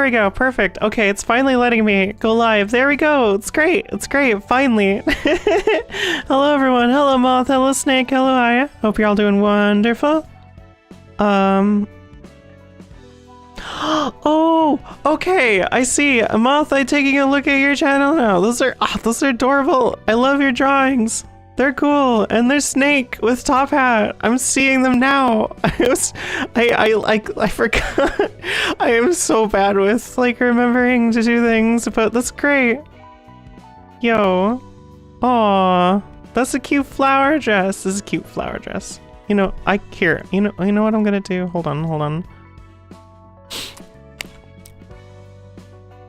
we go. Perfect. Okay, it's finally letting me go live. There we go. It's great. It's great. Finally. Hello, everyone. Hello, Moth. Hello, Snake. Hello, Aya. Hope you're all doing wonderful. Oh, okay. I see. Moth, I'm taking a look at your channel now. Those are adorable. I love your drawings. They're cool, and there's Snake with top hat. I'm seeing them now. I forgot. I am so bad with like remembering to do things, but that's great. Yo, aw, that's a cute flower dress. This is a cute flower dress. You know, you know what I'm gonna do? Hold on.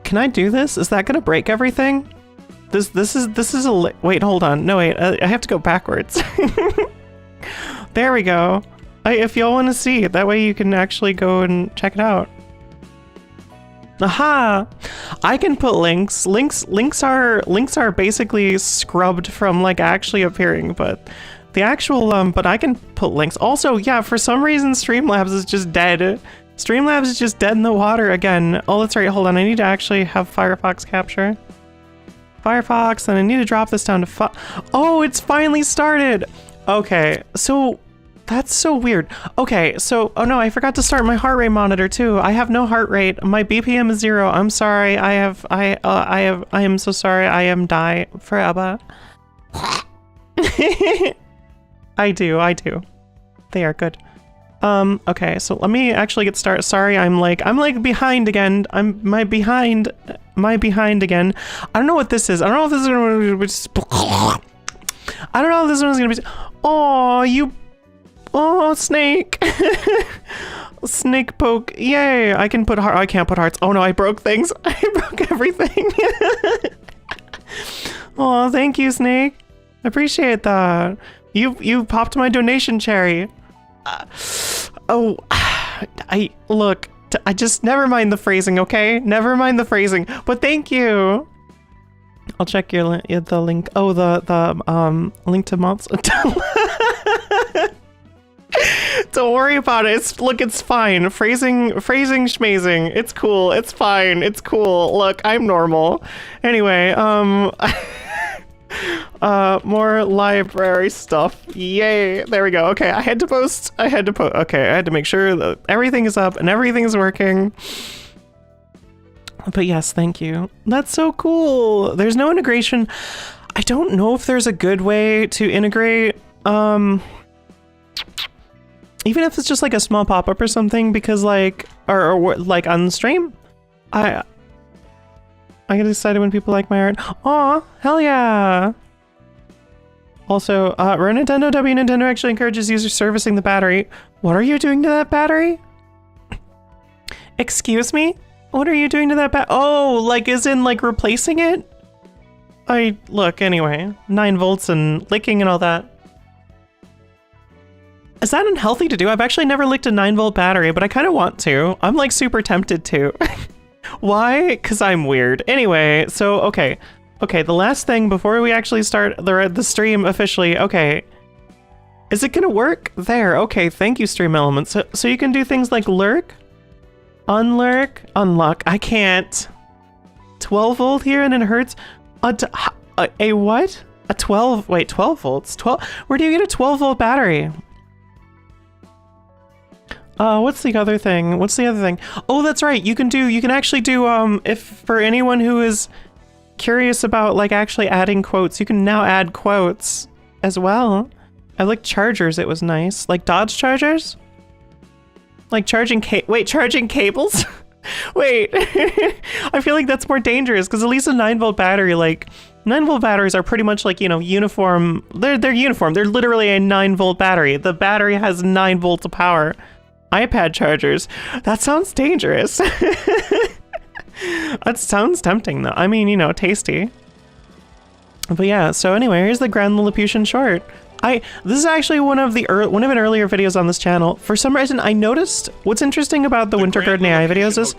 Can I do this? Is that gonna break everything? This is a wait, hold on. No, wait, I have to go backwards. There we go. If y'all want to see it, that way you can actually go and check it out. Aha! I can put links. Links are basically scrubbed from like actually appearing, but the actual but I can put links. Also, yeah, for some reason Streamlabs is just dead. Streamlabs is just dead in the water again. Oh, that's right. Hold on. I need to actually have Firefox capture. Firefox, and I need to drop this down to oh, it's finally started. Okay, so that's so weird. Okay, so oh no, I forgot to start my heart rate monitor too. I have no heart rate. My BPM is 0. I'm sorry. I am so sorry. I am die forever. I do. They are good. Okay, so let me actually get started. Sorry, I'm like behind again. My behind again. I don't know what this is. I don't know if this is gonna be. I don't know if this one's gonna be. Oh, Snake. Snake poke. Yay! I can put heart. I can't put hearts. Oh no, I broke things. I broke everything. Oh, thank you, Snake. I appreciate that. You popped my donation cherry. Oh, I just never mind the phrasing, okay? Never mind the phrasing, but thank you. I'll check the link. Oh, the link to moths. Don't worry about it. It's fine. Phrasing, schmazing. It's cool. It's fine. It's cool. Look, I'm normal. Anyway, more library stuff. Yay. There we go. Okay, I had to post. Okay, I had to make sure that everything is up and everything is working. But yes, thank you. That's so cool. There's no integration. I don't know if there's a good way to integrate, even if it's just like a small pop-up or something, because like, or like on the stream, I get excited when people like my art. Aw, hell yeah. Also, Nintendo W Nintendo actually encourages users servicing the battery. What are you doing to that battery? Excuse me? What are you doing to that oh, like as in like replacing it? Look, anyway, 9 volts and licking and all that. Is that unhealthy to do? I've actually never licked a 9-volt battery, but I kind of want to. I'm like super tempted to. Why? Because I'm weird. Anyway, so, okay. Okay, the last thing before we actually start the stream officially, okay. Is it gonna work? There, okay, thank you, Stream Elements. So you can do things like lurk, unlurk, unlock. I can't. 12 volt here and it hurts. A what? A 12, wait, 12 volts? 12, where do you get a 12 volt battery? What's the other thing? Oh, that's right. You can actually do, if for anyone who is curious about like actually adding quotes, you can now add quotes as well. I like chargers. It was nice. Like Dodge chargers? Like charging cables? Wait, I feel like that's more dangerous because at least a 9-volt battery, like 9-volt batteries are pretty much like, you know, uniform. They're uniform. They're literally a 9-volt battery. The battery has 9 volts of power. iPad chargers. That sounds dangerous. That sounds tempting though. I mean, you know, tasty. But yeah, so anyway, here's the Grand Lilliputian short. This is actually one of an earlier videos on this channel. For some reason, I noticed what's interesting about the Winter Garden AI videos is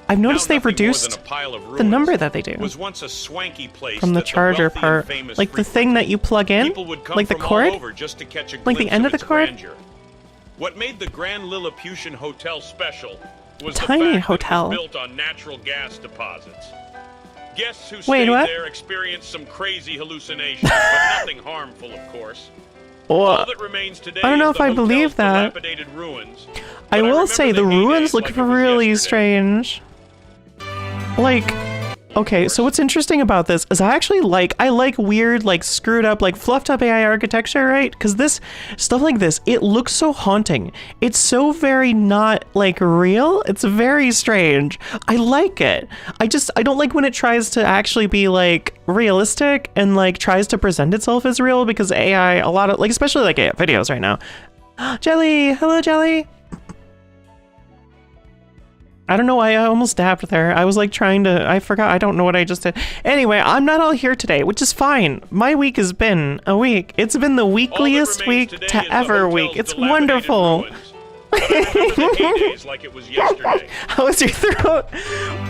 I've noticed they've reduced the number that they do from the charger part. Like the thing that you plug in, like the cord, like the end of the cord. What made the Grand Lilliputian Hotel special was tiny the fact hotel. that it was built on natural gas deposits. Guests who Wait, stayed what? there experienced some crazy hallucinations, but nothing harmful, of course. Well, All that remains today I don't know is if the I believe hotel's that. dilapidated ruins. I But will remember say the heydays ruins look like it was really yesterday. strange. Like, okay, so what's interesting about this is I like weird, like screwed up, like fluffed up AI architecture, right? Because this stuff like this, it looks so haunting. It's so very not like real. It's very strange. I like it. I don't like when it tries to actually be like realistic and like tries to present itself as real, because AI, a lot of like, especially like AI videos right now. Jelly, hello Jelly. I don't know why I almost dabbed there. I was like I forgot, I don't know what I just did. Anyway, I'm not all here today, which is fine. My week has been a week. It's been the weekliest week to ever week. It's wonderful. But I remember the heydays like it was yesterday. How is your throat?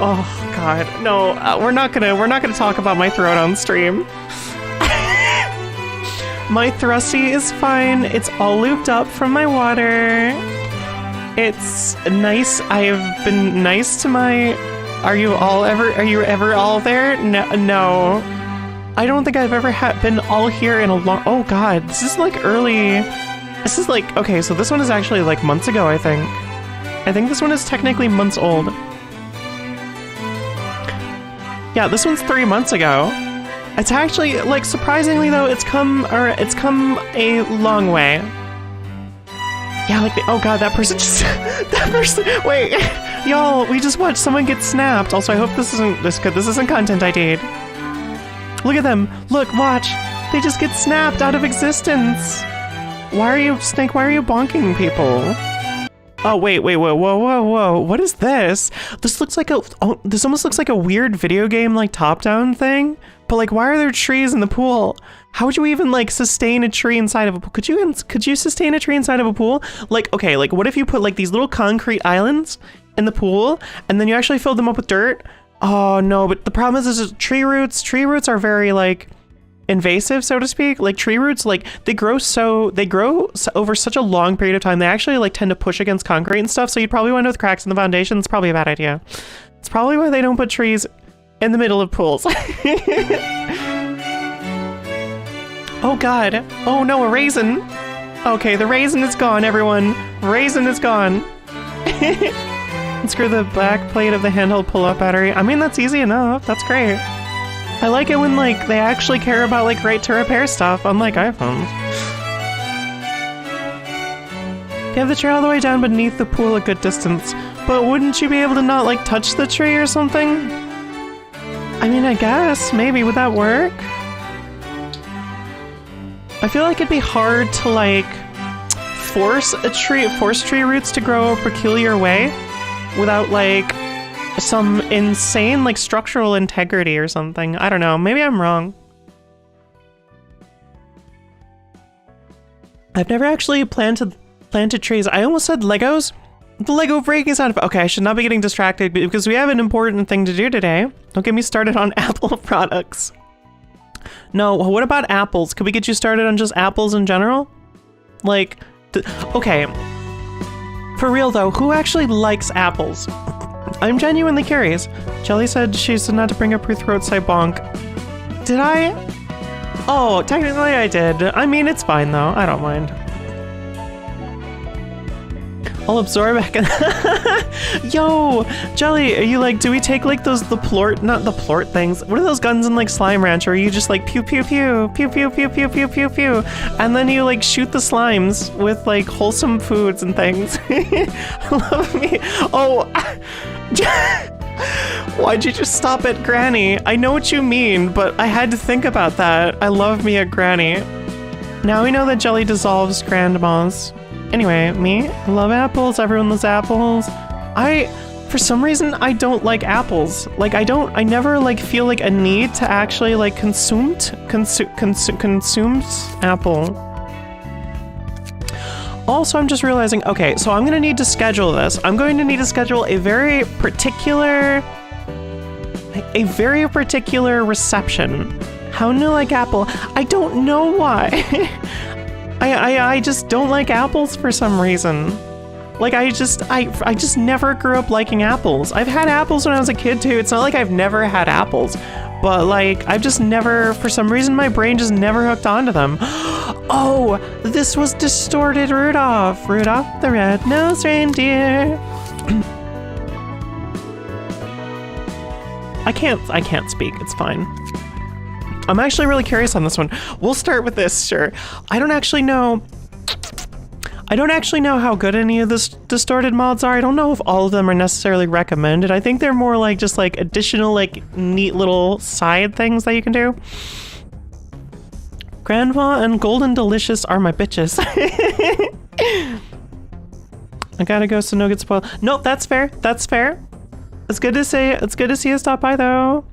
Oh God, no, we're not gonna talk about my throat on stream. My thrusty is fine. It's all looped up from my water. It's nice. I have been nice to my... Are you ever all there? No. I don't think I've ever been all here in a long... Oh God, this is like early... This is like... Okay, so this one is actually like months ago, I think. I think this one is technically months old. Yeah, this one's 3 months ago. It's actually, like, surprisingly though, it's come a long way. Yeah, like, oh God, that person just... Wait, y'all, we just watched someone get snapped. Also, I hope this isn't content ID. Look at them. Look, watch. They just get snapped out of existence. Why are you bonking people? Oh, wait, whoa. What is this? This looks like this almost looks like a weird video game, like, top-down thing. But, like, why are there trees in the pool? How would you even, like, sustain a tree inside of a pool? Could you sustain a tree inside of a pool? Like, okay, like, what if you put, like, these little concrete islands in the pool, and then you actually fill them up with dirt? Oh, no, but the problem is tree roots are very, like, invasive, so to speak. Like, tree roots, like, they grow over such a long period of time. They actually, like, tend to push against concrete and stuff, so you'd probably wind up with cracks in the foundation. It's probably a bad idea. It's probably why they don't put trees in the middle of pools. Oh God. Oh no, a raisin. Okay, the raisin is gone, everyone. Raisin is gone. Unscrew the back plate of the handheld pull-up battery. I mean, that's easy enough. That's great. I like it when, like, they actually care about, like, right to repair stuff, unlike iPhones. You have the tree all the way down beneath the pool a good distance, but wouldn't you be able to not, like, touch the tree or something? I mean, I guess, maybe, would that work? I feel like it'd be hard to, like, force tree roots to grow a peculiar way without, like, some insane, like, structural integrity or something. I don't know, maybe I'm wrong. I've never actually planted trees. I almost said Legos. The Lego breaking sound effect. Okay, I should not be getting distracted because we have an important thing to do today. Don't get me started on Apple products. No, what about apples? Could we get you started on just apples in general? Like, okay. For real though, who actually likes apples? I'm genuinely curious. Jelly said she said not to bring up her throat, so I bonk. Did I? Oh, technically I did. I mean, it's fine though. I don't mind. I'll absorb back in. Yo, Jelly, are you like, do we take like not the plort things. What are those guns in like Slime Ranch where you just like pew pew pew, pew pew pew pew pew pew pew, and then you like shoot the slimes with like wholesome foods and things. Love me. Oh, why'd you just stop at Granny? I know what you mean, but I had to think about that. I love me a Granny. Now we know that Jelly dissolves grandmas. Anyway, me, I love apples. Everyone loves apples. For some reason, I don't like apples. Like, I never like feel like a need to actually like consumed apple. Also, I'm just realizing, okay, so I'm gonna need to schedule this. I'm going to need to schedule a very particular reception. How do you like apple? I don't know why. I just don't like apples for some reason. Like I just never grew up liking apples. I've had apples when I was a kid too. It's not like I've never had apples, but like I've just never, for some reason my brain just never hooked onto them. Oh, this was distorted Rudolph. Rudolph the red-nosed reindeer. I can't speak, it's fine. I'm actually really curious on this one. We'll start with this, sure. I don't actually know how good any of the distorted mods are. I don't know if all of them are necessarily recommended. I think they're more like just like additional like neat little side things that you can do. Grandma and Golden Delicious are my bitches. I gotta go so no get spoiled. Nope, that's fair. That's fair. It's good to see you stop by though.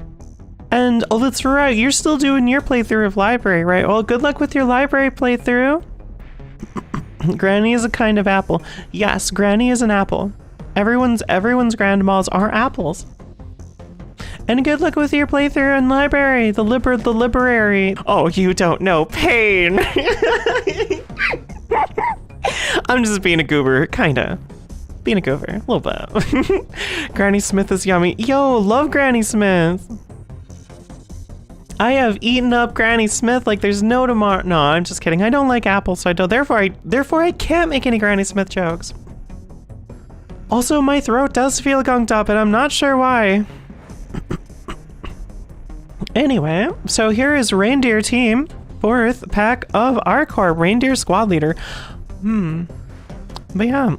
And oh, that's right. You're still doing your playthrough of library, right? Well, good luck with your library playthrough. Granny is a kind of apple. Yes, Granny is an apple. Everyone's grandmas are apples. And good luck with your playthrough in library. The library. Oh, you don't know pain. I'm just being a goober, kinda. Being a goober, a little bit. Granny Smith is yummy. Yo, love Granny Smith. I have eaten up Granny Smith like there's no tomorrow. No, I'm just kidding. I don't like apples, so I don't. Therefore, I can't make any Granny Smith jokes. Also, my throat does feel gunked up, and I'm not sure why. Anyway, so here is Reindeer Team, 4th pack of R-Corp, Reindeer Squad Leader. But yeah.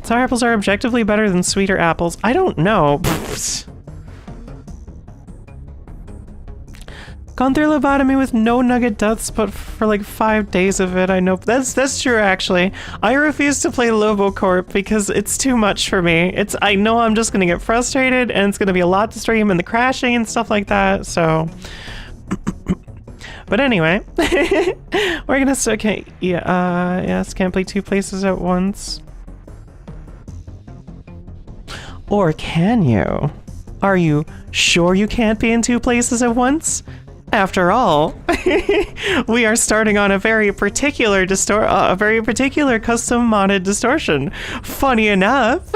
Sour apples are objectively better than sweeter apples. I don't know. Gone through lobotomy with no nugget deaths, but for like 5 days of it, I know. That's true, actually. I refuse to play RoboCorp because it's too much for me. I know I'm just gonna get frustrated, and it's gonna be a lot to stream, and the crashing and stuff like that, so... But anyway, we're gonna... Okay, yeah, yes, can't play 2 places at once. Or can you? Are you sure you can't be in 2 places at once? After all, we are starting on a very particular custom modded distortion. Funny enough.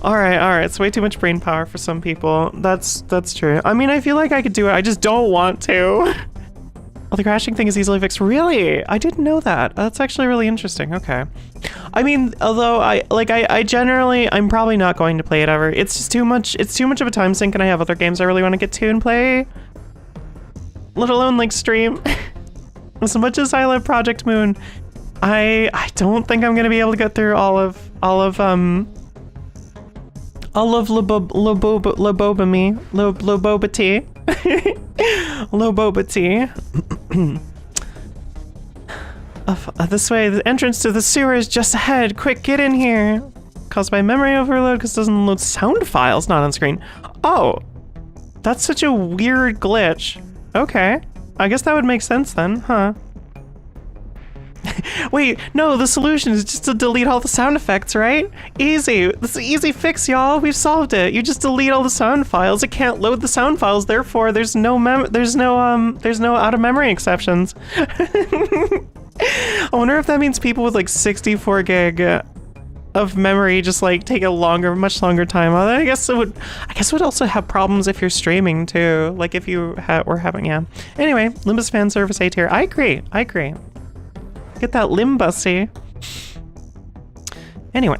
All right. It's way too much brain power for some people. That's true. I mean, I feel like I could do it. I just don't want to. Oh, the crashing thing is easily fixed. Really? I didn't know that. That's actually really interesting. Okay. I mean, although I'm probably not going to play it ever. It's just too much. It's too much of a time sink, and I have other games I really want to get to and play. Let alone like stream. As much as I love Project Moon, I don't think I'm gonna be able to get through all of Lobobity. This way, the entrance to the sewer is just ahead. Quick, get in here. Caused by memory overload because it doesn't load sound files not on screen. Oh, that's such a weird glitch. Okay, I guess that would make sense then, huh? Wait, no, the solution is just to delete all the sound effects, right? Easy. This is an easy fix, y'all. We've solved it. You just delete all the sound files. It can't load the sound files, therefore there's no out of memory exceptions. I wonder if that means people with like 64 gig of memory just like take a much longer time. I guess it would also have problems if you're streaming too. Like if you were having, yeah. Anyway, Limbus fan service A tier. I agree. Get that Limbussy. Anyway.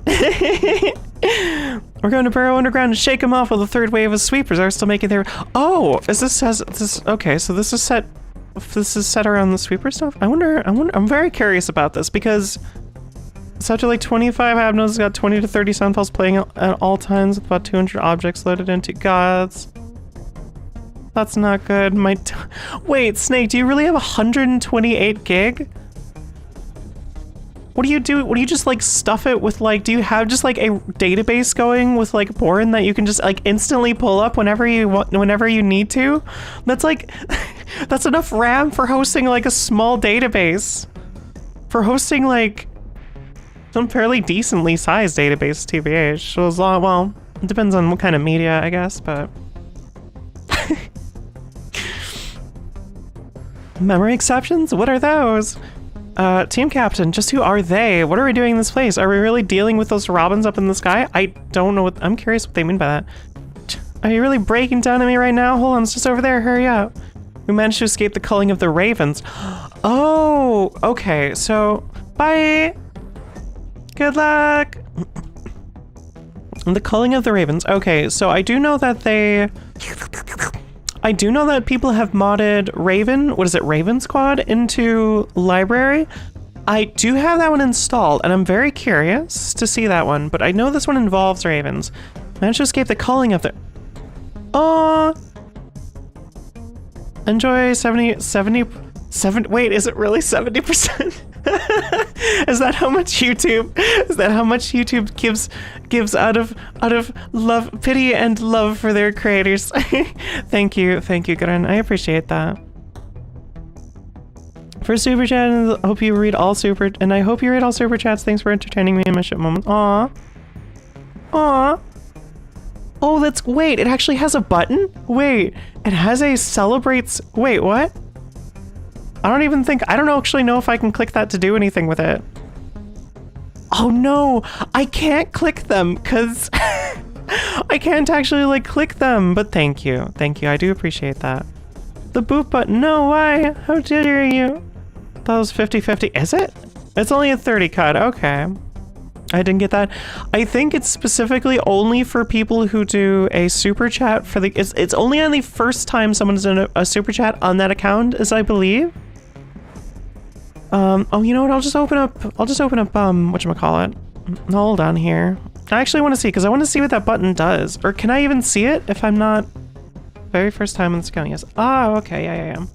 We're going to burrow underground and shake them off while the 3rd wave of sweepers are still making their... Oh, okay, so this is set around the sweeper stuff? I'm very curious about this because it's up to like 25 abnos, it's got 20 to 30 sound files playing at all times with about 200 objects loaded into gods. That's not good. Wait, Snake, do you really have 128 gig? What do you do? What do you just like stuff it with like, do you have just like a database going with like Born that you can just like instantly pull up whenever you need to? That's like, that's enough RAM for hosting like a small database. For hosting like some fairly decently sized database, TBH. So as long, well, it depends on what kind of media, I guess, but. Memory exceptions? What are those? Team captain, just who are they? What are we doing in this place? Are we really dealing with those robins up in the sky? I don't know what, I'm curious what they mean by that. Are you really breaking down on me right now? Hold on, it's just over there, hurry up. We managed to escape the culling of the ravens. Oh, okay, so, bye. Good luck. The culling of the ravens. Okay, so I do know that people have modded Raven Squad into library. I do have that one installed, and I'm very curious to see that one, but I know this one involves ravens. Managed to escape the culling of the... Oh, enjoy 70, wait, is it really 70%? Is that how much YouTube gives out of love, pity and love for their creators? Thank you, Garen. I appreciate that. For super chat, and I hope you read all super chats. Thanks for entertaining me in my ship moment. Aw. Oh, wait, it actually has a button? Wait, it has a celebrates, wait, what? I don't actually know if I can click that to do anything with it. Oh no, I can't click them because I can't actually like click them, but thank you, I do appreciate that. The boot button, no, why? How dare you? That was 50-50, is it? It's only a 30 cut, okay. I didn't get that. I think it's specifically only for people who do a super chat for the, it's only on the first time someone's done a super chat on that account, as I believe. Oh, you know what? I'll just open up, whatchamacallit. Hold on here. I actually want to see, because I want to see what that button does. Or can I even see it if I'm not... Very first time on this account, yes. Oh, okay, yeah.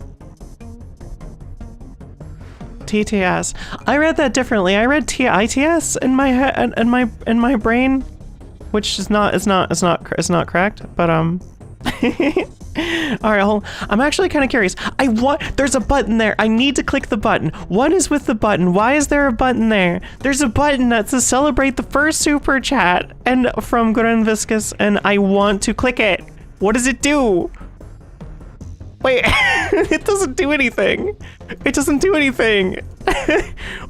TTS. I read that differently. I read ITS in my head, in my brain, which is not correct, but all right, I'm actually kind of curious. There's a button there. I need to click the button. What is with the button? Why is there a button there? There's a button that says celebrate the first super chat and from Goran Viscus, and I want to click it. What does it do? Wait, it doesn't do anything. It doesn't do anything.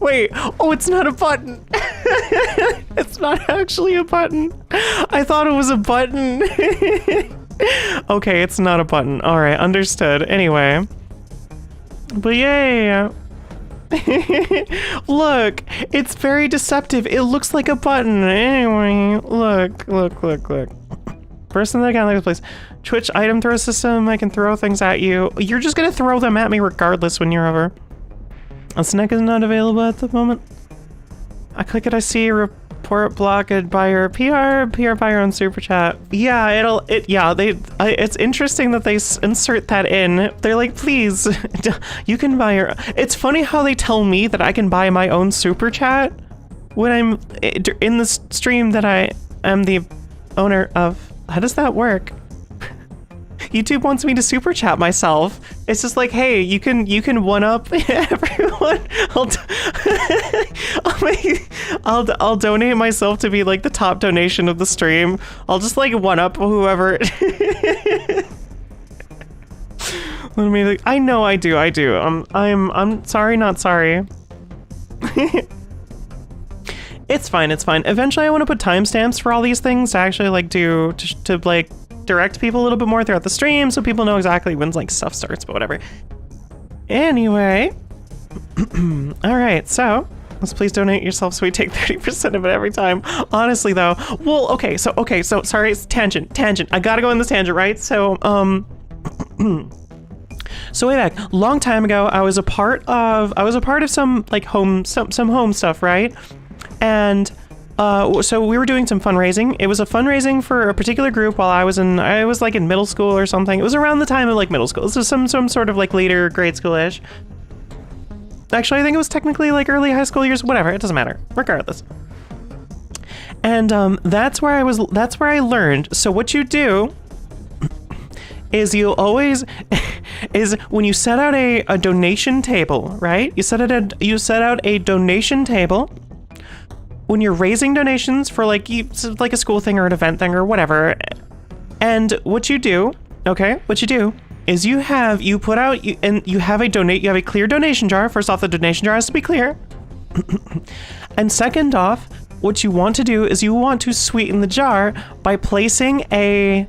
Wait, oh, it's not a button. It's not actually a button. I thought it was a button. Okay, it's not a button. All right, understood. Anyway. But yeah. Look, it's very deceptive. It looks like a button. Anyway, look. Person that can place Twitch item throw system. I can throw things at you. You're just gonna throw them at me regardless when you're over. A snack is not available at the moment. I click it, I see report blocked by your PR buyer on super chat. Yeah, it's interesting that they insert that in. They're like, please, you can buy your. It's funny how they tell me that I can buy my own super chat when I'm in the stream that I am the owner of. How does that work? YouTube wants me to super chat myself. It's just like, hey, you can one up everyone. I'll donate myself to be like the top donation of the stream. I'll just like one up whoever. Let me. I know I do. I'm sorry, not sorry. It's fine. Eventually I want to put timestamps for all these things to actually like to like direct people a little bit more throughout the stream so people know exactly when like stuff starts, but whatever. Anyway. All right, so let's please donate yourself so we take 30% of it every time. Honestly though, well, okay, so sorry, it's tangent. I gotta go on this tangent, right? So, so way back, long time ago, I was a part of some like home stuff, right? And so we were doing some fundraising. It was a fundraising for a particular group while I was like in middle school or something. It was around the time of like middle school. So some sort of like later grade school-ish. Actually, I think it was technically like early high school years, whatever, it doesn't matter, regardless. And that's where I learned. So what you do is you always is when you set out a donation table, right? You set out a donation table when you're raising donations for like a school thing or an event thing or whatever. And what you do is you have a clear donation jar. First off, the donation jar has to be clear. And second off, what you want to do is you want to sweeten the jar by placing a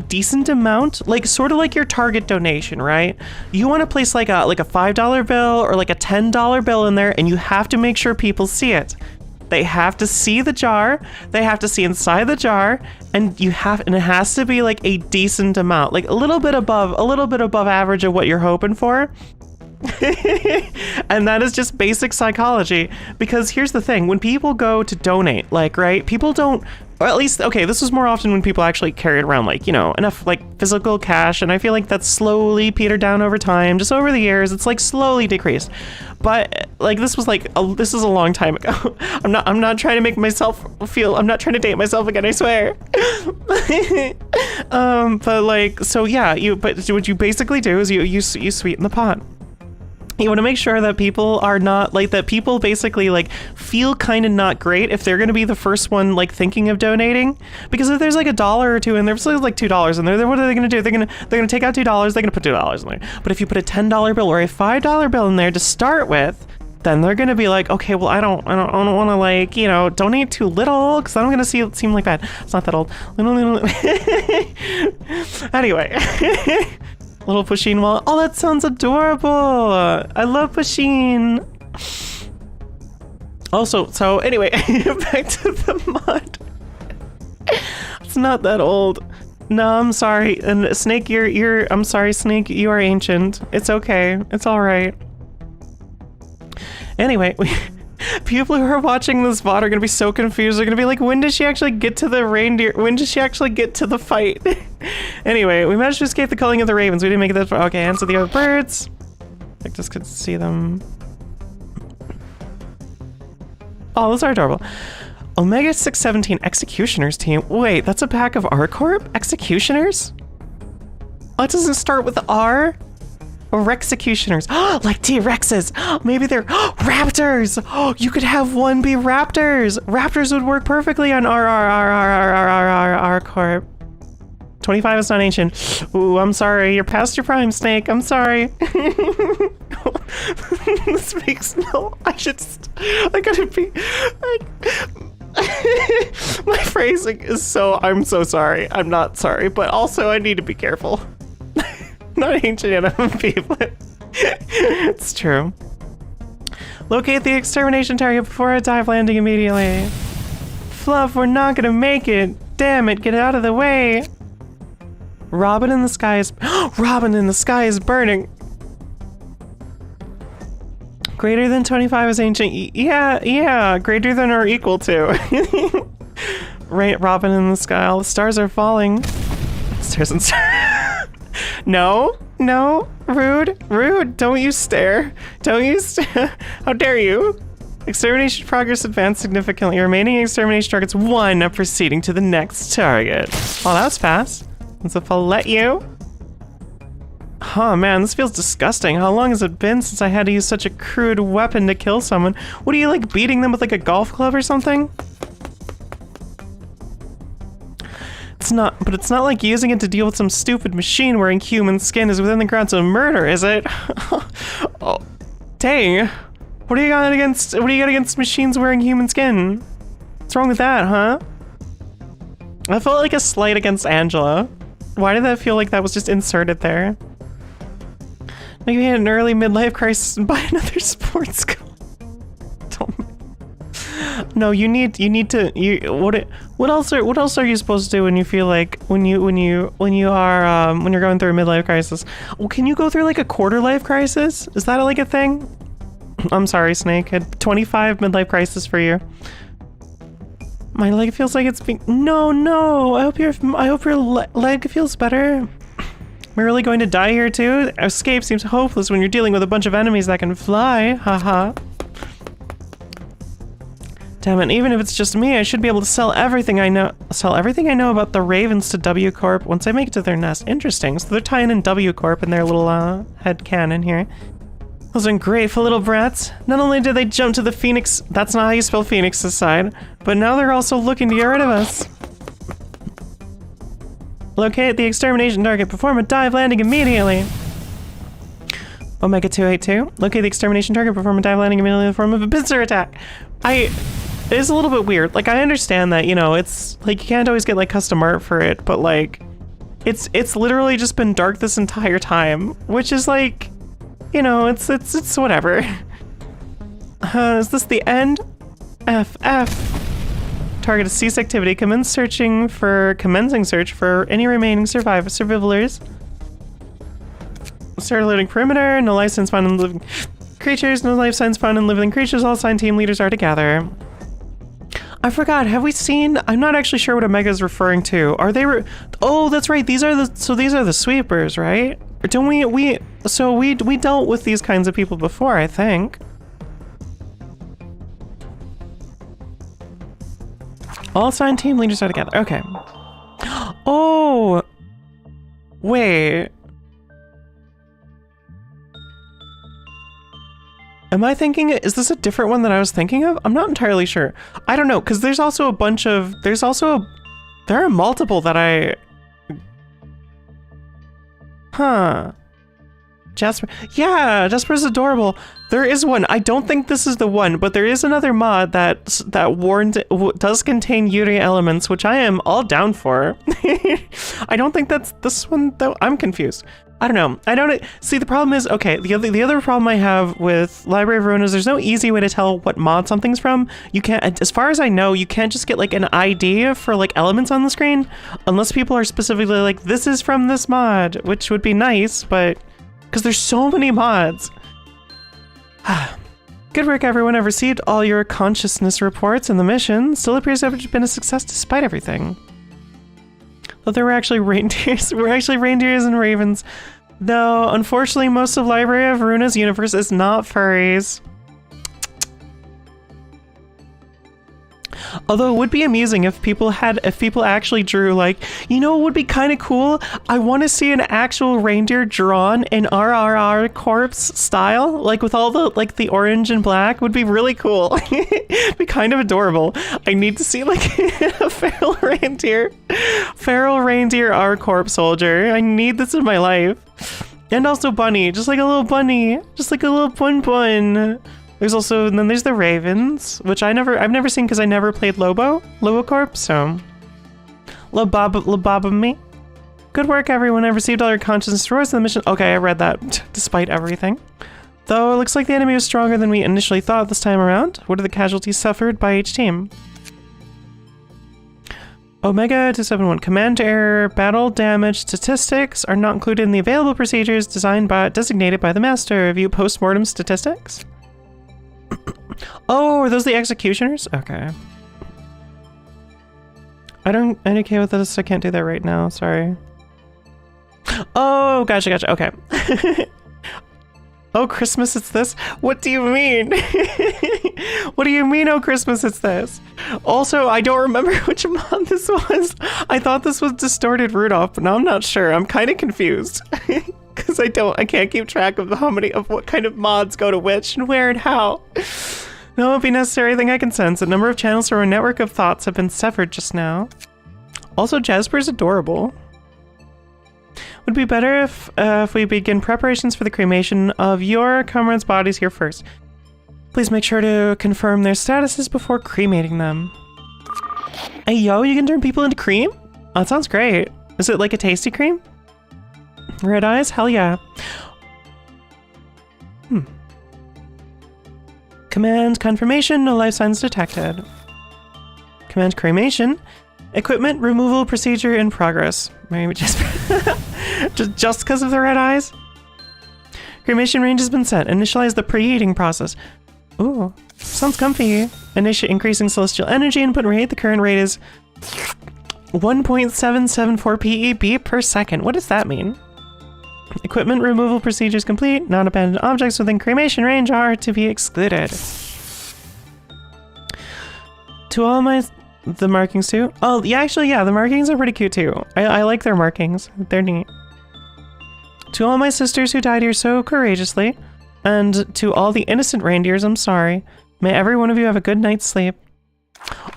decent amount, like sort of like your target donation, right? You want to place like a $5 bill or like a $10 bill in there, and you have to make sure people see it. They have to see the jar, they have to see inside the jar, and it has to be like a decent amount, like a little bit above average of what you're hoping for. And that is just basic psychology, because here's the thing, when people go to donate, like, right, people don't, or at least, okay, this was more often when people actually carried around, like, you know, enough like physical cash, and I feel like that's slowly petered down over time, just over the years, it's like slowly decreased. But like this was like this is a long time ago. I'm not trying to make myself feel, I'm not trying to date myself again, I swear. But like, so yeah, but what you basically do is you sweeten the pot. You want to make sure that people are not like that. People basically like feel kind of not great if they're going to be the first one like thinking of donating, because if there's like $1 or $2 and there's like $2 in there, what are they going to do? They're going to take out $2. They're going to put $2 in there. But if you put a $10 bill or a $5 bill in there to start with, then they're going to be like, okay, well, I don't want to like, you know, donate too little because I'm going to seem like bad. It's not that old. Anyway. Little Pusheen wallet. Oh, that sounds adorable. I love Pusheen. Also, so anyway, back to the mod. It's not that old. No, I'm sorry. And Snake, I'm sorry, Snake, you are ancient. It's okay. It's all right. Anyway, people who are watching this VOD are gonna be so confused. They're gonna be like, when does she actually get to the reindeer? When does she actually get to the fight? Anyway, we managed to escape the culling of the ravens. We didn't make it that far. Okay, answer the other birds. I just could see them. Oh, those are adorable. Omega 617 Executioners team. Wait, that's a pack of R-Corp? Executioners? Oh, it doesn't start with R? Or Rexecutioners. Oh, like T-Rexes. Maybe they're Raptors. Oh, you could have one be Raptors. Raptors would work perfectly on R-Corp. 25 is not ancient. Ooh, I'm sorry. You're past your prime, Snake. I'm sorry. This makes no... I gotta be... My phrasing is so... I'm so sorry. I'm not sorry, but also I need to be careful. Not ancient anime people. It's true. Locate the extermination target before a dive landing immediately. Fluff, we're not gonna make it. Damn it, get out of the way. Robin in the sky is... Robin in the sky is burning. Greater than 25 is ancient. Yeah, greater than or equal to. Right, Robin in the sky. All the stars are falling. Stars and stars. No, rude, don't you stare. Don't you stare. How dare you? Extermination progress advanced significantly. Remaining extermination targets 1 are proceeding to the next target. Oh, that was fast. Let's if I'll let you. Oh man, this feels disgusting. How long has it been since I had to use such a crude weapon to kill someone? What are you, like, beating them with like a golf club or something? It's not like using it to deal with some stupid machine wearing human skin is within the grounds of murder, is it? Oh, dang. What do you got against machines wearing human skin? What's wrong with that, huh? I felt like a slight against Angela. Why did that feel like that was just inserted there? Maybe had an early midlife crisis and buy another sports car. No, you need to what else are you supposed to do when you feel like when you're going through a midlife crisis? Well, can you go through like a quarter life crisis? Is that like a thing? I'm sorry, Snake. I had 25 midlife crisis for you. My leg feels like it's being... No. I hope your leg feels better. We're really going to die here too? Escape seems hopeless when you're dealing with a bunch of enemies that can fly. Haha. Damn it, even if it's just me, I should be able to sell everything I know about the ravens to W-Corp once I make it to their nest. Interesting. So they're tying in W-Corp in their little head cannon here. Those ungrateful little brats. Not only did they jump to the Phoenix, that's not how you spell Phoenix's side, but now they're also looking to get rid of us. Locate the extermination target. Perform a dive landing immediately. Omega 282. Locate the extermination target. Perform a dive landing immediately in the form of a pincer attack. It is a little bit weird. Like, I understand that, you know, it's like you can't always get like custom art for it, but like it's literally just been dark this entire time, which is like, you know, it's whatever. Is this the end? FF. Target cease activity. Commencing search for any remaining survivors. Start alerting perimeter. No life signs found in living creatures. No life signs found in living creatures. All assigned team leaders are together. I forgot. Have we seen? I'm not actually sure what Omega is referring to. Are they? Oh, that's right. These are the sweepers, right? Or don't we dealt with these kinds of people before, I think. All assigned team leaders are together. Okay. Oh, wait. Am I thinking, is this a different one that I was thinking of? I'm not entirely sure. I don't know, because there's also a bunch of, there are multiple that Jasper, yeah, Jasper's adorable. There is one, I don't think this is the one, but there is another mod that does contain YURI elements, which I am all down for. I don't think that's this one though, I'm confused. I don't know. See, the problem is, okay, the other problem I have with Library of Ruina is there's no easy way to tell what mod something's from. You can't, as far as I know, you can't just get like an ID for like elements on the screen unless people are specifically like, this is from this mod, which would be nice, but because there's so many mods. Good work, everyone. I've received all your consciousness reports, and the mission still appears to have been a success despite everything. Though there were actually reindeers, and ravens. No, unfortunately, most of Library of Ruina's universe is not furries. Although it would be amusing if people actually drew, like, you know what would be kind of cool? I want to see an actual reindeer drawn in RRR corpse style, like with all the, like the orange and black would be really cool. It'd be kind of adorable. I need to see like a feral reindeer R-Corp soldier. I need this in my life. And also bunny, just like a little bunny, just like a little bun. There's also, and then there's the ravens, which I've never seen because I never played Lobo Corp, so. Lobob me. Good work, everyone. I've received all your consciousness rewards in the mission. Okay, I read that, despite everything. Though it looks like the enemy was stronger than we initially thought this time around. What are the casualties suffered by each team? Omega 271. Command error, battle damage statistics are not included in the available procedures designated by the master. Review post-mortem statistics. Oh, are those the executioners? Okay. I'm okay with this. I can't do that right now. Sorry. Oh, gotcha. Okay. Oh, Christmas, it's this? What do you mean? What do you mean, oh, Christmas, it's this? Also, I don't remember which mod this was. I thought this was Distorted Rudolph, but now I'm not sure. I'm kind of confused. Because I can't keep track of what kind of mods go to which and where and how. No, it'll be necessary. I think I can sense a number of channels from a network of thoughts have been severed just now. Also, Jasper's adorable. Would be better if we begin preparations for the cremation of your comrades' bodies here first. Please make sure to confirm their statuses before cremating them. Hey, yo, you can turn people into cream? Oh, that sounds great. Is it like a tasty cream? Red eyes? Hell yeah. Command confirmation, no life signs detected. Command cremation. Equipment removal procedure in progress. Maybe just just because of the red eyes? Cremation range has been set. Initialize the preheating process. Ooh, sounds comfy. Increasing celestial energy input rate. The current rate is 1.774 PEB per second. What does that mean? Equipment removal procedures complete. Non-abandoned objects within cremation range are to be excluded. To all the markings too? Oh, yeah, actually, yeah, the markings are pretty cute too. I like their markings. They're neat. To all my sisters who died here so courageously, and to all the innocent reindeers, I'm sorry. May every one of you have a good night's sleep.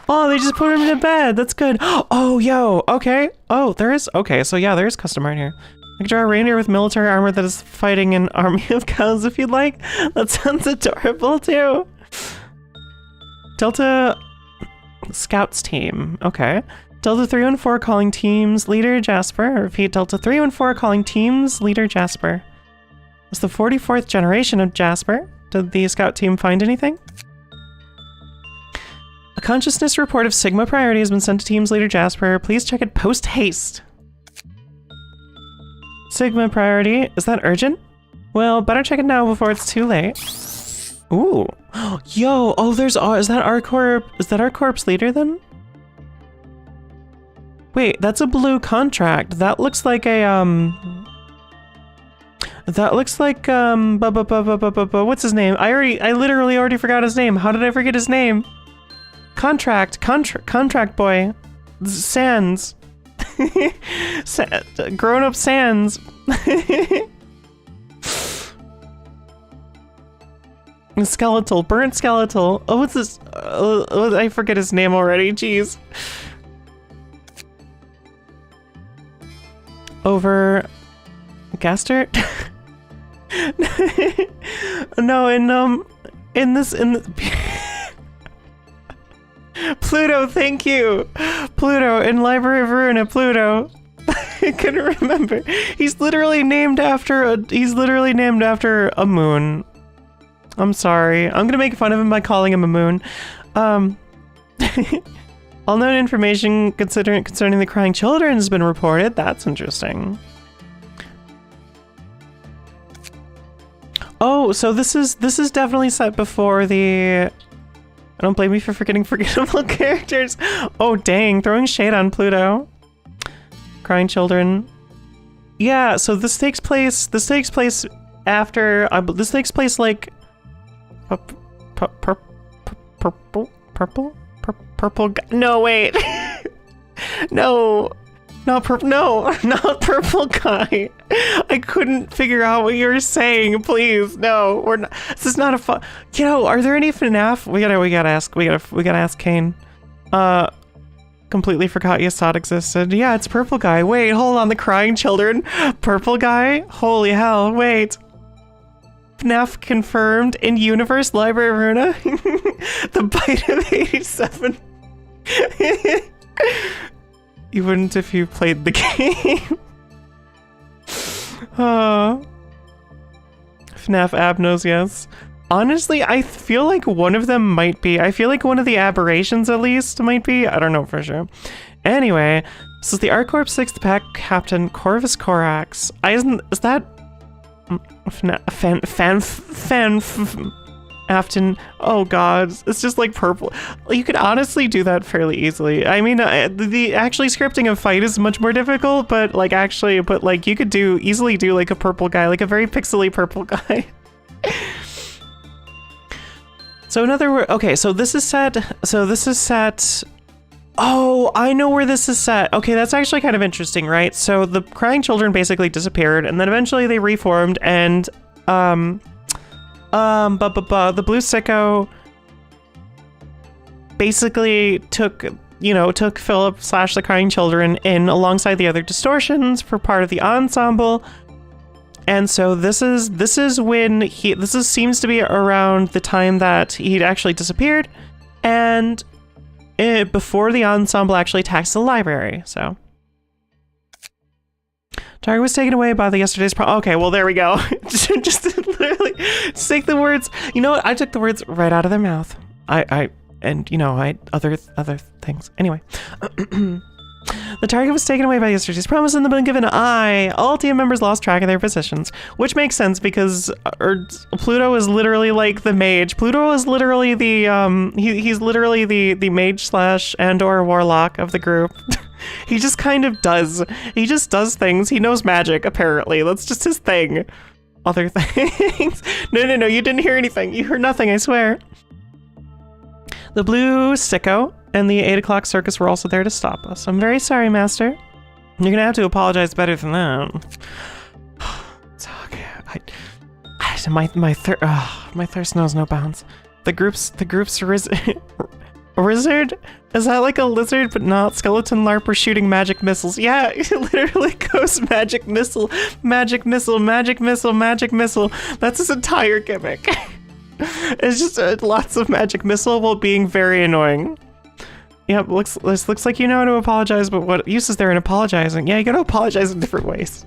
Oh, they just put him to bed. That's good. Oh, yo. Okay. Oh, there is. Okay, so yeah, there is custom art here. I can draw a reindeer with military armor that is fighting an army of cows if you'd like. That sounds adorable too. Delta Scouts team. Okay. Delta 314 calling teams leader Jasper. I repeat, Delta 314 calling teams leader Jasper. It's the 44th generation of Jasper. Did the scout team find anything? A consciousness report of Sigma priority has been sent to teams leader Jasper. Please check it post haste. Sigma priority, is that urgent? Well, better check it now before it's too late. Ooh. Yo, oh, is that R-Corp? Is that R-Corp's leader then? Wait, that's a blue contract. That looks like a, what's his name? I literally already forgot his name. How did I forget his name? Contract boy. Sans. Grown up Sans. Skeletal, burnt skeletal. Oh, what's this? I forget his name already. Jeez. Over Gaster? No, in this Pluto, thank you. Pluto in Library of Ruina, Pluto. I couldn't remember. He's literally named after a moon. I'm sorry. I'm gonna make fun of him by calling him a moon. All known information concerning the crying children has been reported. That's interesting. Oh, so this is definitely set before the. Don't blame me for forgetting forgettable characters. Oh dang, throwing shade on Pluto. Crying children. Yeah, so this takes place after. This takes place like. Purple. No, wait. No. Not purple. No, not purple guy. I couldn't figure out what you were saying. Please, no. We're not. This is not a fun. You know, are there any FNAF? We gotta ask Kane. Completely forgot Yasad existed. Yeah, it's purple guy. Wait, hold on. The crying children. Purple guy. Holy hell. Wait. FNAF confirmed in Universe Library of Ruina. The bite of 87. You wouldn't if you played the game. FNAF Abnos, yes. Honestly, I feel like one of them might be. I feel like one of the aberrations at least might be. I don't know for sure. Anyway, this is the R-Corp 6th Pack Captain Corvus Corax. Is that Afton? Oh god, it's just like purple. You could honestly do that fairly easily. I mean, the actually scripting a fight is much more difficult, but like you could easily do like a purple guy, like a very pixely purple guy. So in other words, okay, so this is set. Oh, I know where this is set. Okay, that's actually kind of interesting, right? So the crying children basically disappeared, and then eventually they reformed, and the blue sicko basically took Philip / the crying children in alongside the other distortions for part of the ensemble. And so this seems to be around the time that he'd actually disappeared, and before the ensemble actually attacked the library. So target was taken away by the yesterday's okay, well there we go. just literally take the words. You know what? I took the words right out of their mouth. Other things. Anyway. The target was taken away by yesterday's promise and been given an eye. All team members lost track of their positions, which makes sense because Pluto is literally like the mage. Pluto is literally the he's literally the mage / and/or warlock of the group. He just kind of does. He just does things. He knows magic apparently. That's just his thing. Other things. No, you didn't hear anything. You heard nothing, I swear. The blue sicko and the 8 o'clock circus were also there to stop us. I'm very sorry, Master. You're gonna have to apologize better than that. It's okay. My thirst knows no bounds. The group's A wizard? Is that like a lizard but not skeleton LARPer shooting magic missiles? Yeah, it literally goes magic missile, magic missile, magic missile, magic missile. That's his entire gimmick. It's just lots of magic missile while being very annoying. Yep, looks like you know how to apologize, but what use is there in apologizing? Yeah, you gotta apologize in different ways.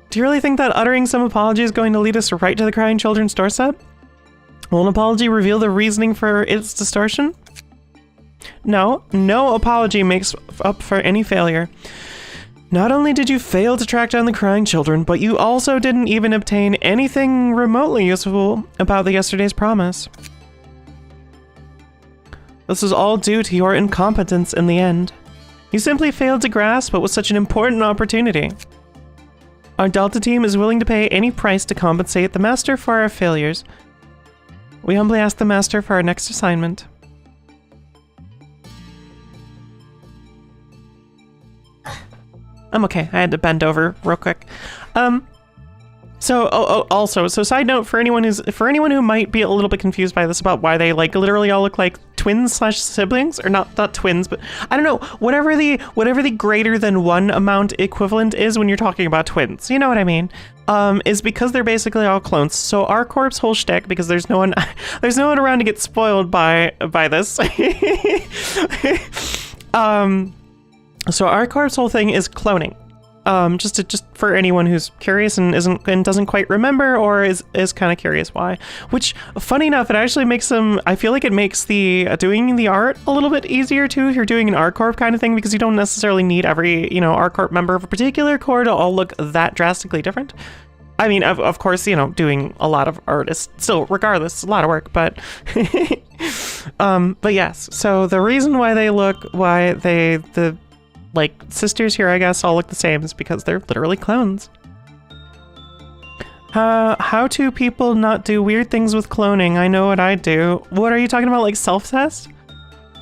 Do you really think that uttering some apology is going to lead us right to the crying children's doorstep? Will an apology reveal the reasoning for its distortion? No, no apology makes up for any failure. Not only did you fail to track down the crying children, but you also didn't even obtain anything remotely useful about yesterday's promise. This is all due to your incompetence in the end. You simply failed to grasp what was such an important opportunity. Our Delta team is willing to pay any price to compensate the Master for our failures. We humbly ask the Master for our next assignment. I'm okay. I had to bend over real quick. Also, side note for anyone who might be a little bit confused by this about why they like literally all look like twins slash siblings, or not twins, but I don't know, whatever the greater than one amount equivalent is when you're talking about twins, you know what I mean? Is because they're basically all clones. So R-Corp's whole shtick, because there's no one around to get spoiled by this. So R-Corp's whole thing is cloning. Just for anyone who's curious and doesn't quite remember or is kind of curious why. Which, funny enough, it actually makes them. I feel like it makes the doing the art a little bit easier too if you're doing an R-Corp kind of thing, because you don't necessarily need every R-Corp member of a particular corps to all look that drastically different. I mean, of course, doing a lot of art is still, regardless, a lot of work, but but yes. So the reason why the sisters here, I guess, all look the same is because they're literally clones. How do people not do weird things with cloning? I know what I do. What are you talking about, like self-test?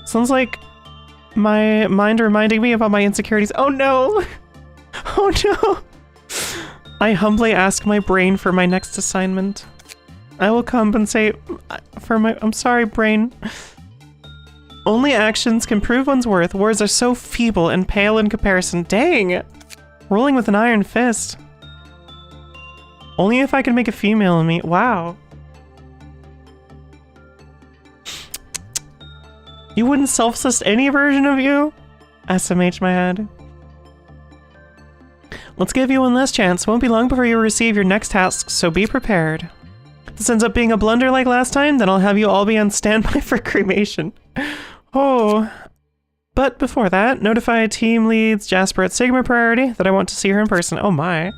Sounds like my mind reminding me about my insecurities. Oh no! Oh no! I humbly ask my brain for my next assignment. I will compensate for my— I'm sorry, brain. Only actions can prove one's worth. Words are so feeble and pale in comparison. Dang! Rolling with an iron fist. Only if I could make a female in me. Wow. You wouldn't self-assist any version of you? SMH my head. Let's give you one last chance. Won't be long before you receive your next task, so be prepared. If this ends up being a blunder like last time, then I'll have you all be on standby for cremation. Oh, but before that, notify team leads Jasper at Sigma priority that I want to see her in person. Oh my.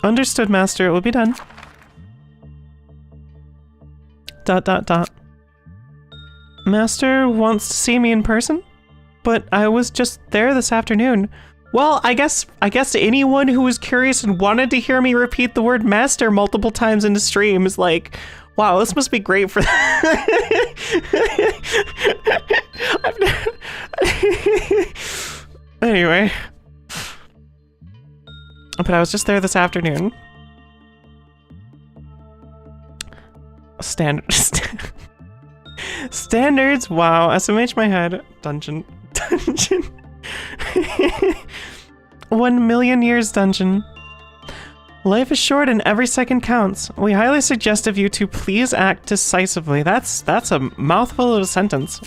Understood, Master. It will be done. ... Master wants to see me in person? But I was just there this afternoon. Well, I guess anyone who was curious and wanted to hear me repeat the word master multiple times in the stream is like, wow, this must be great for Anyway. But I was just there this afternoon. Standards, wow, SMH my head. Dungeon. 1 million years dungeon. Life is short and every second counts. We highly suggest of you to please act decisively. That's a mouthful of a sentence.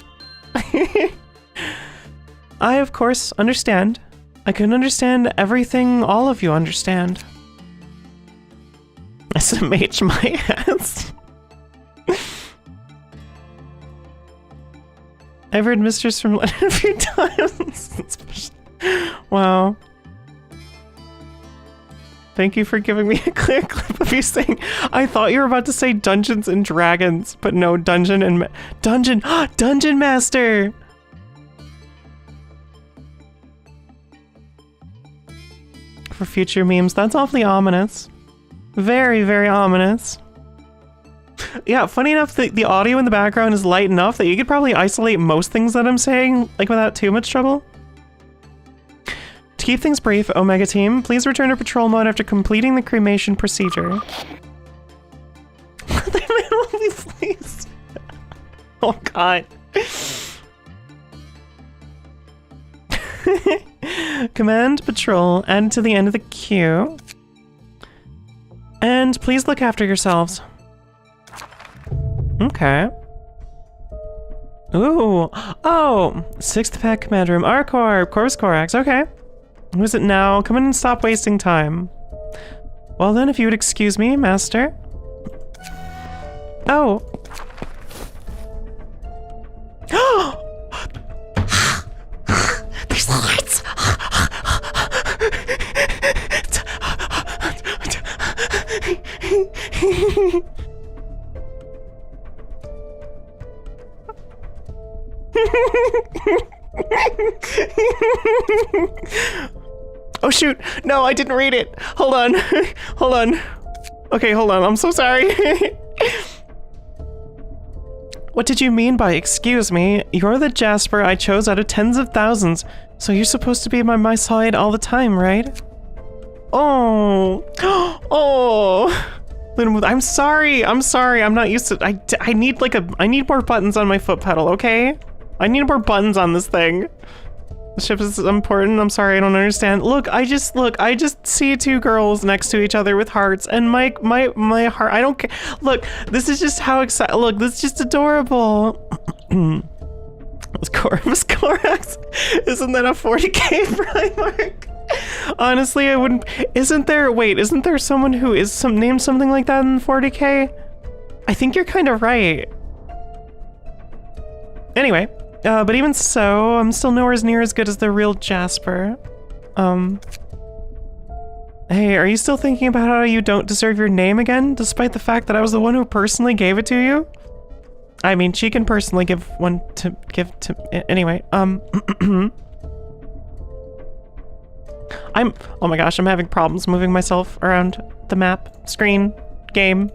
I, of course, understand. I can understand everything all of you understand. SMH my ass. I've read Mistress from London a few times. Wow. Thank you for giving me a clear clip of you saying, I thought you were about to say Dungeons and Dragons, but no, Dungeon Master! For future memes, that's awfully ominous. Very, very ominous. Yeah, funny enough, the audio in the background is light enough that you could probably isolate most things that I'm saying, like, without too much trouble. To keep things brief, Omega Team, please return to patrol mode after completing the cremation procedure. Please. Oh god. Command patrol, add to the end of the queue. And please look after yourselves. Okay. Ooh. Oh, 6th pack command room. R-Corp, Corvus Corax. Okay. Who's it now? Come in and stop wasting time. Well then, if you would excuse me, master. Oh. There's lights. Oh shoot, no, I didn't read it. Hold on, hold on. Okay, hold on, I'm so sorry. What did you mean by excuse me? You're the Jasper I chose out of tens of thousands, so you're supposed to be by my side all the time, right? Oh, oh. I'm sorry, I'm not used to, I need like I need more buttons on my foot pedal, okay? I need more buttons on this thing. The ship is important, I'm sorry, I don't understand. Look, I just see two girls next to each other with hearts, and my heart, I don't care. Look, this is just how excited, look, this is just adorable. Corvus Corax, isn't that a 40k Primarch? Honestly, I wouldn't, isn't there someone who is named something like that in 40k? I think you're kind of right. Anyway, but even so, I'm still nowhere near as good as the real Jasper. Hey, are you still thinking about how you don't deserve your name again, despite the fact that I was the one who personally gave it to you? I mean, she can personally give anyway, oh my gosh, I'm having problems moving myself around the map, screen, game.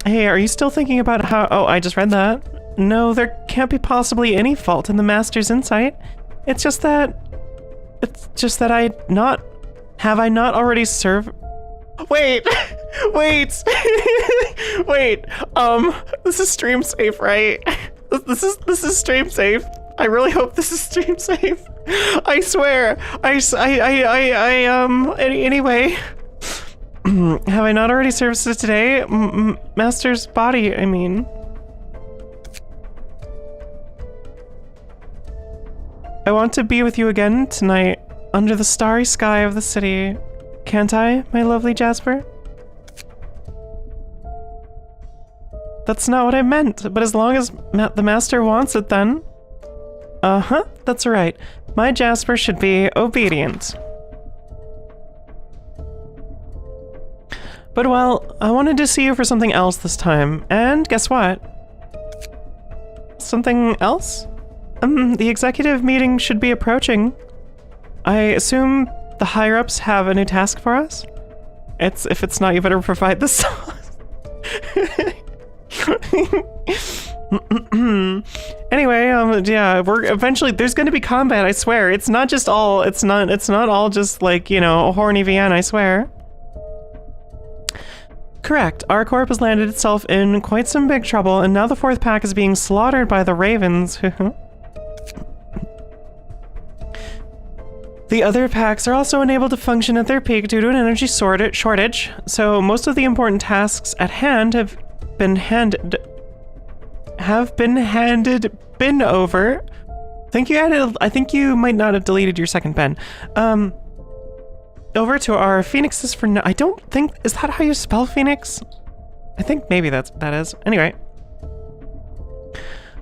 Hey, are you still thinking about how, oh, I just read that. No, there can't be possibly any fault in the Master's insight. It's just that have I not already served? Wait, wait, wait, this is stream safe, right? This is stream safe. I really hope this is stream safe. I swear, anyway. Have I not already serviced today? Master's body, I mean. I want to be with you again tonight, under the starry sky of the city. Can't I, my lovely Jasper? That's not what I meant, but as long as the Master wants it then. Uh-huh, that's right. My Jasper should be obedient. But well, I wanted to see you for something else this time, and guess what? Something else? The executive meeting should be approaching. I assume the higher-ups have a new task for us? If it's not, you better provide the sauce. Anyway, yeah, there's gonna be combat, I swear. It's not all just like, you know, a horny VN, I swear. Correct. R-Corp has landed itself in quite some big trouble, and now the 4th pack is being slaughtered by the Ravens. The other packs are also unable to function at their peak due to an energy shortage, so most of the important tasks at hand have been handed over. I think you might not have deleted your second pen. Over to our Phoenixes for now. I don't think, is that how you spell Phoenix? I think maybe that is. Anyway.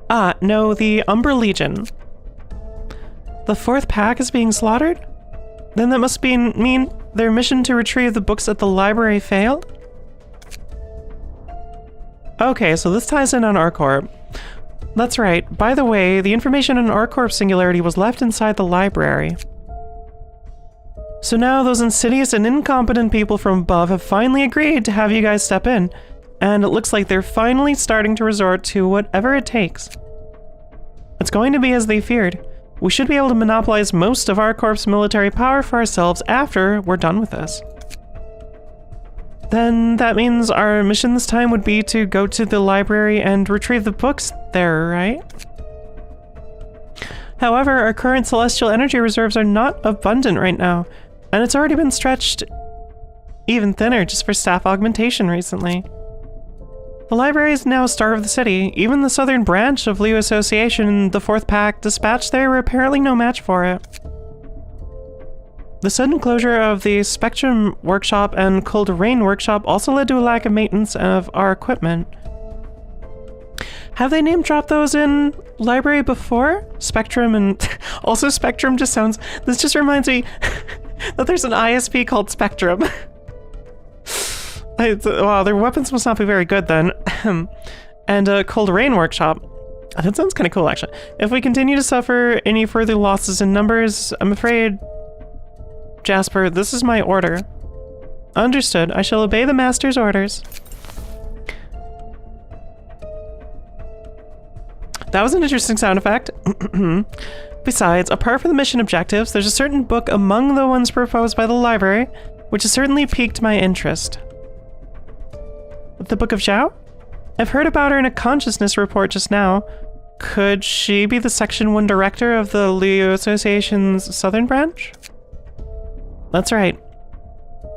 No, the Umbral Legion. The 4th pack is being slaughtered? Then that must mean their mission to retrieve the books at the library failed? Okay, so this ties in on R-Corp. That's right. By the way, the information on R-Corp Singularity was left inside the library. So now those insidious and incompetent people from above have finally agreed to have you guys step in, and it looks like they're finally starting to resort to whatever it takes. It's going to be as they feared. We should be able to monopolize most of R-Corp's military power for ourselves after we're done with this. Then that means our mission this time would be to go to the library and retrieve the books there, right? However, our current celestial energy reserves are not abundant right now, and it's already been stretched even thinner just for staff augmentation recently. The library is now star of the city. Even the southern branch of Liu Association and the 4th Pack dispatched there were apparently no match for it. The sudden closure of the Spectrum Workshop and Cold Rain Workshop also led to a lack of maintenance of our equipment. Have they name dropped those in library before? Spectrum and... also Spectrum just sounds... This just reminds me that there's an ISP called Spectrum. Wow, their weapons must not be very good then. And Cold Rain Workshop. That sounds kind of cool, actually. If we continue to suffer any further losses in numbers, I'm afraid... Jasper, this is my order. Understood. I shall obey the master's orders. That was an interesting sound effect. Besides, apart from the mission objectives, there's a certain book among the ones proposed by the library, which has certainly piqued my interest. The Book of Zhao? I've heard about her in a consciousness report just now. Could she be the Section 1 director of the Liu Association's Southern Branch? That's right.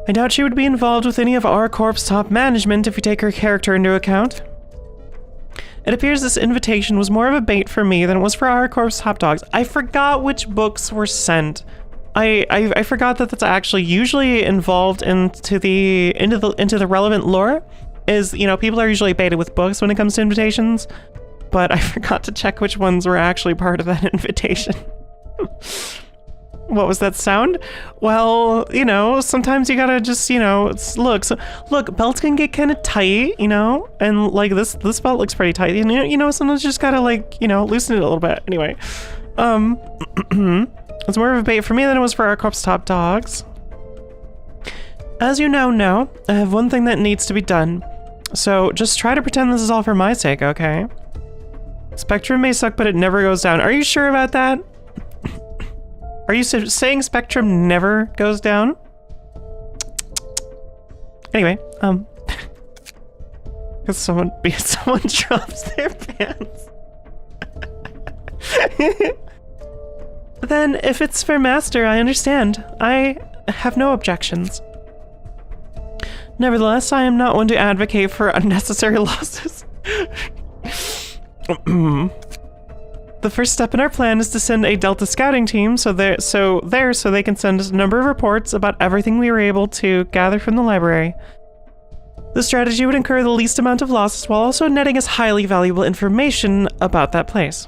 I doubt she would be involved with any of R-Corp's top management if you take her character into account. It appears this invitation was more of a bait for me than it was for R-Corp's top dogs. I forgot which books were sent. I forgot that that's actually usually involved into the relevant lore. Is, you know, people are usually baited with books when it comes to invitations, but I forgot to check which ones were actually part of that invitation. What was that sound? Well, you know, sometimes you gotta just, you know, look, belts can get kind of tight, you know, and like this belt looks pretty tight, you know, sometimes you just gotta, like, you know, loosen it a little bit. Anyway, it's more of a bait for me than it was for R-Corp's top dogs. As you now know, I have one thing that needs to be done, so just try to pretend this is all for my sake, okay? Spectrum may suck, but it never goes down. Are you sure about that? Are you saying Spectrum never goes down? Anyway, because someone drops their pants. Then, if it's for Master, I understand. I have no objections. Nevertheless, I am not one to advocate for unnecessary losses. The first step in our plan is to send a Delta scouting team so they can send us a number of reports about everything we were able to gather from the library. The strategy would incur the least amount of losses while also netting us highly valuable information about that place.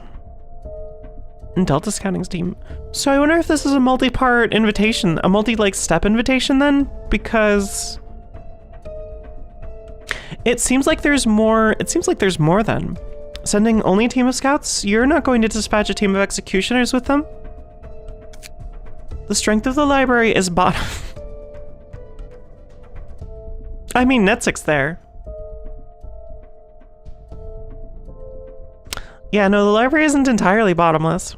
And Delta scouting team. So I wonder if this is a multi-part invitation, a multi-step invitation then? Because it seems like there's more then. Sending only a team of scouts? You're not going to dispatch a team of executioners with them? The strength of the library is bottom. I mean, Netsik's there. Yeah, no, the library isn't entirely bottomless.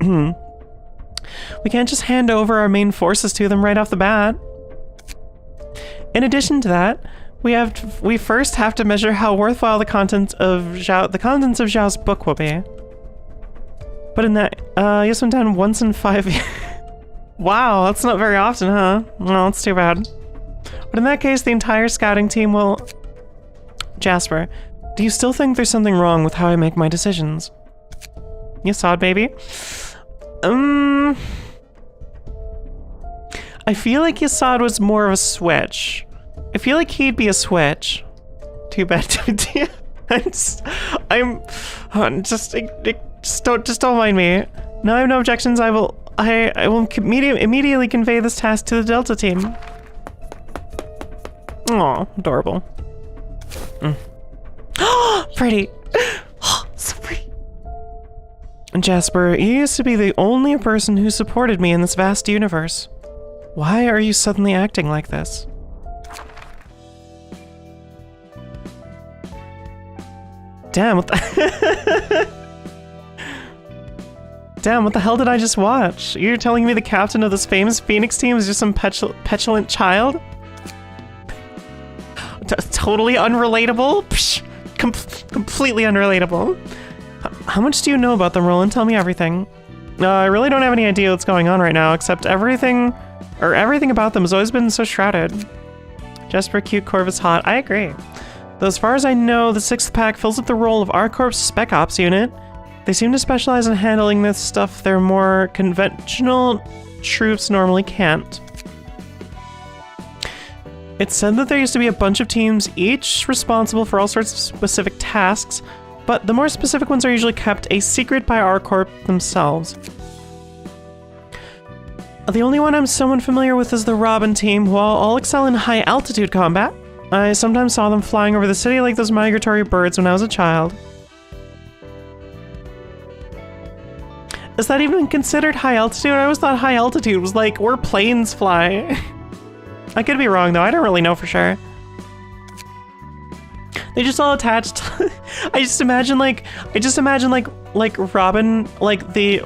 We can't just hand over our main forces to them right off the bat. In addition to that, we first have to measure how worthwhile the contents of Zhao's book will be. But in that, yes, went down once in 5 years. Wow, that's not very often, huh? Well, that's too bad. But in that case, the entire scouting team will... Jasper, do you still think there's something wrong with how I make my decisions? Yes, odd baby. I feel like Yasad was more of a switch. I feel like he'd be a switch. Too bad. Just don't mind me. No, I have no objections. I will immediately convey this task to the Delta team. Aw, adorable. Pretty. So pretty. Jasper, you used to be the only person who supported me in this vast universe. Why are you suddenly acting like this? Damn, what the Damn, what the hell did I just watch? You're telling me the captain of this famous Phoenix team is just some petulant child? Totally unrelatable? Psh, completely unrelatable. How much do you know about them, Roland? Tell me everything. I really don't have any idea what's going on right now, except everything about them has always been so shrouded. Jasper cute, Corvus hot. I agree. Though as far as I know, the 6th pack fills up the role of R-Corp's Spec Ops unit. They seem to specialize in handling this stuff their more conventional troops normally can't. It's said that there used to be a bunch of teams, each responsible for all sorts of specific tasks, but the more specific ones are usually kept a secret by R-Corp themselves. The only one I'm somewhat familiar with is the Robin team, who all excel in high-altitude combat. I sometimes saw them flying over the city like those migratory birds when I was a child. Is that even considered high-altitude? I always thought high-altitude was like where planes fly. I could be wrong, though. I don't really know for sure. They just all attached. I just imagine like Robin, like the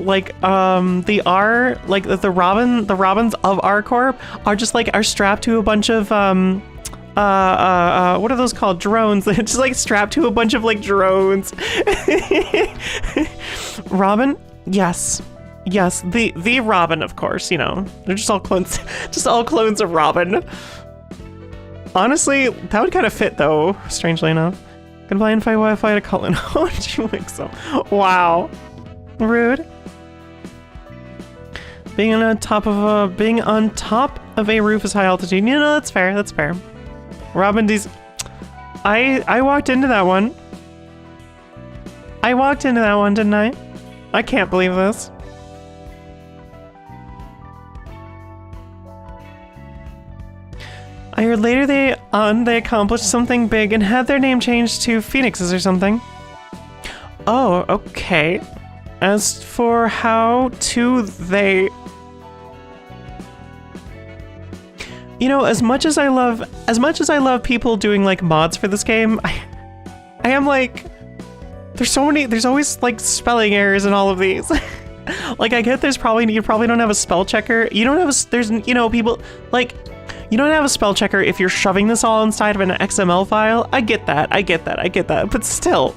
Robins of R-Corp are just like are strapped to a bunch of what are those called? Drones. They're just like strapped to a bunch of like drones. Robin? Yes. Yes, the Robin, of course, you know. They're just all clones of Robin. Honestly, that would kind of fit though, strangely enough. Goodbye and fight Wi-Fi to Cullen. Oh, do you think so? Wow. Rude. Being on top of a roof is high altitude. You know, that's fair, that's fair. Robin D's. I walked into that one. I walked into that one, didn't I? I can't believe this. I heard later they accomplished something big and had their name changed to Phoenixes or something. Oh, okay. As for how to they... You know, as much as I love people doing like mods for this game, I am like, there's always like spelling errors in all of these. Like I get you probably don't have a spell checker. You don't have you know, people like, you don't have a spell checker if you're shoving this all inside of an XML file. I get that, but still.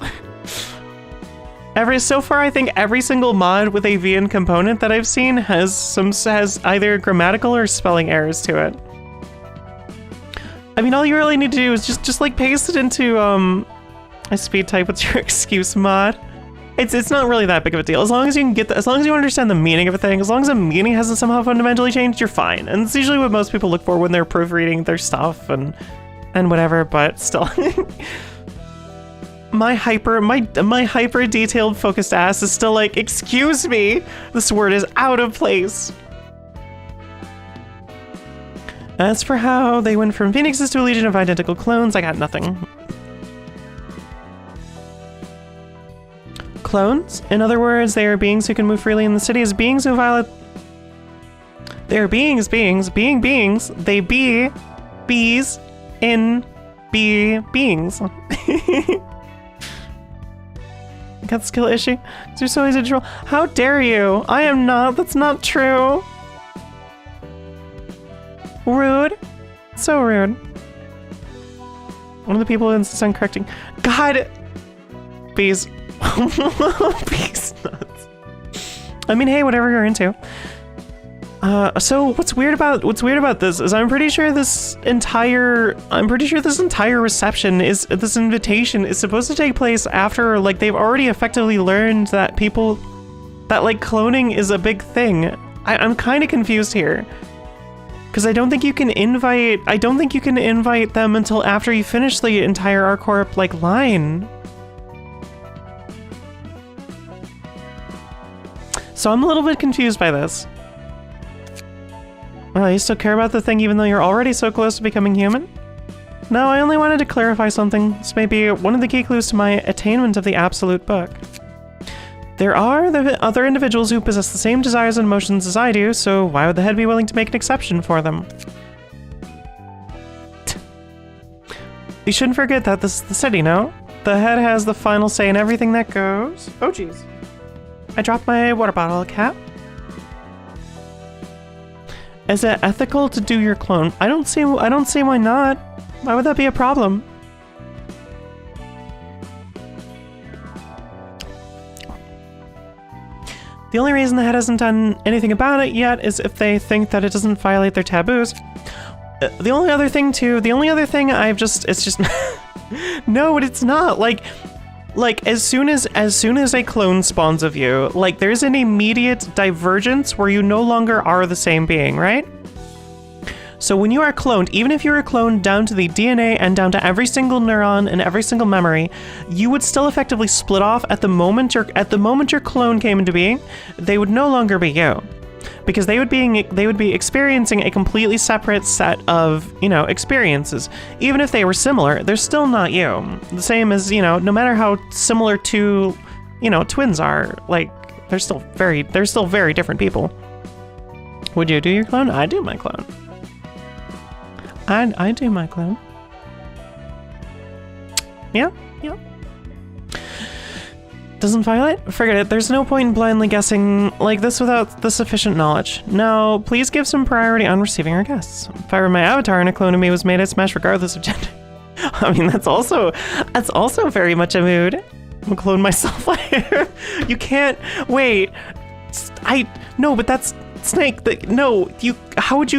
So far, I think every single mod with a VN component that I've seen has either grammatical or spelling errors to it. I mean, all you really need to do is just like paste it into a speed type. What's your excuse mod? It's not really that big of a deal. As long as you can as long as you understand the meaning of a thing, as long as the meaning hasn't somehow fundamentally changed, you're fine. And it's usually what most people look for when they're proofreading their stuff and whatever, but still. my hyper detailed focused ass is still like, excuse me, this word is out of place. As for how they went from Phoenixes to a legion of identical clones, I got nothing. Clones? In other words, they are beings who can move freely in the city as beings who violate... They are beings. They be bees in be beings. Got skill issue? You're so easy to troll. How dare you? I am not. That's not true. Rude. So rude. One of the people who insists on correcting. God. Bees. Bees nuts. I mean, hey, whatever you're into. So what's weird about this is I'm pretty sure this entire reception is, this invitation is supposed to take place after, like, they've already effectively learned that like cloning is a big thing. I'm kind of confused here. Because I don't think you can invite them until after you finish the entire R-Corp, like, line. So I'm a little bit confused by this. Oh, you still care about the thing even though you're already so close to becoming human? No, I only wanted to clarify something. This may be one of the key clues to my attainment of the absolute book. There are the other individuals who possess the same desires and emotions as I do, so why would the head be willing to make an exception for them? You shouldn't forget that this is the city, no? The head has the final say in everything that goes. Oh, jeez. I dropped my water bottle cap. Is it ethical to do your clone? I don't see why not. Why would that be a problem? The only reason the head hasn't done anything about it yet is if they think that it doesn't violate their taboos. The only other thing it's just no, but it's not. Like as soon as a clone spawns of you, like there's an immediate divergence where you no longer are the same being, right? So when you are cloned, even if you were cloned down to the DNA and down to every single neuron and every single memory, you would still effectively split off at the moment your clone came into being. They would no longer be you, because they would be experiencing a completely separate set of, you know, experiences. Even if they were similar, they're still not you. The same as, you know, no matter how similar two, you know, twins are, like they're still very different people. Would you do your clone? I do my clone. I do my clone. Yeah. Doesn't violate? Forget it. There's no point in blindly guessing like this without the sufficient knowledge. Now, please give some priority on receiving our guests. If I were my avatar and a clone of me was made, I'd smash regardless of gender. I mean, that's also very much a mood. I'm gonna clone myself. You can't wait. No, but that's Snake. No, how would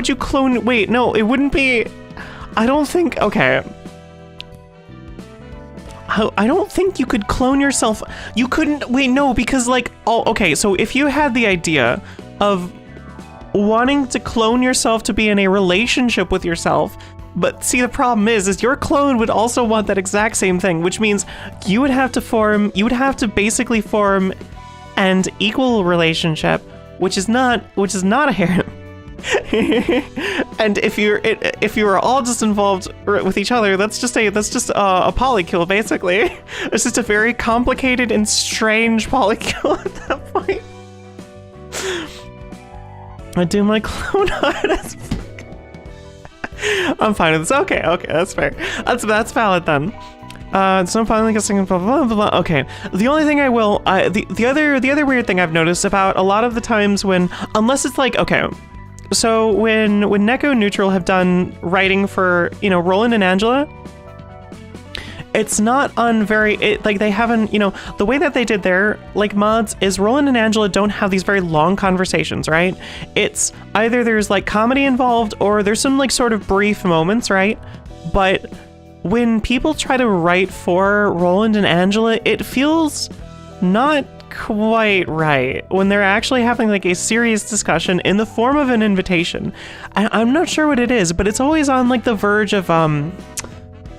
you clone? Wait, no, it wouldn't be. I don't think. Okay. I don't think you could clone yourself. You couldn't. Wait, no, because like, oh, okay. So if you had the idea of wanting to clone yourself to be in a relationship with yourself, but see, the problem is your clone would also want that exact same thing, which means you would have to basically form an equal relationship, which is not a harem. And if you are all just involved with each other, that's just a polycule, basically. It's just a very complicated and strange polycule at that point. I do my clone hard as fuck. I'm fine with this. Okay, that's fair. That's valid then. So I'm finally guessing blah, blah, blah, blah. Okay. The only thing the other weird thing I've noticed about a lot of the times when, unless it's like, okay, so when Neko Neutral have done writing for, you know, Roland and Angela, it's not like they haven't, you know, the way that they did their like mods is Roland and Angela don't have these very long conversations, right? It's either there's like comedy involved or there's some like sort of brief moments, right? But when people try to write for Roland and Angela, it feels not quite right when they're actually having like a serious discussion in the form of an invitation. I'm not sure what it is, but it's always on like the verge of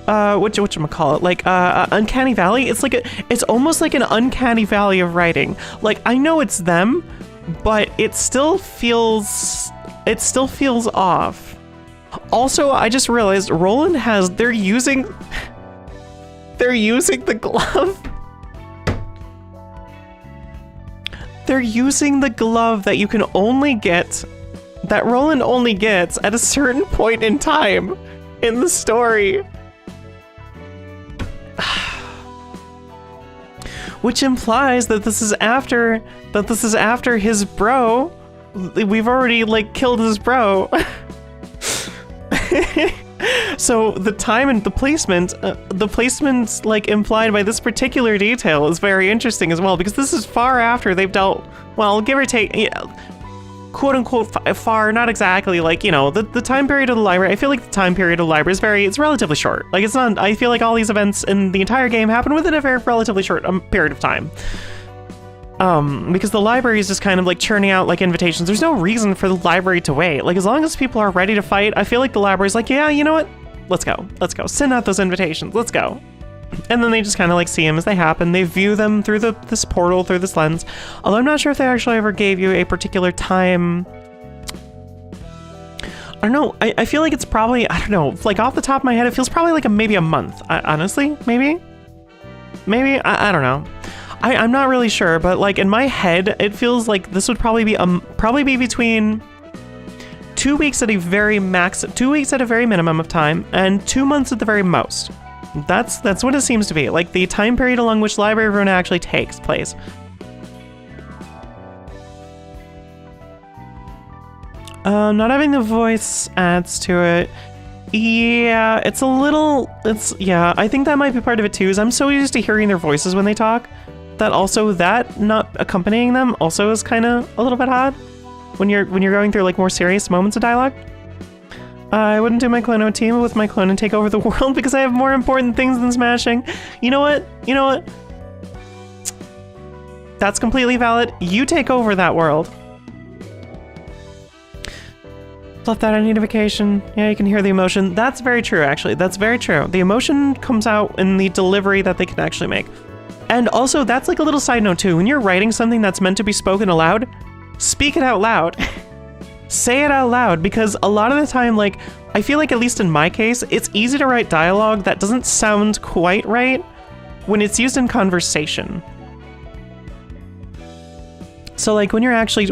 whatchamacallit, like uncanny valley. It's almost like an uncanny valley of writing. Like I know it's them, but it still feels off. Also, I just realized Roland they're using the glove. They're using the glove that you can only get, that Roland only gets at a certain point in time in the story. Which implies that this is after his bro. We've already like killed his bro. So the time and the placement like implied by this particular detail is very interesting as well, because this is far after they've dealt, well, give or take, yeah, quote unquote far, not exactly, like, you know, the time period of the library. I feel like the time period of the library it's relatively short. Like it's not, I feel like all these events in the entire game happen within a very relatively short period of time. Because the library is just kind of like churning out like invitations. There's no reason for the library to wait. Like as long as people are ready to fight, I feel like the library's like, yeah, you know what? Let's go. Send out those invitations. Let's go. And then they just kind of like see them as they happen. They view them through this portal, through this lens. Although I'm not sure if they actually ever gave you a particular time. I don't know. I feel like it's probably, I don't know, like off the top of my head, it feels probably like maybe a month. Honestly, maybe. I don't know. I'm not really sure, but like in my head, it feels like this would probably be between 2 weeks at a very max, 2 weeks at a very minimum of time, and 2 months at the very most. That's what it seems to be, like the time period along which Library of Ruina actually takes place. Not having the voice adds to it. Yeah, yeah, I think that might be part of it too, is I'm so used to hearing their voices when they talk, that also that not accompanying them also is kind of a little bit odd when you're going through like more serious moments of dialogue. I wouldn't do my clone team with my clone and take over the world because I have more important things than smashing. You know what? You know what? That's completely valid. You take over that world. Left that identification. Yeah, you can hear the emotion. That's very true, actually. That's very true. The emotion comes out in the delivery that they can actually make. And also, that's like a little side note too. When you're writing something that's meant to be spoken aloud, speak it out loud. Say it out loud, because a lot of the time, like, I feel like, at least in my case, it's easy to write dialogue that doesn't sound quite right when it's used in conversation. So like when you're actually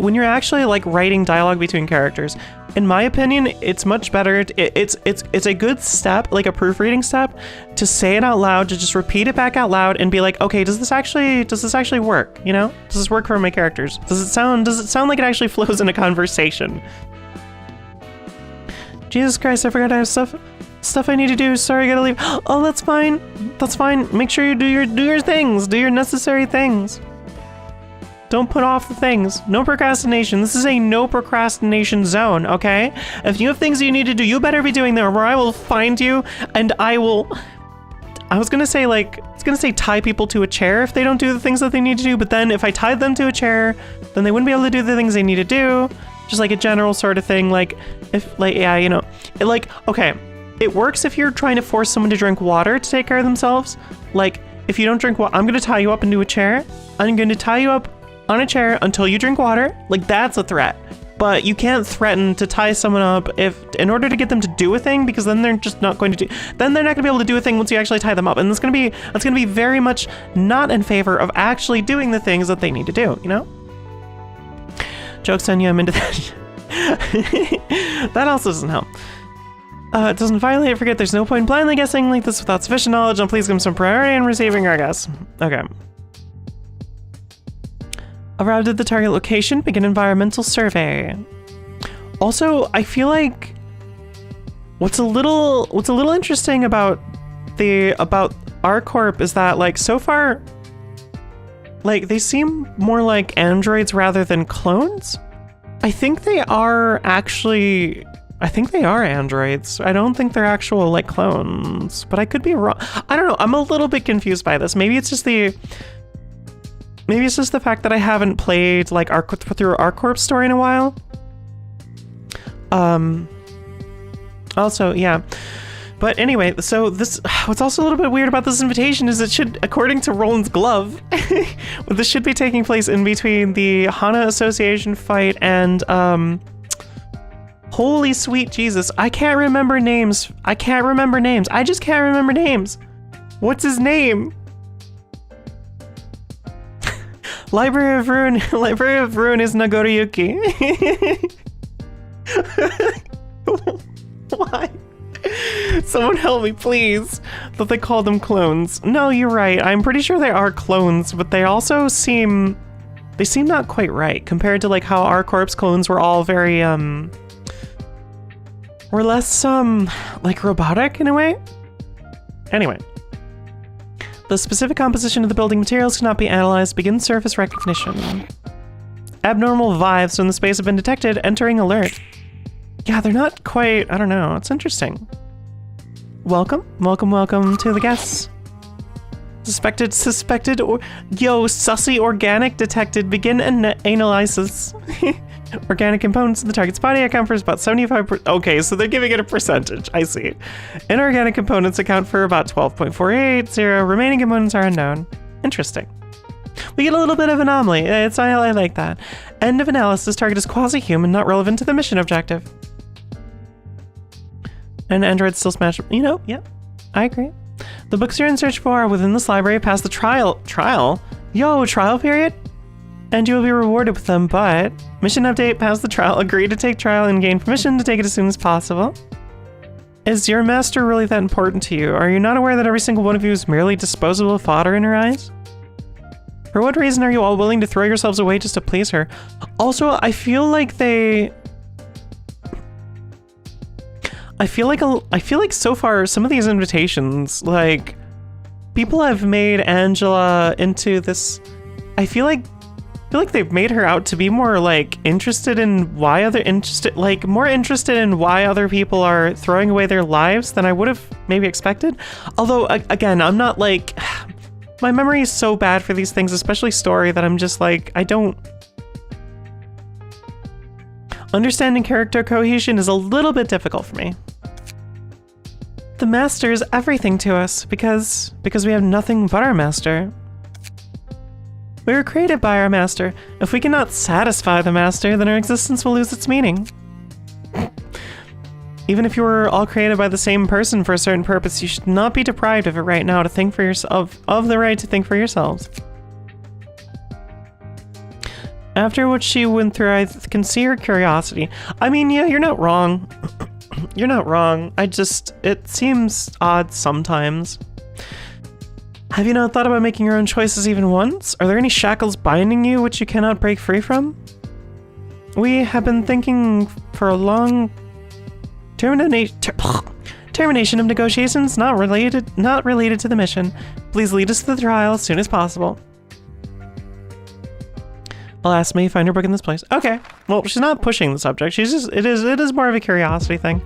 like writing dialogue between characters, in my opinion, it's much better. It's a good step, like a proofreading step, to say it out loud, to just repeat it back out loud and be like, okay, does this actually work? You know, does this work for my characters? Does it sound like it actually flows in a conversation? Jesus Christ, I forgot I have stuff I need to do. Sorry, I gotta leave. Oh, that's fine. That's fine. Make sure you do your things. Do your necessary things. Don't put off the things. No procrastination. This is a no procrastination zone, okay? If you have things you need to do, you better be doing them, or I will find you and I was gonna say tie people to a chair if they don't do the things that they need to do, but then if I tied them to a chair, then they wouldn't be able to do the things they need to do. Just like a general sort of thing, like, if, like, yeah, you know, okay, it works if you're trying to force someone to drink water to take care of themselves. Like, if you don't drink water, I'm gonna tie you up into a chair. I'm gonna tie you up on a chair until you drink water. Like, that's a threat. But you can't threaten to tie someone up in order to get them to do a thing, because then they're just not going to do, then they're not gonna be able to do a thing once you actually tie them up. And that's gonna be very much not in favor of actually doing the things that they need to do, you know? Joke's on you, I'm into that. That also doesn't help. It doesn't violate or forget. There's no point in blindly guessing like this without sufficient knowledge, and please give him some priority in receiving our guess. Okay. Arrived at the target location, begin environmental survey. Also, I feel like what's a little interesting about R-Corp is that, like, so far, like, they seem more like androids rather than clones. I think they are androids. I don't think they're actual, like, clones, but I could be wrong. I don't know. I'm a little bit confused by this. Maybe it's just the fact that I haven't played, like, through R-Corp's story in a while. Also, yeah. But anyway, so what's also a little bit weird about this invitation is it should, according to Roland's glove, this should be taking place in between the Hana Association fight and, holy sweet Jesus, I can't remember names. I just can't remember names. What's his name? Library of Ruin is Nagoriyuki. Why? Someone help me, please. That they call them clones. No, you're right. I'm pretty sure they are clones, but they also seem not quite right compared to like how R-Corp's clones were all very were less like robotic in a way. Anyway. The specific composition of the building materials cannot be analyzed. Begin surface recognition. Abnormal vibes from the space have been detected. Entering alert. Yeah, they're not quite, I don't know. It's interesting. Welcome to the guests. Suspected, or sussy organic detected. Begin analysis. Organic components in the target's body account for about 75%. Okay, so they're giving it a percentage. I see. Inorganic components account for about 12.480. Remaining components are unknown. Interesting. We get a little bit of anomaly. I like that. End of analysis. Target is quasi-human, not relevant to the mission objective. And androids still smash. You know, yeah, I agree. The books you're in search for are within this library past the trial period? And you will be rewarded with them, but mission update past the trial. Agree to take trial and gain permission to take it as soon as possible. Is your master really that important to you? Are you not aware that every single one of you is merely disposable fodder in her eyes? For what reason are you all willing to throw yourselves away just to please her? Also, I feel like they I feel like so far some of these invitations, like people have made Angela into this. I feel like they've made her out to be more like interested in why other people are throwing away their lives than I would have maybe expected. Although again, I'm not like, my memory is so bad for these things, especially story, that I'm just like, I don't. Understanding character cohesion is a little bit difficult for me. The master is everything to us because we have nothing but our master. We were created by our master. If we cannot satisfy the master, then our existence will lose its meaning. Even if you were all created by the same person for a certain purpose, you should not be deprived of it right now to think for yourself, of the right to think for yourselves. After what she went through, I can see her curiosity. I mean, yeah, you're not wrong. You're not wrong. It seems odd sometimes. Have you not thought about making your own choices even once? Are there any shackles binding you which you cannot break free from? We have been thinking for a long termination of negotiations not related to the mission. Please lead us to the trial as soon as possible. Alas, may you find her book in this place. Okay. Well, she's not pushing the subject. She's just it is more of a curiosity thing.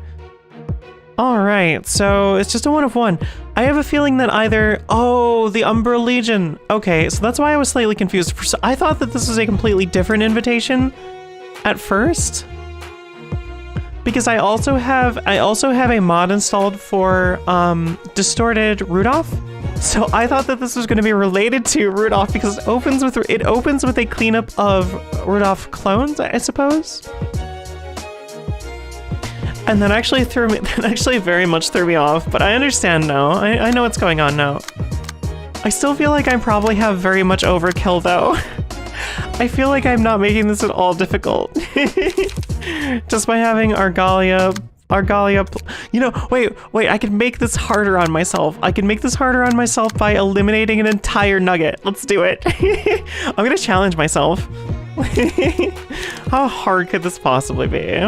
Alright, so it's just a 1 of 1. I have a feeling that either... Oh, the Umbral Legion. Okay, so that's why I was slightly confused. I thought that this was a completely different invitation at first. Because I also have a mod installed for distorted Rudolph. So I thought that this was going to be related to Rudolph because it opens with a cleanup of Rudolph clones, I suppose. And that actually very much threw me off, but I understand now. I know what's going on now. I still feel like I probably have very much overkill though. I feel like I'm not making this at all difficult. Just by having Argalia, you know, wait, I can make this harder on myself. I can make this harder on myself by eliminating an entire nugget. Let's do it. I'm gonna challenge myself. How hard could this possibly be?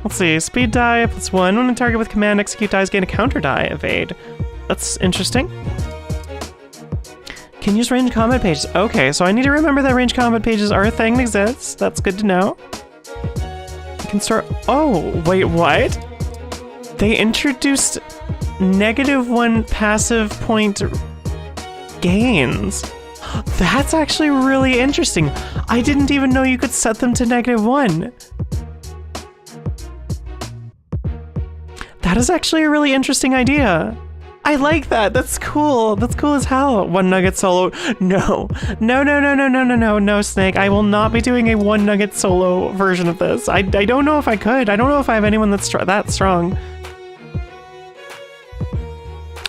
Let's see, speed die +1. When a target with command execute dies, gain a counter die evade. That's interesting. Can use range combat pages. Okay, so I need to remember that range combat pages are a thing that exists. That's good to know. You can start. Oh, wait, what? They introduced -1 passive point gains. That's actually really interesting. I didn't even know you could set them to -1. That is actually a really interesting idea. I like that. That's cool. That's cool as hell. 1 nugget solo. No, Snake. I will not be doing a 1 nugget solo version of this. I don't know if I could. I don't know if I have anyone that's that strong.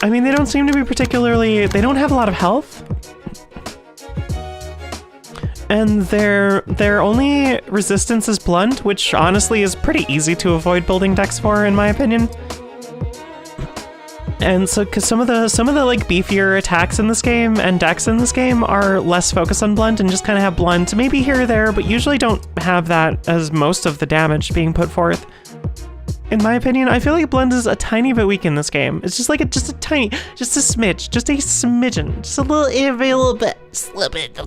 I mean, they don't seem to be particularly... They don't have a lot of health. And their only resistance is blunt, which honestly is pretty easy to avoid building decks for, in my opinion. And so, because some of the like beefier attacks in this game and decks in this game are less focused on blunt and just kind of have blunt, maybe here or there, but usually don't have that as most of the damage being put forth. In my opinion, I feel like blunt is a tiny bit weak in this game. It's just like just a smidgen, just a little bit, slip it,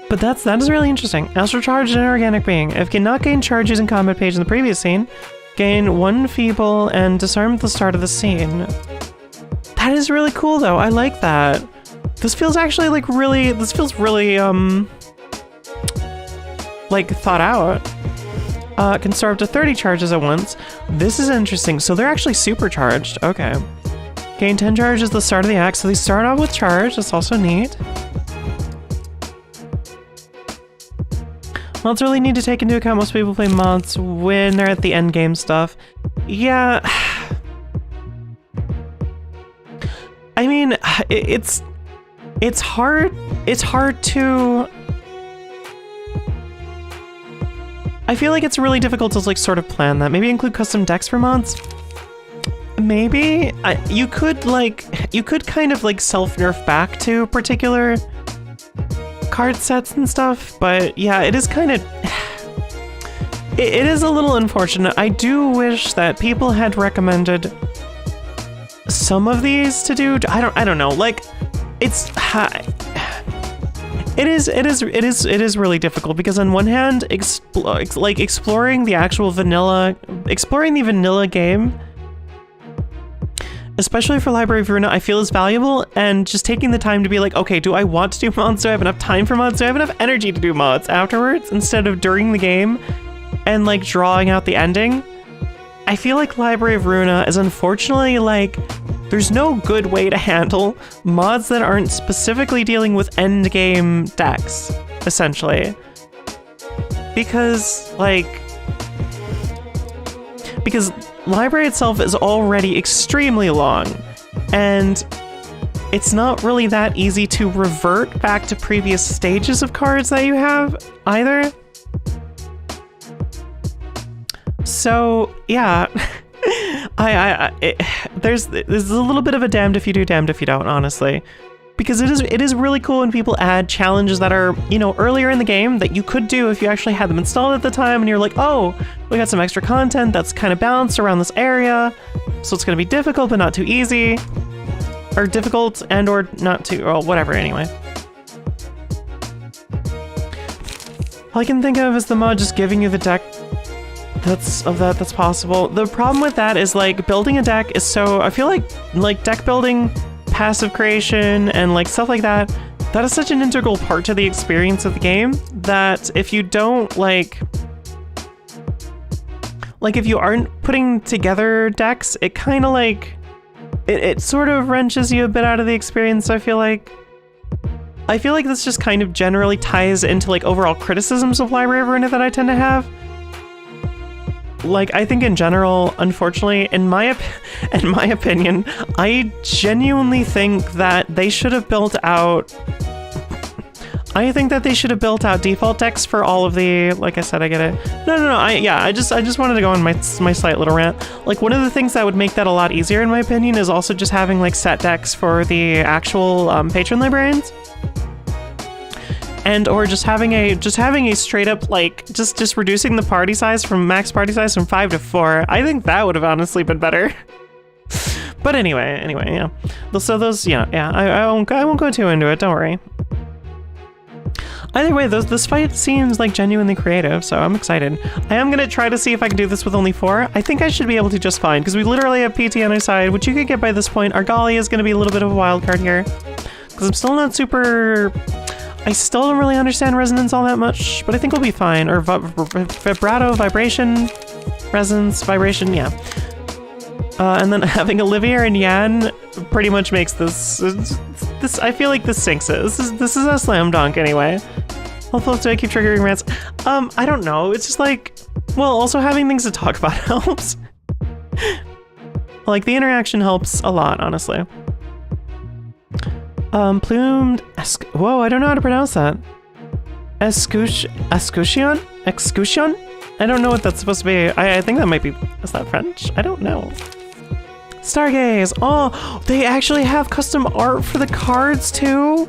But that is really interesting. Astral Charge and Organic Being. If cannot gain charge using combat page in the previous scene, gain 1 feeble and disarm at the start of the scene. That is really cool though. I like that. This feels actually like really, like thought out. Can store up to 30 charges at once. This is interesting. So they're actually supercharged. Okay. Gain 10 charges at the start of the act. So they start out with charge. That's also neat. Mods really need to take into account most people play mods when they're at the end game stuff. Yeah. I mean, it's hard to... I feel like it's really difficult to like sort of plan that. Maybe include custom decks for mods? Maybe? You could kind of like self-nerf back to particular card sets and stuff, but yeah, it is kind of... it is a little unfortunate. I do wish that people had recommended some of these to do. I don't know. Like, it is really difficult because on one hand, exploring the actual exploring the vanilla game, especially for Library of Ruina, I feel is valuable, and just taking the time to be like, okay, do I want to do mods? Do I have enough time for mods? Do I have enough energy to do mods afterwards instead of during the game and like drawing out the ending? I feel like Library of Ruina is unfortunately like, there's no good way to handle mods that aren't specifically dealing with end game decks, essentially. Because Library itself is already extremely long, and it's not really that easy to revert back to previous stages of cards that you have either. So yeah, there's a little bit of a damned if you do, damned if you don't, honestly. Because it is really cool when people add challenges that are, you know, earlier in the game that you could do if you actually had them installed at the time, and you're like, oh, we got some extra content that's kind of balanced around this area, so it's going to be difficult but not too easy, or difficult and or not too, or whatever. Anyway, all I can think of is the mod just giving you the deck that's possible. The problem with that is like building a deck is so, I feel like deck building, passive creation, and like stuff like that is such an integral part to the experience of the game that if you don't like if you aren't putting together decks, it kind of like it sort of wrenches you a bit out of the experience. I feel like this just kind of generally ties into like overall criticisms of Library of Ruina that I tend to have. Like, I think in general, unfortunately, in my opinion, I genuinely think that they should have built out... I think that they should have built out default decks for all of the... Like I said, I get it. No, I just wanted to go on my slight little rant. Like, one of the things that would make that a lot easier, in my opinion, is also just having, like, set decks for the actual patron librarians. And or just having a straight up like just reducing the party size from max party size from 5 to 4. I think that would have honestly been better. But anyway, yeah. So those, I won't go too into it. Don't worry. Either way, this fight seems like genuinely creative, so I'm excited. I am gonna try to see if I can do this with only 4. I think I should be able to just fine because we literally have PT on our side, which you could get by this point. Argali is gonna be a little bit of a wild card here because I'm still not super. I still don't really understand resonance all that much, but I think we'll be fine. Or vibrato, vibration, resonance, vibration, yeah. And then having Olivia and Yan pretty much makes this. I feel like this sinks it. This is a slam dunk anyway. Hopefully, do I keep triggering rants? I don't know. It's just like, well, also having things to talk about helps. Like the interaction helps a lot, honestly. Plumed whoa, I don't know how to pronounce that. Escutcheon? I don't know what that's supposed to be. I think that might be, is that French? I don't know. Stargaze! Oh, they actually have custom art for the cards too?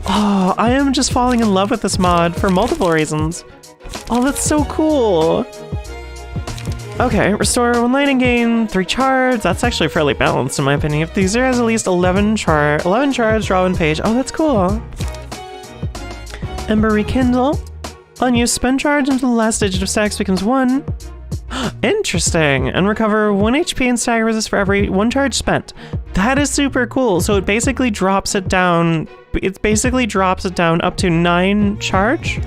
Oh, I am just falling in love with this mod for multiple reasons. Oh, that's so cool. Okay, restore 1 light and gain 3 charge. That's actually fairly balanced in my opinion. If the user has at least 11 charge, draw 1 page. Oh, that's cool. Ember Rekindle. Unused spend charge until the last digit of stacks becomes 1. Interesting. And recover 1 HP and stagger resist for every 1 charge spent. That is super cool. So it basically drops it down. It basically drops it down up to 9 charge.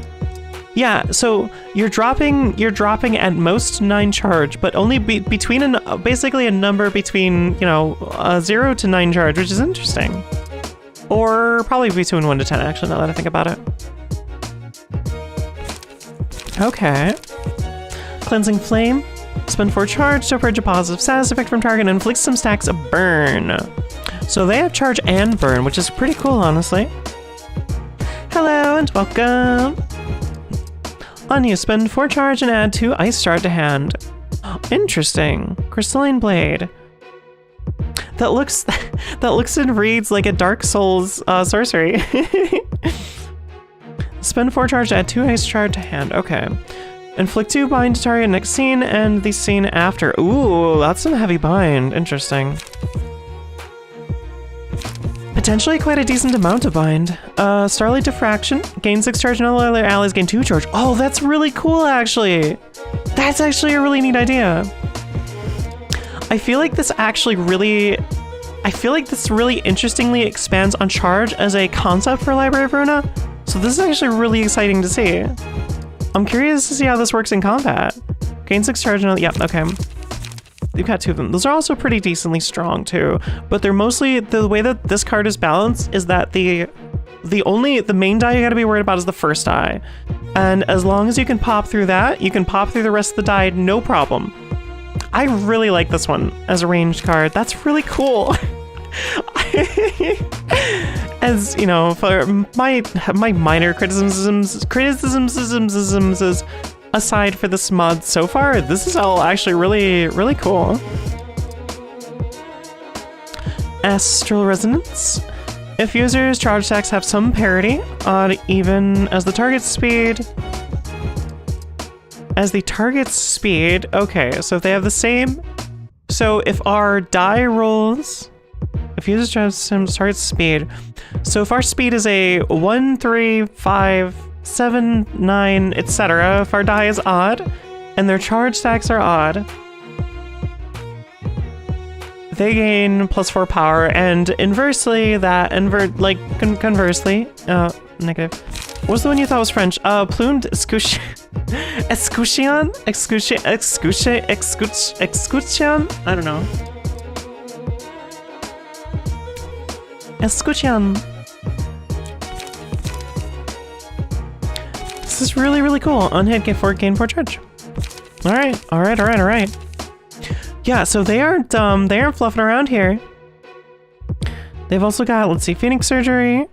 Yeah, so you're dropping at most 9 charge, but only between basically a number between 0 to 9 charge, which is interesting. Or probably between 1 to 10 actually, now that I think about it. Okay. Cleansing Flame. Spend 4 charge to purge a positive status effect from target and inflict some stacks of burn. So they have charge and burn, which is pretty cool, honestly. Hello and welcome. On you, spend 4 charge and add 2 ice shard to hand. Interesting. Crystalline Blade. That looks and reads like a Dark Souls sorcery. Spend 4 charge to add 2 haste charge to hand. Okay. Inflict 2 bind to target next scene and the scene after. Ooh, that's some heavy bind. Interesting. Potentially quite a decent amount of bind. Starlight Diffraction. Gain 6 charge and all other allies gain 2 charge. Oh, that's really cool, actually. That's actually a really neat idea. I feel like this actually really... I feel like this really interestingly expands on charge as a concept for Library of Ruina. So this is actually really exciting to see. I'm curious to see how this works in combat. Gain 6 charge and all... Yep, okay. You've got 2 of them. Those are also pretty decently strong too, but they're mostly, the way that this card is balanced is that the main die you gotta be worried about is the first die. And as long as you can pop through that, you can pop through the rest of the die, no problem. I really like this one as a ranged card. That's really cool. As you know, for my minor criticisms is aside for this mod so far, this is all actually really cool. Astral Resonance. If users' charge attacks have some parity, odd, even as the target's speed. Okay, so if they have the same. So if our die rolls, if users charge some target speed. So if our speed is a 1, 3, 5, 7, 9, etc. If our die is odd, and their charge stacks are odd, they gain +4 power, and inversely, conversely, negative. What's the one you thought was French? Plumed Escutcheon? I don't know. Escutcheon. This is really cool. Unhit, gain 4 charge. Alright. Yeah, so they aren't fluffing around here. They've also got, let's see, Phoenix Surgery.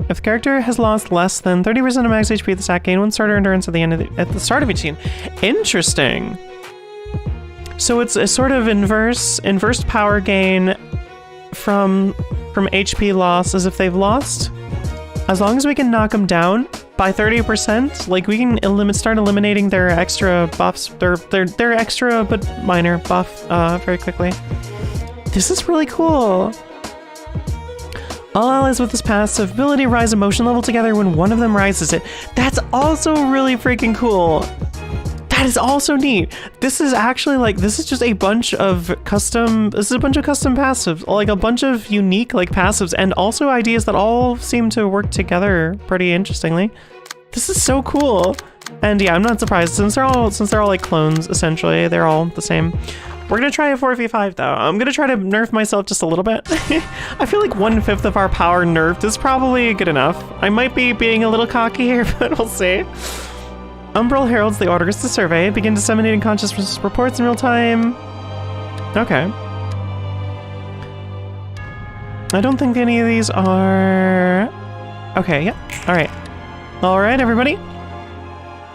If the character has lost less than 30% of max HP at the stack, gain 1 starter endurance at the start of each scene. Interesting. So it's a sort of inversed power gain from HP loss as if they've lost. As long as we can knock them down by 30%, like we can start eliminating their extra buffs, their extra but minor buff very quickly. This is really cool. All allies with this passive ability rise emotion level together when one of them rises it. That's also really freaking cool. That is also neat. This is actually like, this is just a bunch of custom passives, like a bunch of unique like passives and also ideas that all seem to work together pretty interestingly. This is so cool. And yeah, I'm not surprised since they're all like clones essentially. They're all the same. We're gonna try a 4v5 though. I'm gonna try to nerf myself just a little bit. I feel like 1/5 of our power nerfed is probably good enough. I might be being a little cocky here, but we'll see. Umbral heralds the orders to survey. Begin disseminating conscious reports in real time. Okay. I don't think any of these are... Okay, yeah. Alright. Alright, everybody.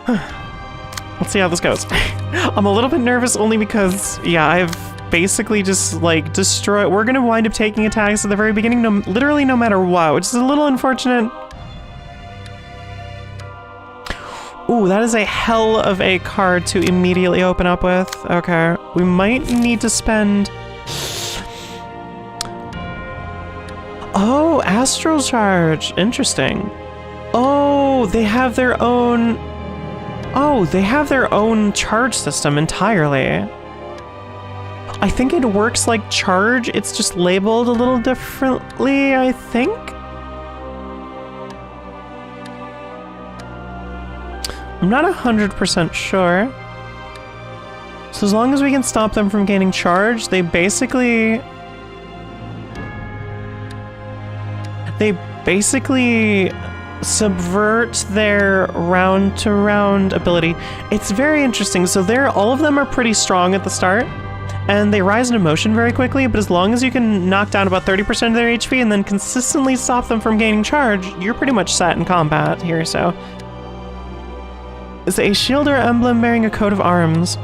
Let's see how this goes. I'm a little bit nervous only because, yeah, I've basically just, like, destroyed... We're gonna wind up taking attacks at the very beginning, literally no matter what, which is a little unfortunate. Ooh, that is a hell of a card to immediately open up with. Okay, we might need to spend... Oh, Astral Charge. Interesting. Oh, they have their own... Oh, they have their own charge system entirely. I think it works like charge, it's just labeled a little differently, I think? I'm not 100% sure. So as long as we can stop them from gaining charge, they basically subvert their round-to-round ability. It's very interesting. So all of them are pretty strong at the start, and they rise in emotion very quickly, but as long as you can knock down about 30% of their HP and then consistently stop them from gaining charge, you're pretty much set in combat here, so. Is a shield or emblem bearing a coat of arms.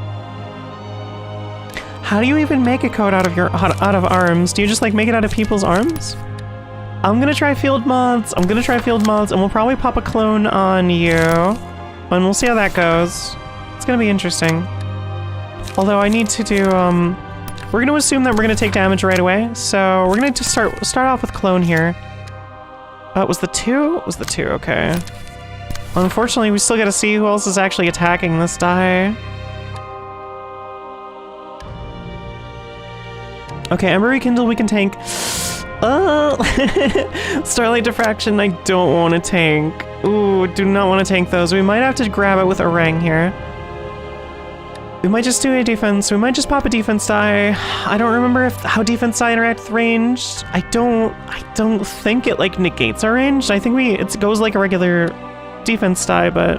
How do you even make a coat out of arms? Do you just like make it out of people's arms? I'm gonna try field mods. And we'll probably pop a clone on you. And we'll see how that goes. It's gonna be interesting. Although I need to do, we're gonna assume that we're gonna take damage right away. So we're gonna just start off with clone here. It was the 2? It was the 2, okay. Unfortunately, we still gotta see who else is actually attacking this die. Okay, Ember Rekindle we can tank. Starlight Diffraction I don't want to tank. Ooh, do not want to tank those. We might have to grab it with Orang here. We might just do a defense. We might just pop a defense die. I don't remember how defense die interact with ranged. I don't think it like negates our ranged. I think it goes like a regular defense die, but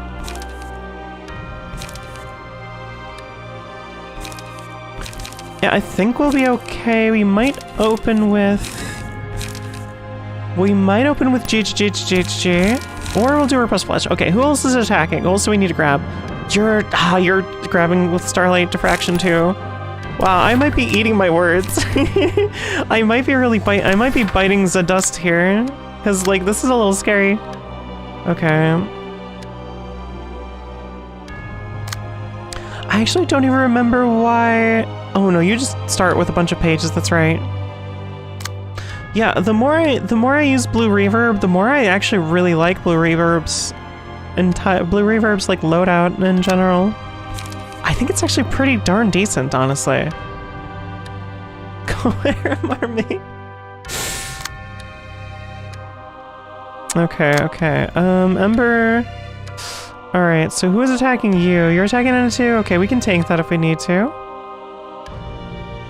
yeah, I think we'll be okay. We might open with GG, or we'll do Repressed Flesh. Okay, who else is attacking? Who else do we need to grab? You're grabbing with Starlight Diffraction too. Wow, I might be eating my words. I might be biting the dust here, because like this is a little scary. Okay. I actually don't even remember why. Oh no, you just start with a bunch of pages. That's right. Yeah, the more I use Blue Reverb, the more I actually really like Blue Reverb's like loadout in general. I think it's actually pretty darn decent, honestly. Go army. Okay. Ember. All right. So who is attacking you? You're attacking into 2. Okay, we can tank that if we need to.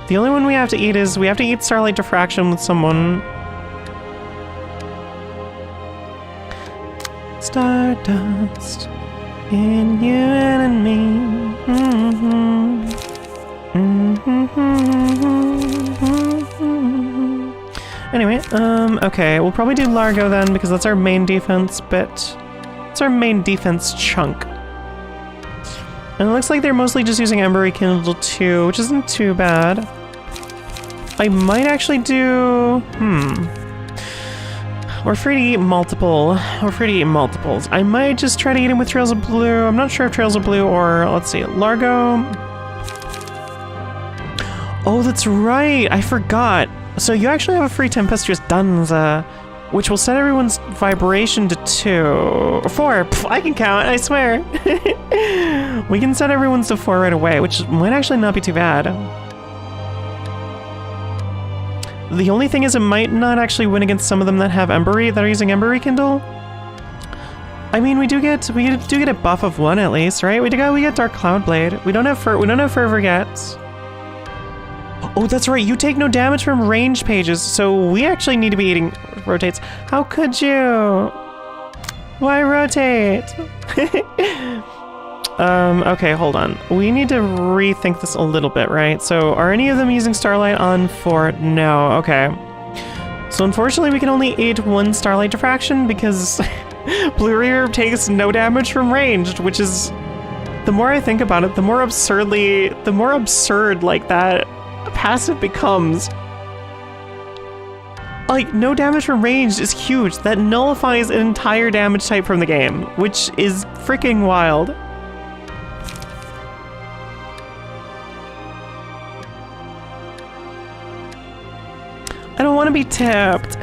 The only one we have to eat is we have to eat Starlight Diffraction with someone. Stardust in you and in me. Anyway, okay, we'll probably do Largo then because that's our main defense bit. It's our main defense chunk. And it looks like they're mostly just using Ember Rekindle 2, which isn't too bad. I might actually do... We're free to eat multiple. We're free to eat multiples. I might just try to eat him with Trails of Blue. I'm not sure if Trails of Blue or, let's see, Largo. Oh, that's right. I forgot. So you actually have a free Tempestuous Dunza, which will set everyone's vibration to 2. Or 4. Pff, I can count, I swear. We can set everyone's to 4 right away, which might actually not be too bad. The only thing is it might not actually win against some of them that have that are using Ember Rekindle. I mean, we do get a buff of 1 at least, right? We get Dark Cloudblade. We don't have Fervor yet. Oh, that's right. You take no damage from range pages, so we actually need to be eating rotates. How could you? Why rotate? Okay, hold on. We need to rethink this a little bit, right? So, are any of them using Starlight on 4? No, okay. So, unfortunately, we can only eat 1 Starlight Diffraction because Blue Reverb takes no damage from ranged, which is... The more I think about it, the more absurd, like, that passive becomes. Like, no damage from ranged is huge. That nullifies an entire damage type from the game, which is freaking wild. I don't want to be tapped.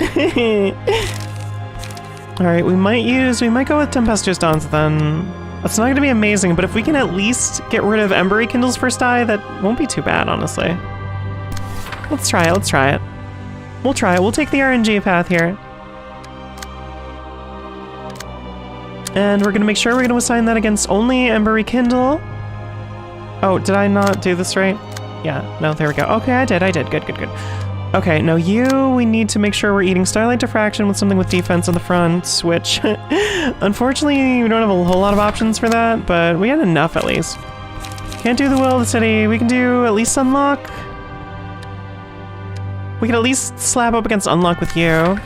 Alright, we might go with Tempestuous Dawns then. That's not going to be amazing, but if we can at least get rid of Ember Rekindle's first die, that won't be too bad, honestly. Let's try it. We'll try it. We'll take the RNG path here. And we're going to make sure we're going to assign that against only Ember Rekindle. Oh, did I not do this right? Yeah, no, there we go. Okay, I did. Good. Okay, now we need to make sure we're eating Starlight Diffraction with something with defense on the front, which, unfortunately, we don't have a whole lot of options for that, but we had enough at least. Can't do the Will of the City. We can do at least Unlock. We can at least slap up against Unlock with you,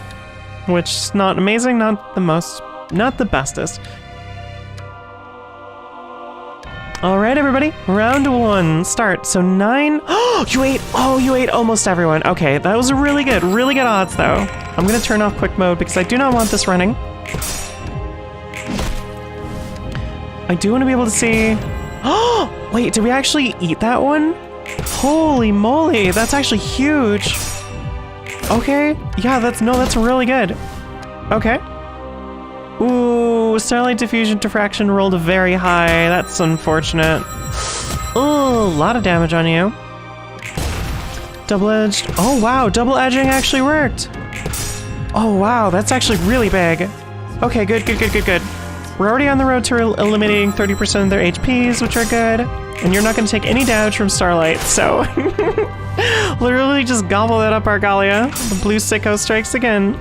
which is not amazing, not the bestest. All right, everybody, round 1, start. So 9, you ate almost everyone. Okay, that was really good odds though. I'm gonna turn off quick mode because I do not want this running. I do want to be able to see, wait, did we actually eat that one? Holy moly, that's actually huge. Okay, yeah, that's really good. Okay. Ooh, Starlight Diffusion Diffraction rolled very high. That's unfortunate. Ooh, a lot of damage on you. Double-edged. Oh, wow, double edging actually worked. Oh, wow, that's actually really big. Okay, good. We're already on the road to eliminating 30% of their HPs, which are good. And you're not going to take any damage from Starlight, so... literally just gobble that up, Argalia. The blue sicko strikes again.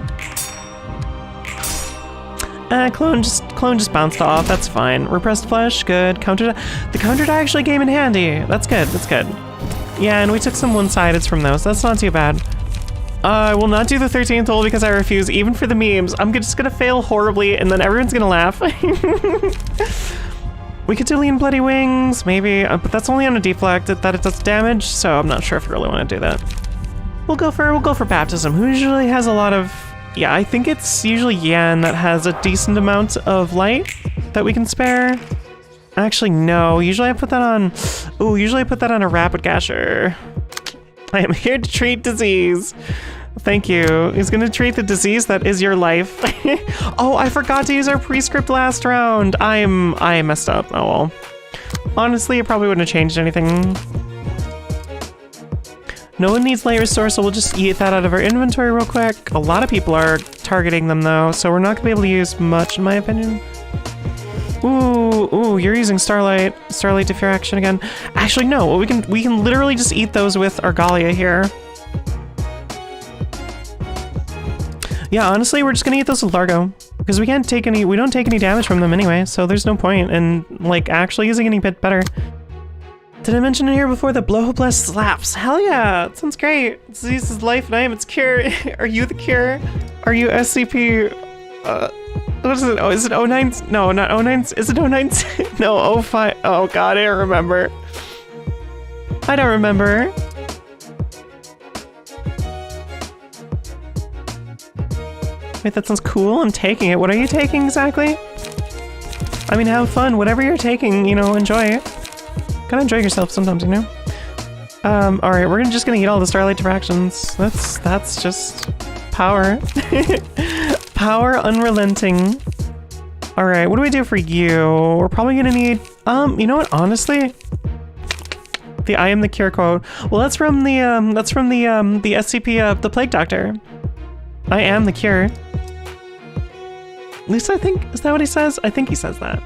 Clone just bounced off. That's fine. Repressed flesh, good. The counter die actually came in handy. That's good. Yeah, and we took some one-sideds from those. That's not too bad. I will not do the 13th hole because I refuse, even for the memes. I'm just gonna fail horribly, and then everyone's gonna laugh. We could do Lean Bloody Wings, maybe, but that's only on a deflect that it does damage, so I'm not sure if I really want to do that. We'll go for Baptism, who usually has a lot of... Yeah, I think it's usually Yan that has a decent amount of light that we can spare. Actually, no. Usually I put that on... Ooh, usually I put that on a Rapid Gasher. I am here to treat disease. Thank you. He's gonna treat the disease that is your life. Oh, I forgot to use our prescript last round. I messed up. Oh well. Honestly, it probably wouldn't have changed anything. No one needs light restore, so we'll just eat that out of our inventory real quick. A lot of people are targeting them though, so we're not gonna be able to use much in my opinion. Ooh, you're using Starlight Diffraction again. Actually, no, we can literally just eat those with Argalia here. Yeah, honestly, we're just gonna eat those with Largo. Because we don't take any damage from them anyway, so there's no point in, like, actually using any bit better. Did I mention in here before that Blowhopeless slaps? Hell yeah, it sounds great. Disease is life and I am its cure. Are you the cure? Are you SCP, what is it? Oh, is it 09? No, not 09. Is it 09? No, 05. Oh god, I don't remember. I don't remember. Wait, that sounds cool. I'm taking it. What are you taking exactly? I mean, have fun. Whatever you're taking, you know, enjoy it. Gotta enjoy yourself sometimes, you know? Alright, we're just gonna eat all the Starlight Diffractions. That's just power. Power unrelenting. Alright, what do we do for you? We're probably gonna need, you know what, honestly? The I am the cure quote. Well, that's from the SCP, the Plague Doctor. I am the cure. At least I think, is that what he says? I think he says that.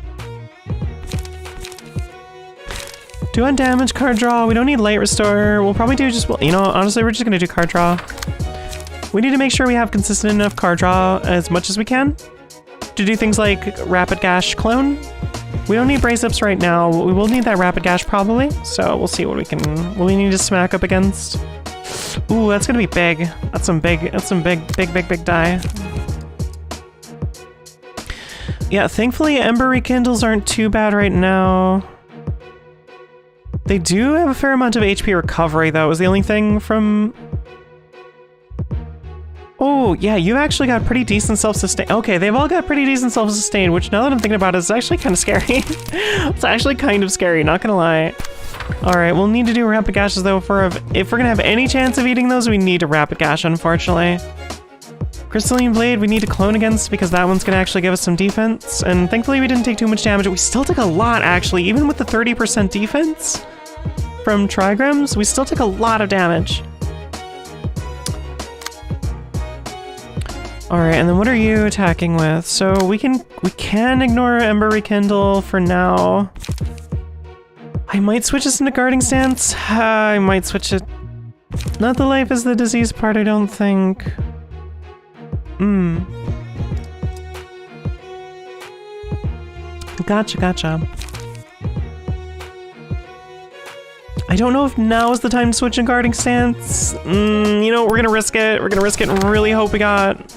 Do undamage card draw. We don't need light restore. We'll probably do just, well, you know, honestly, we're just gonna do card draw. We need to make sure we have consistent enough card draw as much as we can to do things like Rapid Gash Clone. We don't need Brace Ups right now. We will need that Rapid Gash probably, so we'll see what we need to smack up against. Ooh, that's gonna be big. That's some big die. Yeah, thankfully Ember Rekindles aren't too bad right now. They do have a fair amount of HP recovery though, is the only thing from... Oh, yeah, you've actually got pretty decent self-sustain. Okay, they've all got pretty decent self-sustain, which now that I'm thinking about it, is actually kind of scary. It's actually kind of scary, not gonna lie. Alright, we'll need to do Rapid Gashes though, if we're gonna have any chance of eating those, we need a Rapid Gash, unfortunately. Crystalline Blade, we need to clone against because that one's gonna actually give us some defense, and thankfully we didn't take too much damage. We still took a lot, actually, even with the 30% defense from Trigrams, we still took a lot of damage. Alright, and then what are you attacking with? So we can ignore Ember Rekindle for now. I might switch this into Guarding Stance. I might switch it. Not the life is the disease part, I don't think. Gotcha. I don't know if now is the time to switch in Guarding Stance. You know, we're gonna risk it. We're gonna risk it and really hope we got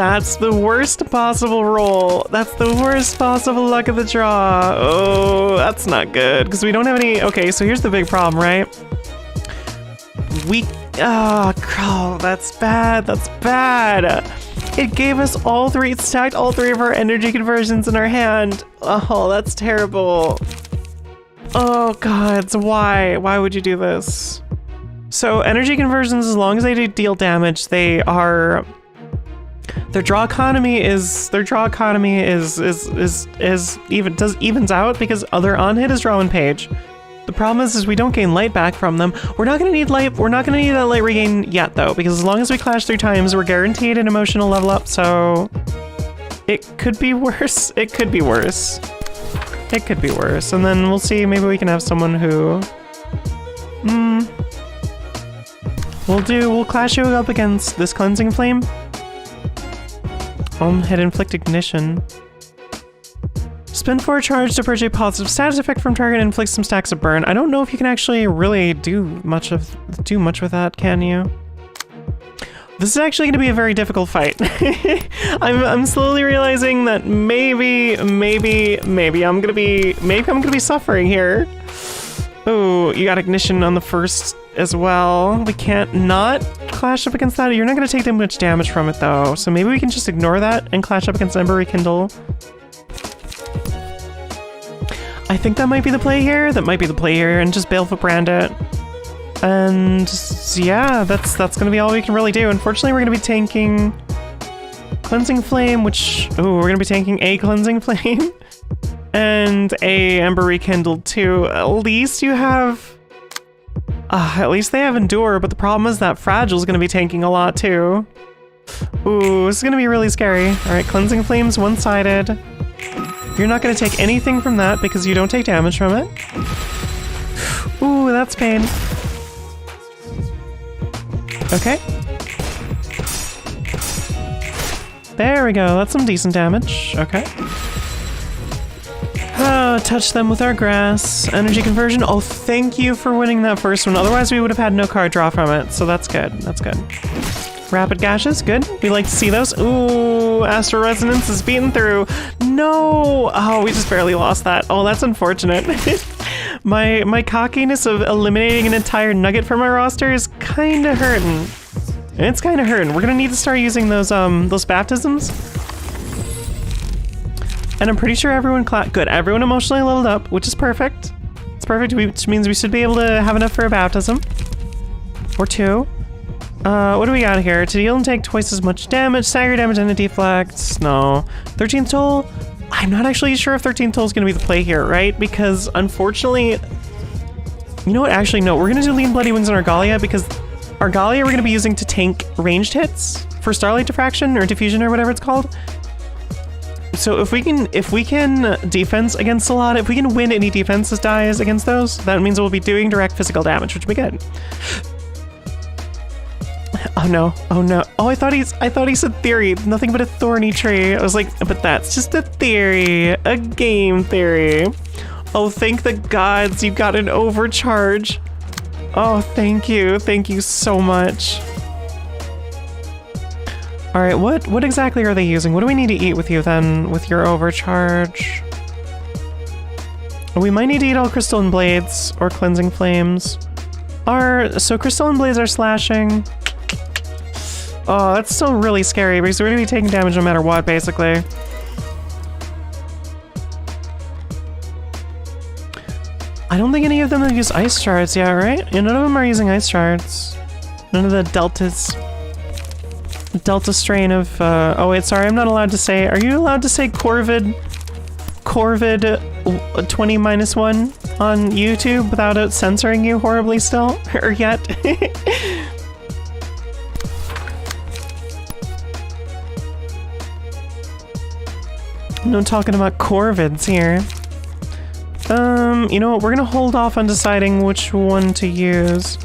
That's the worst possible roll. That's the worst possible luck of the draw. Oh, that's not good because we don't have any. Okay, so here's the big problem, right? Oh, that's bad. That's bad. It gave us all three, it stacked all three of our energy conversions in our hand. Oh, that's terrible. Oh God, so why? Why would you do this? So energy conversions, as long as they deal damage, they are. Their draw economy evens out because other on hit is draw one page. The problem is we don't gain light back from them. We're not gonna need light. We're not gonna need that light regain yet though, because as long as we clash 3 times, we're guaranteed an emotional level up. So it could be worse. It could be worse. It could be worse. And then we'll see. Maybe we can have someone who. We'll clash you up against this cleansing flame. Hit inflict ignition. Spend 4 charge to purge a positive status effect from target and inflict some stacks of burn. I don't know if you can actually really do much with that, can you? This is actually going to be a very difficult fight. I'm slowly realizing that maybe I'm gonna be suffering here. Oh, you got ignition on the first as well. We can't not clash up against that. You're not gonna take that much damage from it though, so maybe we can just ignore that and clash up against Ember Rekindle. I think that might be the play here. And just Baleful Brand it. And yeah, that's gonna be all we can really do. Unfortunately, we're gonna be tanking Cleansing Flame, which we're gonna be tanking a Cleansing Flame and a Ember Rekindled too. At least you have, at least they have Endure, but the problem is that Fragile's gonna be tanking a lot too. Ooh, this is gonna be really scary. All right, Cleansing Flame's one-sided. You're not gonna take anything from that because you don't take damage from it. Ooh, that's pain. Okay. There we go, that's some decent damage. Okay. Oh, touch them with our grass. Energy conversion. Oh, thank you for winning that first one. Otherwise, we would have had no card draw from it. So that's good. That's good. Rapid gashes. Good. We like to see those. Ooh, Astral Resonance is beaten through. No. Oh, we just barely lost that. Oh, that's unfortunate. my cockiness of eliminating an entire nugget from my roster is kind of hurting. It's kind of hurting. We're gonna need to start using those baptisms. And I'm pretty sure everyone good. Everyone emotionally leveled up, which is perfect. It's perfect, which means we should be able to have enough for a baptism. Or 2. What do we got here? To deal and take twice as much damage, stagger damage and a deflect. No. 13th Toll? I'm not actually sure if 13th Toll is going to be the play here, right? Because unfortunately, you know what? Actually, no. We're going to do Lean Bloody Wings on Argalia because Argalia we're going to be using to tank ranged hits for Starlight Diffraction or Diffusion or whatever it's called. So if we can defense against a lot, if we can win any defenses dies against those, that means we'll be doing direct physical damage, which would be good. Oh no, oh no. Oh, I thought he said theory, nothing but a thorny tree. I was like, but that's just a theory, a game theory. Oh, thank the gods, you got an overcharge. Oh, thank you so much. All right, what exactly are they using? What do we need to eat with you then, with your overcharge? We might need to eat all Crystalline Blades or Cleansing Flames. So Crystalline Blades are slashing. Oh, that's still really scary because we're gonna be taking damage no matter what, basically. I don't think any of them have used Ice Shards yet, right? Yeah, none of them are using Ice Shards. None of the Deltas. Delta strain of, oh wait, sorry, I'm not allowed to say, are you allowed to say Corvid 20-1 on YouTube without it censoring you horribly still, or yet? No talking about Corvids here. You know what, we're gonna hold off on deciding which one to use.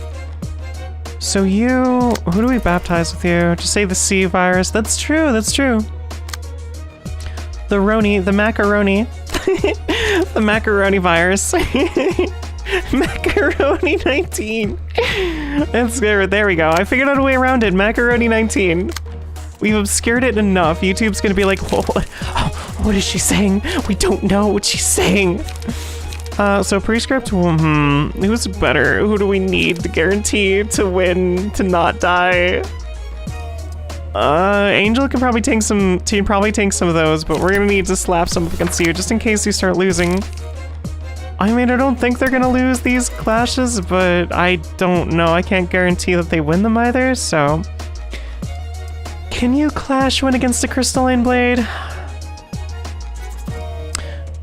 So who do we baptize with you? Just say the C virus. That's true, that's true. The macaroni. The macaroni virus. Macaroni 19. That's good, there we go. I figured out a way around it. Macaroni 19. We've obscured it enough. YouTube's gonna be like, what is she saying? We don't know what she's saying. So prescript, who's better? Who do we need to guarantee to win, to not die? Angel can probably tank some of those, but we're gonna need to slap some up against you just in case you start losing. I mean, I don't think they're gonna lose these clashes, but I don't know. I can't guarantee that they win them either, so. Can you clash win against a crystalline blade?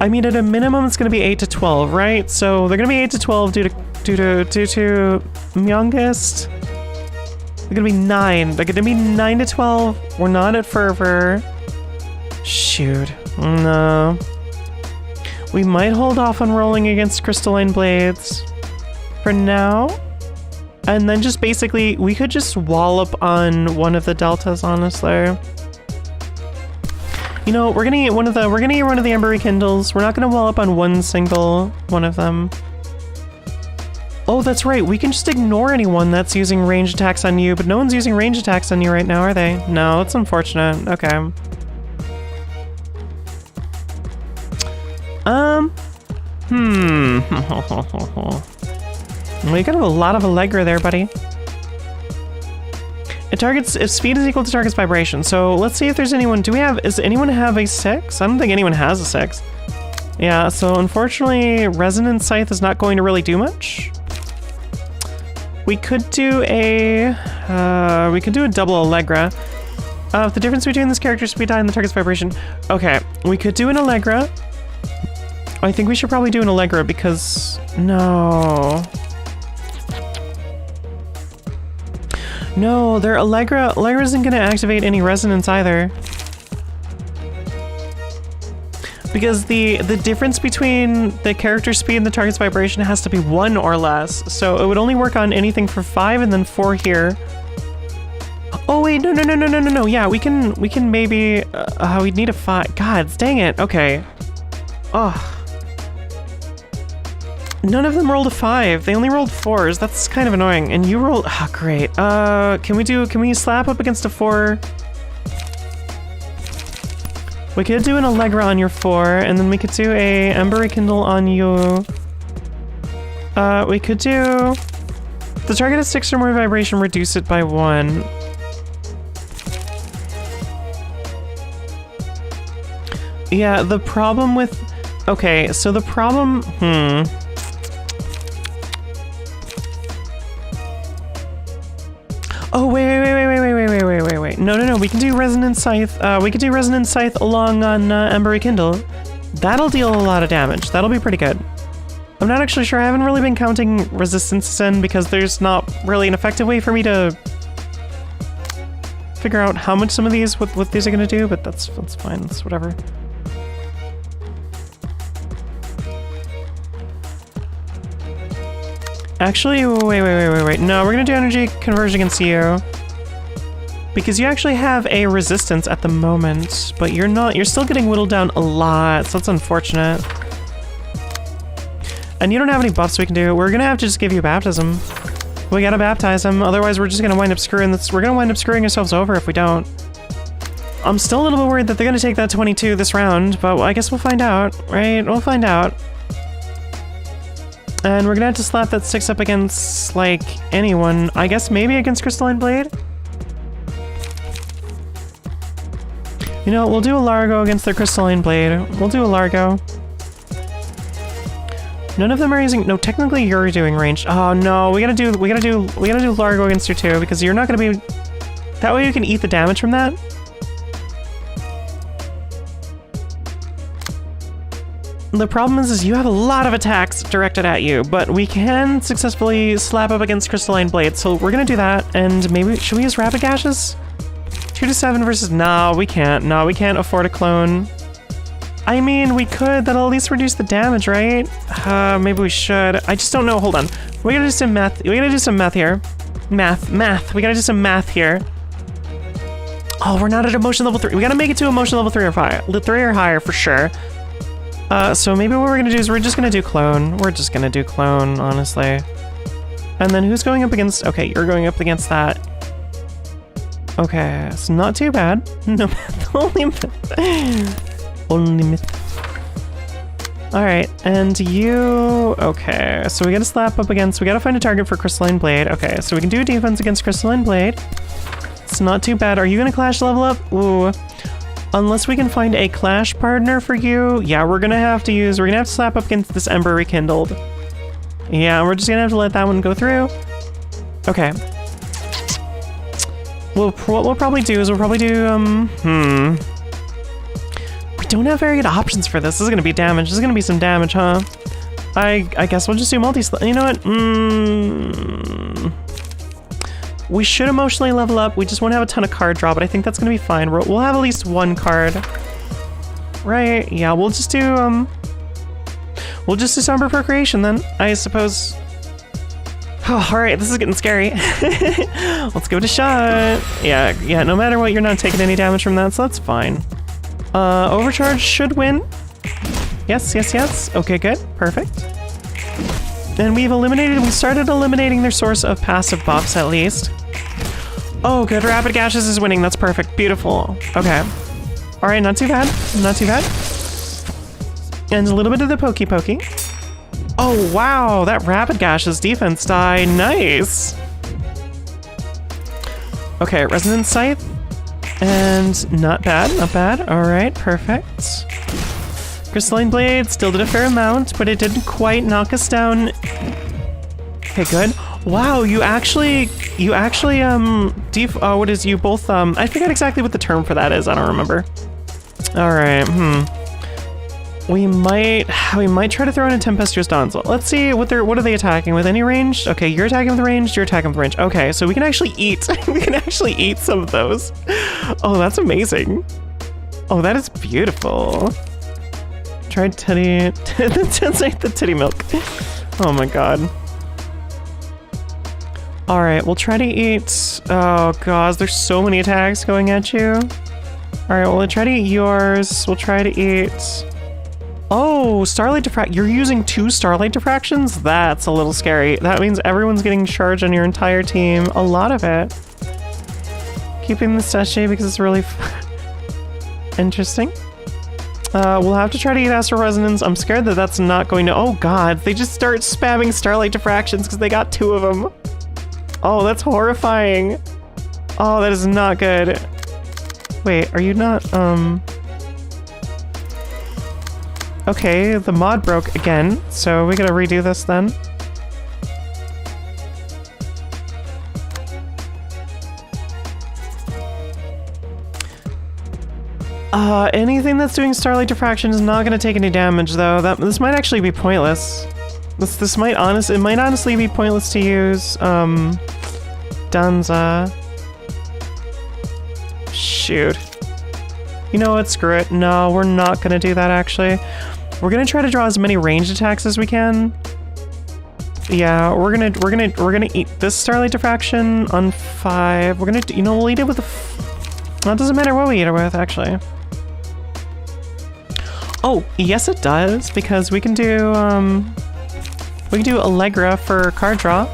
I mean, at a minimum, it's gonna be 8 to 12, right? So they're gonna be 8 to 12 due to youngest. They're gonna be 9. They're gonna be 9 to 12. We're not at fervor. Shoot, no. We might hold off on rolling against crystalline blades for now. And then just basically, we could just wallop on one of the deltas, honestly. You know, we're gonna get one of the Embery Kindles. We're not gonna wallop on one single one of them. Oh, that's right. We can just ignore anyone that's using range attacks on you, but no one's using range attacks on you right now, are they? No, that's unfortunate. Okay. Well, you got a lot of Allegra there, buddy. If speed is equal to target's vibration. So let's see if there's anyone. Does anyone have a 6? I don't think anyone has a 6. Yeah, so unfortunately, Resonant Scythe is not going to really do much. We could do a double Allegra. The difference between this character's speed die and the target's vibration. Okay, we could do an Allegra. I think we should probably do an Allegra because no, their Allegra isn't going to activate any resonance either. Because the difference between the character speed and the target's vibration has to be 1 or less. So it would only work on anything for 5 and then 4 here. Oh wait, no. Yeah, we can maybe we'd need a 5. God, dang it. Okay. Oh. None of them rolled a 5. They only rolled 4s. That's kind of annoying. And you rolled, oh great. Can we slap up against a 4? We could do an Allegra on your 4, and then we could do a Embery Kindle on you. We could do... The target has 6 or more vibration, reduce it by 1. Yeah, the problem with... Okay, so the problem... Oh, wait. No. We can do Resonant Scythe. We could do Resonant Scythe along on Embery Kindle. That'll deal a lot of damage. That'll be pretty good. I'm not actually sure. I haven't really been counting resistances in because there's not really an effective way for me to figure out how much some of these, what these are going to do, but that's fine. That's whatever. Actually, wait. No, we're gonna do energy conversion against you. Because you actually have a resistance at the moment, but you're still getting whittled down a lot, so that's unfortunate. And you don't have any buffs we can do. We're gonna have to just give you baptism. We gotta baptize him, otherwise we're just gonna wind up screwing ourselves over if we don't. I'm still a little bit worried that they're gonna take that 22 this round, but I guess we'll find out, right? We'll find out. And we're gonna have to slap that 6 up against, like, anyone. I guess maybe against Crystalline Blade? You know, we'll do a Largo against their Crystalline Blade. We'll do a Largo. None of them are using... No, technically you're doing ranged. Oh no, we gotta do Largo against you too, because you're not gonna be... That way you can eat the damage from that. The problem is you have a lot of attacks directed at you, but we can successfully slap up against Crystalline Blade, so we're gonna do that, and maybe... Should we use Rapid Gashes? 2 to 7 versus... No, we can't. No, we can't afford a clone. I mean, we could. That'll at least reduce the damage, right? Maybe we should. I just don't know. Hold on. We gotta do some math. We gotta do some math here. Math. We gotta do some math here. Oh, we're not at emotion level 3. We gotta make it to emotion level 3 or higher. 3 or higher for sure. So maybe what we're gonna do is we're just gonna do clone. We're just gonna do clone, honestly. And then who's going up against... Okay, you're going up against that. Okay, it's not too bad. No myth, only myth. Only myth. Alright, and you... Okay, so we gotta slap up against... We gotta find a target for Crystalline Blade. Okay, so we can do a defense against Crystalline Blade. It's not too bad. Are you gonna Clash level up? Ooh. Unless we can find a Clash partner for you. Yeah, we're gonna have to slap up against this Ember Rekindled. Yeah, we're just gonna have to let that one go through. Okay. What we'll probably do is we don't have very good options for this. This is gonna be damage. This is gonna be some damage, huh? I guess we'll just do you know what? We should emotionally level up. We just won't have a ton of card draw, but I think that's gonna be fine. We'll have at least one card. Right, yeah, we'll just do Somber Procreation then, I suppose. Oh, alright, this is getting scary. Let's give it a shot. Yeah, no matter what, you're not taking any damage from that, so that's fine. Overcharge should win. Yes. Okay, good. Perfect. And we started eliminating their source of passive buffs, at least. Oh, good. Rapid Gashes is winning. That's perfect. Beautiful. Okay. Alright, not too bad. Not too bad. And a little bit of the pokey. Oh, wow. That Rapid Gashes defense die. Nice. Okay, Resonant Scythe. And not bad. Alright, perfect. Crystalline Blade still did a fair amount, but it didn't quite knock us down. Okay, good. Wow, you actually, what is you both, I forget exactly what the term for that is, I don't remember. Alright, We might try to throw in a Tempestuous Donzel. Let's see what are they attacking with? Any range? Okay, you're attacking with range, you're attacking with range. Okay, so we can actually eat. We can actually eat some of those. Oh, that's amazing. Oh, that is beautiful. Try titty. The titty milk. Oh my god. Alright, we'll try to eat. Oh god, there's so many attacks going at you. Alright, we'll try to eat yours. We'll try to eat. Oh, Starlight Diffract. You're using 2 Starlight Diffractions? That's a little scary. That means everyone's getting charged on your entire team. A lot of it. Keeping the sachet because it's really interesting. We'll have to try to eat Astral Resonance. I'm scared that that's not going to... Oh god, they just start spamming Starlight Diffractions because they got 2 of them. Oh, that's horrifying. Oh, that is not good. Wait, are you not, Okay, the mod broke again, so we gotta redo this then. Anything that's doing Starlight Diffraction is not gonna take any damage though. This might actually be pointless. It might honestly be pointless to use, Danza. Shoot. You know what, screw it. No, we're not gonna do that actually. We're gonna try to draw as many ranged attacks as we can. Yeah, we're gonna eat this Starlight Diffraction on 5. We're gonna, we'll eat it with well, it doesn't matter what we eat it with, actually. Oh, yes it does, because we can do Allegra for card draw.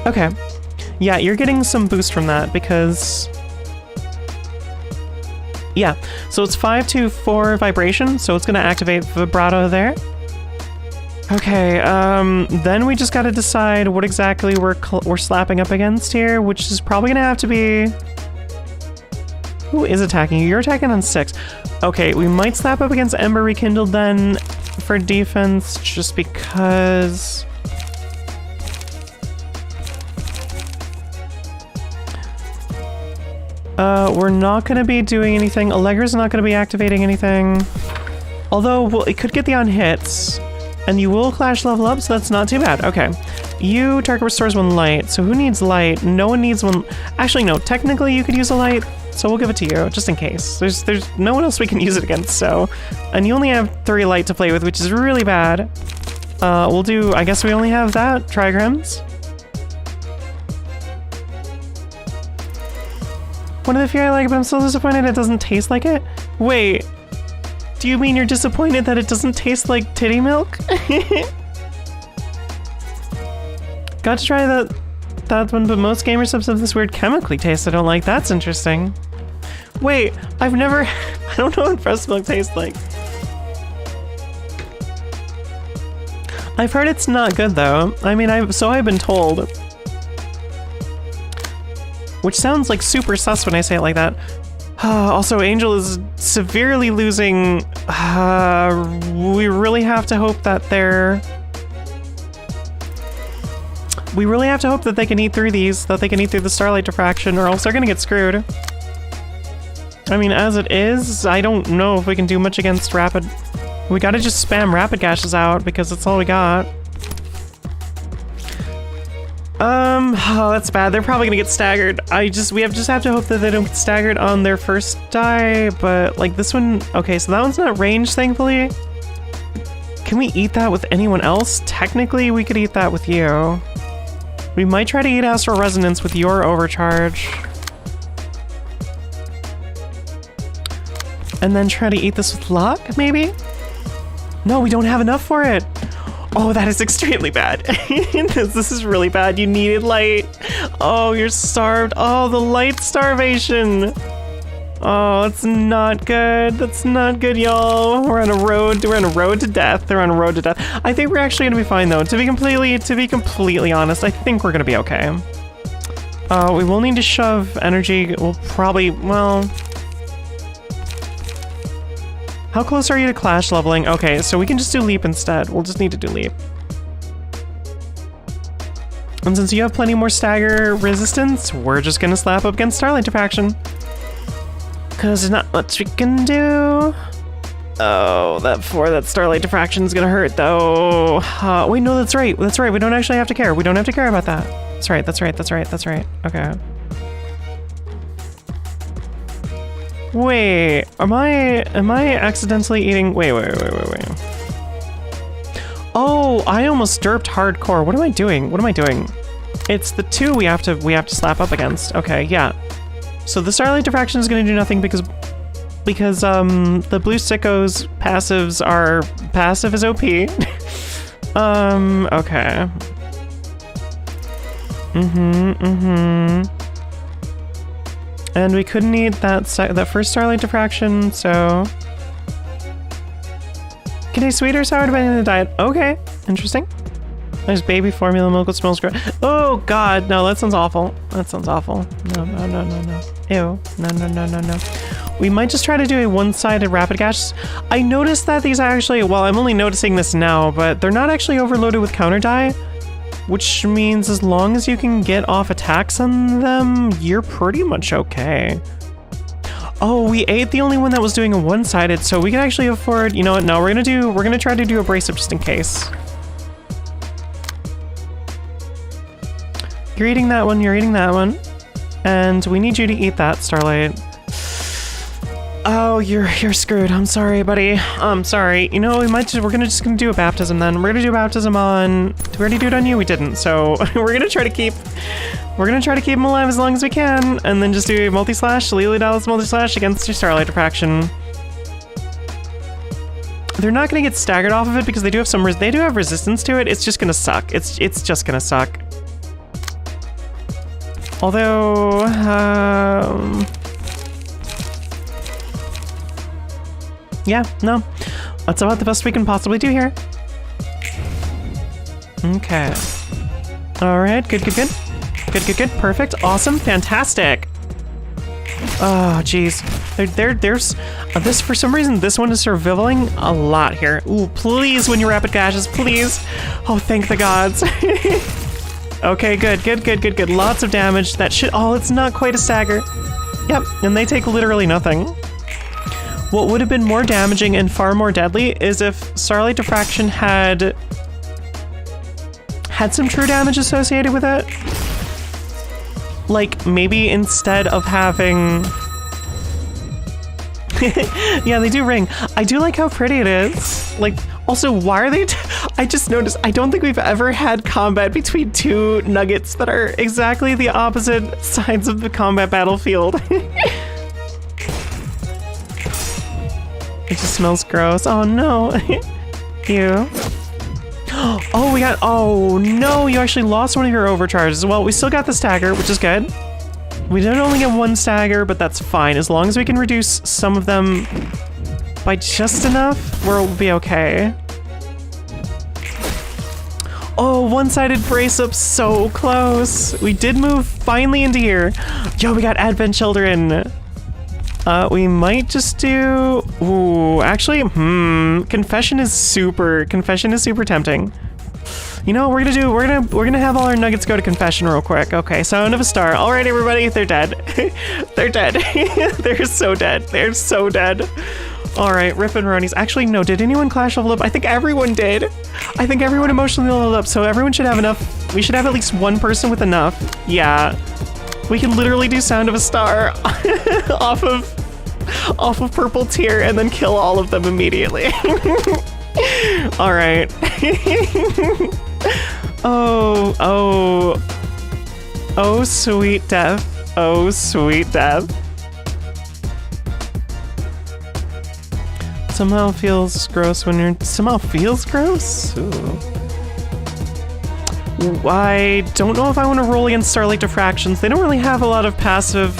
Okay. Yeah, you're getting some boost from that because... Yeah, so it's 5 to 4 vibration, so it's gonna activate Vibrato there. Okay, then we just gotta decide what exactly we're slapping up against here, which is probably gonna have to be... Who is attacking you? You're attacking on 6. Okay, we might slap up against Ember Rekindled then for defense, just because... We're not gonna be doing anything. Allegra's not gonna be activating anything. Although, well, it could get the on hits. And you will Clash level up, so that's not too bad. Okay. You, target restores 1 light. So who needs light? No one needs 1. Actually, no. Technically, you could use a light. So we'll give it to you, just in case. There's no one else we can use it against, so... And you only have 3 light to play with, which is really bad. We'll do... I guess we only have that. Trigrams. One of the few I like, but I'm still disappointed it doesn't taste like it. Wait, do you mean you're disappointed that it doesn't taste like titty milk? Got to try that one, but most gamer subs have this weird chemically taste I don't like. That's interesting. Wait, I've never... I don't know what breast milk tastes like. I've heard it's not good though. I mean, I've been told. Which sounds like super sus when I say it like that. Also, Angel is severely losing. We really have to hope that we really have to hope that they can eat through these, that they can eat through the starlight diffraction, or else they're gonna get screwed. I mean, as it is, I don't know if we can do much against rapid. We gotta just spam rapid gashes out because that's all we got. Oh, that's bad. They're probably gonna get staggered. We just have to hope that they don't get staggered on their first die, but like this one, okay, so that one's not ranged, thankfully. Can we eat that with anyone else? Technically, we could eat that with you. We might try to eat Astral Resonance with your overcharge. And then try to eat this with luck, maybe? No, we don't have enough for it. Oh, that is extremely bad. This is really bad. You needed light. Oh, you're starved. Oh, the light starvation. Oh, it's not good. That's not good, y'all. We're on a road to death. They're on a road to death. I think we're actually gonna be fine though. To be completely honest, I think we're gonna be okay. We will need to shove energy. We'll probably, well... How close are you to Clash leveling? Okay, so we can just do Leap instead. We'll just need to do Leap. And since you have plenty more stagger resistance, we're just gonna slap up against Starlight Diffraction. Cause there's not much we can do. Oh, that Starlight Diffraction is gonna hurt though. Wait, no, that's right. That's right. We don't actually have to care. We don't have to care about that. That's right. That's right. That's right. That's right. Okay. Wait, am I accidentally eating? Wait. Oh, I almost derped hardcore. What am I doing? What am I doing? It's the two we have to slap up against. Okay, yeah. So the Starlight Diffraction is gonna do nothing because the blue sickos passives are passive as OP. Okay. And we couldn't eat that first Starlight Diffraction, so... Can I sweet or sour depending on the diet? Okay, interesting. There's baby formula milk with smells great. Oh god, no, that sounds awful. That sounds awful. No. Ew. No. We might just try to do a one-sided rapid gash. I noticed that these actually, well, I'm only noticing this now, but they're not actually overloaded with counter die. Which means as long as you can get off attacks on them, you're pretty much okay. Oh, we ate the only one that was doing a one-sided, so we can actually afford, you know what, no, we're gonna try to do abrasive just in case. You're eating that one, and we need you to eat that, Starlight. Oh, you're screwed. I'm sorry, buddy. I'm sorry. You know, we're just gonna do a baptism then. We're gonna do a baptism on... Did we already do it on you? We didn't. So we're gonna try to keep him alive as long as we can, and then just do a multi-slash, Lily Dallas multi-slash against your Starlight Diffraction. They're not gonna get staggered off of it because they do have resistance to it. It's just gonna suck. It's just gonna suck. Although, yeah, no. That's about the best we can possibly do here. Okay. Alright, good. Good. Perfect. Awesome. Fantastic. Oh, jeez. There's this, for some reason, this one is surviving a lot here. Ooh, please win your rapid gashes, please. Oh, thank the gods. Okay, good. Lots of damage. That shit. Oh, it's not quite a stagger. Yep, and they take literally nothing. What would have been more damaging and far more deadly is if Starlight Diffraction had some true damage associated with it. Like, maybe instead of having... Yeah, they do ring. I do like how pretty it is. Like, also, why are they... I just noticed, I don't think we've ever had combat between two nuggets that are exactly the opposite sides of the combat battlefield. It just smells gross. Oh no. Ew. Oh, we got, oh no, you actually lost one of your overcharges. Well, we still got the stagger, which is good. We did only get one stagger, but that's fine. As long as we can reduce some of them by just enough, we'll be okay. Oh, one-sided brace-up, so close. We did move finally into here. Yo, we got Advent Children. We might just do, ooh, actually, confession is super tempting. You know what we're gonna do? We're gonna have all our nuggets go to confession real quick. Okay, Sound of a Star. All right, everybody, they're dead. They're dead. They're so dead. They're so dead. All right, Rip and Ronies. Actually, no, did anyone clash level up? I think everyone did. I think everyone emotionally leveled up, so everyone should have enough. We should have at least one person with enough. Yeah. We can literally do Sound of a Star off of Purple Tier and then kill all of them immediately. All right. Oh, sweet death. Oh, sweet death. Somehow feels gross when you're... Somehow feels gross? Ooh. I don't know if I want to roll against Starlight Diffractions. They don't really have a lot of passive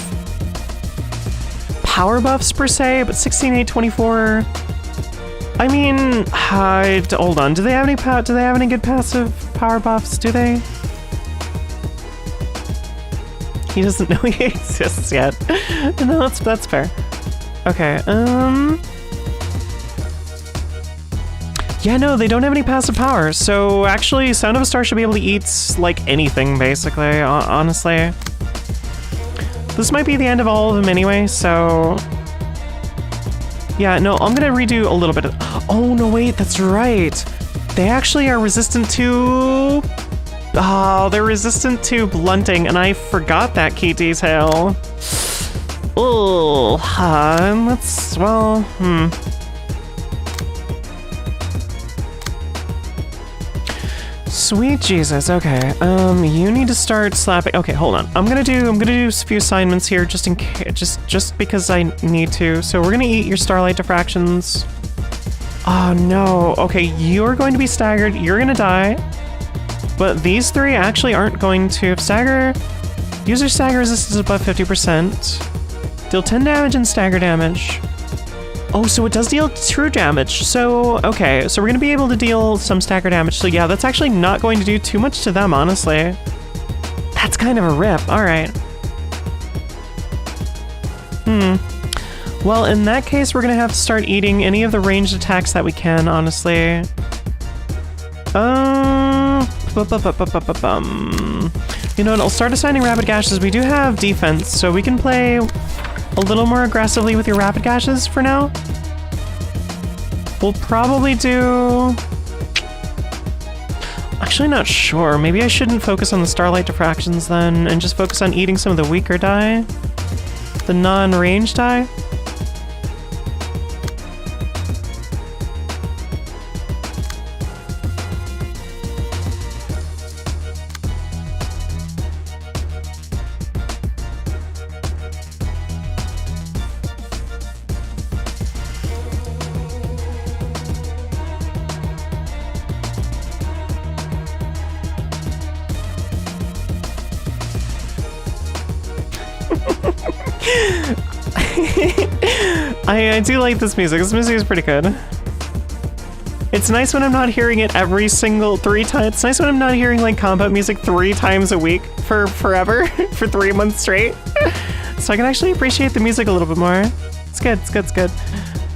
power buffs per se, but 16, 8, 24... I mean, hold on. Do they have any good passive power buffs? Do they? He doesn't know he exists yet. No, that's fair. Okay. Yeah, no, they don't have any passive power. So actually, Sound of a Star should be able to eat like anything, basically. Honestly, this might be the end of all of them anyway. So. Yeah, no, I'm gonna redo a little bit of... Oh, no, wait, that's right. They actually are resistant to... Oh, they're resistant to blunting, and I forgot that key detail. Oh, let's... Well, Sweet Jesus, okay. You need to start slapping. Okay, hold on. I'm gonna do a few assignments here just in case, just because I need to. So we're gonna eat your Starlight Diffractions. Oh no. Okay, you're going to be staggered. You're gonna die. But these three actually aren't going to stagger. User stagger resistance above 50%. Deal 10 damage and stagger damage. Oh, so it does deal true damage. So, okay, so we're gonna be able to deal some stagger damage. So yeah, that's actually not going to do too much to them, honestly. That's kind of a rip. All right. Well, in that case, we're gonna have to start eating any of the ranged attacks that we can, honestly. You know what, I'll start assigning Rapid Gashes. We do have defense, so we can play a little more aggressively with your Rapid Gashes for now. We'll probably do... Actually, not sure. Maybe I shouldn't focus on the Starlight Diffractions then, and just focus on eating some of the weaker die. The non-range die. I do like this music. This music is pretty good. It's nice when I'm not hearing it every single 3 times. It's nice when I'm not hearing like combat music 3 times a week for forever, for 3 months straight. So I can actually appreciate the music a little bit more. It's good, it's good, it's good.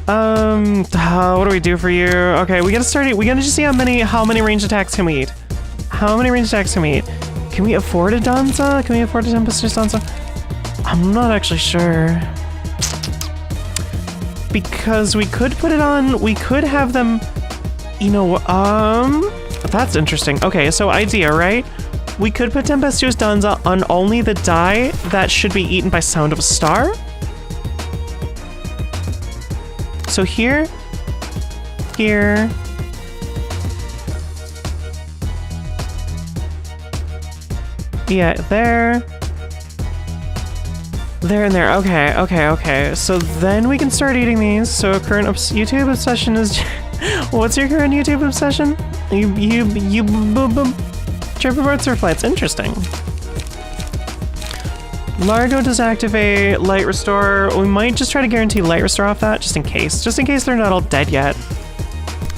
What do we do for you? Okay, we gotta start it. We gotta just see how many ranged attacks can we eat. How many ranged attacks can we eat? Can we afford a Danza? Can we afford a Tempestus Danza? I'm not actually sure. Because we could put it on, we could have them, you know, that's interesting. Okay, so idea, right? We could put Tempestuous Danza on only the die that should be eaten by Sound of a Star. So here, here, yeah, there, there and there. Okay, okay, okay. So then we can start eating these. So current YouTube obsession is What's your current YouTube obsession? You trip reports or flights. Interesting. Largo deactivate, light restore. We might just try to guarantee light restore off that, just in case they're not all dead yet.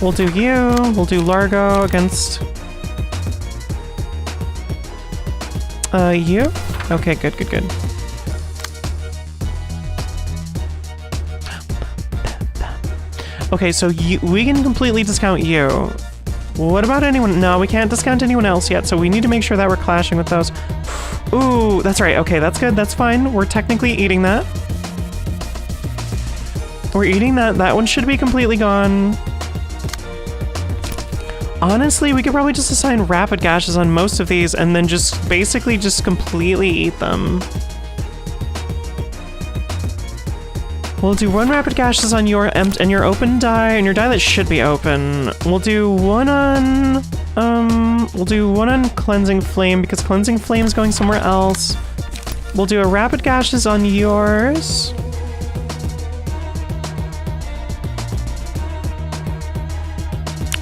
We'll do you. We'll do Largo against you. Okay, good. Okay, so we can completely discount you. What about anyone? No, we can't discount anyone else yet, so we need to make sure that we're clashing with those. Ooh, that's right. Okay, that's good. That's fine. We're technically eating that. We're eating that. That one should be completely gone. Honestly, we could probably just assign rapid gashes on most of these and then just basically just completely eat them. We'll do 1 rapid gashes on your and your open die, and your die that should be open. We'll do one on Cleansing Flame because Cleansing Flame is going somewhere else. We'll do a rapid gashes on yours.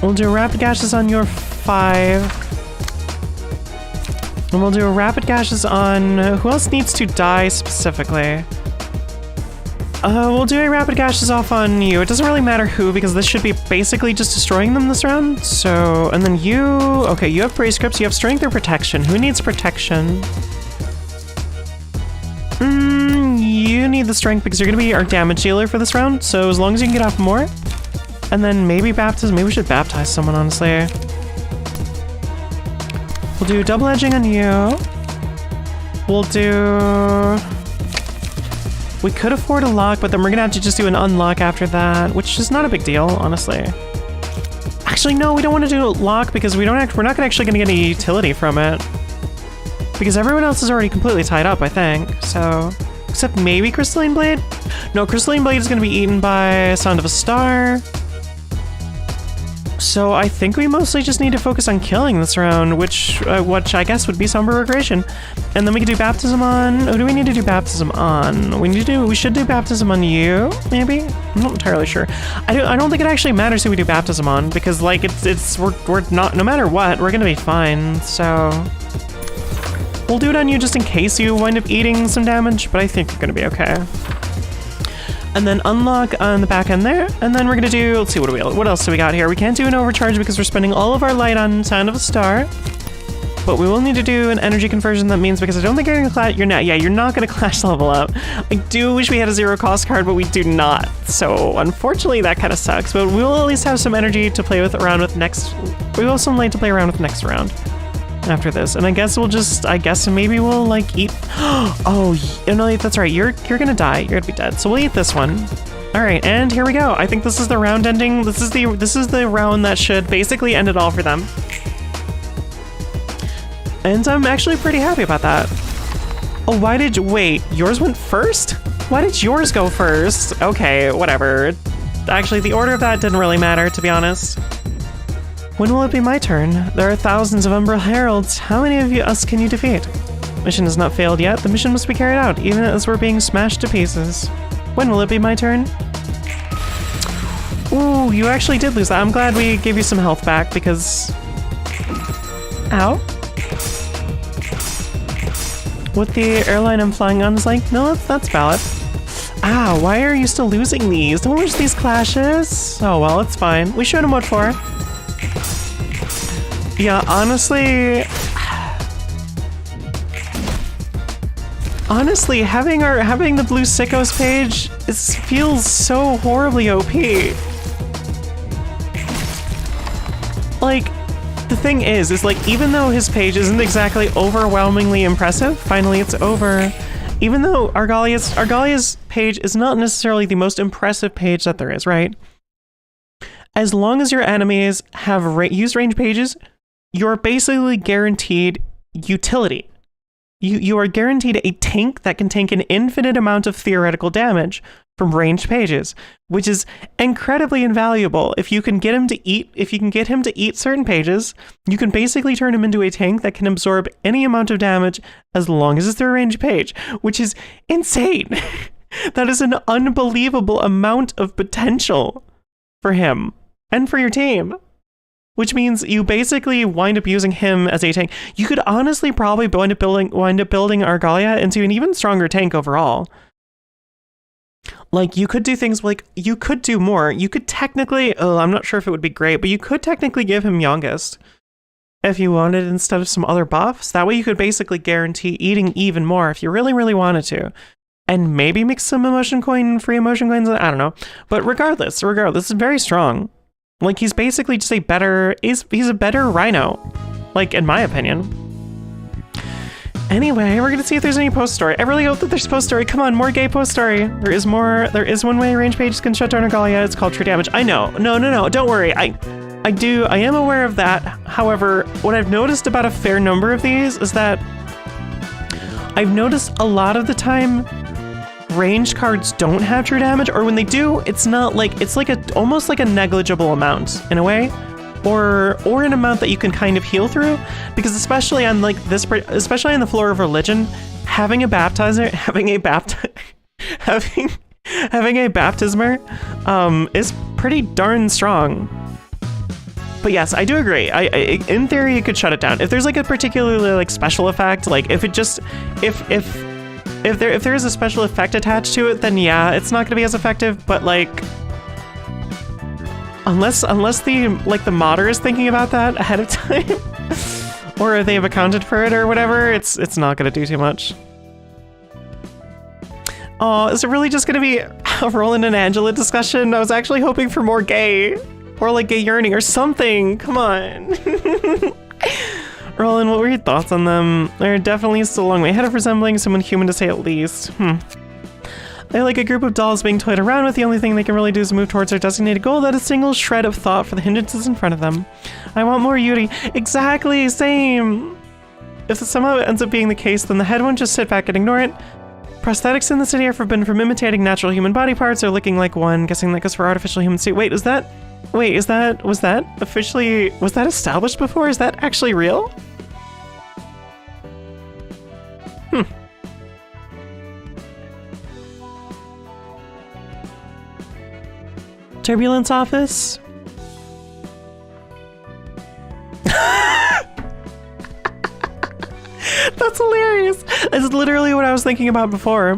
We'll do rapid gashes on your 5. And we'll do a rapid gashes on who else needs to die specifically? We'll do a rapid gashes off on you. It doesn't really matter who, because this should be basically just destroying them this round. So, and then you... Okay, you have Praise Scripts, you have Strength or Protection. Who needs Protection? You need the Strength because you're gonna be our damage dealer for this round, so as long as you can get off more. And then maybe Baptism. Maybe we should baptize someone, honestly. We'll do double edging on you. We'll do... We could afford a lock, but then we're gonna have to just do an unlock after that, which is not a big deal, honestly. Actually, no, we don't want to do a lock because we're not actually gonna get any utility from it. Because everyone else is already completely tied up, I think, so... Except maybe Crystalline Blade? No, Crystalline Blade is gonna be eaten by Sound of a Star. So I think we mostly just need to focus on killing this round, which I guess would be Somber Regression. And then we could do Baptism on... Who do we need to do Baptism on? We should do Baptism on you, maybe? I'm not entirely sure. I don't think it actually matters who we do Baptism on, because like we're not, no matter what, we're gonna be fine, so... We'll do it on you just in case you wind up eating some damage, but I think you're gonna be okay. And then unlock on the back end there, and then we're gonna do, let's see, what else do we got here? We can't do an overcharge because we're spending all of our light on Sound of a Star, but we will need to do an energy conversion. That means, because I don't think you're gonna clash, you're not gonna clash level up. I do wish we had a 0 cost card, but we do not, so unfortunately that kind of sucks, but we will at least have some energy to play around with next next round. After this, and I guess maybe we'll like eat. Oh no, that's right. You're gonna die. You're gonna be dead. So we'll eat this one. All right, and here we go. I think this is the round ending. This is the round that should basically end it all for them. And I'm actually pretty happy about that. Oh, wait? Yours went first? Why did yours go first? Okay, whatever. Actually, the order of that didn't really matter, to be honest. When will it be my turn? There are thousands of Umbral Heralds. How many of us can you defeat? Mission has not failed yet. The mission must be carried out, even as we're being smashed to pieces. When will it be my turn? Ooh, you actually did lose that. I'm glad we gave you some health back, because... Ow. What the airline I'm flying on is like, no, that's valid. Ah, why are you still losing these? Don't lose these clashes. Oh, well, it's fine. We showed him what for. Yeah, honestly, having the Blue Sickos page feels so horribly OP. Like, the thing is like, even though his page isn't exactly overwhelmingly impressive, finally it's over. Even though Argalia's page is not necessarily the most impressive page that there is, right? As long as your enemies have use range pages, you're basically guaranteed utility. You are guaranteed a tank that can tank an infinite amount of theoretical damage from ranged pages, which is incredibly invaluable. If you can get him to eat certain pages, you can basically turn him into a tank that can absorb any amount of damage as long as it's their ranged page, which is insane. That is an unbelievable amount of potential for him. and for your team. Which means you basically wind up using him as a tank. You could honestly probably wind up building Argalia into an even stronger tank overall. Like, you could do things like, you could do more. You could technically, I'm not sure if it would be great, but you could technically give him Youngest if you wanted instead of some other buffs. That way you could basically guarantee eating even more if you really, really wanted to. And maybe mix some free emotion coins, I don't know. But regardless, it's very strong. Like, he's basically just a better, he's a better Rhino, like, in my opinion. Anyway, we're gonna see if there's any post story. I really hope that there's post story. Come on, more gay post story. There is one way range pages can shut down Argalia. It's called True Damage. I know. No, don't worry. I am aware of that. However, what I've noticed about a fair number of these is that I've noticed a lot of the time ranged cards don't have true damage, or when they do, it's not like, it's like almost like a negligible amount in a way, or an amount that you can kind of heal through, because especially on like this, especially on the floor of religion, having a baptizer, having a baptismer is pretty darn strong. But yes, I do agree. In theory, you could shut it down if there's like a particularly like special effect, like if there is a special effect attached to it, then yeah, it's not going to be as effective. But like, unless the modder is thinking about that ahead of time, or they have accounted for it or whatever, it's not going to do too much. Oh, is it really just going to be a Roland and Angela discussion? I was actually hoping for more gay, or like gay yearning or something. Come on. Roland, what were your thoughts on them? They're definitely still a long way ahead of resembling someone human, to say at least. They're like a group of dolls being toyed around with. The only thing they can really do is move towards their designated goal, that a single shred of thought for the hindrances in front of them. I want more Yuri. Exactly, same. If this somehow ends up being the case, then the head won't just sit back and ignore it. Prosthetics in the city are forbidden from imitating natural human body parts or looking like one. Guessing that goes for artificial human suit. Wait, was that established before? Is that actually real? Turbulence office? That's hilarious. That's literally what I was thinking about before.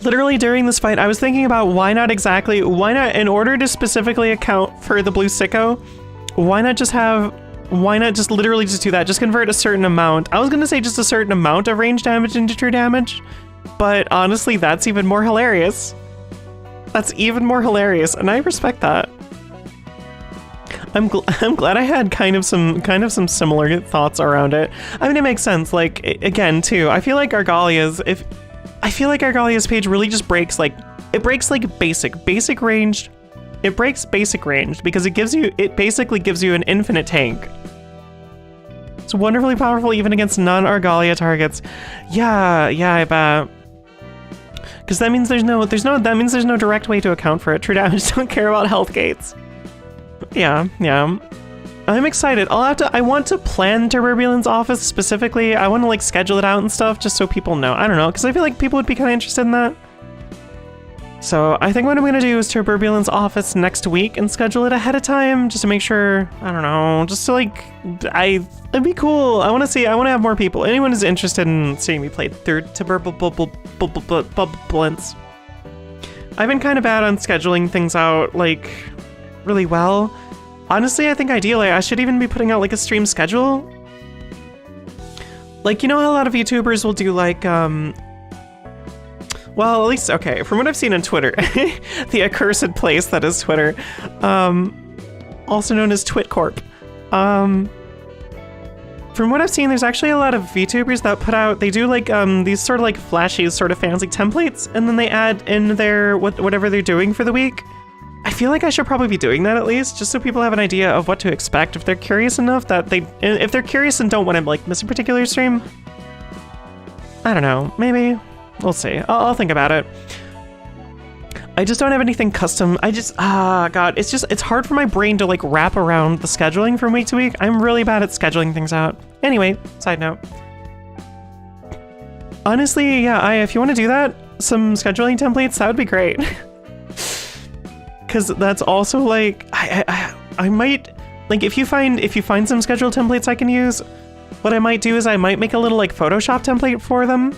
Literally during this fight, I was thinking about why not, in order to specifically account for the blue sicko, why not just literally just do that, just convert a certain amount. I was gonna say just a certain amount of range damage into true damage, but honestly, that's even more hilarious. That's even more hilarious, and I respect that. I'm glad I had kind of some similar thoughts around it. I mean, it makes sense. Like, again, too, I feel like Argalia's page really just breaks like basic ranged. It breaks basic ranged because it basically gives you an infinite tank. It's wonderfully powerful even against non-Argalia targets. Yeah, I bet. Because that means there's no direct way to account for it. True damage don't care about health gates. Yeah. I'm excited. I want to plan Turbulence office specifically. I want to like schedule it out and stuff just so people know. I don't know, because I feel like people would be kind of interested in that. So I think what I'm gonna do is Turbulence office next week and schedule it ahead of time just to make sure, I don't know, just to like, it'd be cool. I want to have more people. Anyone who's interested in seeing me play through Turbulence. I've been kind of bad on scheduling things out like really well. Honestly, I think ideally I should even be putting out like a stream schedule. Like, you know how a lot of YouTubers will do like, well, at least, okay, from what I've seen on Twitter, the accursed place that is Twitter, also known as TwitCorp. From what I've seen, there's actually a lot of VTubers that they do like these sort of like flashy, sort of fancy templates, and then they add in their whatever they're doing for the week. I feel like I should probably be doing that at least, just so people have an idea of what to expect if they're curious enough if they're curious and don't want to like miss a particular stream. I don't know, maybe. We'll see. I'll think about it. I just don't have anything custom. God, it's hard for my brain to like wrap around the scheduling from week to week. I'm really bad at scheduling things out. Anyway, side note. Honestly, yeah, if you want to do that, some scheduling templates, that would be great. because that's also like I might like if you find some schedule templates I can use, what I might do is I might make a little like Photoshop template for them,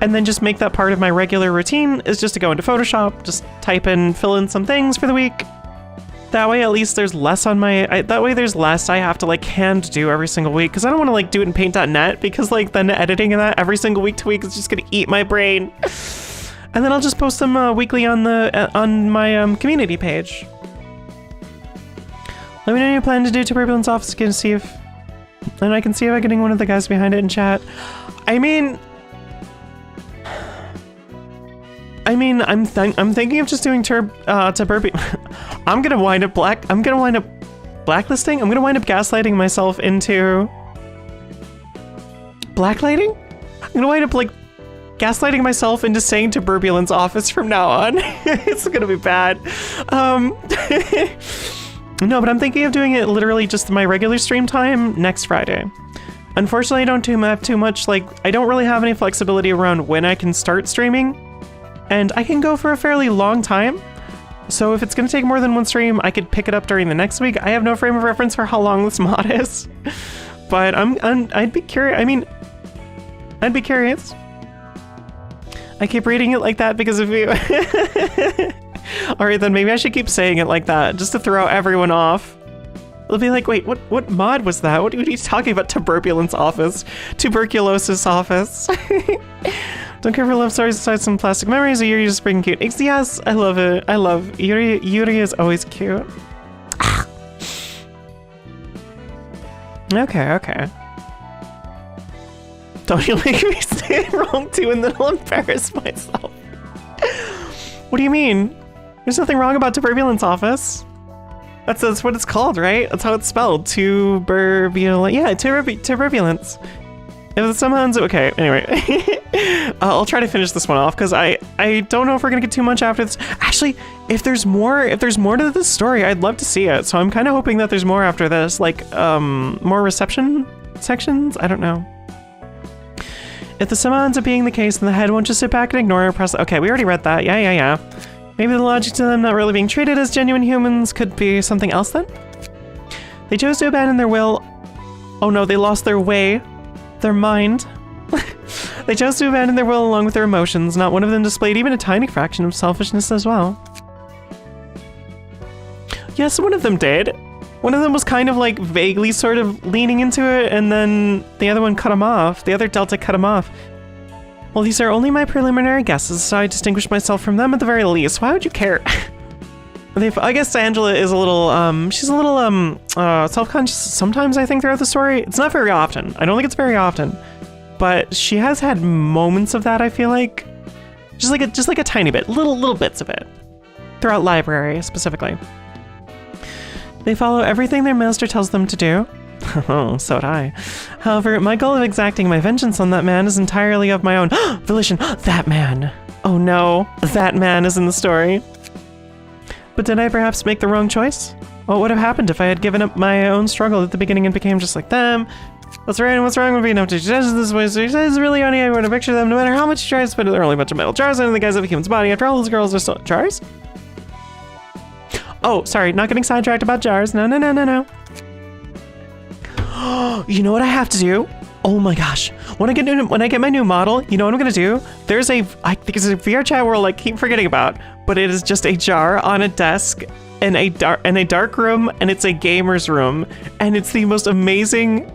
and then just make that part of my regular routine is just to go into Photoshop, just type in, fill in some things for the week. That way at least there's less on my, that way there's less I have to like hand do every single week, because I don't want to like do it in paint.net, because like then editing of that every single week to week is just gonna eat my brain. And then I'll just post them weekly on my community page. Let me know what you plan to do to Turbulence Office again, see if, and I can see if I'm getting one of the guys behind it in chat. I mean, I'm thinking of just doing I'm gonna wind up blacklisting. I'm gonna wind up gaslighting myself into blacklighting. I'm gonna wind up like gaslighting myself into saying Turbulence Office from now on. It's gonna be bad. No, but I'm thinking of doing it literally just my regular stream time next Friday. Unfortunately, I don't have too much, like, I don't really have any flexibility around when I can start streaming. And I can go for a fairly long time. So if it's going to take more than one stream, I could pick it up during the next week. I have no frame of reference for how long this mod is. But I'd be curious. I mean, I'd be curious. I keep reading it like that because of you. Alright, then maybe I should keep saying it like that, just to throw everyone off. They'll be like, wait, what mod was that? What are you talking about? Turbulence Office. Tuberculosis Office. Don't care for love stories besides some plastic memories, or Yuri just freaking cute. Yes, I love it. I love Yuri. Yuri is always cute. Okay. Don't you make me say it wrong too, and then I'll embarrass myself. What do you mean? There's nothing wrong about Turbulence Office. That's what it's called, right? That's how it's spelled. Turbulence. Yeah, turbulence. If someone's okay. Anyway, I'll try to finish this one off because I don't know if we're gonna get too much after this. Actually, if there's more to this story, I'd love to see it. So I'm kind of hoping that there's more after this, like more reception sections. I don't know. If the sum ends up being the case, then the head won't just sit back and ignore it. Press. Okay, we already read that. Yeah. Maybe the logic to them not really being treated as genuine humans could be something else then? They chose to abandon their will. Oh no, they lost their way. Their mind. They chose to abandon their will along with their emotions. Not one of them displayed even a tiny fraction of selfishness as well. Yes, one of them did. One of them was kind of like vaguely sort of leaning into it, and then the other one cut him off. The other Delta cut him off. Well, these are only my preliminary guesses, so I distinguish myself from them at the very least. Why would you care? I guess Angela is a little, she's a little, self-conscious sometimes, I think, throughout the story. It's not very often. I don't think it's very often. But she has had moments of that, I feel like. Just like a tiny bit. Little bits of it. Throughout Library, specifically. They follow everything their master tells them to do. Oh, so would I. However, my goal of exacting my vengeance on that man is entirely of my own volition. That man. Oh no, that man is in the story. But did I perhaps make the wrong choice? What would have happened if I had given up my own struggle at the beginning and became just like them? What's right and what's wrong would be enough to judge this way, so he says really only I want to picture them no matter how much you try to spend. They're only a bunch of metal jars under the guise of a human's body. After all, those girls are still jars? Oh, sorry, not getting sidetracked about jars. No. You know what I have to do? Oh my gosh. When I get my new model, you know what I'm gonna do? There's a VR chat world I keep forgetting about, but it is just a jar on a desk in a dark room, and it's a gamer's room, and it's the most amazing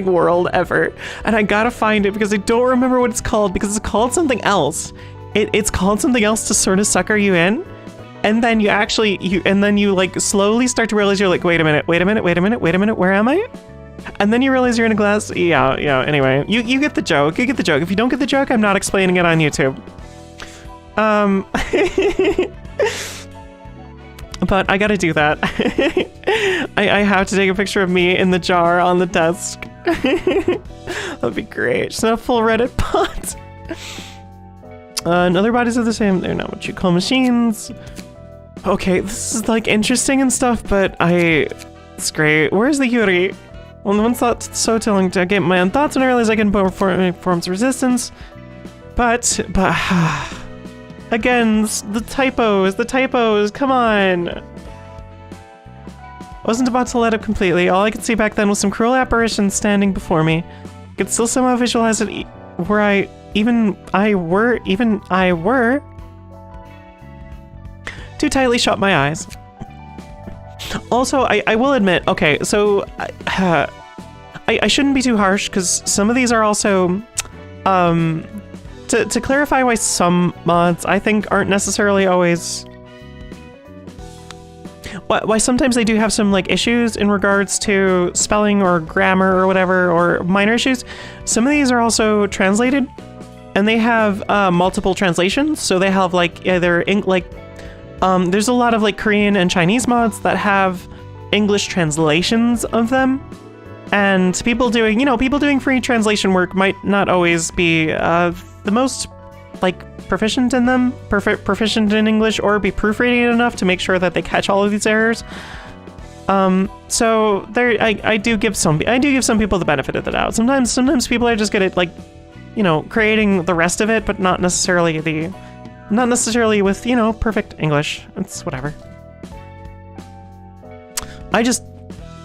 world ever. And I gotta find it because I don't remember what it's called, because it's called something else. It's called something else to sort of sucker you in. And then you like slowly start to realize you're like, wait a minute, where am I? And then you realize you're in a glass. Yeah, anyway, you get the joke. If you don't get the joke, I'm not explaining it on YouTube. But I gotta do that. I have to take a picture of me in the jar on the desk. That'd be great. Just not a full Reddit bot. And other bodies are the same. They're not what you call machines. Okay, this is like interesting and stuff, but it's great. Where's the Yuri? Well, the one thought so telling to get my own thoughts when I realize I can perform resistance. But Again, the typos, come on. Wasn't about to let up completely. All I could see back then was some cruel apparition standing before me. I could still somehow visualize it where I were too tightly shut my eyes. Also, I will admit, okay, so I shouldn't be too harsh because some of these are also, to clarify why some mods I think aren't necessarily always, why sometimes they do have some like issues in regards to spelling or grammar or whatever, or minor issues. Some of these are also translated and they have multiple translations. So they have like either there's a lot of like Korean and Chinese mods that have English translations of them. And people doing free translation work might not always be the most like proficient in them, proficient in English, or be proofreading it enough to make sure that they catch all of these errors. So there, I do give some people the benefit of the doubt. Sometimes people are just good at like, creating the rest of it, but not necessarily with, perfect English. It's whatever. I just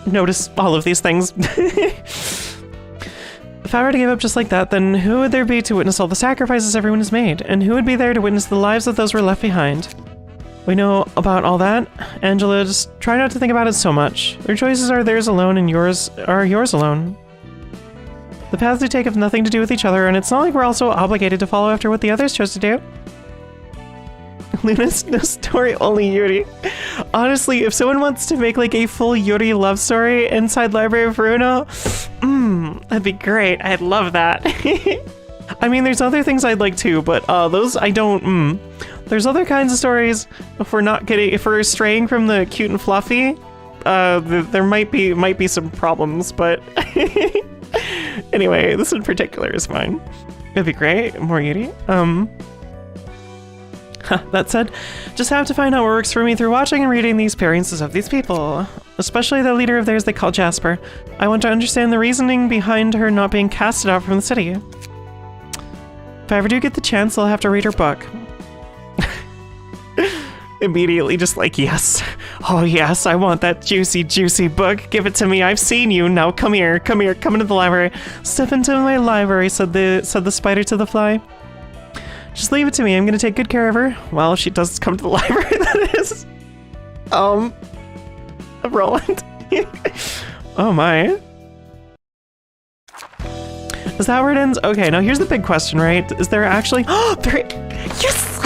notice all of these things. If I were to give up just like that, then who would there be to witness all the sacrifices everyone has made? And who would be there to witness the lives of those who were left behind? We know about all that. Angela, just try not to think about it so much. Their choices are theirs alone and yours are yours alone. The paths they take have nothing to do with each other, and it's not like we're also obligated to follow after what the others chose to do. Luna's no story, only Yuri. Honestly, if someone wants to make like a full Yuri love story inside Library of Ruina, that'd be great. I'd love that. I mean, there's other things I'd like too, but those I don't. There's other kinds of stories. If we're straying from the cute and fluffy, there might be some problems. But anyway, this in particular is fine. It'd be great. More Yuri. That said, just have to find out what works for me through watching and reading the experiences of these people. Especially the leader of theirs they call Jasper. I want to understand the reasoning behind her not being casted out from the city. If I ever do get the chance, I'll have to read her book. Immediately just like, yes. Oh yes, I want that juicy, juicy book. Give it to me, I've seen you. Now come here, come into the library. Step into my library, said the spider to the fly. Just leave it to me, I'm gonna take good care of her. Well, if she does come to the library, that is. Roland. Oh my. Is that where it ends? Okay, now here's the big question, right? Is there actually... Oh, there... Yes!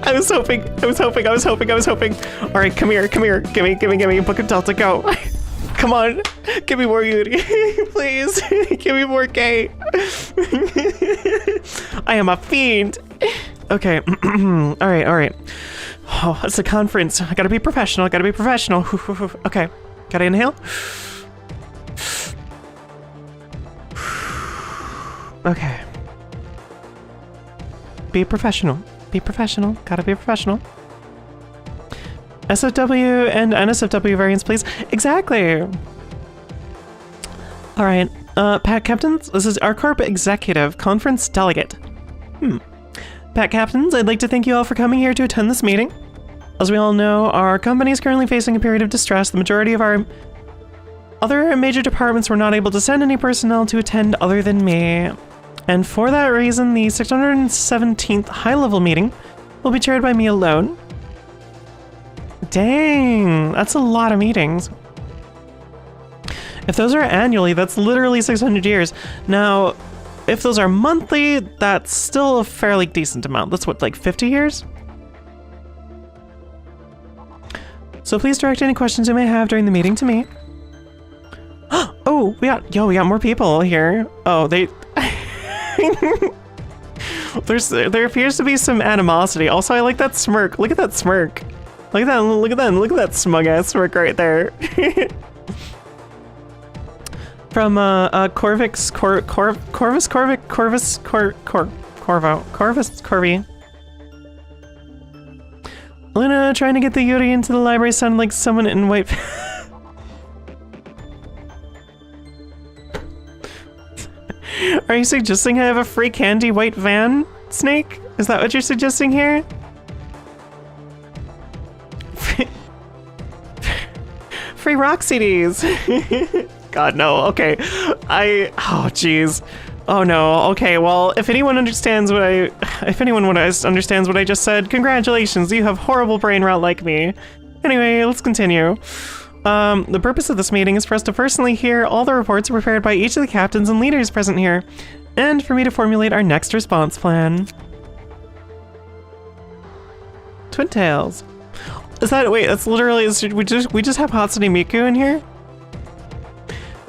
I was hoping. All right, come here. Gimme. Book of Delta, go. Come on, give me more Yuri. Please, give me more K. I am a fiend. Okay, all right. Oh, it's a conference. I gotta be professional. Okay, gotta inhale. Okay. Be professional. Gotta be professional. SFW and NSFW variants, please. Exactly. All right, Pat Captains, this is R-Corp Executive Conference Delegate. Pat Captains, I'd like to thank you all for coming here to attend this meeting. As we all know, our company is currently facing a period of distress. The majority of our other major departments were not able to send any personnel to attend other than me. And for that reason, the 617th high-level meeting will be chaired by me alone. Dang, that's a lot of meetings. If those are annually, that's literally 600 years. Now, if those are monthly, that's still a fairly decent amount. That's what, like 50 years? So please direct any questions you may have during the meeting to me. Oh, we got more people here. Oh, they... There appears to be some animosity. Also, I like that smirk. Look at that smirk. Look at that smug ass smirk right there. From Corvus Corvi. Luna trying to get the Yuri into the library sounded like someone in white. Are you suggesting I have a free candy white van, Snake? Is that what you're suggesting here? Free rock CDs. God, no. Okay. Oh, jeez. Oh, no. Okay, well, if anyone understands what I just said, congratulations. You have horrible brain rot like me. Anyway, let's continue. The purpose of this meeting is for us to personally hear all the reports prepared by each of the captains and leaders present here, and for me to formulate our next response plan. Twin Tails. Is that, wait, that's literally, we just have Hatsune Miku in here?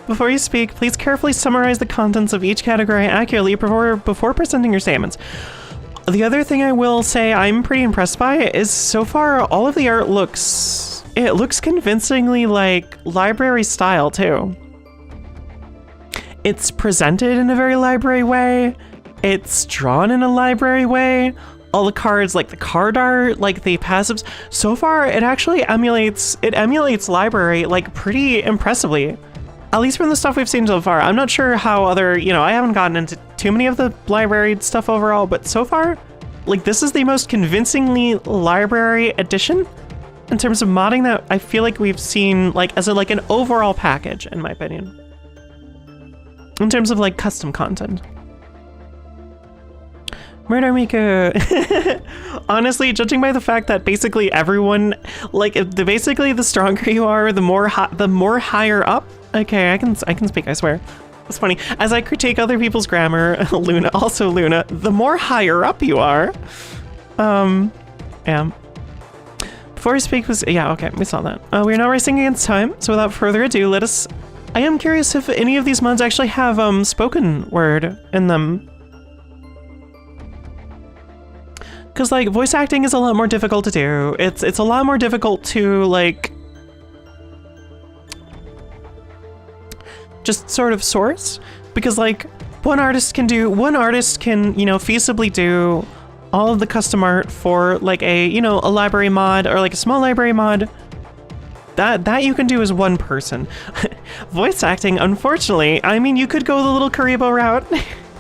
Before you speak, please carefully summarize the contents of each category accurately before presenting your statements. The other thing I will say I'm pretty impressed by is so far all of the art looks convincingly like library style too. It's presented in a very library way. It's drawn in a library way. All the cards, like the card art, like the passives, so far it actually emulates library like pretty impressively. At least from the stuff we've seen so far. I'm not sure how other, I haven't gotten into too many of the library stuff overall, but so far, like this is the most convincingly library edition in terms of modding that I feel like we've seen like as an overall package, in my opinion. In terms of like custom content. Murder Miku. Honestly, judging by the fact that basically everyone, like, basically the stronger you are, the more higher up. Okay, I can speak, I swear. It's funny. As I critique other people's grammar, Luna, the more higher up you are. Yeah. Before we speak yeah, okay, we saw that. We are now racing against time, so without further ado, I am curious if any of these mods actually have, spoken word in them. Because, like, voice acting is a lot more difficult to do. It's a lot more difficult to, like, just sort of source. Because, like, one artist can, feasibly do all of the custom art for, like, a library mod or, like, a small library mod. That you can do as one person. Voice acting, unfortunately, I mean, you could go the little Karibo route.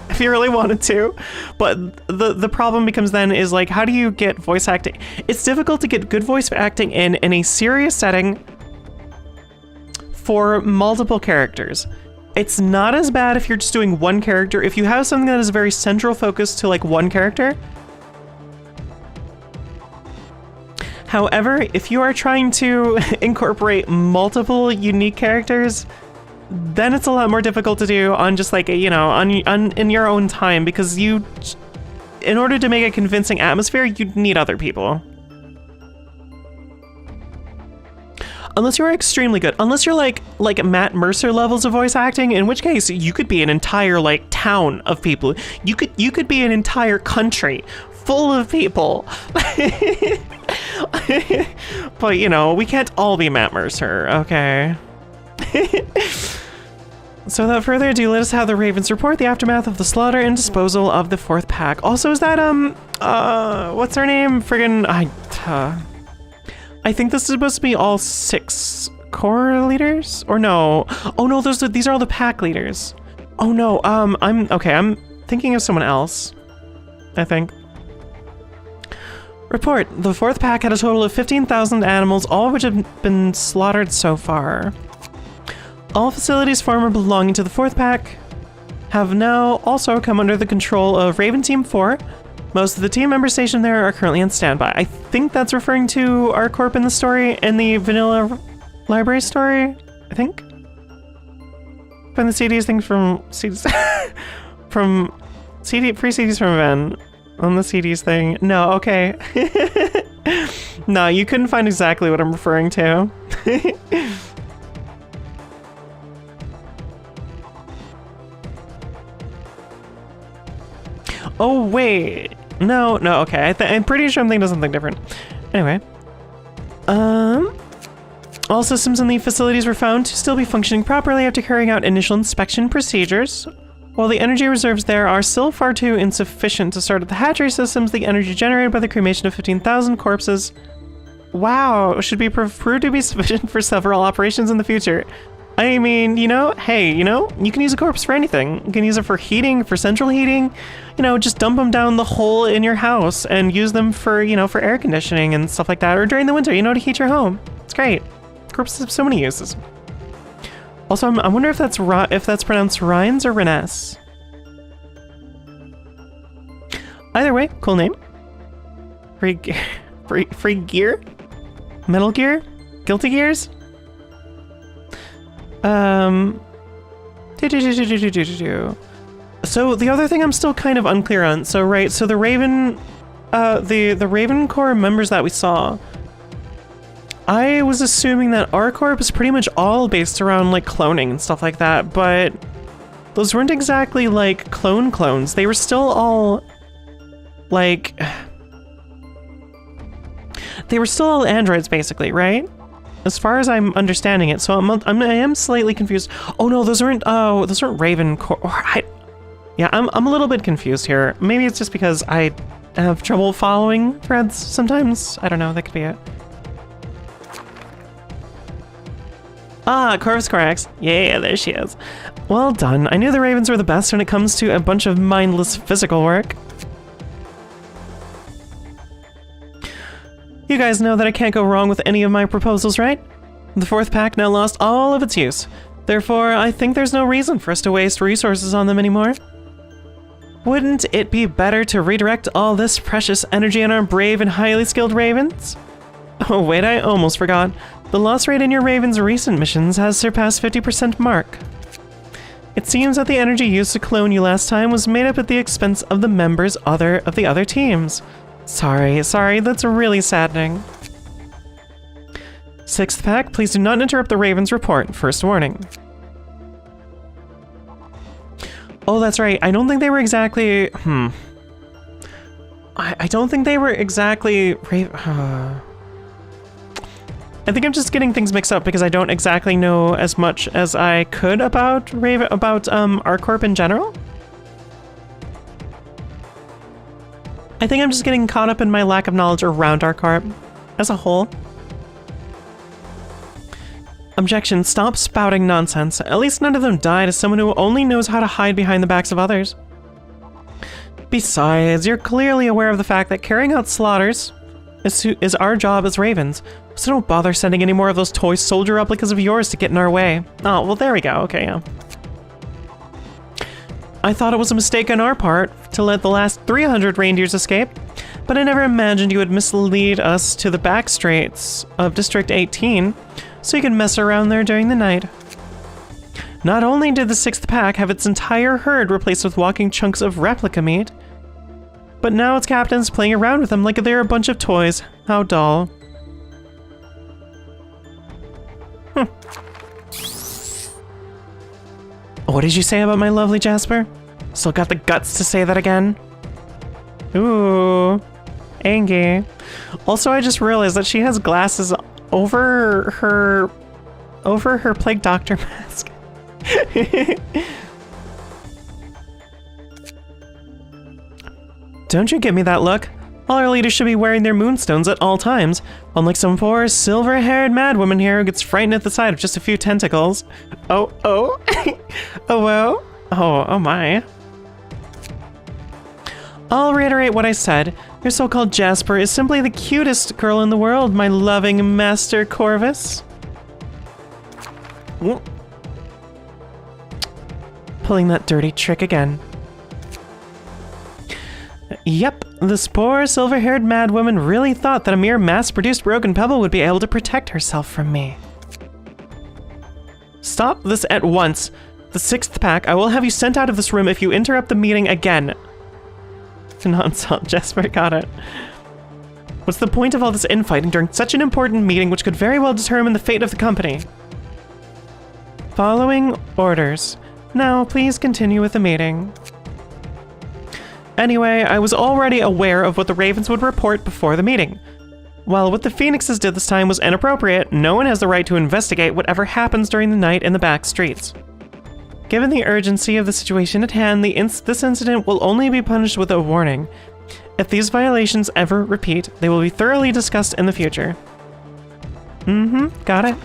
If you really wanted to, but the problem becomes then is like, how do you get voice acting? It's difficult to get good voice acting in a serious setting for multiple characters. It's not as bad if you're just doing one character. If you have something that is very central focused to like one character. However, if you are trying to incorporate multiple unique characters, then it's a lot more difficult to do on just like in your own time, because in order to make a convincing atmosphere, you'd need other people. Unless you're extremely good, unless you're like Matt Mercer levels of voice acting, in which case you could be an entire like town of people. You could be an entire country full of people. But we can't all be Matt Mercer, okay? So without further ado, let us have the Ravens report the aftermath of the slaughter and disposal of the fourth pack. Also, is that, what's her name? Friggin', I think this is supposed to be all 6 core leaders? Or no? Oh no, these are all the pack leaders. Oh no, I'm thinking of someone else, I think. Report, the fourth pack had a total of 15,000 animals, all of which have been slaughtered so far. All facilities formerly belonging to the fourth pack have now also come under the control of Raven Team 4. Most of the team members stationed there are currently on standby. I think that's referring to R-Corp in the story, in the vanilla library story, I think. Find the CDs thing from CDs from free CDs from Ven on the CDs thing. No, okay. No, you couldn't find exactly what I'm referring to. Oh, wait. No, okay. I'm pretty sure I'm thinking of something different. Anyway. All systems in the facilities were found to still be functioning properly after carrying out initial inspection procedures. While the energy reserves there are still far too insufficient to start up the hatchery systems, the energy generated by the cremation of 15,000 corpses, wow, should be proved to be sufficient for several operations in the future. I mean, you know, hey, you know, you can use a corpse for anything. You can use it for heating, for central heating. You know, just dump them down the hole in your house and use them for, you know, for air conditioning and stuff like that. Or during the winter, you know, to heat your home. It's great. Corpses have so many uses. Also, I wonder if that's pronounced Rhines or Reness. Either way, cool name. Free gear? Metal Gear? Guilty Gears? So the other thing I'm still kind of unclear on. So right, so the Raven, the Raven Corps members that we saw, I was assuming that R-Corp is pretty much all based around like cloning and stuff like that, but those weren't exactly like clones. They were still all like, they were still all androids basically, right? As far as I'm understanding it, so I am slightly confused. Oh no, those aren't Raven Corps. Yeah, I'm a little bit confused here. Maybe it's just because I have trouble following threads sometimes. I don't know, that could be it. Ah, Corvus Corax. Yeah, there she is. Well done. I knew the Ravens were the best when it comes to a bunch of mindless physical work. You guys know that I can't go wrong with any of my proposals, right? The fourth pack now lost all of its use. Therefore, I think there's no reason for us to waste resources on them anymore. Wouldn't it be better to redirect all this precious energy on our brave and highly skilled Ravens? Oh wait, I almost forgot. The loss rate in your Raven's recent missions has surpassed 50% mark. It seems that the energy used to clone you last time was made up at the expense of the members of the other teams. Sorry, that's really saddening. Sixth pack, please do not interrupt the Raven's report. First warning. Oh, that's right. I don't think they were exactly... I don't think they were exactly... I think I'm just getting things mixed up because I don't exactly know as much as I could about R-Corp in general. I think I'm just getting caught up in my lack of knowledge around R-Corp as a whole. Objection, stop spouting nonsense. At least none of them died as someone who only knows how to hide behind the backs of others. Besides, you're clearly aware of the fact that carrying out slaughters is our job as Ravens, so don't bother sending any more of those toy soldier replicas of yours to get in our way. Oh, well there we go, okay, yeah. I thought it was a mistake on our part to let the last 300 reindeers escape, but I never imagined you would mislead us to the back streets of District 18 so you could mess around there during the night. Not only did the sixth pack have its entire herd replaced with walking chunks of replica meat, but now its captain's playing around with them like they're a bunch of toys. How dull. What did you say about my lovely Jasper? Still got the guts to say that again? Ooh, Angie. Also, I just realized that she has glasses over her Plague Doctor mask. Don't you give me that look. All our leaders should be wearing their moonstones at all times, unlike some poor silver-haired madwoman here who gets frightened at the sight of just a few tentacles. Oh. Oh, well. Oh my. I'll reiterate what I said. Your so-called Jasper is simply the cutest girl in the world, my loving Master Corvus. Pulling that dirty trick again. Yep, this poor silver-haired madwoman really thought that a mere mass-produced broken pebble would be able to protect herself from me. Stop this at once. The sixth pack, I will have you sent out of this room if you interrupt the meeting again. Non-salt, Jasper, got it. What's the point of all this infighting during such an important meeting which could very well determine the fate of the company? Following orders. Now, please continue with the meeting. Anyway, I was already aware of what the Ravens would report before the meeting. While what the Phoenixes did this time was inappropriate, no one has the right to investigate whatever happens during the night in the back streets. Given the urgency of the situation at hand, this incident will only be punished with a warning. If these violations ever repeat, they will be thoroughly discussed in the future. Got it.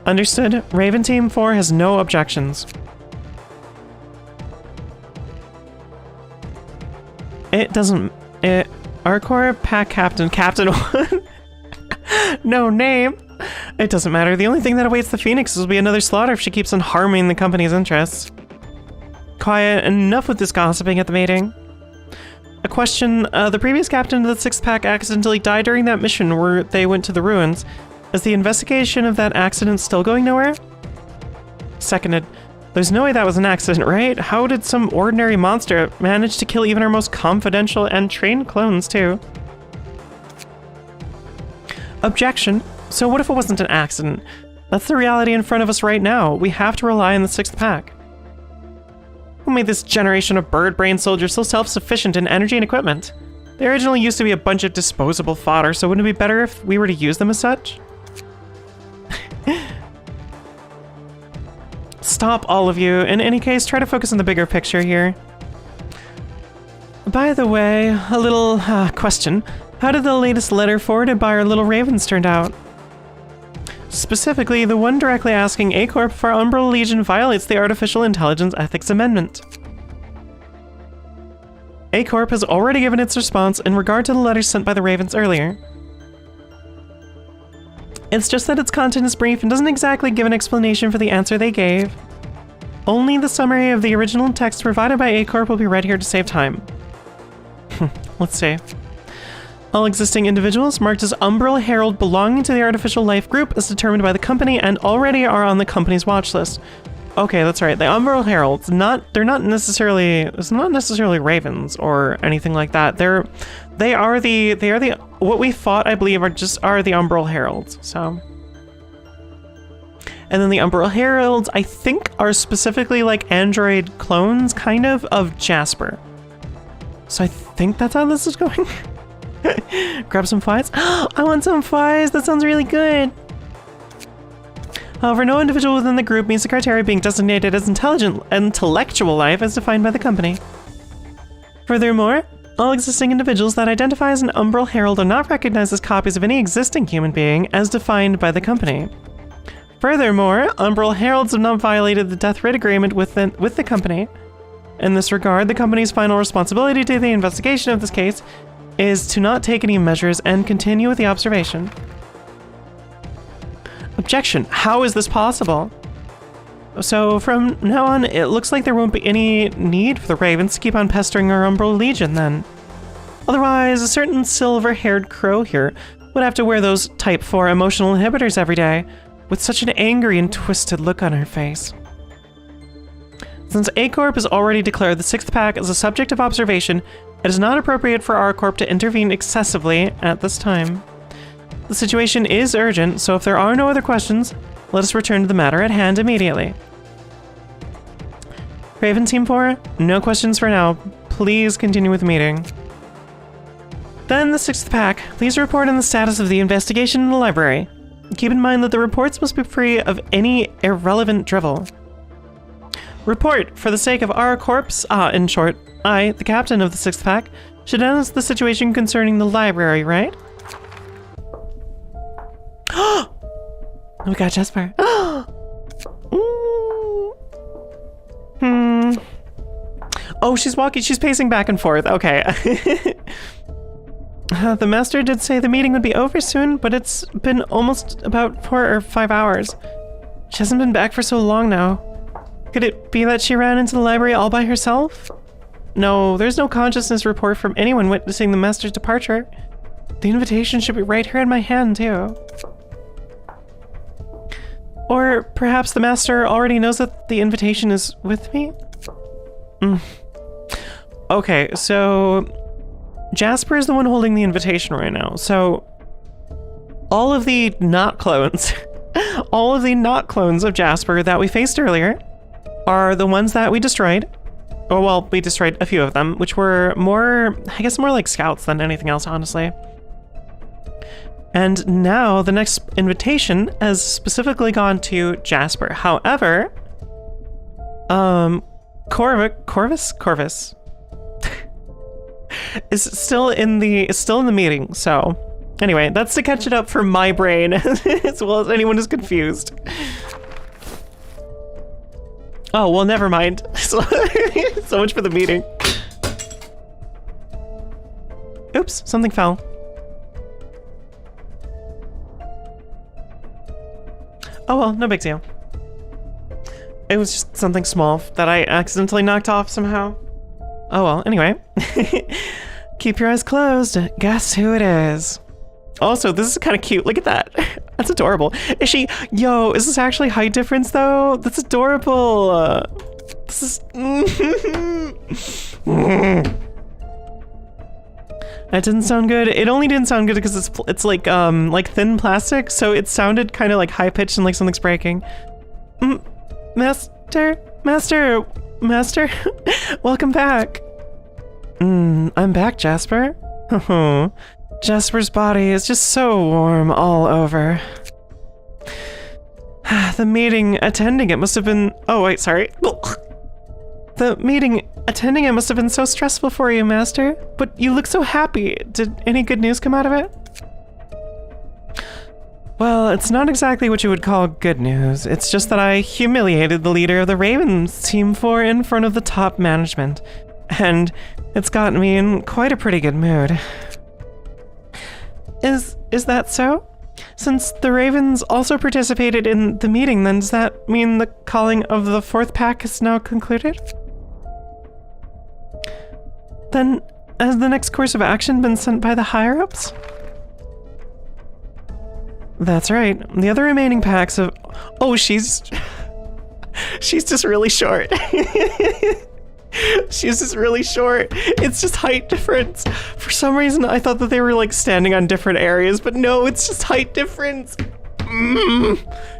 Understood. Raven Team 4 has no objections. It doesn't... R-Corp, Pack Captain, Captain 1. No name. It doesn't matter. The only thing that awaits the Phoenix will be another slaughter if she keeps on harming the company's interests. Quiet. Enough with this gossiping at the meeting. A question. The previous captain of the 6th Pack accidentally died during that mission where they went to the ruins. Is the investigation of that accident still going nowhere? Seconded. There's no way that was an accident, right? How did some ordinary monster manage to kill even our most confidential and trained clones, too? Objection. So what if it wasn't an accident? That's the reality in front of us right now. We have to rely on the 6th Pack. Who made this generation of bird-brained soldiers so self-sufficient in energy and equipment? They originally used to be a bunch of disposable fodder, so wouldn't it be better if we were to use them as such? Stop, all of you. In any case, try to focus on the bigger picture here. By the way, a little question. How did the latest letter forwarded by our little ravens turned out? Specifically, the one directly asking A-Corp if our Umbral Legion violates the Artificial Intelligence Ethics Amendment. A-Corp has already given its response in regard to the letters sent by the ravens earlier. It's just that its content is brief and doesn't exactly give an explanation for the answer they gave. Only the summary of the original text provided by A-Corp will be read here to save time. Let's see. All existing individuals marked as Umbral Herald belonging to the Artificial Life Group as determined by the company and already are on the company's watch list. Okay, that's right. The Umbral Heralds, they're not necessarily, it's not necessarily ravens or anything like that. They are the what we thought, I believe, are the Umbral Heralds. So, and then the Umbral Heralds, I think, are specifically like android clones, kind of Jasper. So I think that's how this is going. Grab some flies. I want some flies. That sounds really good. However, no individual within the group meets the criteria being designated as intellectual life as defined by the company. Furthermore, all existing individuals that identify as an Umbral Herald are not recognized as copies of any existing human being as defined by the company. Furthermore, Umbral Heralds have not violated the death rate agreement with the company. In this regard, the company's final responsibility to the investigation of this case is to not take any measures and continue with the observation. Objection. How is this possible? So from now on, it looks like there won't be any need for the ravens to keep on pestering our Umbral Legion then. Otherwise, a certain silver-haired crow here would have to wear those Type 4 emotional inhibitors every day, with such an angry and twisted look on her face. Since A-Corp has already declared the 6th Pack as a subject of observation, it is not appropriate for R-Corp to intervene excessively at this time. The situation is urgent, so if there are no other questions, let us return to the matter at hand immediately. Raven Team 4, no questions for now. Please continue with the meeting. Then the 6th Pack, please report on the status of the investigation in the library. Keep in mind that the reports must be free of any irrelevant drivel. Report, for the sake of R-Corps, in short, I, the captain of the 6th Pack, should announce the situation concerning the library, right? Oh, we got Jasper. Oh, she's pacing back and forth. Okay. The master did say the meeting would be over soon, but it's been almost about 4 or 5 hours. She hasn't been back for so long now. Could it be that she ran into the library all by herself? No, there's no consciousness report from anyone witnessing the master's departure. The invitation should be right here in my hand, too. Or perhaps the master already knows that the invitation is with me? Okay, so Jasper is the one holding the invitation right now. So all of the not clones, all of the not clones of Jasper that we faced earlier are the ones that we destroyed. Or well, we destroyed a few of them, which were more, I guess more like scouts than anything else, honestly. And now the next invitation has specifically gone to Jasper. However, Corvus is still in the meeting, so Anyway, that's to catch it up for my brain, as well as anyone who's confused. Oh, well, never mind. So much for the meeting. Oops, something fell. Oh well, no big deal. It was just something small that I accidentally knocked off somehow. Oh well, anyway. Keep your eyes closed. Guess who it is? Also, this is kind of cute. Look at that. That's adorable. Is she... Yo, is this actually height difference, though? That's adorable. This is... That didn't sound good. It only didn't sound good because it's like thin plastic, so it sounded kind of like high-pitched and like something's breaking. Master? Welcome back. I'm back, Jasper. Jasper's body is just so warm all over. The meeting attending it must have been... Oh, wait, sorry. The meeting attending it must have been so stressful for you, Master. But you look so happy. Did any good news come out of it? Well, it's not exactly what you would call good news. It's just that I humiliated the leader of the Ravens Team 4 in front of the top management. And it's gotten me in quite a pretty good mood. Is that so? Since the Ravens also participated in the meeting, then does that mean the calling of the 4th pack is now concluded? Then, has the next course of action been sent by the higher-ups? That's right. The other remaining packs of... Oh, she's just really short. She's just really short. It's just height difference. For some reason, I thought that they were like standing on different areas, but no, it's just height difference.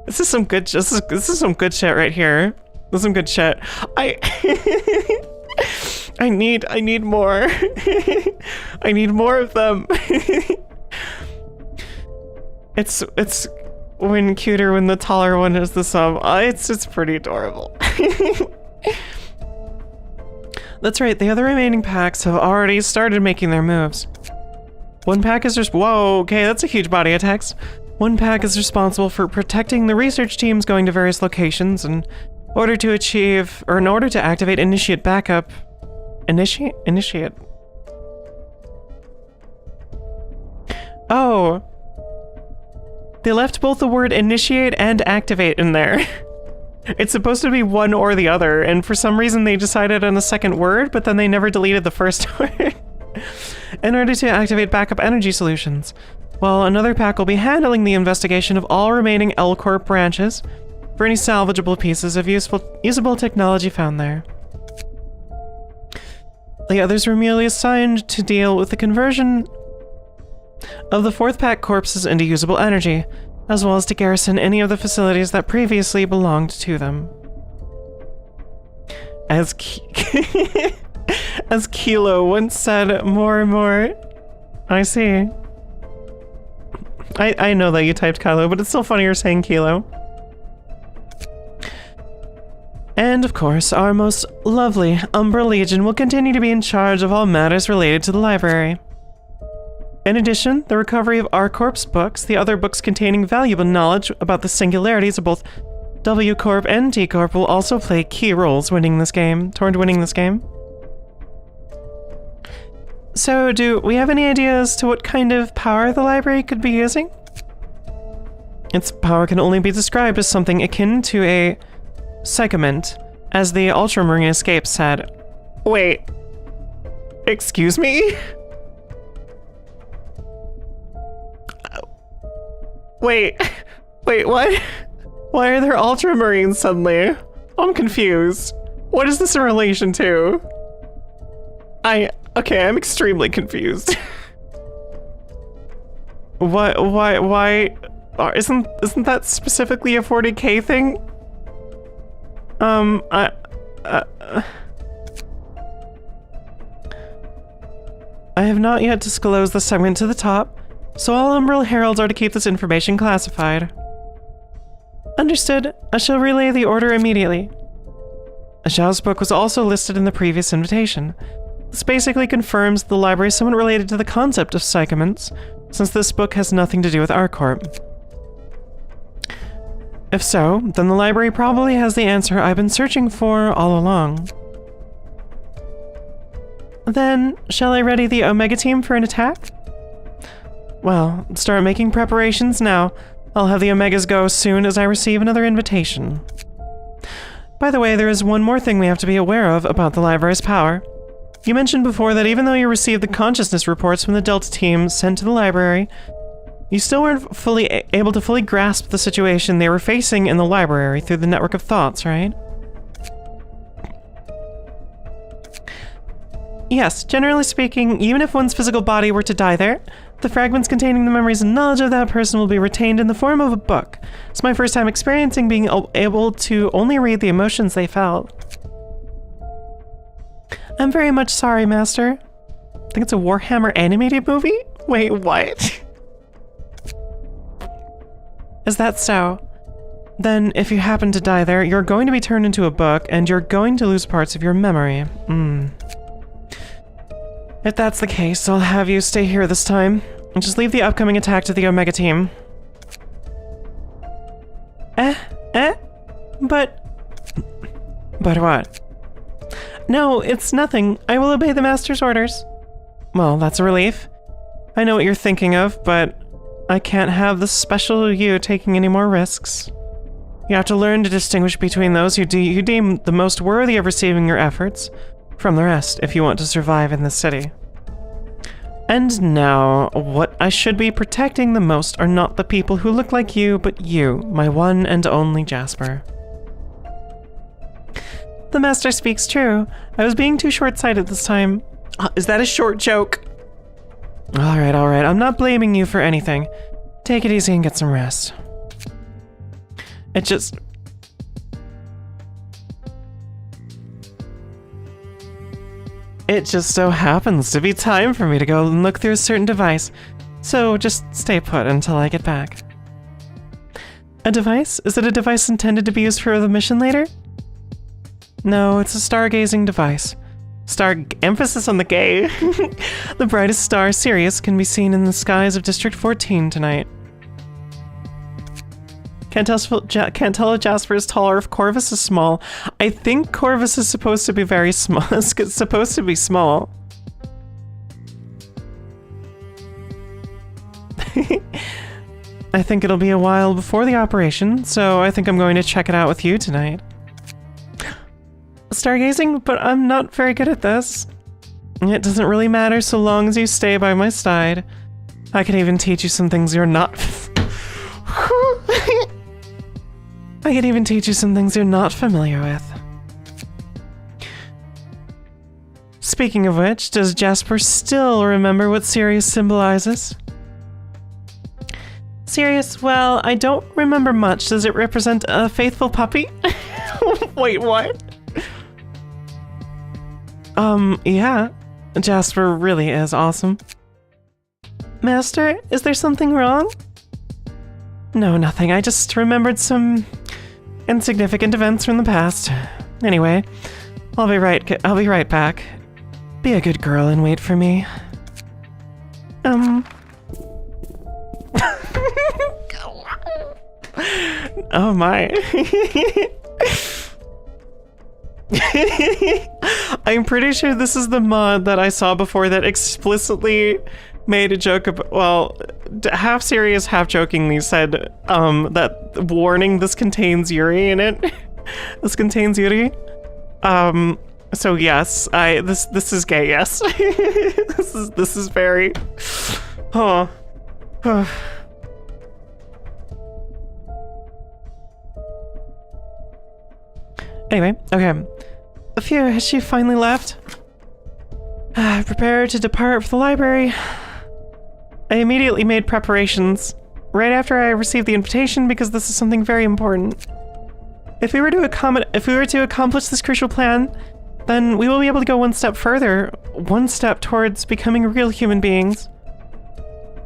This is some good. This is some good shit right here. This is some good shit. I need more. I need more of them. It's when cuter when the taller one is the sum. It's pretty adorable. That's right, the other remaining packs have already started making their moves. One pack is just... Whoa, okay, that's a huge body of text. One pack is responsible for protecting the research teams going to various locations in order to achieve... Or in order to activate initiate backup... Initiate? Oh. They left both the word initiate and activate in there. It's supposed to be one or the other, and for some reason they decided on the second word, but then they never deleted the first word. In order to activate backup energy solutions. Well, another pack will be handling the investigation of all remaining R-Corp branches for any salvageable pieces of usable technology found there. The others were merely assigned to deal with the conversion of the 4th pack corpses into usable energy, as well as to garrison any of the facilities that previously belonged to them. As Kilo once said, more and more. I see. I know that you typed Kylo, but it's still funnier saying Kilo. And of course, our most lovely Umbral Legion will continue to be in charge of all matters related to the library. In addition, the recovery of R-Corp's books, the other books containing valuable knowledge about the singularities of both W-Corp and D-Corp will also play key roles toward winning this game. So, do we have any ideas to what kind of power the library could be using? Its power can only be described as something akin to a segment, as the Ultramarine Escape said. Wait. Excuse me? Wait, what? Why are there Ultramarines suddenly? I'm confused. What is this in relation to? Okay, I'm extremely confused. Why, isn't that specifically a 40k thing? I have not yet disclosed the segment to the top, so all Umbral Heralds are to keep this information classified. Understood. I shall relay the order immediately. Zhao's book was also listed in the previous invitation. This basically confirms the library is somewhat related to the concept of psychoments, since this book has nothing to do with R-Corp. If so, then the library probably has the answer I've been searching for all along. Then, shall I ready the Omega team for an attack? Well, start making preparations now. I'll have the Omegas go as soon as I receive another invitation. By the way, there is one more thing we have to be aware of about the library's power. You mentioned before that even though you received the consciousness reports from the Delta team sent to the library, you still weren't able to fully grasp the situation they were facing in the library through the network of thoughts, right? Yes, generally speaking, even if one's physical body were to die there, the fragments containing the memories and knowledge of that person will be retained in the form of a book. It's my first time experiencing being able to only read the emotions they felt. I'm very much sorry, Master. I think it's a Warhammer animated movie? Wait, what? Is that so? Then, if you happen to die there, you're going to be turned into a book, and you're going to lose parts of your memory. If that's the case, I'll have you stay here this time, and just leave the upcoming attack to the Omega team. But what? No, it's nothing. I will obey the Master's orders. Well, that's a relief. I know what you're thinking of, but I can't have the special you taking any more risks. You have to learn to distinguish between those you deem the most worthy of receiving your efforts from the rest if you want to survive in this city. And now, what I should be protecting the most are not the people who look like you, but you, my one and only Jasper. The Master speaks true. I was being too short-sighted this time. Is that a short joke? Alright, I'm not blaming you for anything. Take it easy and get some rest. It just so happens to be time for me to go and look through a certain device, so just stay put until I get back. A device? Is it a device intended to be used for the mission later? No, it's a stargazing device. Emphasis on the gay. The brightest star, Sirius, can be seen in the skies of District 14 tonight. Can't tell if Jasper is tall or if Corvus is small. I think Corvus is supposed to be very small. It's supposed to be small. I think it'll be a while before the operation, so I think I'm going to check it out with you tonight. Stargazing? But I'm not very good at this. It doesn't really matter so long as you stay by my side. I can even teach you some things you're not... I can even teach you some things you're not familiar with. Speaking of which, does Jasper still remember what Sirius symbolizes? Sirius, well, I don't remember much. Does it represent a faithful puppy? Wait, what? Yeah. Jasper really is awesome. Master, is there something wrong? No, nothing. I just remembered some insignificant events from the past. Anyway, I'll be right back. Be a good girl and wait for me. Oh my. I'm pretty sure this is the mod that I saw before that explicitly made a joke about, well, half serious, half jokingly said, that warning, this contains YURI in it. This contains YURI. So yes, this is gay, yes. This is very, oh. Anyway, okay. Phew, has she finally left? Prepare to depart for the library. I immediately made preparations, right after I received the invitation, because this is something very important. If we were to accomplish this crucial plan, then we will be able to go one step further, one step towards becoming real human beings.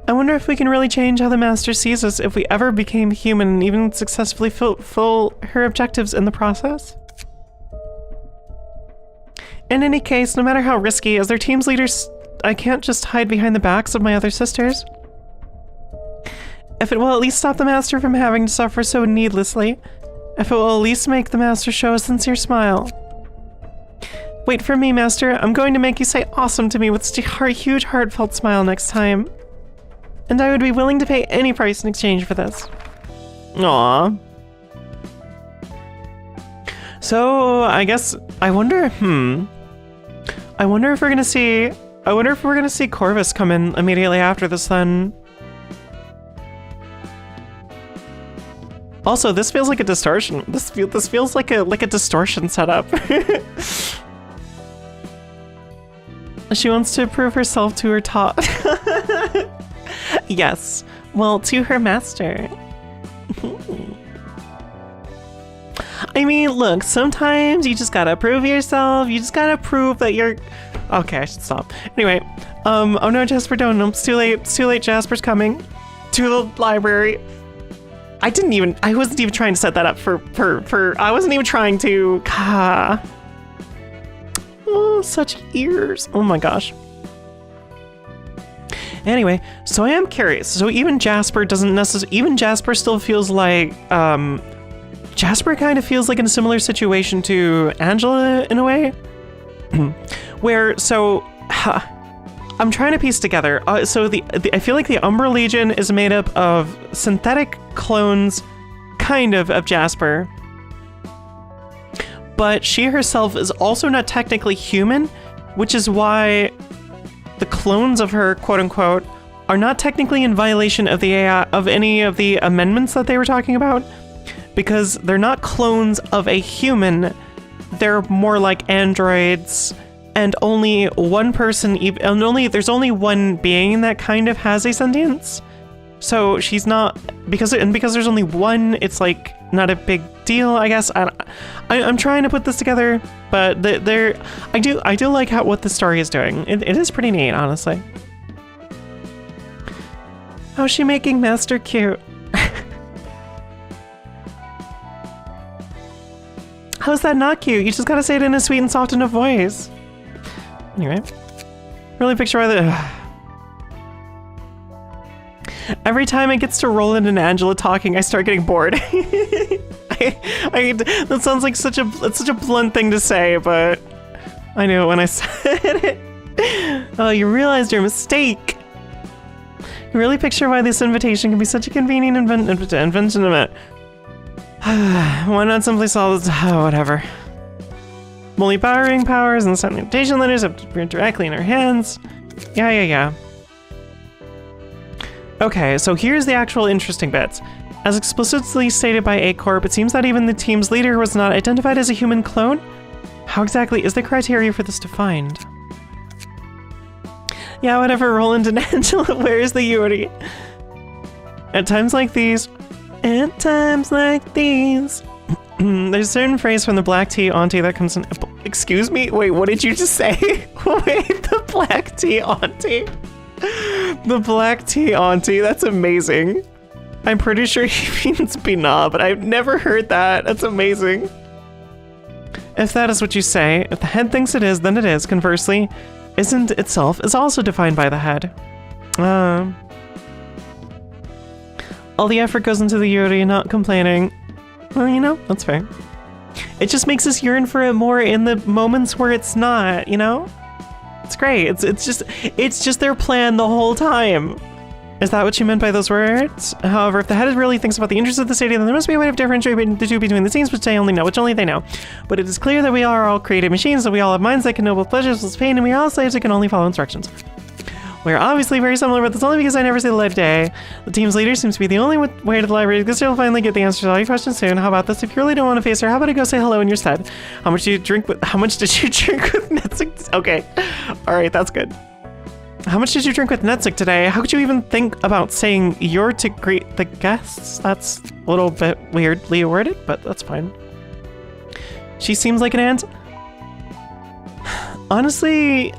I wonder if we can really change how the Master sees us if we ever became human and even successfully fulfill her objectives in the process. In any case, no matter how risky, as their team's leaders, I can't just hide behind the backs of my other sisters. If it will at least stop the Master from having to suffer so needlessly. If it will at least make the Master show a sincere smile. Wait for me, Master. I'm going to make you say awesome to me with such a huge heartfelt smile next time. And I would be willing to pay any price in exchange for this. Aww. So, I guess, I wonder if we're gonna see Corvus come in immediately after this then. Also, this feels like a distortion. This feels like a distortion setup. She wants to prove herself to her top. Yes. Well, to her master. I mean, look, sometimes you just gotta prove yourself. You just gotta prove that you're... Okay, I should stop. Anyway, oh no, Jasper, don't. It's too late. It's too late. Jasper's coming to the library. I wasn't even trying to set that up I wasn't even trying to... Oh, such ears. Oh my gosh. Anyway, so I am curious. So even Jasper doesn't necessarily... Even Jasper still feels like... Jasper kind of feels like in a similar situation to Angela in a way. Where, so... I'm trying to piece together. So I feel like the Umbral Legion is made up of synthetic clones, kind of Jasper. But she herself is also not technically human, which is why the clones of her, quote unquote, are not technically in violation of the AI, of any of the amendments that they were talking about, because they're not clones of a human. They're more like androids, and only one person, there's only one being that kind of has a sentience. So she's not, because there's only one, it's like not a big deal, I guess. I'm trying to put this together, but I do like what the story is doing. It is pretty neat, honestly. How's she making Master cute? How's that not cute? You just gotta say it in a sweet and soft enough voice. Anyway, really picture why every time it gets to Roland and Angela talking, I start getting bored. That sounds like such a blunt thing to say, but I knew it when I said it. Oh, you realized your mistake. You really picture why this invitation can be such a convenient invention of it. Why not simply solve this? Oh, whatever. Multi-powering powers and sending invitation letters have to appear directly in her hands. Yeah. Okay, so here's the actual interesting bits. As explicitly stated by R-Corp, it seems that even the team's leader was not identified as a human clone. How exactly is the criteria for this defined? Yeah, whatever, Roland and Angela, where's the YURI? At times like these, there's a certain phrase from the black tea auntie that comes in. Excuse me? Wait, what did you just say? Wait, the black tea auntie? The black tea auntie, that's amazing. I'm pretty sure he means Bina, but I've never heard that. That's amazing. If that is what you say, if the head thinks it is, then it is. Conversely, isn't itself is also defined by the head. All the effort goes into the YURI, not complaining. Well, you know, that's fair. It just makes us yearn for it more in the moments where it's not, you know? It's great. It's just their plan the whole time. Is that what you meant by those words? However, if the head really thinks about the interests of the city, then there must be a way of differentiating the two between the scenes, which only they know. But it is clear that we are all created machines, that we all have minds that can know both pleasures and pain, and we are all slaves that can only follow instructions. We are obviously very similar, but that's only because I never see the light of day. The team's leader seems to be the only way to the library. Guess you'll finally get the answers to all your questions soon. How about this? If you really don't want to face her, how about I go say hello in your stead? How much did you drink with Netzik? Okay. Alright, that's good. How much did you drink with Netzik today? How could you even think about saying you're to greet the guests? That's a little bit weirdly worded, but that's fine. She seems like an aunt. Honestly,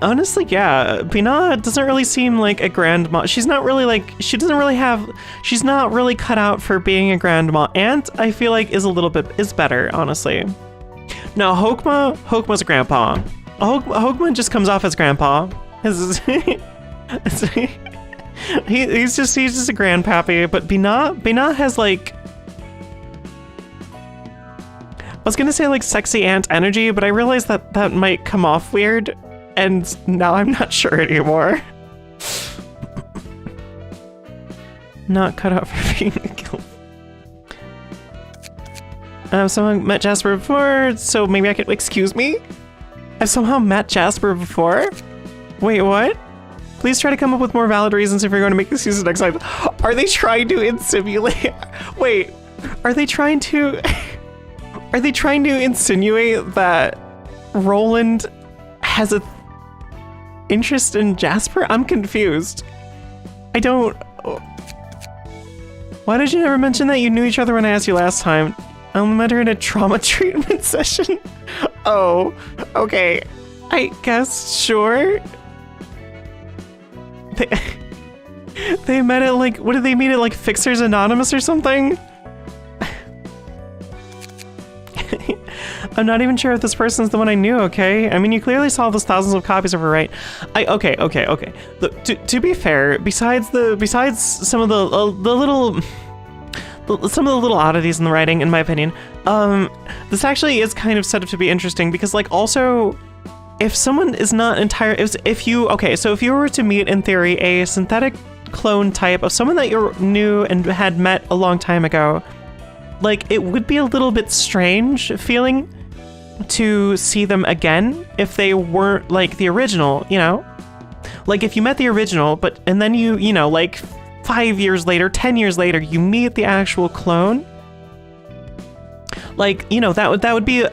yeah. Bina doesn't really seem like a grandma. She's not really she's not really cut out for being a grandma. Aunt, I feel like, is better, honestly. No, Hokma's a grandpa. Hokma just comes off as grandpa. He's just a grandpappy, but Binah has like, I was gonna say like sexy aunt energy, but I realized that that might come off weird, and now I'm not sure anymore. Not cut out for being a guild. I've somehow met Jasper before, so maybe I could, excuse me? I've somehow met Jasper before? Wait, what? Please try to come up with more valid reasons if you're going to make this use next time. Are they trying to insimulate? Wait, are they trying to insinuate that Roland has a interest in Jasper? I'm confused. I don't... Why did you never mention that you knew each other when I asked you last time? I only met her in a trauma treatment session. Oh, okay. I guess, sure. They met at like, what did they meet at like Fixers Anonymous or something? I'm not even sure if this person's the one I knew, okay? I mean, you clearly saw those thousands of copies of her, right? Okay. Look, to be fair, besides some of the little oddities in the writing, in my opinion, this actually is kind of set up to be interesting because, like, also, if someone is not if you were to meet, in theory, a synthetic clone type of someone that you knew and had met a long time ago, like, it would be a little bit strange feeling to see them again if they weren't, like, the original, you know? Like, if you met the original, and then you know, like, 5 years later, 10 years later, you meet the actual clone, like, you know, that would be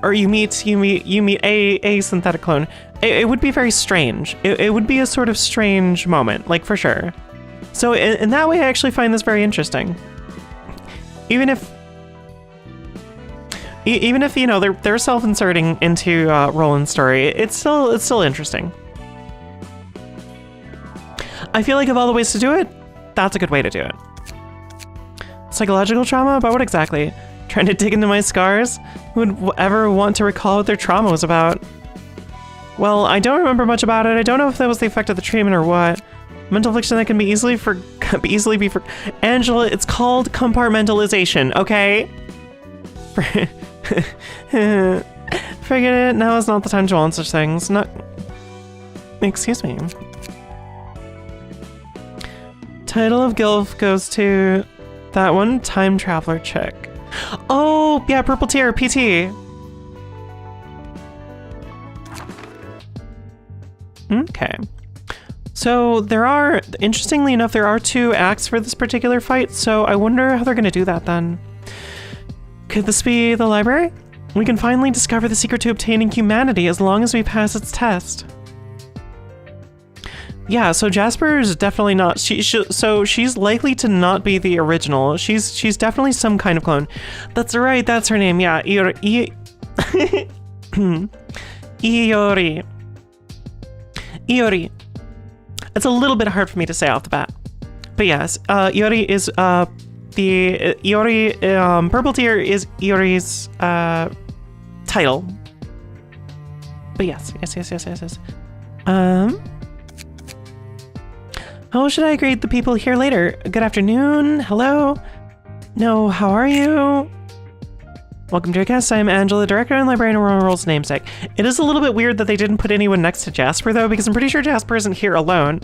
or you meet a synthetic clone. It would be very strange. It would be a sort of strange moment, like, for sure. So in that way, I actually find this very interesting. Even if you know they're self-inserting into Roland's story, it's still interesting. I feel like of all the ways to do it, that's a good way to do it. Psychological trauma? About what exactly? Trying to dig into my scars? Who would ever want to recall what their trauma was about? Well, I don't remember much about it. I don't know if that was the effect of the treatment or what. Mental affliction that can be easily be for Angela, it's called compartmentalization, okay? Forget it. Now is not the time to want such things. Not. Excuse me. Title of Gilf goes to that one time traveler chick. Oh, yeah, purple tier, PT. Okay. So interestingly enough, there are 2 acts for this particular fight, so I wonder how they're gonna do that then. Could this be the library? We can finally discover the secret to obtaining humanity as long as we pass its test. Yeah, so Jasper is definitely not, so she's likely to not be the original. She's definitely some kind of clone. That's right, that's her name, yeah, Iori. Iori. It's a little bit hard for me to say off the bat. But yes, Iori is, purple tier is Iori's, title. But yes. How should I greet the people here later? Good afternoon, hello? No, how are you? Welcome to your guest. I am Angela, director and librarian of Roll's namesake. It is a little bit weird that they didn't put anyone next to Jasper, though, because I'm pretty sure Jasper isn't here alone.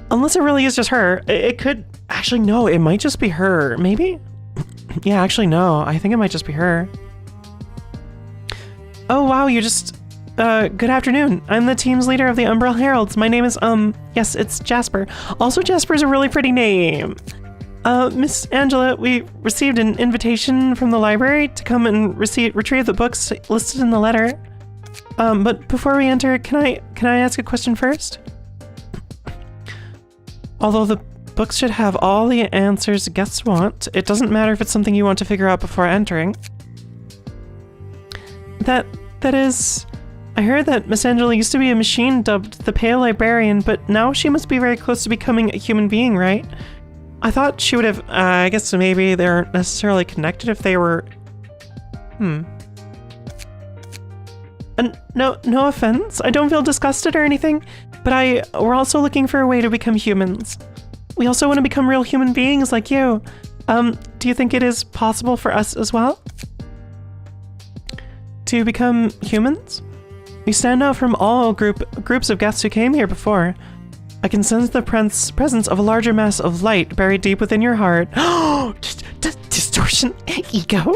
Unless it really is just her. It could... Actually, no, it might just be her. Maybe? Yeah, actually, no. I think it might just be her. Oh, wow, you just... good afternoon. I'm the team's leader of the Umbral Heralds. My name is, yes, it's Jasper. Also, Jasper's a really pretty name. Miss Angela, we received an invitation from the library to come and retrieve the books listed in the letter. But before we enter, can I ask a question first? Although the books should have all the answers guests want, it doesn't matter if it's something you want to figure out before entering. That is... I heard that Miss Angela used to be a machine dubbed the Pale Librarian, but now she must be very close to becoming a human being, right? I thought she would have, I guess maybe they aren't necessarily connected if they were... And no offense. I don't feel disgusted or anything, but we're also looking for a way to become humans. We also want to become real human beings like you. Do you think it is possible for us as well? To become humans? We stand out from all groups of guests who came here before. I can sense the presence of a larger mass of light buried deep within your heart. Oh, distortion, ego.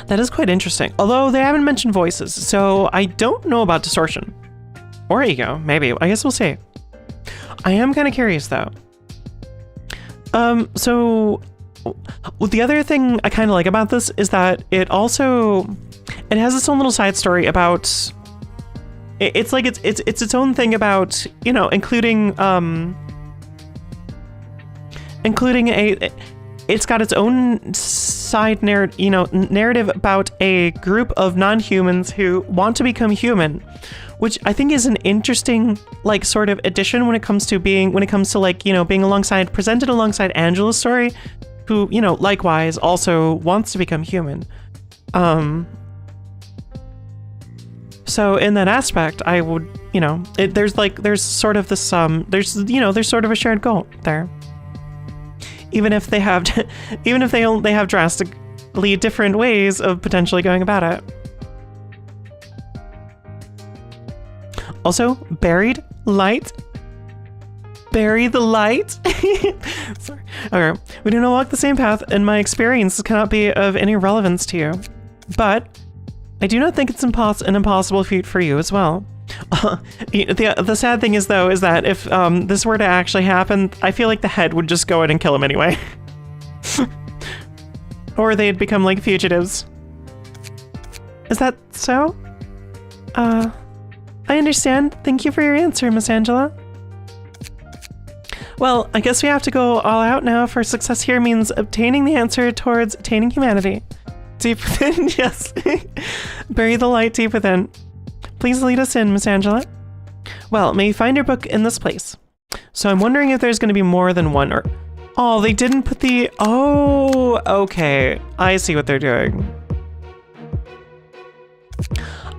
That is quite interesting. Although they haven't mentioned voices, so I don't know about distortion. Or ego, maybe. I guess we'll see. I am kind of curious though. So the other thing I kind of like about this is that it has its own little side story about. It's like it's its own thing about, you know, including it's got its own side narrative about a group of non-humans who want to become human, which I think is an interesting like sort of addition when it comes to like, you know, being presented alongside Angela's story, who, you know, likewise also wants to become human. So in that aspect, I would, you know, there's sort of this there's sort of a shared goal there. Even if they have drastically different ways of potentially going about it. Also, buried light. Bury the light. Sorry. Okay. We do not walk the same path, and my experience cannot be of any relevance to you. But I do not think it's an impossible feat for you as well. The sad thing is, though, is that if this were to actually happen, I feel like the head would just go in and kill him anyway. Or they'd become like fugitives. Is that so? I understand. Thank you for your answer, Miss Angela. Well, I guess we have to go all out now, for success here means obtaining the answer towards attaining humanity. Deep within, yes. Bury the light deep within. Please lead us in, Miss Angela. Well, may you find your book in this place. So I'm wondering if there's going to be more than one, or... Oh, they didn't put the... Oh, okay. I see what they're doing.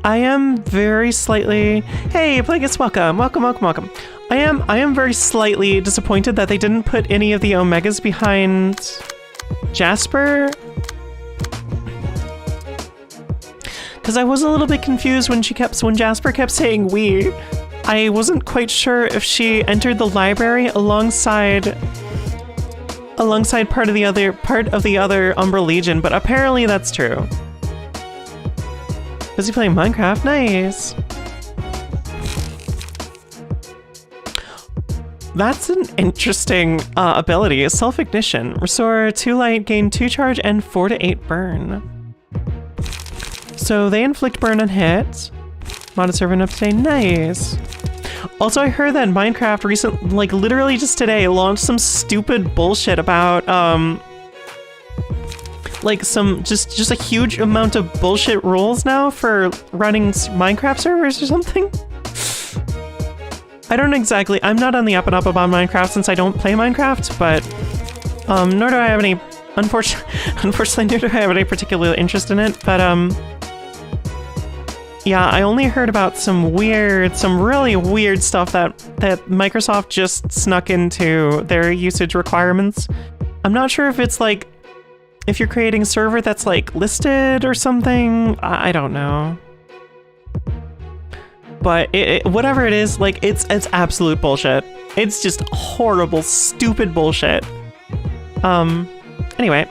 I am very slightly... Hey, Plagueis, welcome. Welcome. I am very slightly disappointed that they didn't put any of the Omegas behind Jasper. Because I was a little bit confused when Jasper kept saying we. I wasn't quite sure if she entered the library alongside part of the other Umbral Legion, but apparently that's true. Busy playing Minecraft, nice. That's an interesting ability. Self-ignition. Restore 2 light, gain 2 charge, and 4 to 8 burn. So they inflict burn on hit. Modded server up today, nice. Also, I heard that Minecraft like literally just today, launched some stupid bullshit about like just a huge amount of bullshit rules now for running Minecraft servers or something. I don't exactly. I'm not on the up and up about Minecraft since I don't play Minecraft, but nor do I have any. Unfortunately, nor do I have any particular interest in it. But yeah, I only heard about some really weird stuff that Microsoft just snuck into their usage requirements. I'm not sure if it's like, if you're creating a server that's like listed or something, I don't know. But whatever it is, like it's absolute bullshit. It's just horrible, stupid bullshit. Anyway,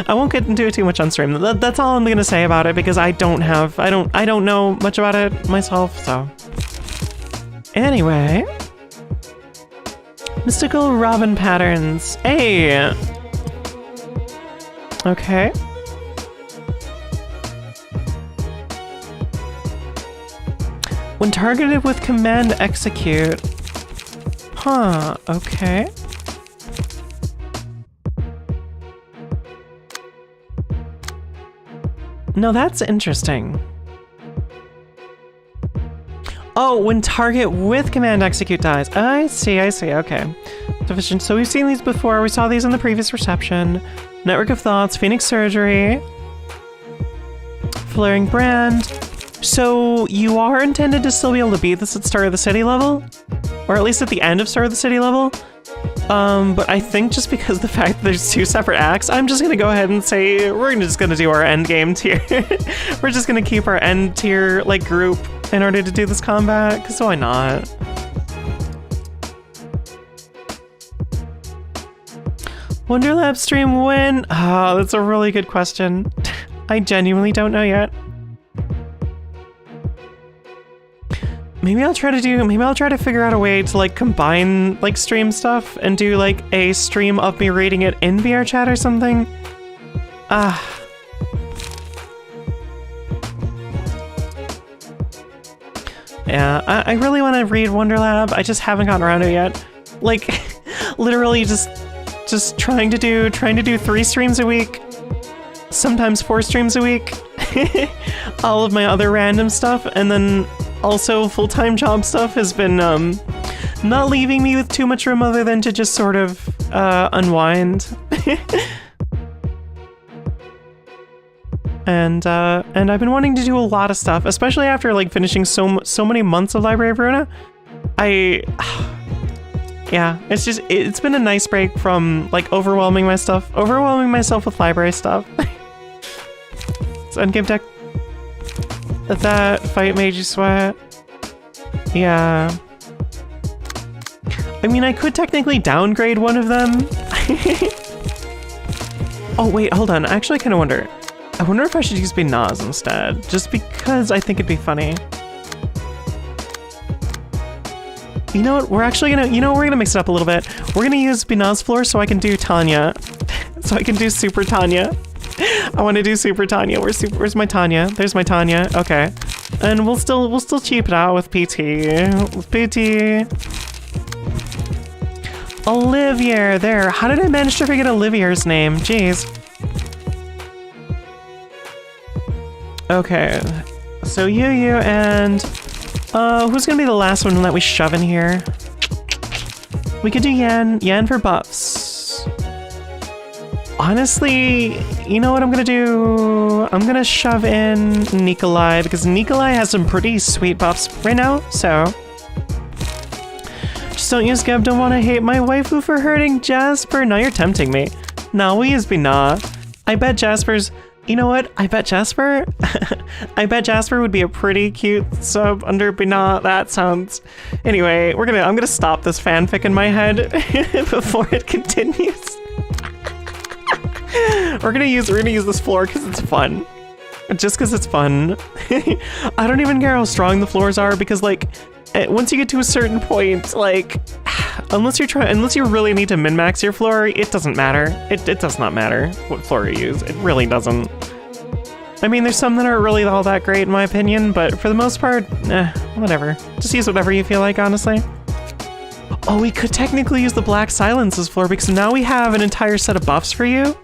I won't get into it too much on stream. That's all I'm gonna say about it because I don't know much about it myself, so. Anyway. Mystical Robin patterns. Hey! Okay. When targeted with command execute. Huh, okay. No, that's interesting. Oh, when target with command execute dies. I see, okay. Sufficient. So we've seen these before. We saw these in the previous reception. Network of Thoughts, Phoenix Surgery. flaring brand. So you are intended to still be able to beat this at Star of the City level? Or at least at the end of Star of the City level? But I think just because of the fact that there's 2 separate acts, I'm just gonna go ahead and say we're just gonna do our end game tier. We're just gonna keep our end tier, like, group in order to do this combat, because why not? Wonderlab stream when? Oh, that's a really good question. I genuinely don't know yet. Maybe I'll try to figure out a way to like combine like stream stuff and do like a stream of me reading it in VR chat or something. Yeah, I really want to read Wonderlab. I just haven't gotten around to it yet. Like, literally just trying to do 3 streams a week, sometimes 4 streams a week, all of my other random stuff, and then also full-time job stuff has been not leaving me with too much room other than to just sort of unwind. And I've been wanting to do a lot of stuff, especially after like finishing so many months of Library of Ruina. Yeah, it's been a nice break from like overwhelming myself with library stuff. So endgame deck. That fight made you sweat. Yeah. I mean, I could technically downgrade one of them. Oh wait, hold on. I actually kind of wonder. I wonder if I should use Binaz instead, just because I think it'd be funny. You know what? We're actually gonna, we're gonna mix it up a little bit. We're gonna use Binaz floor so I can do Tanya. So I can do Super Tanya. I want to do Super Tanya. Where's my Tanya? There's my Tanya. Okay. And we'll still cheap it out with PT. With PT. Olivier, there. How did I manage to forget Olivier's name? Jeez. Okay. So you and who's gonna be the last one that we shove in here? We could do Yan for buffs. Honestly, you know what I'm gonna do? I'm gonna shove in Nikolai, because Nikolai has some pretty sweet buffs right now, so. Just don't use Geb, don't wanna hate my waifu for hurting Jasper. Now you're tempting me. No, we use Bina. I bet Jasper's, you know what? I bet Jasper would be a pretty cute sub under Bina. That sounds. Anyway, I'm gonna stop this fanfic in my head before it continues. We're gonna use this floor because it's fun. Just because it's fun. I don't even care how strong the floors are, because like once you get to a certain point, like unless you really need to min-max your floor, it doesn't matter. It does not matter what floor you use. It really doesn't. I mean, there's some that aren't really all that great in my opinion, but for the most part, whatever. Just use whatever you feel like, honestly. Oh, we could technically use the Black Silences floor, because now we have an entire set of buffs for you.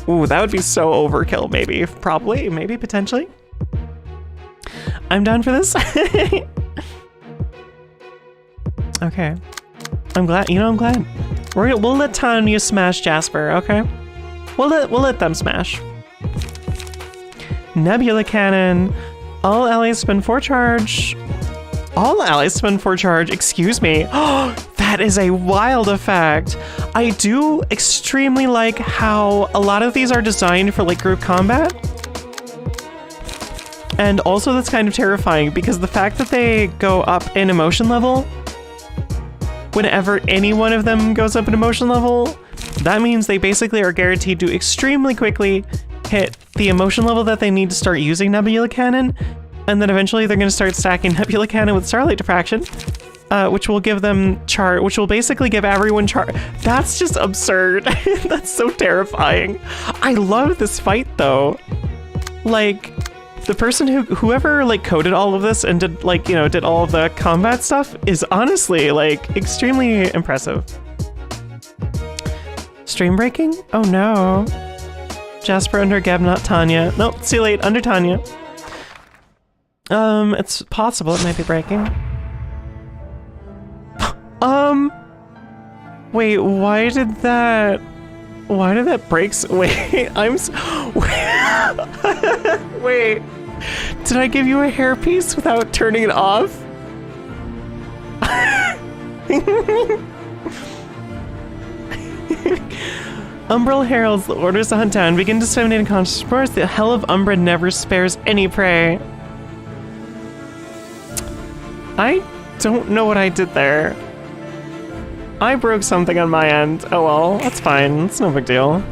Ooh, that would be so overkill, maybe. Probably, maybe, potentially. I'm down for this. Okay. I'm glad, I'm glad. We'll let Tanya smash Jasper, okay? We'll let them smash. Nebula Cannon. All allies spend 4 charge. All allies spend 4 charge, excuse me. Oh, that is a wild effect. I do extremely like how a lot of these are designed for like group combat. And also that's kind of terrifying, because the fact that they go up in emotion level, whenever any one of them goes up in emotion level, that means they basically are guaranteed to extremely quickly hit the emotion level that they need to start using Nebula Cannon, and then eventually they're going to start stacking Nebula Cannon with Starlight Diffraction, which will give them which will basically give everyone That's just absurd. That's so terrifying. I love this fight though. Like, the person whoever like coded all of this and did like, did all of the combat stuff is honestly like extremely impressive. Stream breaking? Oh no. Jasper under Geb, not Tanya. Nope, it's too late, under Tanya. It's possible it might be breaking. Wait, why did that break? Wait, wait, Did I give you a hairpiece without turning it off? Umbral heralds the orders to hunt down. Begin disseminating conscious reports. The hell of Umbra never spares any prey. I don't know what I did there. I broke something on my end. Oh well, that's fine. It's no big deal.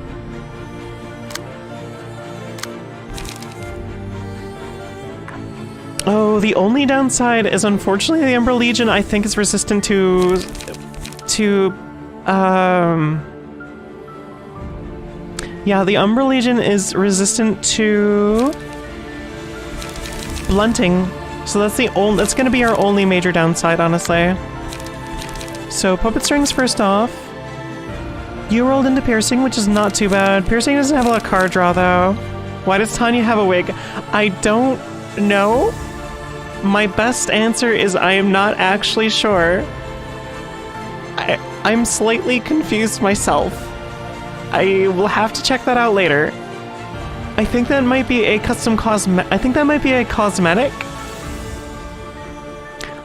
Oh, the only downside is unfortunately the Umbral Legion I think is resistant to yeah, the Umbral Legion is resistant to blunting. So that's gonna be our only major downside, honestly. So puppet strings first off. You rolled into piercing, which is not too bad. Piercing doesn't have a lot of card draw though. Why does Tanya have a wig? I don't know. My best answer is I am not actually sure. I'm slightly confused myself. I will have to check that out later. I think that might be a I think that might be a cosmetic.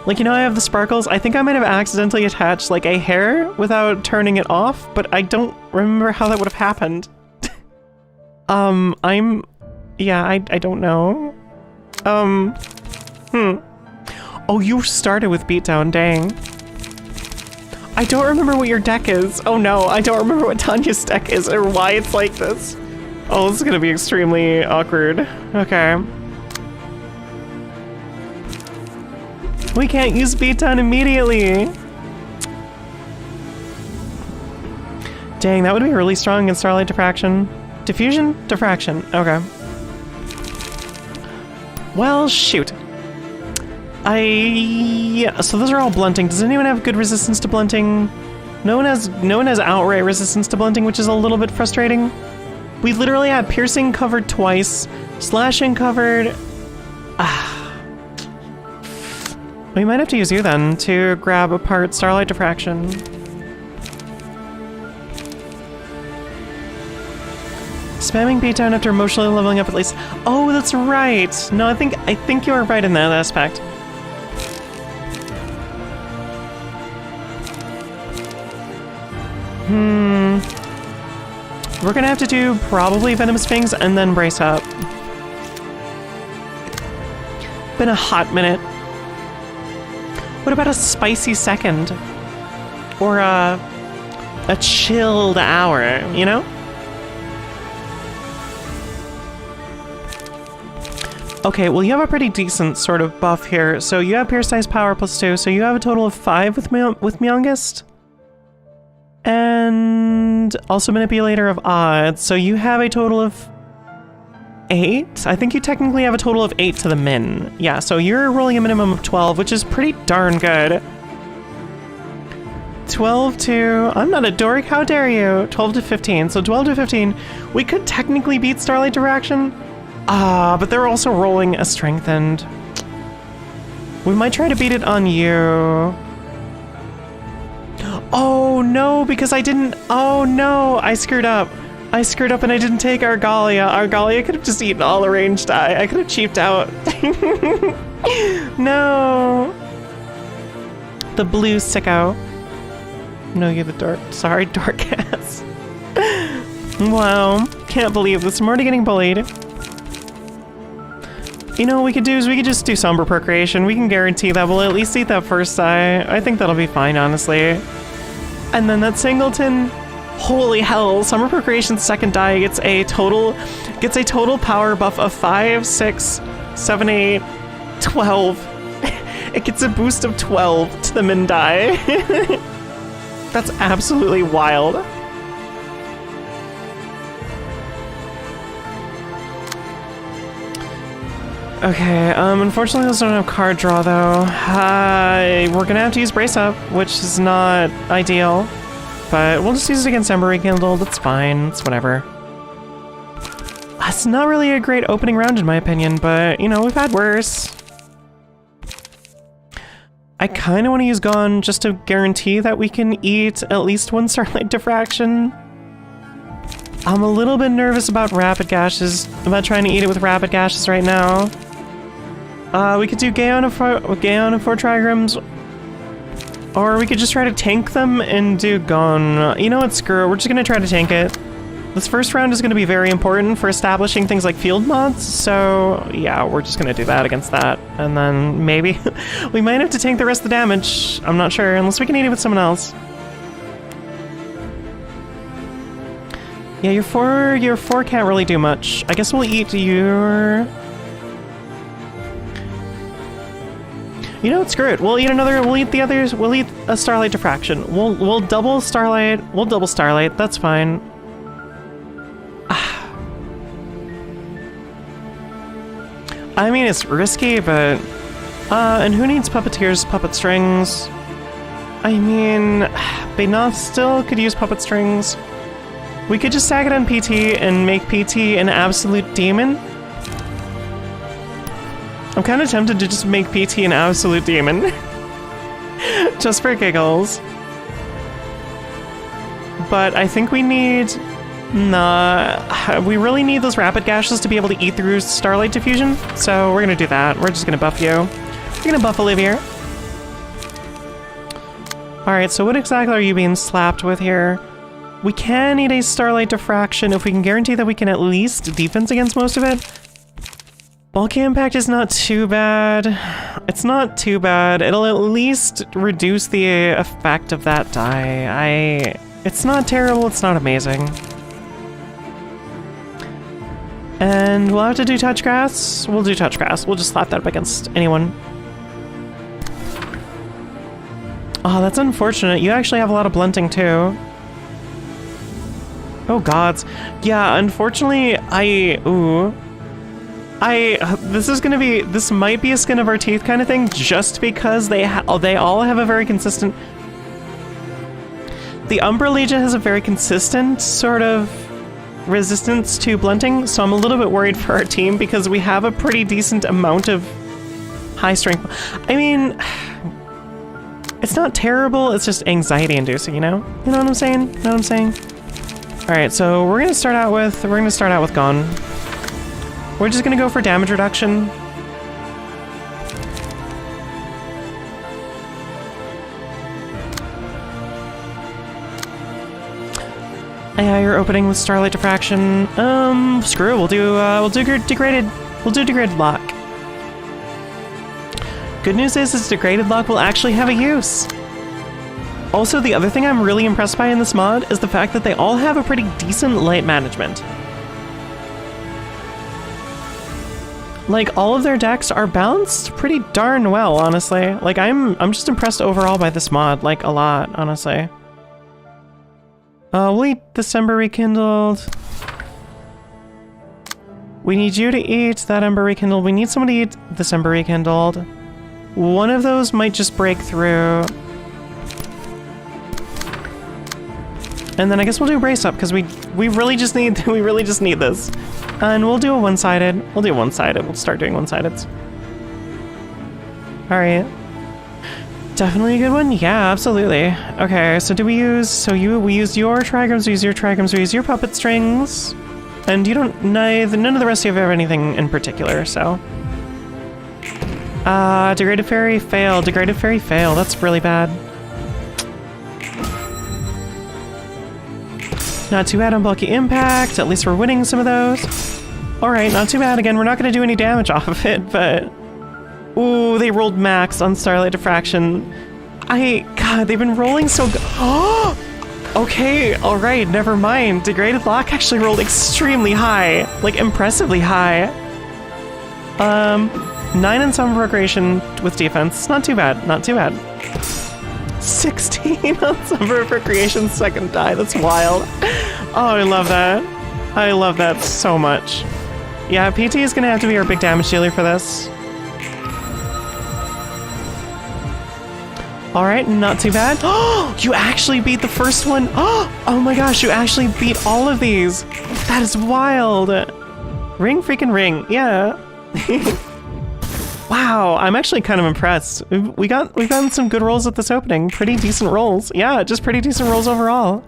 Like, you know, I have the sparkles. I think I might have accidentally attached like a hair without turning it off, but I don't remember how that would have happened. Yeah, I don't know. Oh, you started with beatdown, dang. I don't remember what your deck is. Oh no, I don't remember what Tanya's deck is or why it's like this. Oh, this is gonna be extremely awkward. Okay. We can't use beatdown immediately. Dang, that would be really strong against Starlight Diffraction. Diffusion? Diffraction. Okay. Well, shoot. So those are all blunting. Does anyone have good resistance to blunting? No one has outright resistance to blunting, which is a little bit frustrating. We literally have piercing covered twice, slashing covered. We might have to use you then to grab apart Starlight Diffraction. Spamming beatdown after emotionally leveling up at least. Oh, that's right. No, I think you are right in that aspect. We're gonna have to do probably Venomous Fangs and then brace up. Been a hot minute. What about a spicy second? Or a chilled hour, you know? Okay, well you have a pretty decent sort of buff here. So you have Pierce Dice Power +2, so you have a total of 5 with Myongist. And also Manipulator of Odds, so you have a total of 8? I think you technically have a total of 8 to the min. Yeah, so you're rolling a minimum of 12, which is pretty darn good. 12 to... I'm not a dork, how dare you? 12 to 15, so 12 to 15. We could technically beat Starlight Diffraction. But they're also rolling a strengthened. We might try to beat it on you. Oh no, because I didn't... Oh no, I screwed up. I screwed up and I didn't take Argalia. Argalia could have just eaten all the ranged die. I could have cheaped out. No. The blue sicko. No, you're the dork. Sorry, dork ass. Wow. Can't believe this. I'm already getting bullied. You know what we could do is we could just do Somber Procreation. We can guarantee that we'll at least eat that first die. I think that'll be fine, honestly. And then that Singleton, holy hell, Summer Procreation's second die gets a total power buff of 5, 6, 7, 8, 12. It gets a boost of 12 to the min die. That's absolutely wild. Okay, unfortunately those don't have card draw though. We're gonna have to use Brace Up, which is not ideal. But we'll just use it against Ember Rekindled, it's fine, it's whatever. It's not really a great opening round in my opinion, but you know, we've had worse. I kinda wanna use Gone just to guarantee that we can eat at least one Starlight Diffraction. I'm a little bit nervous about Rapid Gashes, about trying to eat it with Rapid Gashes right now. We could do Gaon and 4 trigrams. Or we could just try to tank them and do Gone. You know what, screw it. We're just gonna try to tank it. This first round is gonna be very important for establishing things like field mods, so yeah, we're just gonna do that against that. And then maybe we might have to tank the rest of the damage. I'm not sure, unless we can eat it with someone else. Yeah, your four can't really do much. I guess we'll eat your... You know what, screw it. We'll eat the others, we'll eat a Starlight Diffraction. We'll double Starlight, that's fine. I mean, it's risky, but... and who needs Puppeteer's Puppet Strings? I mean, Baenoth still could use Puppet Strings. We could just stack it on PT and make PT an absolute demon. I'm kind of tempted to just make PT an absolute demon. Just for giggles. But I think we need... Nah, we really need those rapid gashes to be able to eat through Starlight Diffusion, so we're gonna do that. We're just gonna buff you. We're gonna buff Olivia. Alright, so what exactly are you being slapped with here? We can eat a Starlight Diffraction if we can guarantee that we can at least defense against most of it. Bulky Impact is not too bad. It's not too bad. It'll at least reduce the effect of that die. It's not terrible, it's not amazing. And we'll have to do Touch Grass. We'll do Touch Grass. We'll just slap that up against anyone. Oh, that's unfortunate. You actually have a lot of blunting too. Oh gods. Yeah, unfortunately, this might be a skin of our teeth kind of thing, just because they all have a very consistent... The Umbral Legion has a very consistent sort of resistance to blunting, so I'm a little bit worried for our team because we have a pretty decent amount of high strength. I mean, it's not terrible, it's just anxiety inducing, you know? You know what I'm saying? You know what I'm saying? Alright, so we're gonna start out with Gone. We're just gonna go for damage reduction. Yeah, you're opening with Starlight Diffraction. Screw it, we'll do Degraded Lock. Good news is Degraded Lock will actually have a use. Also, the other thing I'm really impressed by in this mod is the fact that they all have a pretty decent light management. Like, all of their decks are balanced pretty darn well, honestly. Like, I'm just impressed overall by this mod, like, a lot, honestly. We'll eat December Rekindled. We need you to eat that Ember Rekindled. We need someone to eat December Rekindled. One of those might just break through. And then I guess we'll do Brace Up, because we really just need this. And we'll do a one-sided. We'll do one-sided. We'll start doing one-sideds. Alright. Definitely a good one? Yeah, absolutely. Okay, so we use your trigrams, we use your trigrams, we use your puppet strings. And you don't, none of the rest of you have anything in particular, so. Degraded Fairy, fail. Degraded Fairy, fail. That's really bad. Not too bad on Bulky Impact, at least we're winning some of those. Alright, not too bad. Again, we're not going to do any damage off of it, but... Ooh, they rolled max on Starlight Diffraction. God, they've been rolling so good. Oh! Okay, alright, never mind. Degraded Lock actually rolled extremely high. Like, impressively high. 9 in Summer Procreation with defense. Not too bad, not too bad. 16 on Summer Procreation's second die. That's wild. Oh, I love that. I love that so much. Yeah, PT is gonna have to be our big damage dealer for this. Alright, not too bad. Oh, you actually beat the first one. Oh my gosh, you actually beat all of these. That is wild. Ring freaking ring. Yeah. Wow, I'm actually kind of impressed. We've gotten some good rolls at this opening. Pretty decent rolls. Yeah, just pretty decent rolls overall.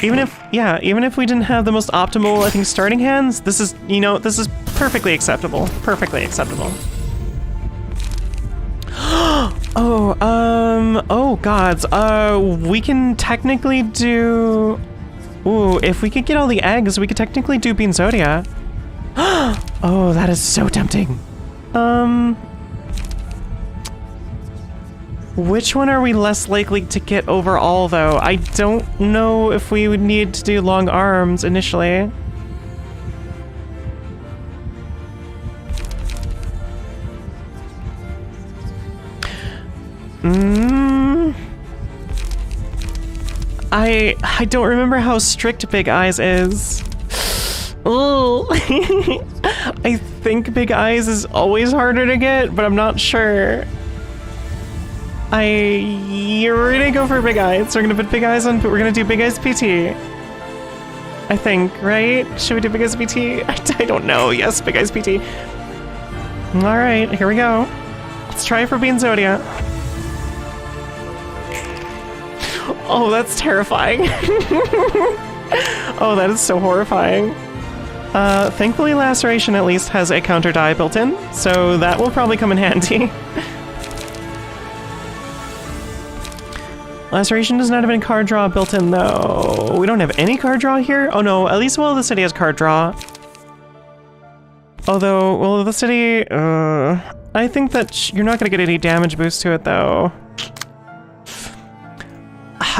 Even if we didn't have the most optimal, I think, starting hands, this is, you know, this is perfectly acceptable. Perfectly acceptable. Oh gods. We can technically do... Ooh, if we could get all the eggs, we could technically do Bean Zodia. Oh, that is so tempting. Which one are we less likely to get overall, though? I don't know if we would need to do long arms initially. I don't remember how strict Big Eyes is. Oh, I think Big Eyes is always harder to get, but I'm not sure. You're gonna go for Big Eyes. So we're gonna put Big Eyes on, but we're gonna do Big Eyes PT. I think, right? Should we do Big Eyes PT? I don't know. Yes, Big Eyes PT. All right, here we go. Let's try for Bean Zodia. Oh, that's terrifying. Oh, that is so horrifying. Thankfully Laceration at least has a counter die built in, so that will probably come in handy. Laceration does not have any card draw built in though. We don't have any card draw here? Oh no, at least Will of the City has card draw. Although, Will of the City, I think that you're not gonna get any damage boost to it though.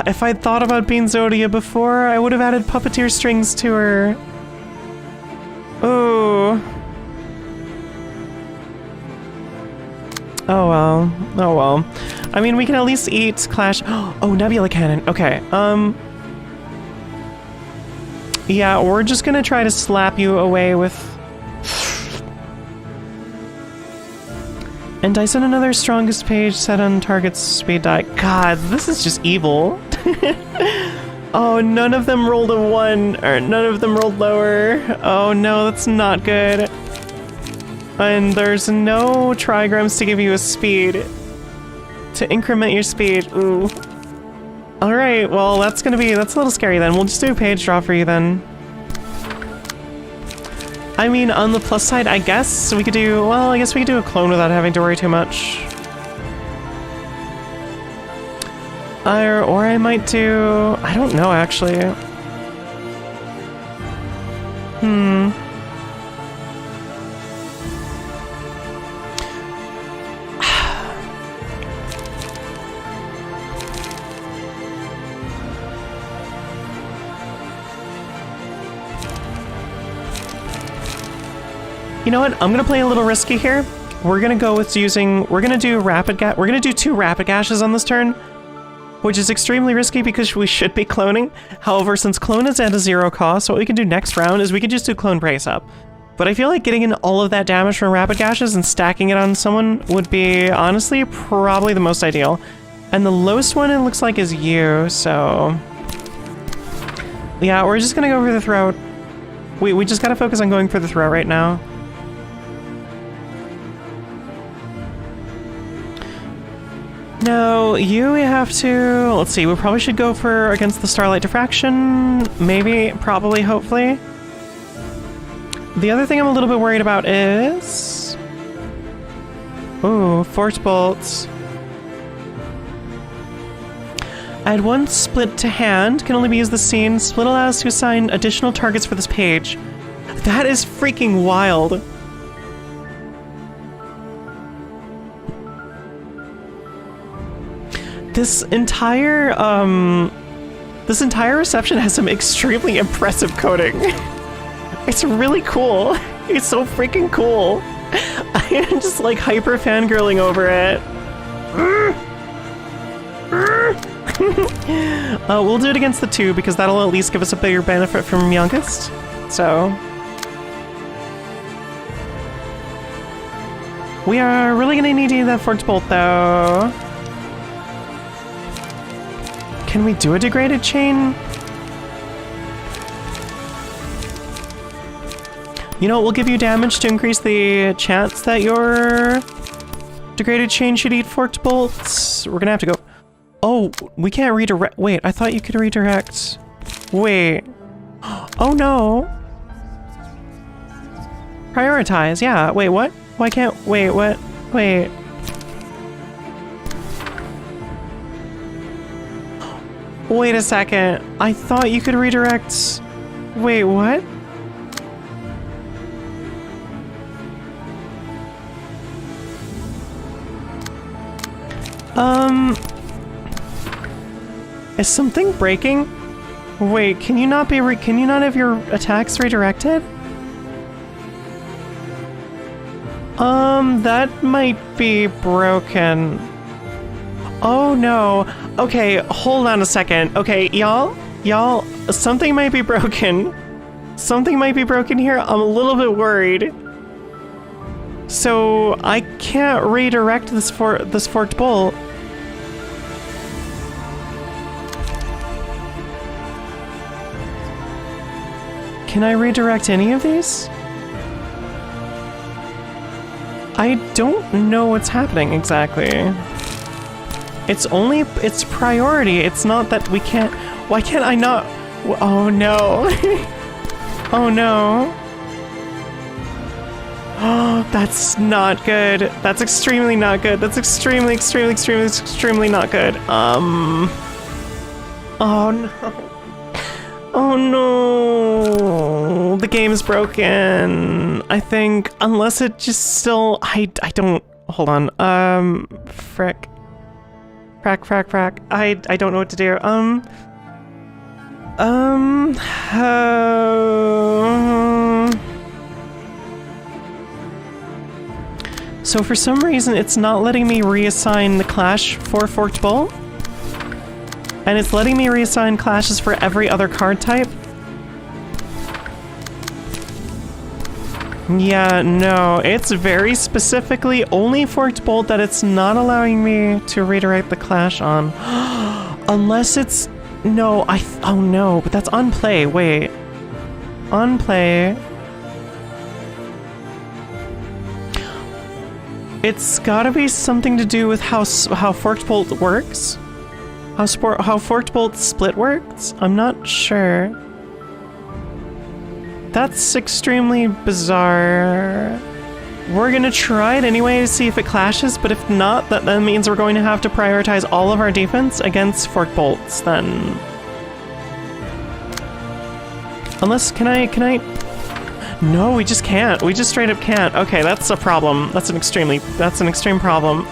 If I'd thought about Bean Zodia before, I would have added Puppeteer strings to her. Oh. Oh well. Oh well. I mean, we can at least eat Clash. Oh, Nebula Cannon. Okay. Yeah, we're just gonna try to slap you away with... And Dyson another strongest page set on target's speed die. God, this is just evil. Oh, none of them rolled a 1, or none of them rolled lower. Oh no, that's not good. And there's no trigrams to give you a speed. To increment your speed. Ooh. Alright, well that's a little scary then. We'll just do a page draw for you then. I mean, on the plus side, I guess we could do, well, I guess we could do a clone without having to worry too much. Or I might do, I don't know actually. You know what? I'm gonna play a little risky here. We're gonna go with we're gonna do we're gonna do 2 rapid gashes on this turn, which is extremely risky because we should be cloning. However, since clone is at a 0 cost, what we can do next round is we can just do clone brace up. But I feel like getting in all of that damage from rapid gashes and stacking it on someone would be, honestly, probably the most ideal. And the lowest one, it looks like, is you, so... Yeah, we're just gonna go for the throat. We just gotta focus on going for the throat right now. No, we have to... Let's see, we probably should go for against the Starlight Diffraction. Maybe, probably, hopefully. The other thing I'm a little bit worried about is... Ooh, Force Bolts. Add 1 split to hand, can only be used this scene. Split allows to assign additional targets for this page. That is freaking wild. This entire reception has some extremely impressive coding. It's really cool. It's so freaking cool. I am just like hyper fangirling over it. We'll do it against the 2 because that'll at least give us a bigger benefit from youngest. So we are really gonna need to do that Forge Bolt though. Can we do a degraded chain? You know, we'll give you damage to increase the chance that your degraded chain should eat forked bolts. We're gonna have to go... Oh, we can't redirect... Wait, I thought you could redirect... Wait. Oh no. Prioritize, yeah. Wait, what? Why can't... Wait, what? Wait. Wait a second. I thought you could redirect... Wait, what? Is something breaking? Wait, can you not have your attacks redirected? That might be broken. Oh no. Okay, hold on a second. Okay, y'all, something might be broken. Something might be broken here. I'm a little bit worried. So I can't redirect this forked bolt. Can I redirect any of these? I don't know what's happening exactly. It's priority. It's not that we can't. Why can't I not? Oh no. Oh no. Oh, that's not good. That's extremely not good. That's extremely not good. Oh no. Oh no. The game's broken. I think, unless it just still, I don't, hold on. Frack. I don't know what to do. So for some reason, it's not letting me reassign the clash for Forked Bolt. And it's letting me reassign clashes for every other card type. Yeah, no, it's very specifically only Forked Bolt that it's not allowing me to redirect the clash on. Unless it's... No, oh no, but that's on play, wait. On play... It's gotta be something to do with how Forked Bolt works. How Forked Bolt split works? I'm not sure. That's extremely bizarre. We're gonna try it anyway to see if it clashes, but if not, that then means we're going to have to prioritize all of our defense against Forked Bolts, then. Unless, can I? No, we just can't. We just straight up can't. Okay, that's a problem. That's an extreme problem.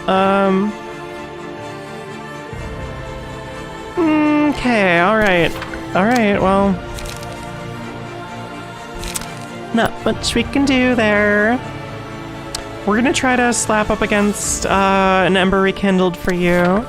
Okay, alright, well. Not much we can do there. We're gonna try to slap up against an Ember Rekindled for you.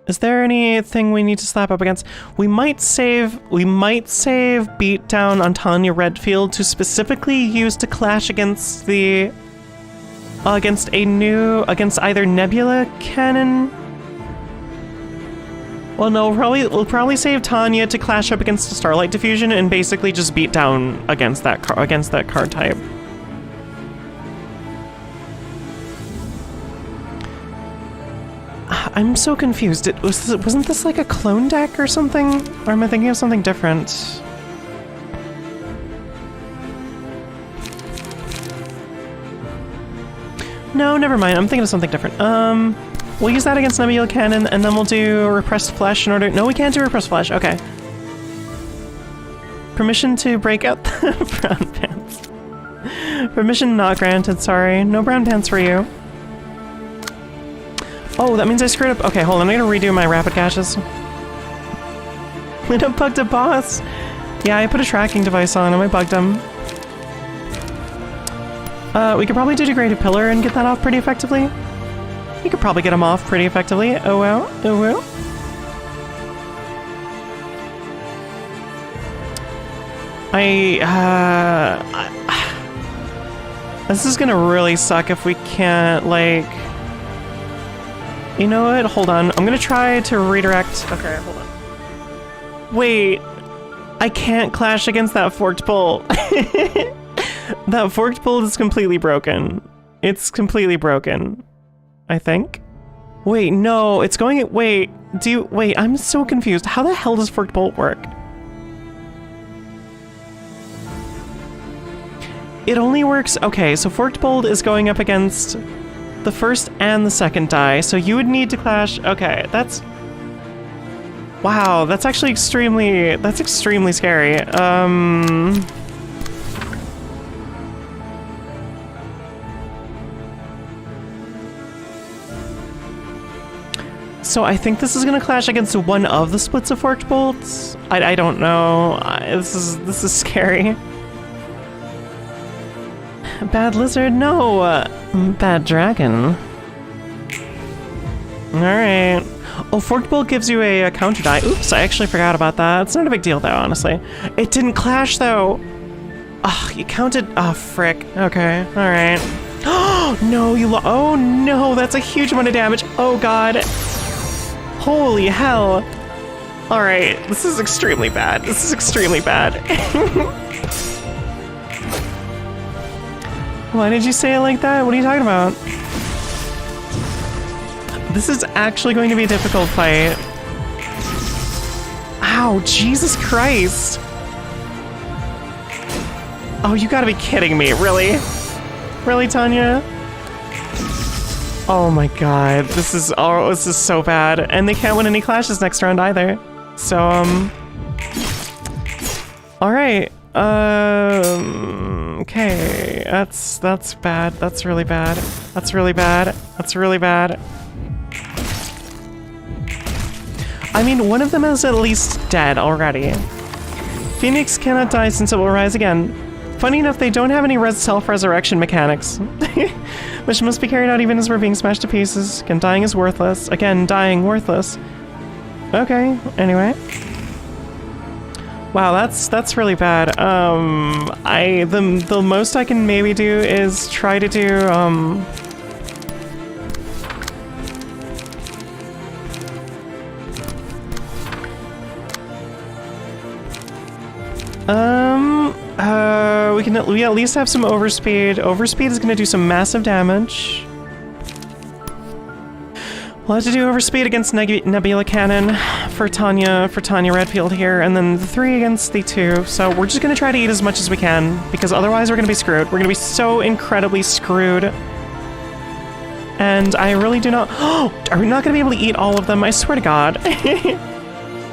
Is there anything we need to slap up against? We might save Beatdown on Tanya Redfield to specifically use to clash against the against either Nebula Cannon. Well, no, we'll probably save Tanya to clash up against the Starlight Diffusion and basically just beat down against that card type. I'm so confused. Wasn't this like a clone deck or something? Or am I thinking of something different? No, never mind. I'm thinking of something different. We'll use that against Nebula Cannon, and then we'll do Repressed Flesh in order... No, we can't do Repressed Flesh. Okay. Permission to break out the brown pants. Permission not granted, sorry. No brown pants for you. Oh, that means I screwed up. Okay, hold on. I'm gonna redo my rapid caches. Luna bugged a boss. Yeah, I put a tracking device on him. I bugged him. We could probably do Degraded Pillar and get that off pretty effectively. We could probably get him off pretty effectively. Oh well. Oh well. This is gonna really suck if we can't, like... You know what? Hold on. I'm gonna try to redirect... Okay, hold on. Wait. I can't clash against that Forked Bolt. That Forked Bolt is completely broken. It's completely broken. I think. Wait, no. It's going... Wait. Wait, I'm so confused. How the hell does Forked Bolt work? it only works... Okay, so Forked Bolt is going up against the first and the second die, so you would need to clash... Okay, that's... Wow, that's actually extremely... That's extremely scary. So I think this is gonna clash against one of the splits of Forked Bolts. I don't know. This is scary. Bad lizard? No! Bad dragon. Alright. Oh, Forked Bolt gives you a counter die. Oops, I actually forgot about that. It's not a big deal, though, honestly. It didn't clash, though! Ugh, you counted... Oh, frick. Okay, alright. Oh, no, you oh, no, that's a huge amount of damage. Oh, God. Holy hell. Alright, this is extremely bad. This is extremely bad. Why did you say it like that? What are you talking about? This is actually going to be a difficult fight. Ow, Jesus Christ. Oh, you gotta be kidding me, really? Really, Tanya? Oh my god, this is so bad. And they can't win any clashes next round either. So, alright. Okay, that's bad. That's really bad. That's really bad. That's really bad. I mean, one of them is at least dead already. Phoenix cannot die since it will rise again. Funny enough, they don't have any self-resurrection mechanics. Which must be carried out even as we're being smashed to pieces. Again, dying is worthless. Again, dying, worthless. Okay, anyway. Wow, that's really bad. The most I can maybe do is try to do, we at least have some overspeed. Overspeed is gonna do some massive damage. We'll have to do overspeed against Nebula Cannon for Tanya Redfield here, and then the 3 against the 2. So we're just gonna try to eat as much as we can, because otherwise we're gonna be screwed. We're gonna be so incredibly screwed. And I really do not... Oh, are we not gonna be able to eat all of them? I swear to God.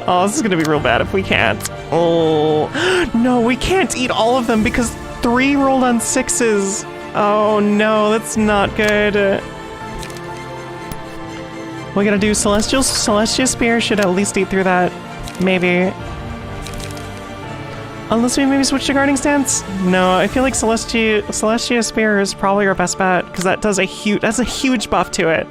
Oh, this is gonna be real bad if we can't. Oh, no, we can't eat all of them because 3 rolled on 6s. Oh no, that's not good. We gotta do Celestia Spear should at least eat through that. Maybe. Unless we maybe switch to Guarding Stance? No, I feel like Celestia Spear is probably our best bet, because that does that's a huge buff to it.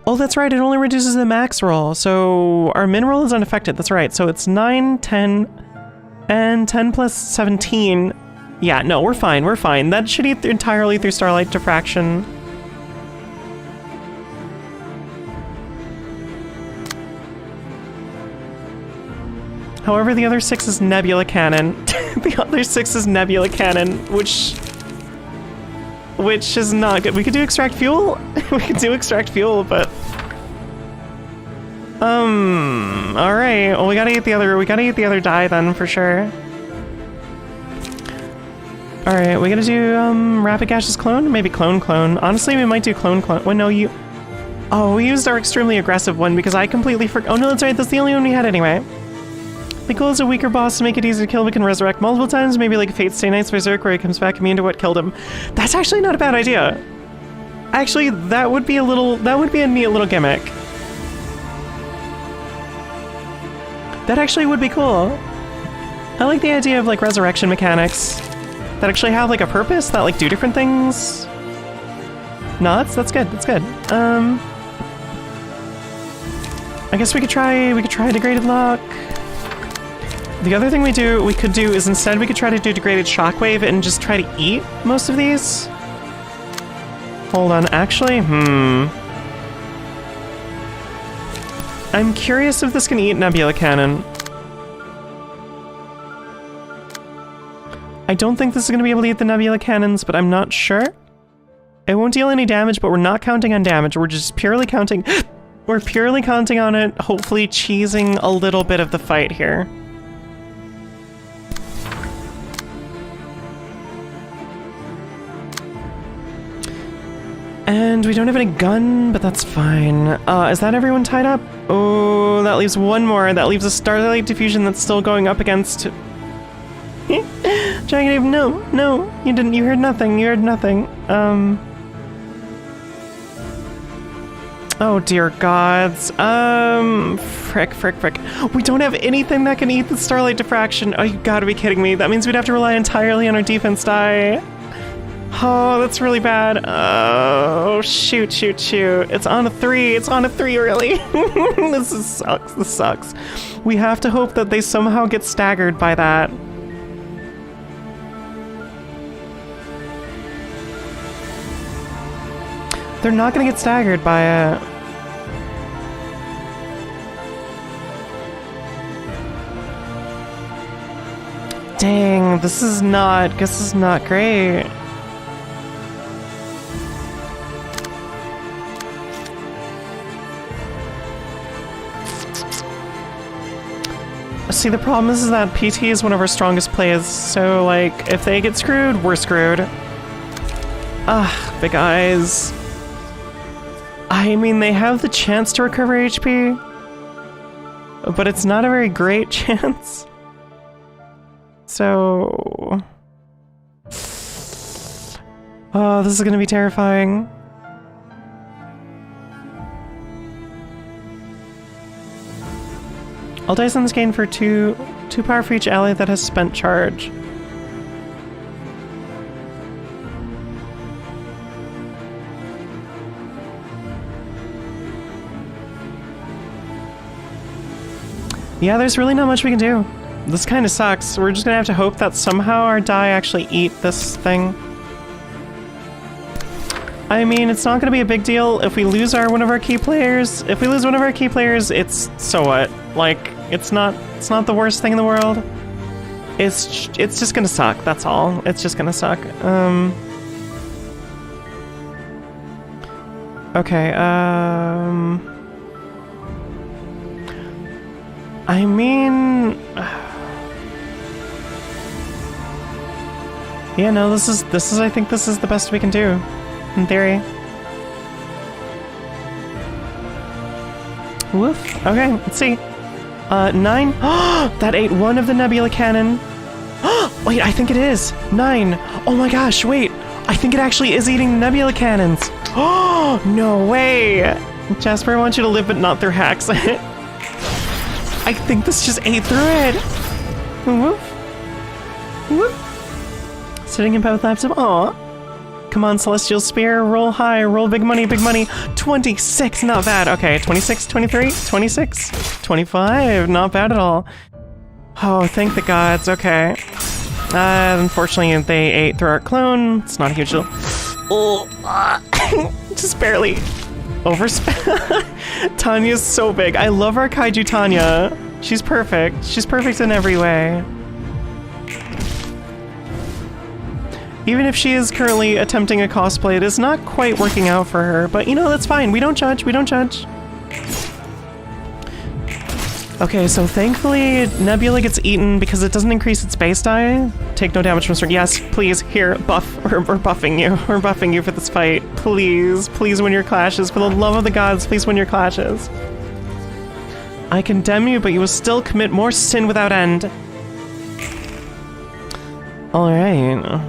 Oh, that's right, it only reduces the max roll, so our min roll is unaffected, that's right. So it's 9, 10, and 10 plus 17. Yeah, no, we're fine. That should eat entirely through Starlight Diffraction. However, the other 6 is Nebula Cannon. The other 6 is Nebula Cannon, which is not good. We could do Extract Fuel. We could do Extract Fuel, but all right. Well, we gotta eat the other die then for sure. All right, we gotta do Rapid Gaseous Clone. Maybe Clone. Honestly, we might do Clone. Well, no, you. Oh, we used our extremely aggressive one because I completely forgot. Oh no, that's right. That's the only one we had anyway. The goal is a weaker boss to make it easier to kill. We can resurrect multiple times, maybe like Fate Stay Night's Berserk, where he comes back immune to what killed him. That's actually not a bad idea. Actually, that would be a neat little gimmick. That actually would be cool. I like the idea of like resurrection mechanics that actually have like a purpose, that like do different things. No, that's good. I guess we could try Degraded Lock. The other thing we could do is instead we could try to do Degraded Shockwave and just try to eat most of these. Hold on, actually, I'm curious if this can eat Nebula Cannon. I don't think this is going to be able to eat the Nebula Cannons, but I'm not sure. It won't deal any damage, but we're not counting on damage. We're just purely counting... We're purely counting on it, hopefully cheesing a little bit of the fight here. And we don't have any gun, but that's fine. Is that everyone tied up? Oh, that leaves one more. That leaves a Starlight Diffusion that's still going up against... Dragon Eve, no, no, you didn't, you heard nothing, you heard nothing. Oh dear gods. Frick. We don't have anything that can eat the Starlight Diffraction. Oh, you gotta be kidding me. That means we'd have to rely entirely on our defense die. Oh, that's really bad. Oh, shoot. It's on a 3. It's on a 3, really. This sucks. We have to hope that they somehow get staggered by that. They're not gonna get staggered by it. Dang, this is not great. See, the problem is that PT is one of our strongest plays, so, like, if they get screwed, we're screwed. Big eyes. I mean, they have the chance to recover HP, but it's not a very great chance. So... Oh, this is gonna be terrifying. I'll dice on this gain for 2 power for each ally that has spent charge. Yeah, there's really not much we can do. This kind of sucks. We're just gonna have to hope that somehow our die actually eat this thing. I mean, it's not gonna be a big deal if we lose one of our key players. If we lose one of our key players, it's so what? Like, it's not the worst thing in the world. It's just gonna suck, that's all. It's just gonna suck. Okay, I mean... Yeah, no, this is, I think this is the best we can do, in theory. Woof. Okay, let's see. 9. That ate one of the Nebula Cannon. Wait, I think it is. 9. Oh my gosh, wait. I think it actually is eating the Nebula Cannons. Oh, no way. Jasper, I want you to live, but not through hacks. I think this just ate through it. Woof. Woof. Sitting in both laps of aw. Come on, Celestial Spear, roll high, roll big money, 26, not bad. Okay, 26, 23, 26, 25, not bad at all. Oh, thank the gods, okay. Unfortunately, they ate through our clone. It's not a huge deal. Oh, just barely overspent. Tanya's so big. I love our Kaiju Tanya. She's perfect. She's perfect in every way. Even if she is currently attempting a cosplay, it is not quite working out for her, but you know, that's fine. We don't judge, we don't judge. Okay, so thankfully Nebula gets eaten because it doesn't increase its base die. Take no damage from strength. Yes, please, here, buff. We're buffing you. We're buffing you for this fight. Please, please win your clashes. For the love of the gods, please win your clashes. I condemn you, but you will still commit more sin without end. Alright.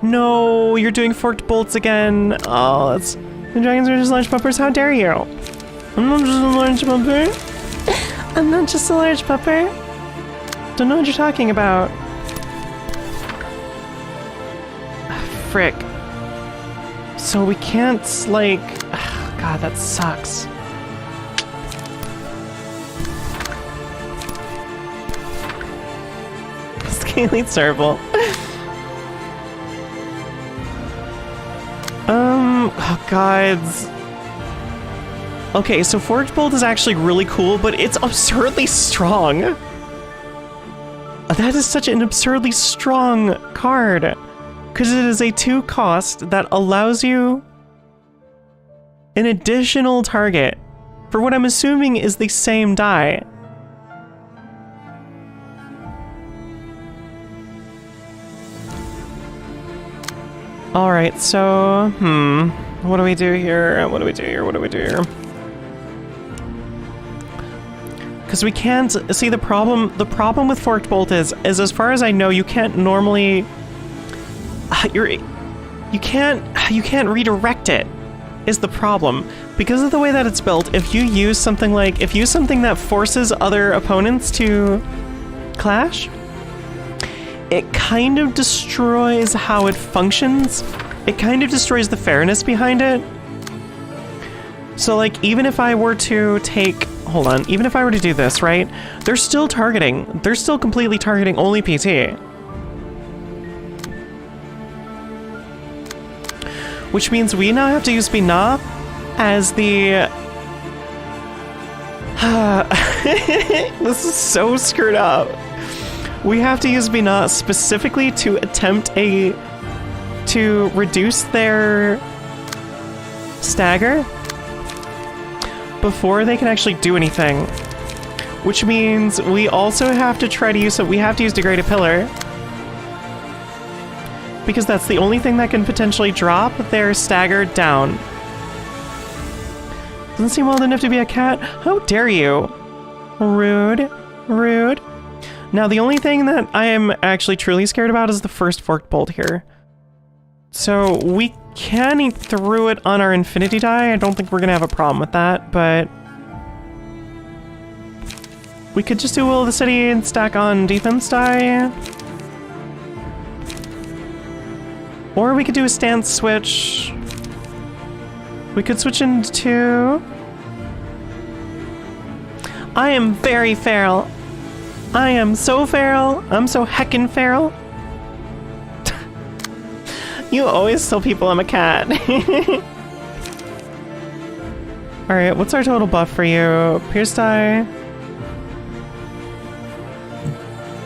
No, you're doing forked bolts again. Oh, that's... The dragons are just large puppers, how dare you? I'm not just a large pupper. I'm not just a large pupper. Don't know what you're talking about. Frick. So we can't, like... God, that sucks. Scaly's terrible. Oh, gods. Okay, so Forged Bolt is actually really cool, but it's absurdly strong. That is such an absurdly strong card. Because it is a 2 cost that allows you an additional target for what I'm assuming is the same die. Alright, so, What do we do here? What do we do here? What do we do here? Because we can't see the problem. The problem with forked bolt is as far as I know, you can't normally. You can't redirect it. Is the problem because of the way that it's built? If you use something that forces other opponents to clash, it kind of destroys how it functions. It kind of destroys the fairness behind it. So like, even if I were to take, hold on, even if I were to do this, right? They're still completely targeting only PT. Which means we now have to use Bina as the... This is so screwed up. We have to use Bina specifically to attempt to reduce their stagger before they can actually do anything. Which means we also have to try to use Degraded Pillar. Because that's the only thing that can potentially drop their stagger down. Doesn't seem well enough to be a cat. How dare you? Rude. Rude. Now, the only thing that I am actually truly scared about is the first forked bolt here. So we can eat through it on our infinity die. I don't think we're gonna have a problem with that, but we could just do Will of the City and stack on defense die. Or we could do a stance switch. We could switch into... I am very feral. I am so feral. I'm so heckin' feral. You always tell people I'm a cat. Alright, what's our total buff for you? Pierce die.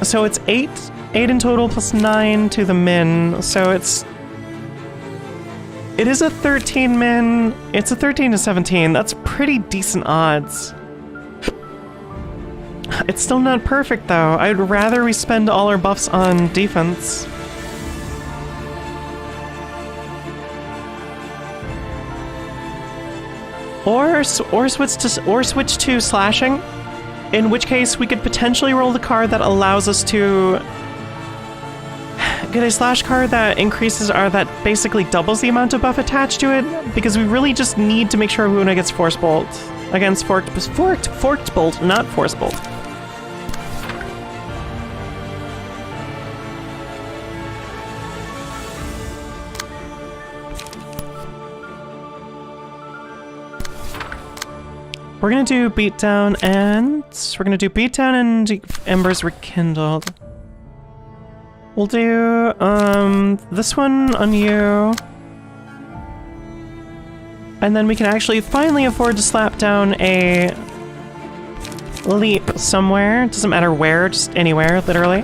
So it's 8 in total plus 9 to the min. So it is a 13 min. It's a 13 to 17. That's pretty decent odds. It's still not perfect though. I'd rather we spend all our buffs on defense. Or switch to slashing, in which case we could potentially roll the card that allows us to get a slash card that that basically doubles the amount of buff attached to it, because we really just need to make sure Ruina gets Force Bolt against Forked Bolt, not Force Bolt. We're gonna do Beatdown and Embers Rekindled. We'll do this one on you. And then we can actually finally afford to slap down a leap somewhere. It doesn't matter where, just anywhere, literally.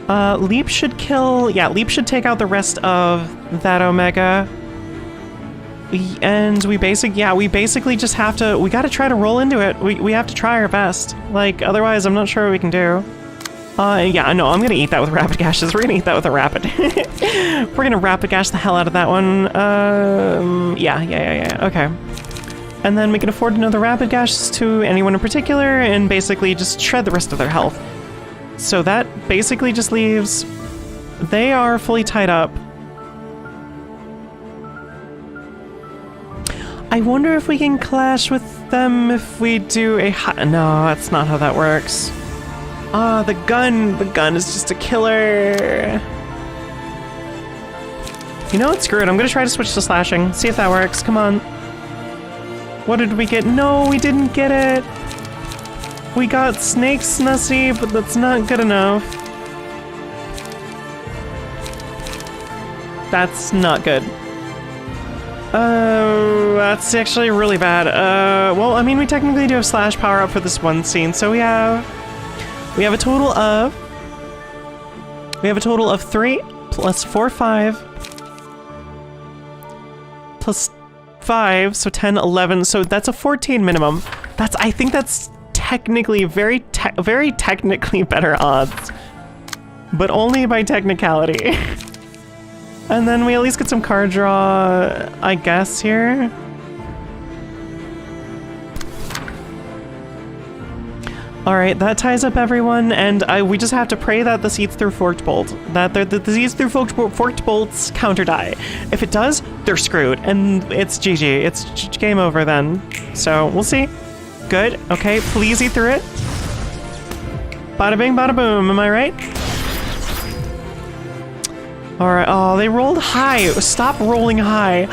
Leap should kill, yeah, leap should take out the rest of that Omega. And we basically just have to, we gotta try to roll into it. We have to try our best. Like, otherwise I'm not sure what we can do. Yeah, no, I'm gonna eat that with Rapid Gashes. We're gonna eat that with a Rapid. We're gonna Rapid Gash the hell out of that one. Yeah, okay. And then we can afford another Rapid Gashes to anyone in particular and basically just shred the rest of their health. So that basically just leaves, they are fully tied up. I wonder if we can clash with them if we do a no, that's not how that works. Ah, the gun is just a killer. You know what, screw it, I'm gonna try to switch to slashing, see if that works, come on. What did we get? No, we didn't get it. We got Snake Snussy, but that's not good enough. That's not good. That's actually really bad. Well, I mean, we technically do have slash power up for this one scene, so we have a total of 3 plus 4, 5 plus 5, so 10, 11. So that's a 14 minimum. I think that's technically very technically better odds, but only by technicality. And then we at least get some card draw, I guess, here. Alright, that ties up everyone, and we just have to pray that this eats through Forked Bolt. That the eats through Forked Bolt's counter die. If it does, they're screwed, and it's GG. It's game over then. So, we'll see. Good. Okay, please eat through it. Bada bing, bada boom, am I right? Alright, oh, they rolled high. Stop rolling high.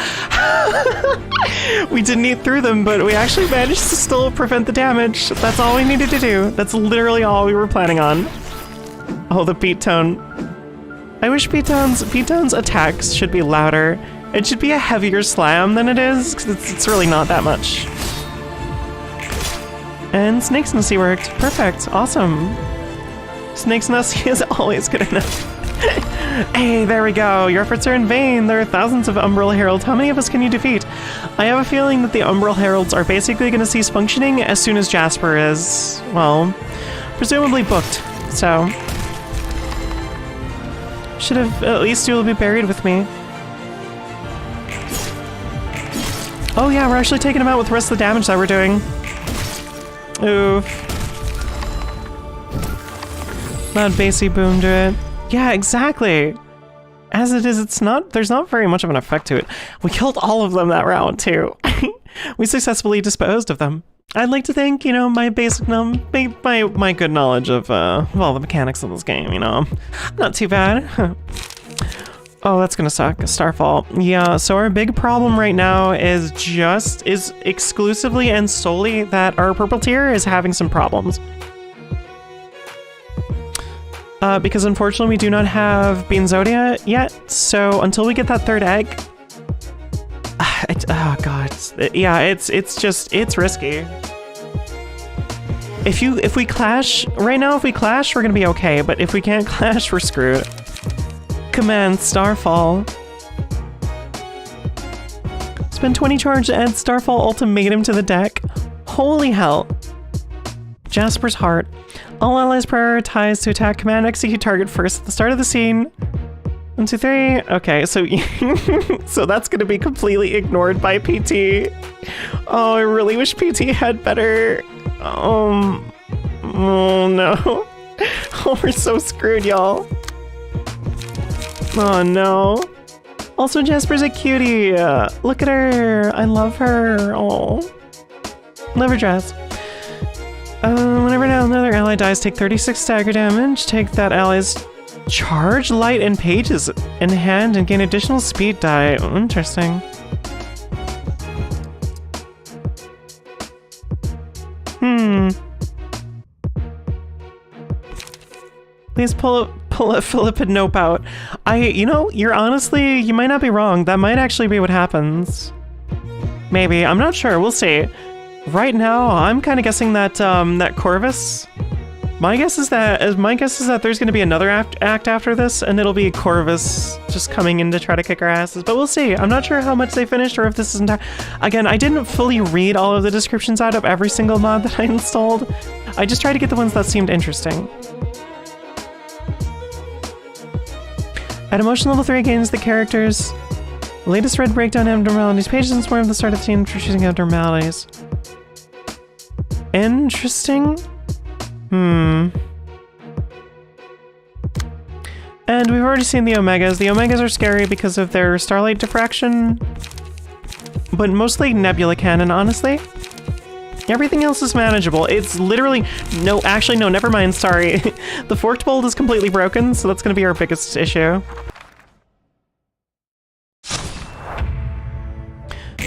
We didn't eat through them, but we actually managed to still prevent the damage. That's all we needed to do. That's literally all we were planning on. Oh, the beat tone. I wish beat tone's attacks should be louder. It should be a heavier slam than it is, because it's really not that much. And Snake's Nussy worked. Perfect. Awesome. Snake's Nussy is always good enough. Hey, there we go. Your efforts are in vain. There are thousands of Umbral Heralds. How many of us can you defeat? I have a feeling that the Umbral Heralds are basically going to cease functioning as soon as Jasper is, well, presumably booked. So, should have, at least you will be buried with me. Oh yeah, we're actually taking him out with the rest of the damage that we're doing. Oof. Loud bassy boom to it. Yeah, exactly. As it is, there's not very much of an effect to it. We killed all of them that round, too. We successfully disposed of them. I'd like to think, you know, my basic my good knowledge of all the mechanics of this game, you know, not too bad. Oh, that's gonna suck. Starfall. Yeah, so our big problem right now is exclusively and solely that our purple tier is having some problems. Because unfortunately we do not have Bean Zodia yet, so until we get that third egg, oh god, yeah, it's risky. If we clash right now, if we clash, we're gonna be okay, but if we can't clash, we're screwed. Command Starfall. Spend 20 charge to add Starfall Ultimatum to the deck. Holy hell. Jasper's Heart. All allies prioritize to attack command execute target first at the start of the scene. 1, 2, 3. Okay, so so that's gonna be completely ignored by PT. Oh, I really wish PT had better. Oh no. Oh, we're so screwed, y'all. Oh no. Also, Jasper's a cutie. Look at her. I love her. Oh, love her dress. Whenever another ally dies, take 36 stagger damage. Take that ally's charge, light, and pages in hand and gain additional speed die. Oh, interesting. Please pull a Philip and nope out. You know, you might not be wrong. That might actually be what happens. Maybe, I'm not sure, we'll see. Right now, I'm kind of guessing that that Corvus. My guess is that there's going to be another act after this, and it'll be Corvus just coming in to try to kick our asses. But we'll see. I'm not sure how much they finished or if this is entire. Again, I didn't fully read all of the descriptions out of every single mod that I installed. I just tried to get the ones that seemed interesting. At emotion level 3 gains the characters. Latest red breakdown abnormalities. Pages and swarm at the start of the scene for choosing abnormalities. Interesting. And we've already seen the Omegas. The Omegas are scary because of their starlight diffraction, but mostly Nebula Cannon, honestly. Everything else is manageable. It's literally... No, actually, no, never mind, sorry. The Forked Bolt is completely broken, so that's going to be our biggest issue.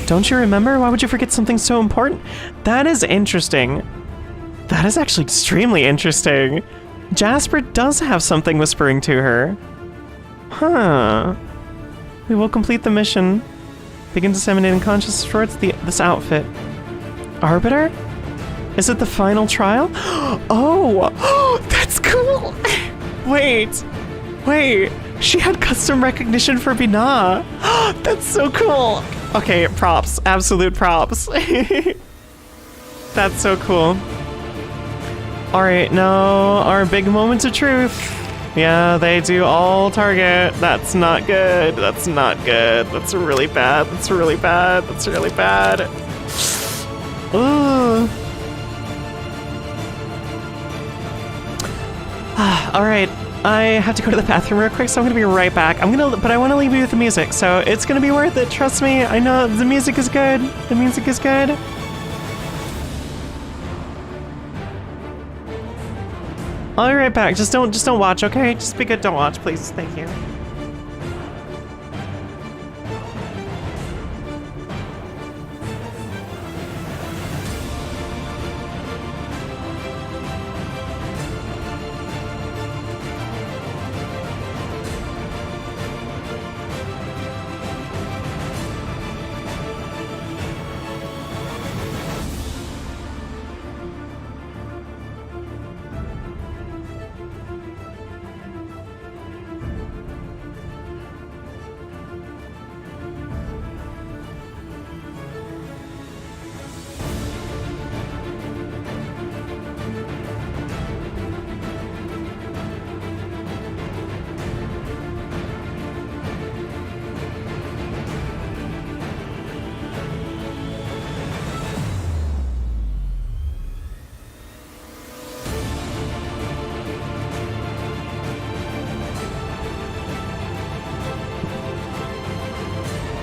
Don't you remember? Why would you forget something so important? That is interesting. That is actually extremely interesting. Jasper does have something whispering to her. Huh. We will complete the mission. Begin disseminating consciousness towards this outfit. Arbiter? Is it the final trial? Oh! That's cool! Wait. She had custom recognition for Binah. That's so cool! Okay, props. Absolute props. That's so cool. Alright, now our big moment of truth. Yeah, they do all target. That's not good. That's not good. That's really bad. That's really bad. That's really bad. Ooh. All right. I have to go to the bathroom real quick, so I'm gonna be right back. But I want to leave you with the music, so it's gonna be worth it. Trust me. I know the music is good. The music is good. I'll be right back. Just don't watch, okay? Just be good. Don't watch, please. Thank you.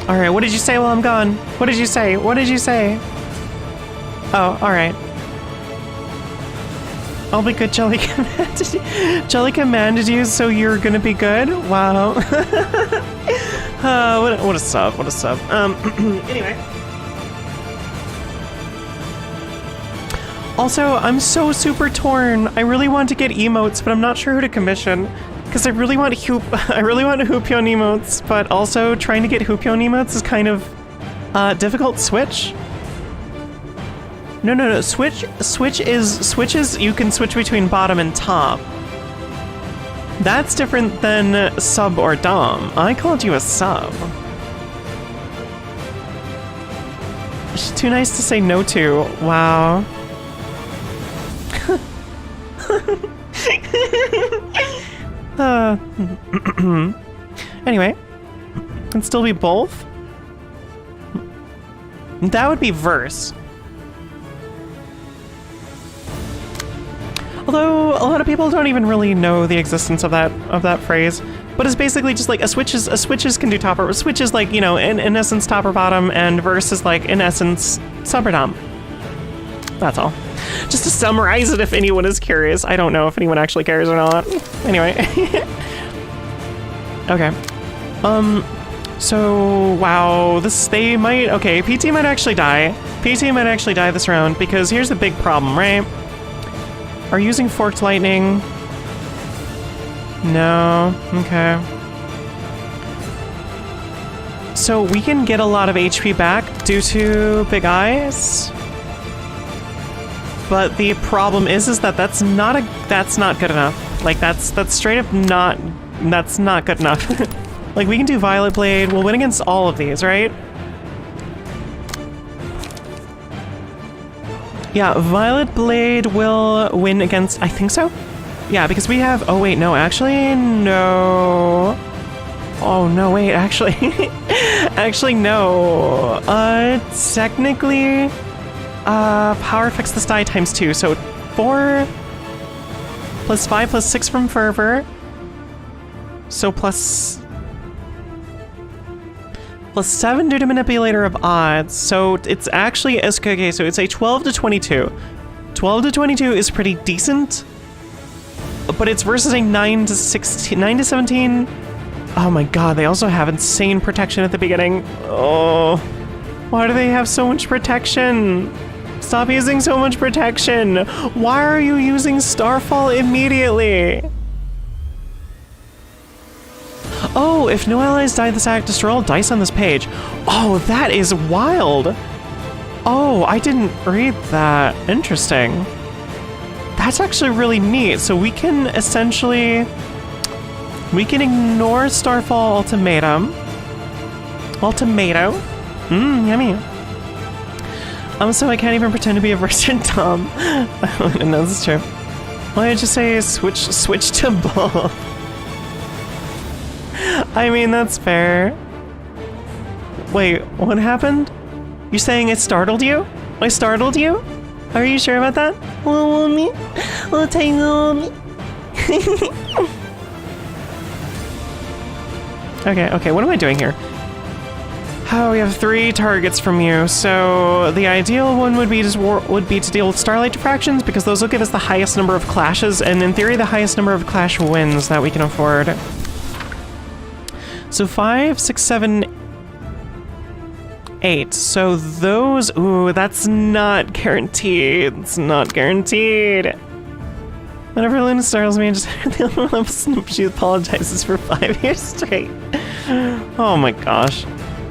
All right, what did you say while I'm gone? What did you say? What did you say? Oh, all right. I'll be good. Jelly commanded you, so you're gonna be good? Wow. What a sub, what a sub. Anyway. Also, I'm so super torn. I really want to get emotes, but I'm not sure who to commission. Because I really want Hoopyon emotes, but also trying to get Hoopyon emotes is kind of difficult. Switch? No. Switch is you can switch between bottom and top. That's different than sub or dom. I called you a sub. She's too nice to say no to. Wow. Anyway, can still be both. That would be verse. Although a lot of people don't even really know the existence of that phrase, but it's basically just like a switches can do top or switches, like, you know, in essence top or bottom, and verse is like in essence sub or dom. That's all. Just to summarize it, if anyone is curious. I don't know if anyone actually cares or not. Anyway. Okay. So, wow, PT might actually die. PT might actually die this round, because here's the big problem, right? Are you using forked lightning? No, okay. So we can get a lot of HP back due to big eyes. But the problem is that that's not good enough. Like that's straight up not good enough. Like we can do Violet Blade. We'll win against all of these, right? Yeah, Violet Blade will win against, I think so. Yeah, because we have, oh wait, no, actually, no. Oh no, wait, actually, actually, no. Technically, power affects this die times 2, so 4 plus 5 plus 6 from Fervor. So plus 7 due to Manipulator of Odds. So it's actually, okay, so it's a 12 to 22. 12 to 22 is pretty decent, but it's versus a 9 to 16, 9 to 17. Oh my god, they also have insane protection at the beginning. Oh, why do they have so much protection? Stop using so much protection. Why are you using Starfall immediately? Oh, if no allies die this act, destroy all dice on this page. Oh, that is wild. Oh, I didn't read that. Interesting. That's actually really neat. So we can essentially... we can ignore Starfall Ultimatum. Ultimato. Yummy. So I can't even pretend to be a virgin Tom. No, this is true. Why did you say switch to both? I mean, that's fair. Wait, what happened? You're saying I startled you? I startled you? Are you sure about that? Little me? Little tiny little me? Okay, what am I doing here? Oh, we have 3 targets from you, so the ideal one would be to deal with starlight diffractions, because those will give us the highest number of clashes, and in theory the highest number of clash wins that we can afford. So 5, 6, 7, 8. So those, ooh, that's not guaranteed. It's not guaranteed. Whenever Luna startles me, I just hear the other one, she apologizes for 5 years straight. Oh my gosh.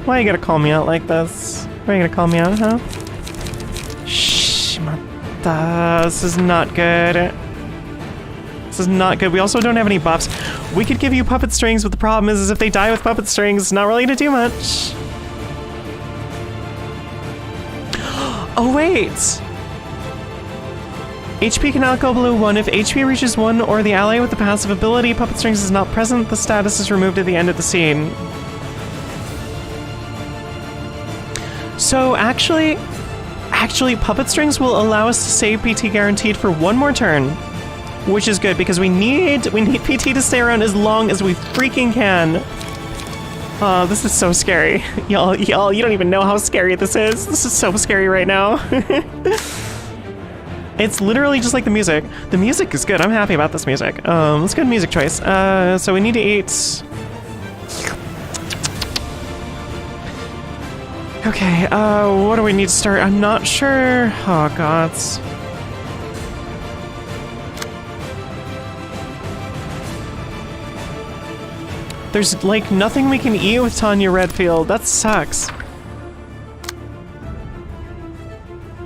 Why you gotta call me out like this? Why you gonna call me out, huh? Shh, this is not good. This is not good. We also don't have any buffs. We could give you puppet strings, but the problem is if they die with puppet strings, it's not really gonna do much. Oh wait! HP cannot go below 1. If HP reaches 1 or the ally with the passive ability puppet strings is not present, the status is removed at the end of the scene. So actually, puppet strings will allow us to save PT guaranteed for 1 more turn, which is good because we need PT to stay around as long as we freaking can. This is so scary. Y'all, you don't even know how scary this is. This is so scary right now. It's literally just like the music. The music is good. I'm happy about this music. It's a good music choice. So we need to eat. Okay, what do we need to start? I'm not sure. Oh, gods. There's, like, nothing we can eat with Tanya Redfield. That sucks.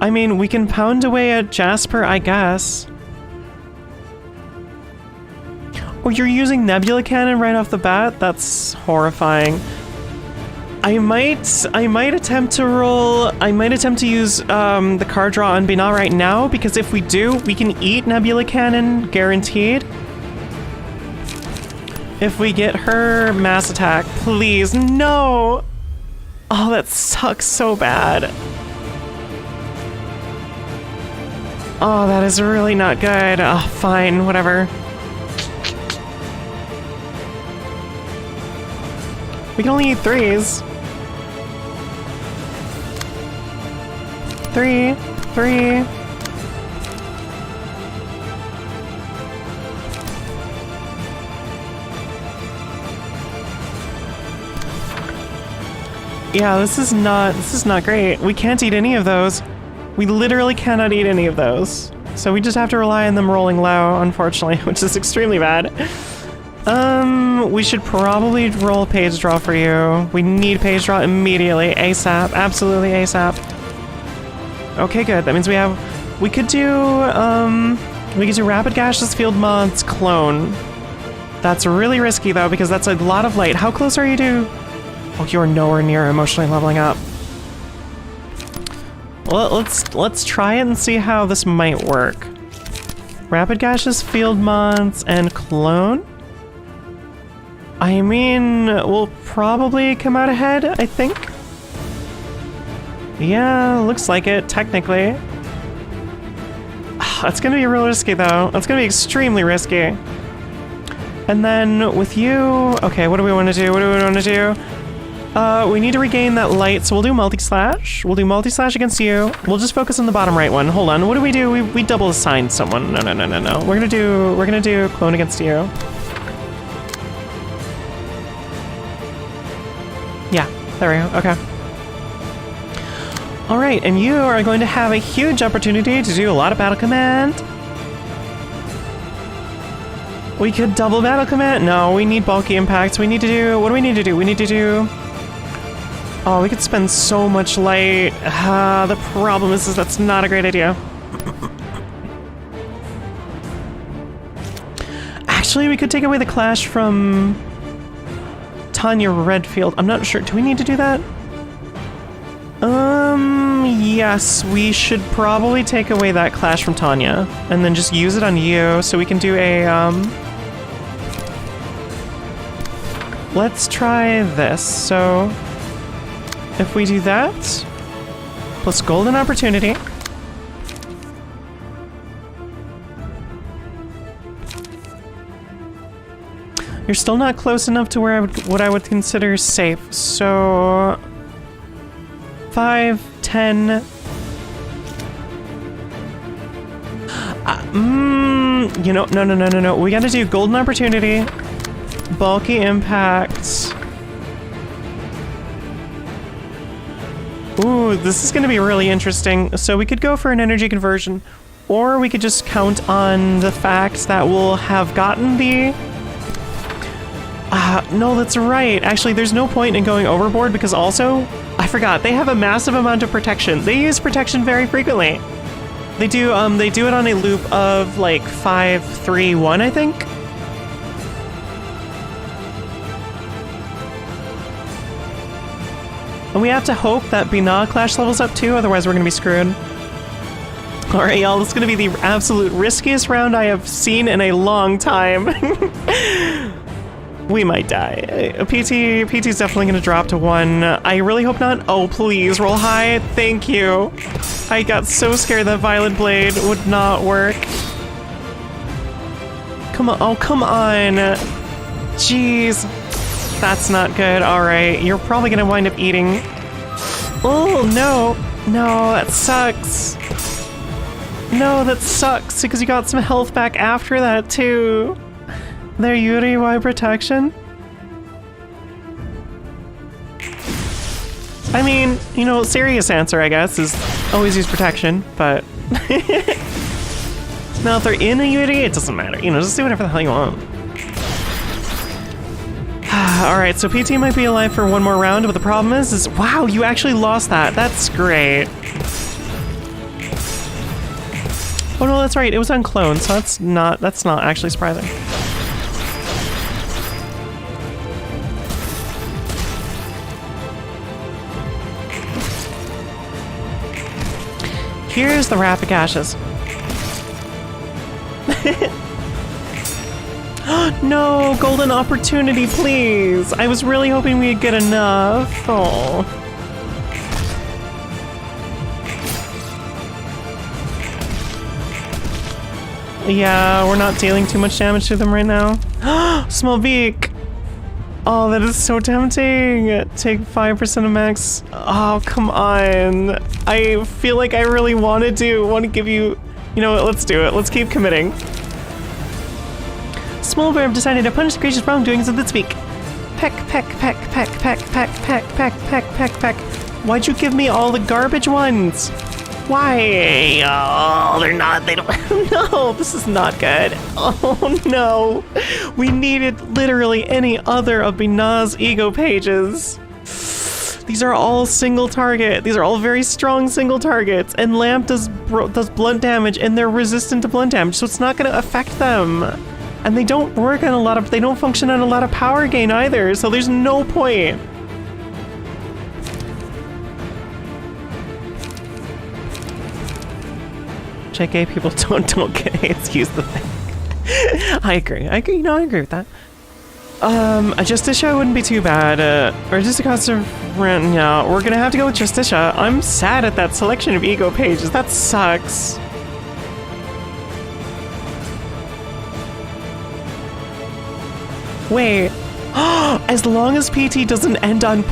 I mean, we can pound away at Jasper, I guess. Oh, you're using Nebula Cannon right off the bat? That's horrifying. I might attempt to roll. I might attempt to use the card draw on Bina right now, because if we do, we can eat Nebula Cannon guaranteed. If we get her mass attack, please, no! Oh, that sucks so bad. Oh, that is really not good. Oh, fine, whatever. We can only eat 3s. 3. Yeah, this is not great. We can't eat any of those. We literally cannot eat any of those. So we just have to rely on them rolling low, unfortunately, which is extremely bad. We should probably roll a page draw for you. We need page draw immediately, ASAP, absolutely ASAP. Okay, good. That means we could do Rapid Gaseous Field Mods Clone. That's really risky though, because that's a lot of light. How close are you to? Oh, you're nowhere near emotionally leveling up. Well, let's try it and see how this might work. Rapid Gaseous Field Mods and Clone? I mean, we'll probably come out ahead, I think. Yeah, looks like it, technically. That's gonna be real risky, though. That's gonna be extremely risky. And then with you... Okay, what do we want to do? We need to regain that light, so we'll do multi-slash. We'll do multi-slash against you. We'll just focus on the bottom right one. Hold on, what do? We double assign someone. No. We're gonna do clone against you. Yeah, there we go, okay. Alright, and you are going to have a huge opportunity to do a lot of battle command. We could double battle command? No, we need bulky impacts. We need to do... What do we need to do? We need to do... Oh, we could spend so much light. The problem is that's not a great idea. Actually, we could take away the clash from Tanya Redfield. I'm not sure. Do we need to do that? Yes, we should probably take away that clash from Tanya and then just use it on you so we can do a, let's try this. So if we do that, plus golden opportunity. You're still not close enough to where what I would consider safe. So 5, 10. You know, no. We gotta do golden opportunity, bulky impact. Ooh, this is gonna be really interesting. So we could go for an energy conversion, or we could just count on the fact that we'll have gotten the... no, that's right. Actually, there's no point in going overboard because also, I forgot, they have a massive amount of protection. They use protection very frequently. They do it on a loop of like 5, 3, 1, I think. And we have to hope that Binah Clash levels up too, otherwise we're gonna be screwed. Alright, y'all, this is gonna be the absolute riskiest round I have seen in a long time. We might die. PT's definitely gonna drop to 1. I really hope not. Oh, please, roll high. Thank you. I got so scared that Violet Blade would not work. Come on. Oh, come on. Jeez. That's not good. Alright, you're probably gonna wind up eating. Oh, no. No, that sucks. No, that sucks because you got some health back after that, too. There, Yuri, why protection? I mean, you know, serious answer, I guess, is always use protection, but... Now, if they're in a Yuri, it doesn't matter. You know, just do whatever the hell you want. Alright, so PT might be alive for one more round, but the problem is wow, you actually lost that. That's great. Oh no, that's right, it was uncloned, so that's not actually surprising. Here's the Rapid Ashes. No, golden opportunity, please. I was really hoping we'd get enough. Oh. Yeah, we're not dealing too much damage to them right now. Small beak. Oh, that is so tempting. Take 5% of max. Oh, come on. I feel like I really want to give you... You know what, let's do it. Let's keep committing. Small bear decided to punish the gracious wrongdoings of this week. Peck, peck, peck, peck, peck, peck, peck, peck, peck, peck, peck. Why'd you give me all the garbage ones? Why? Oh, they're not, they don't, no, this is not good. Oh no. We needed literally any other of Binah's ego pages. These are all single target. These are all very strong single targets, and Lamp does blunt damage, and they're resistant to blunt damage, so it's not gonna affect them. And they don't work on a lot of, they don't function on a lot of power gain either, so there's no point. JK, people don't get excuse the thing. I agree, you know, I agree with that. Justicia wouldn't be too bad. Or just a cost of rent, yeah, we're gonna have to go with Justicia. I'm sad at that selection of ego pages, that sucks. Wait, as long as PT doesn't end on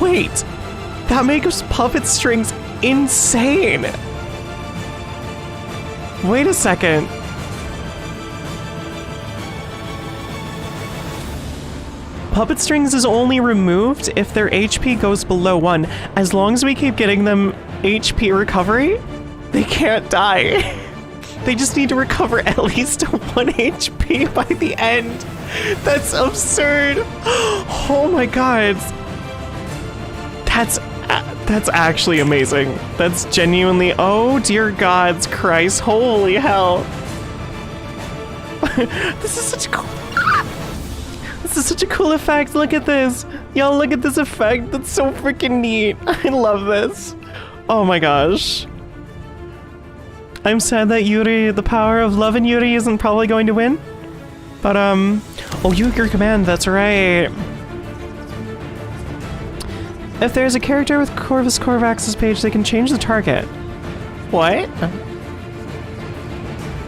wait, that makes puppet strings insane. Wait a second. Puppet strings is only removed if their HP goes below 1. As long as we keep getting them HP recovery, they can't die. They just need to recover at least 1 HP by the end. That's absurd. Oh my god. That's actually amazing. That's genuinely, oh dear gods Christ, holy hell. This is such a cool effect. Look at this. Y'all, look at this effect. That's so freaking neat. I love this. Oh my gosh. I'm sad that Yuri, the power of love in Yuri, isn't probably going to win. But, oh, your command, that's right. If there's a character with Corvus Corax's page, they can change the target. What?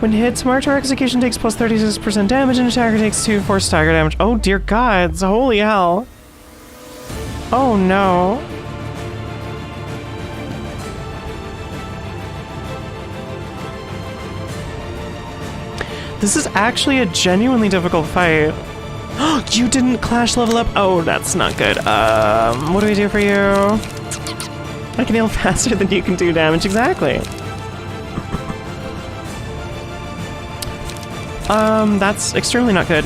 When hit, smart target execution takes plus 36% damage and attacker takes 2 force stagger damage. Oh dear gods, holy hell. Oh no. This is actually a genuinely difficult fight. You didn't clash level up? Oh, that's not good. What do we do for you? I can heal faster than you can do damage, exactly. That's extremely not good.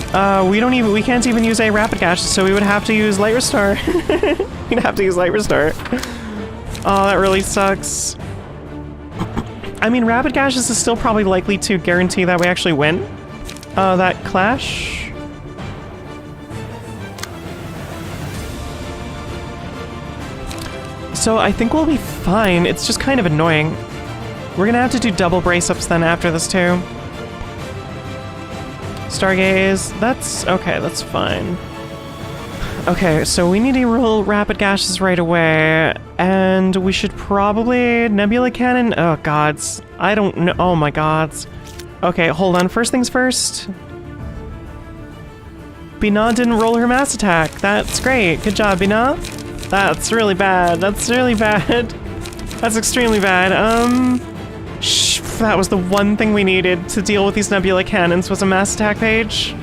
We can't even use a rapid gash, so we would have to use light restore. We'd have to use light restore. Oh, that really sucks. I mean, rapid gashes is still probably likely to guarantee that we actually win. That clash. So I think we'll be fine. It's just kind of annoying. We're gonna have to do double brace-ups then after this too. Stargaze, that's okay, that's fine. Okay, so we need to roll rapid gashes right away, and we should probably Nebula Cannon. Oh gods, I don't know. Oh my gods. Okay, hold on. First things first. Bina didn't roll her mass attack. That's great. Good job, Bina. That's really bad. That's really bad. That's extremely bad. That was the one thing we needed to deal with these Nebula Cannons was a mass attack page.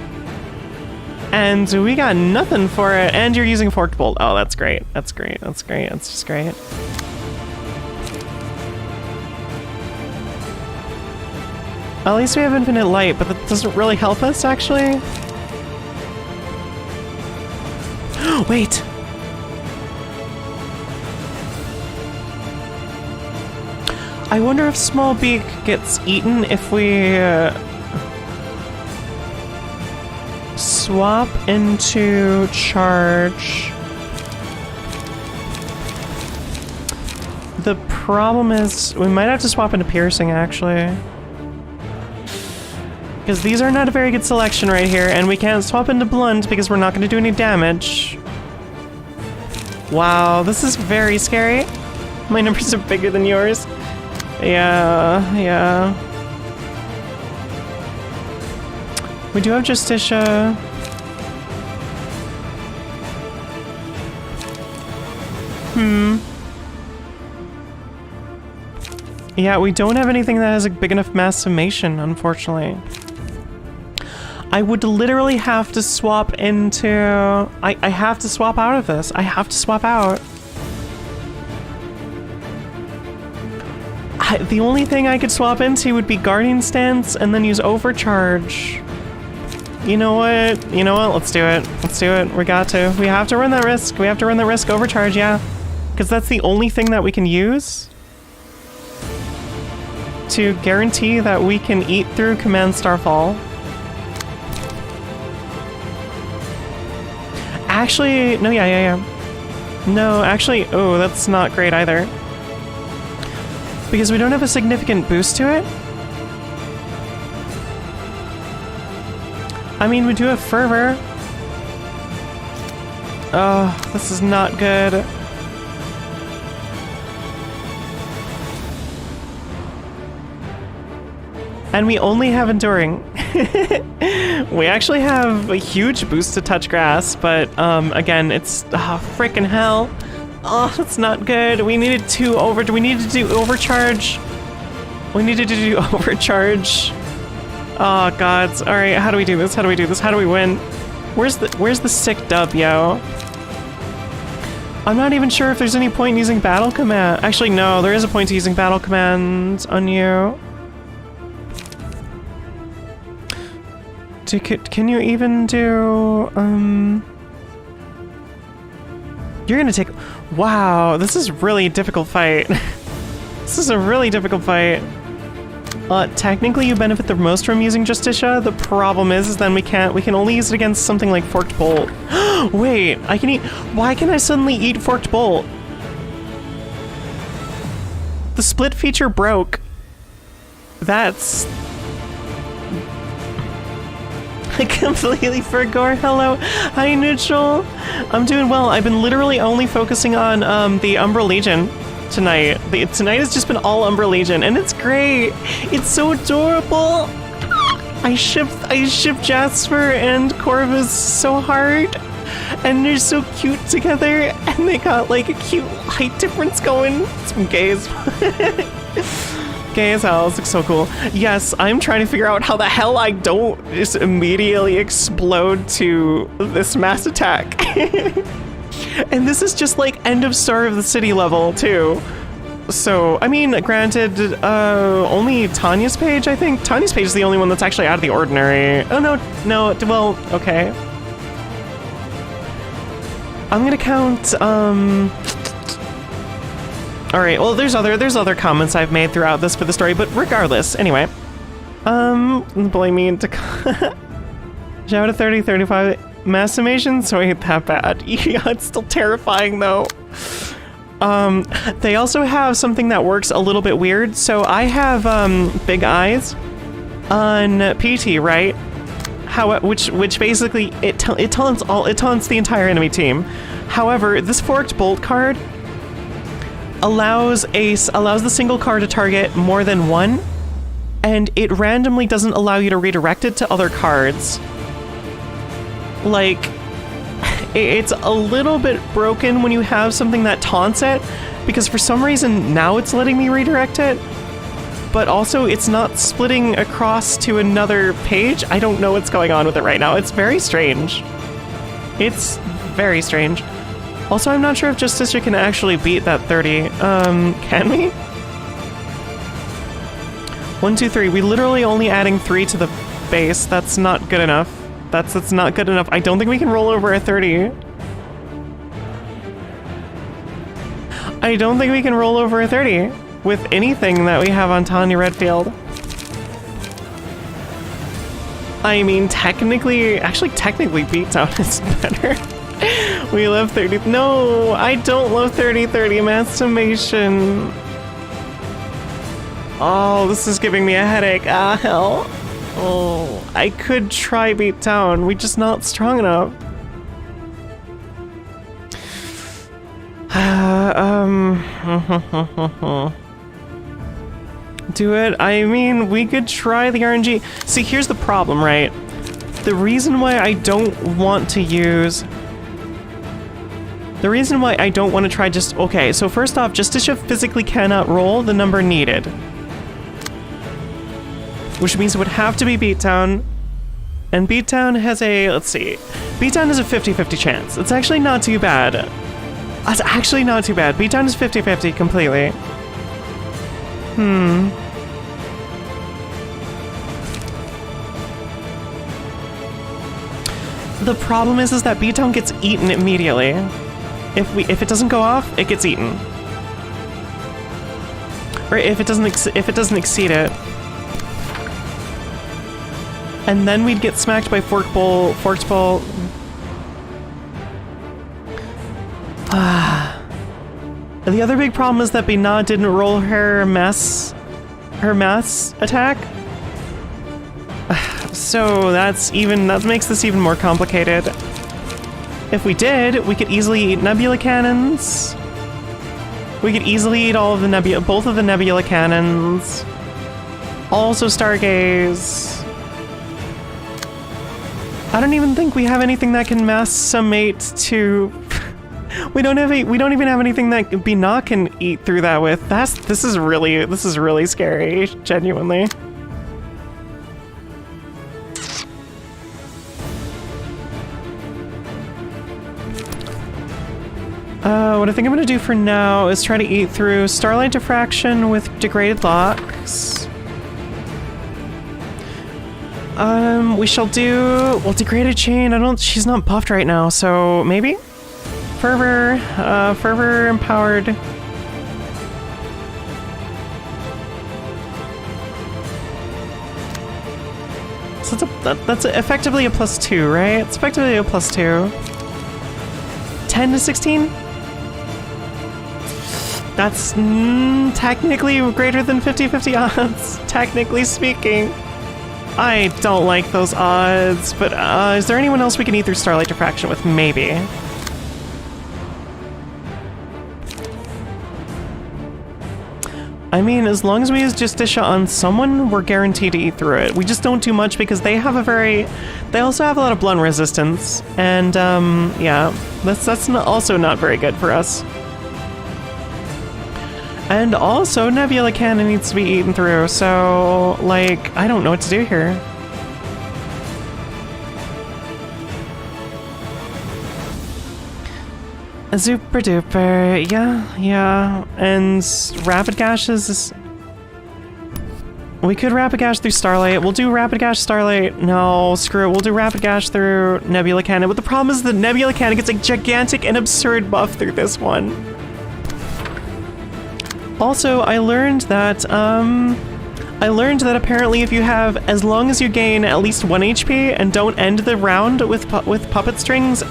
And we got nothing for it. And you're using Forked Bolt. Oh, that's great. That's great. That's great. That's just great. At least we have Infinite Light, but that doesn't really help us, actually. Wait! I wonder if Small Beak gets eaten if we swap into charge. The problem is we might have to swap into piercing, actually. Because these are not a very good selection right here, and we can't swap into blunt because we're not going to do any damage. Wow, this is very scary. My numbers are bigger than yours. Yeah. We do have Justicia. Yeah, we don't have anything that has a big enough mass summation, unfortunately. I would literally have to swap into... I have to swap out of this. I have to swap out. The only thing I could swap into would be Guardian Stance and then use Overcharge. You know what? You know what? Let's do it. Let's do it. We got to. We have to run that risk. We have to run that risk. Overcharge, yeah. Because that's the only thing that we can use to guarantee that we can eat through Command Starfall. Actually, no, yeah. No, actually, oh, that's not great either. Because we don't have a significant boost to it. I mean, we do have Fervor. Oh, this is not good. And we only have Enduring. We actually have a huge boost to Touch Grass, but again, it's freaking hell. Oh, that's not good. We needed to we needed to do Overcharge. We needed to do Overcharge. Oh gods. Alright, how do we do this? How do we do this? How do we win? Where's the sick dub, yo? I'm not even sure if there's any point in using Battle Command. Actually, no, there is a point to using Battle Command on you. Can you even do, You're gonna take... Wow, this is really a difficult fight. This is a really difficult fight. Technically you benefit the most from using Justicia. The problem is then we can only use it against something like Forked Bolt. Wait, I can eat... Why can I suddenly eat Forked Bolt? The split feature broke. That's... I completely forgot. Hello. Hi, Neutral. I'm doing well. I've been literally only focusing on the Umbral Legion tonight. Tonight has just been all Umbral Legion, and it's great. It's so adorable. I ship Jasper and Corvus so hard, and they're so cute together, and they got like a cute height difference going. Some gays. Gay as hell. This looks so cool. Yes, I'm trying to figure out how the hell I don't just immediately explode to this mass attack. And this is just like end of Star of the City level too. So, I mean, granted, only Tanya's page, I think. Tanya's page is the only one that's actually out of the ordinary. Oh, no, well, okay. I'm gonna count, alright, well, there's other comments I've made throughout this for the story, but regardless, anyway. Blame me into... Shout out 30, 35 mass summation, so I ain't that bad. Yeah, it's still terrifying, though. They also have something that works a little bit weird. So I have big eyes on PT, right? Which basically it taunts the entire enemy team. However, this forked bolt card allows the single card to target more than one, and it randomly doesn't allow you to redirect it to other cards. Like, it's a little bit broken when you have something that taunts it, because for some reason now it's letting me redirect it, but also it's not splitting across to another page. I don't know what's going on with it right now. It's very strange. It's very strange. Also, I'm not sure if Justicia can actually beat that 30. Can we? 1, 2, 3. We literally only adding 3 to the base. That's not good enough. That's not good enough. I don't think we can roll over a 30. I don't think we can roll over a 30 with anything that we have on Tanya Redfield. I mean, technically Beatdown is better. We love 30. No, I don't love 30 mass summation. Oh, this is giving me a headache. Ah, hell. Oh, I could try Beatdown. We're just not strong enough. Do it? I mean, we could try the RNG. See, here's the problem, right? The reason why I don't want to use... The reason why I don't want to try just... Okay, so first off, Justicia physically cannot roll the number needed. Which means it would have to be Beatdown. And Beatdown has a... Let's see. Beatdown has a 50-50 chance. It's actually not too bad. It's actually not too bad. Beatdown is 50-50 completely. The problem is that Beatdown gets eaten immediately. If it doesn't go off, it gets eaten. Or if it doesn't exceed it. And then we'd get smacked by Forked Bolt. The other big problem is that Binah didn't roll her mass attack. So that makes this even more complicated. If we did, we could easily eat Nebula Cannons. We could easily eat both of the Nebula Cannons. Also Stargaze. I don't even think we have anything that can mass summate to... we don't even have anything that Binah can eat through that with. This is really scary, genuinely. What I think I'm gonna do for now is try to eat through Starlight Diffraction with Degraded Locks. We shall do... Well, Degraded Chain, she's not buffed right now, so maybe? Fervor Empowered. So that's effectively a +2, right? It's effectively a +2. 10 to 16? That's technically greater than 50-50 odds, technically speaking. I don't like those odds, but is there anyone else we can eat through Starlight Diffraction with? Maybe. I mean, as long as we use Justicia on someone, we're guaranteed to eat through it. We just don't do much because they have they also have a lot of blunt resistance, and yeah, that's also not very good for us. And also, Nebula Cannon needs to be eaten through, so, like, I don't know what to do here. Super duper, yeah, and Rapid Gashes is... We could Rapid Gash through Starlight. We'll do Rapid Gash Starlight. No, screw it. We'll do Rapid Gash through Nebula Cannon. But the problem is that Nebula Cannon gets a gigantic and absurd buff through this one. Also, I learned that apparently if you have, as long as you gain at least 1 HP and don't end the round with puppet strings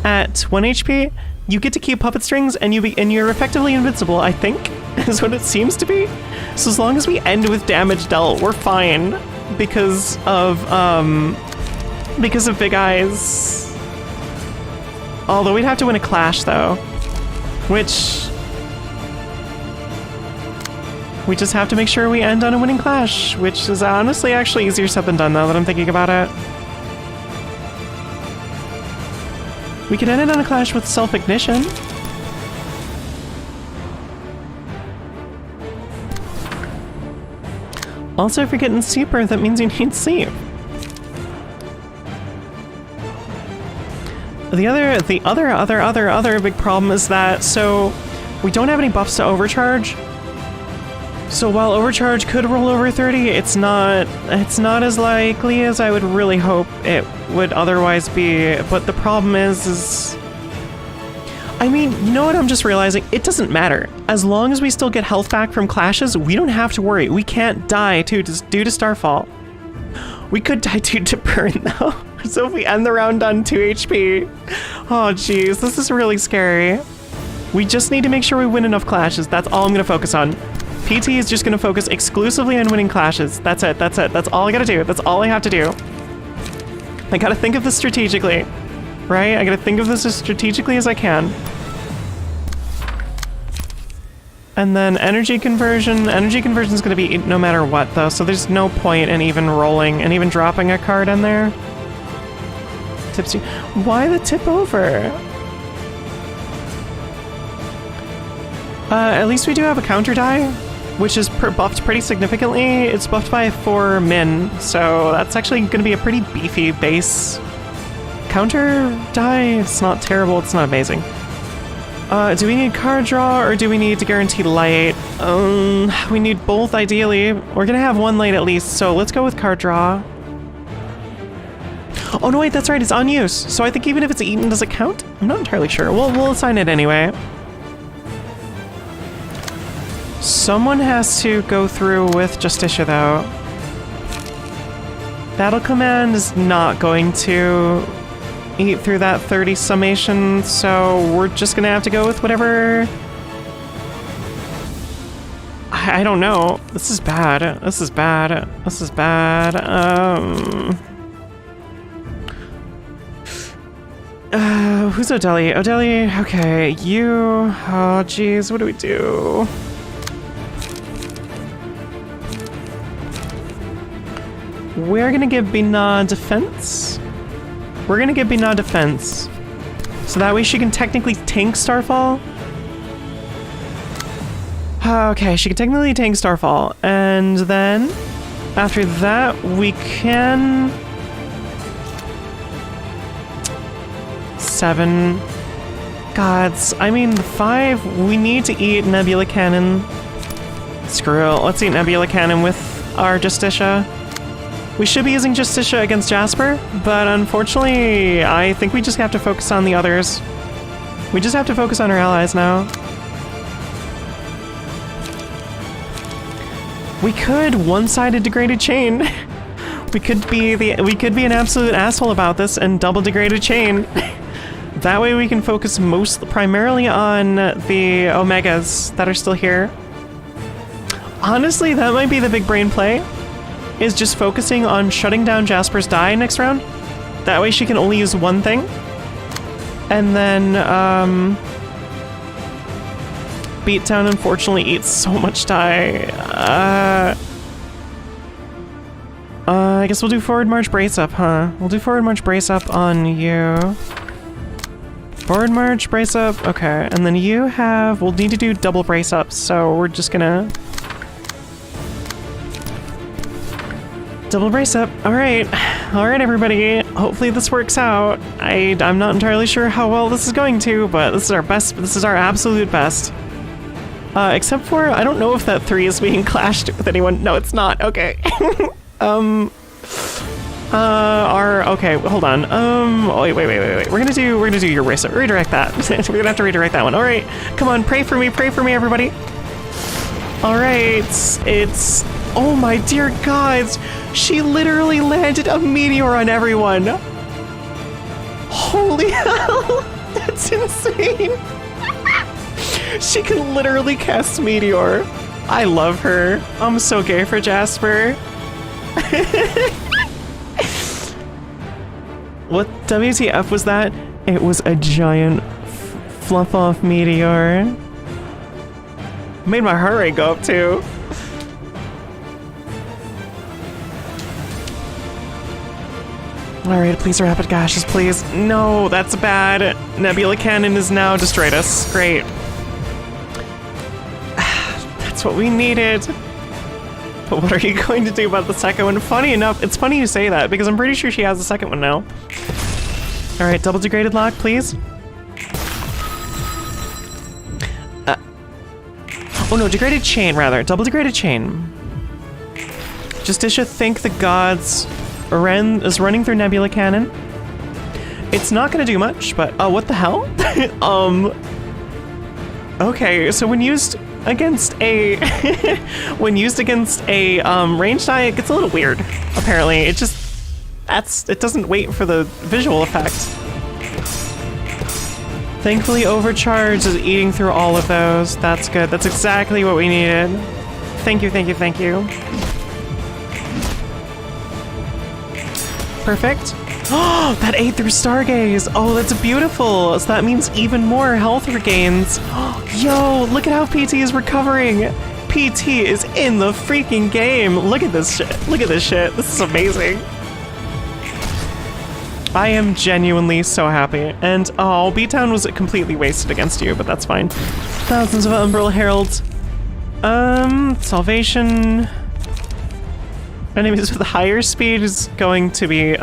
at 1 HP, you get to keep puppet strings and you're effectively invincible, I think, is what it seems to be. So as long as we end with damage dealt, we're fine because of Big Eyes. Although we'd have to win a clash though, which we just have to make sure we end on a winning clash, which is honestly actually easier said than done now that I'm thinking about it. We could end it on a clash with self-ignition. Also, if you're getting super, that means you need sleep. The other big problem is that, so we don't have any buffs to overcharge. So while overcharge could roll over 30, it's not as likely as I would really hope it would otherwise be. But the problem is I mean, you know what I'm just realizing? It doesn't matter. As long as we still get health back from clashes, we don't have to worry. We can't die due to Starfall. We could die due to burn though. So if we end the round on 2 HP, oh geez, this is really scary. We just need to make sure we win enough clashes. That's all I'm gonna focus on. PT is just gonna focus exclusively on winning clashes. That's it, that's it. That's all I gotta do. That's all I have to do. I gotta think of this strategically, right? I gotta think of this as strategically as I can. And then energy conversion. Energy conversion is gonna be no matter what though, so there's no point in even rolling and even dropping a card in there. Tipsy. Why the tip over? At least we do have a counter die, which is buffed pretty significantly. It's buffed by 4 min, so that's actually going to be a pretty beefy base. Counter die, it's not terrible, it's not amazing. Do we need card draw or do we need to guarantee light? We need both ideally. We're going to have 1 light at least, so let's go with card draw. Oh no wait, that's right, it's on use. So I think even if it's eaten, does it count? I'm not entirely sure. We'll assign it anyway. Someone has to go through with Justicia though. Battle Command is not going to eat through that 30 summation, so we're just gonna have to go with whatever. I don't know. This is bad. This is bad. This is bad. Who's Odeli? Odeli, okay, you. Oh, geez, what do we do? We're gonna give Binah defense. We're gonna give Binah defense. So that way she can technically tank Starfall. Okay, she can technically tank Starfall. And then, after that, we can... 7 gods. I mean, 5, we need to eat Nebula Cannon. Screw it, let's eat Nebula Cannon with our Justicia. We should be using Justicia against Jasper, but unfortunately, I think we just have to focus on the others. We just have to focus on our allies now. We could one-sided degraded chain. We could be an absolute asshole about this and double degraded chain. That way we can focus primarily on the Omegas that are still here. Honestly, that might be the big brain play. is just focusing on shutting down Jasper's die next round. That way she can only use one thing. And then, Beatdown unfortunately eats so much die. I guess we'll do forward march brace up, huh? We'll do forward march brace up on you. Forward march brace up, okay. And then you have, we'll need to do double brace ups, so we're just gonna double brace up. All right, everybody. Hopefully this works out. I'm not entirely sure how well this is going to, but this is our best. This is our absolute best. Except for, I don't know if that 3 is being clashed with anyone. No, it's not. Okay. Okay, hold on. Oh, wait. We're gonna do your race. Redirect that. We're gonna have to redirect that one. All right, come on, pray for me, everybody. All right, it's, oh my dear gods, she literally landed a meteor on everyone. Holy hell, that's insane. She can literally cast meteor. I love her. I'm so gay for Jasper. What WTF was that? It was a giant fluff off meteor. Made my heart rate go up too. Alright, please rapid gashes, please. No, that's bad. Nebula Cannon has now destroyed us. Great. That's what we needed. But what are you going to do about the second one? Funny enough, it's funny you say that, because I'm pretty sure she has the second one now. Alright, double degraded lock, please. Oh no, degraded chain, rather. Double degraded chain. Justisha, thank the gods. Ren is running through Nebula Cannon. It's not gonna do much, but what the hell? Okay, so when used against a ranged die, it gets a little weird. Apparently, it doesn't wait for the visual effect. Thankfully, Overcharge is eating through all of those. That's good. That's exactly what we needed. Thank you. Perfect. Oh, that ate through Stargaze. Oh, that's beautiful. So that means even more health regains. Yo, look at how PT is recovering. PT is in the freaking game. Look at this shit. This is amazing. I am genuinely so happy. And oh, Beatdown was completely wasted against you, but that's fine. Thousands of Umbral Heralds. Salvation. Enemies with higher speed is going to be,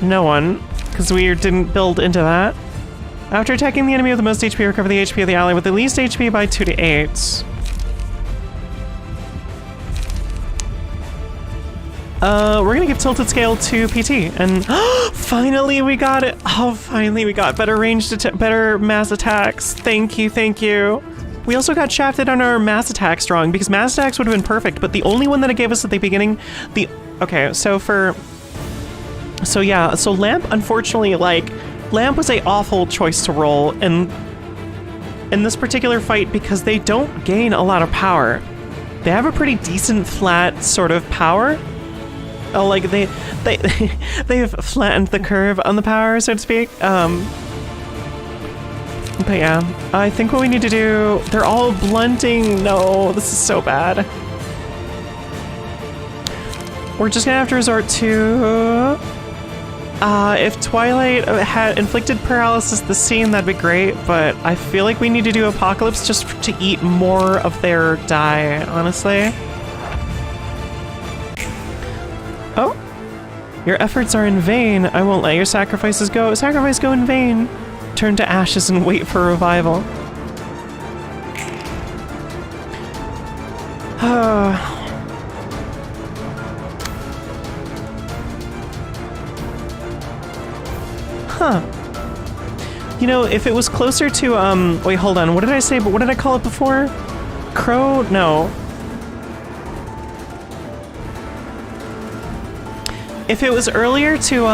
no one, because we didn't build into that. After attacking the enemy with the most HP, recover the HP of the ally with the least HP by 2 to 8. We're gonna give Tilted Scale to PT, and finally we got it! Oh, finally we got better better mass attacks. Thank you. We also got shafted on our mass attack strong, because mass attacks would have been perfect, but the only one that it gave us at the beginning, so Lamp, unfortunately, Lamp was an awful choice to roll in this particular fight because they don't gain a lot of power. They have a pretty decent flat sort of power. They've flattened the curve on the power, so to speak. But yeah, I think what we need to do, they're all blunting. No, this is so bad. We're just gonna have to resort to, if Twilight had inflicted paralysis the scene, that'd be great, but I feel like we need to do Apocalypse just to eat more of their die, honestly. Oh, your efforts are in vain. I won't let your sacrifice go in vain. Turn to ashes and wait for revival. Huh. You know, if it was closer to, wait, hold on. What did I say? But what did I call it before? Crow? No. If it was earlier to,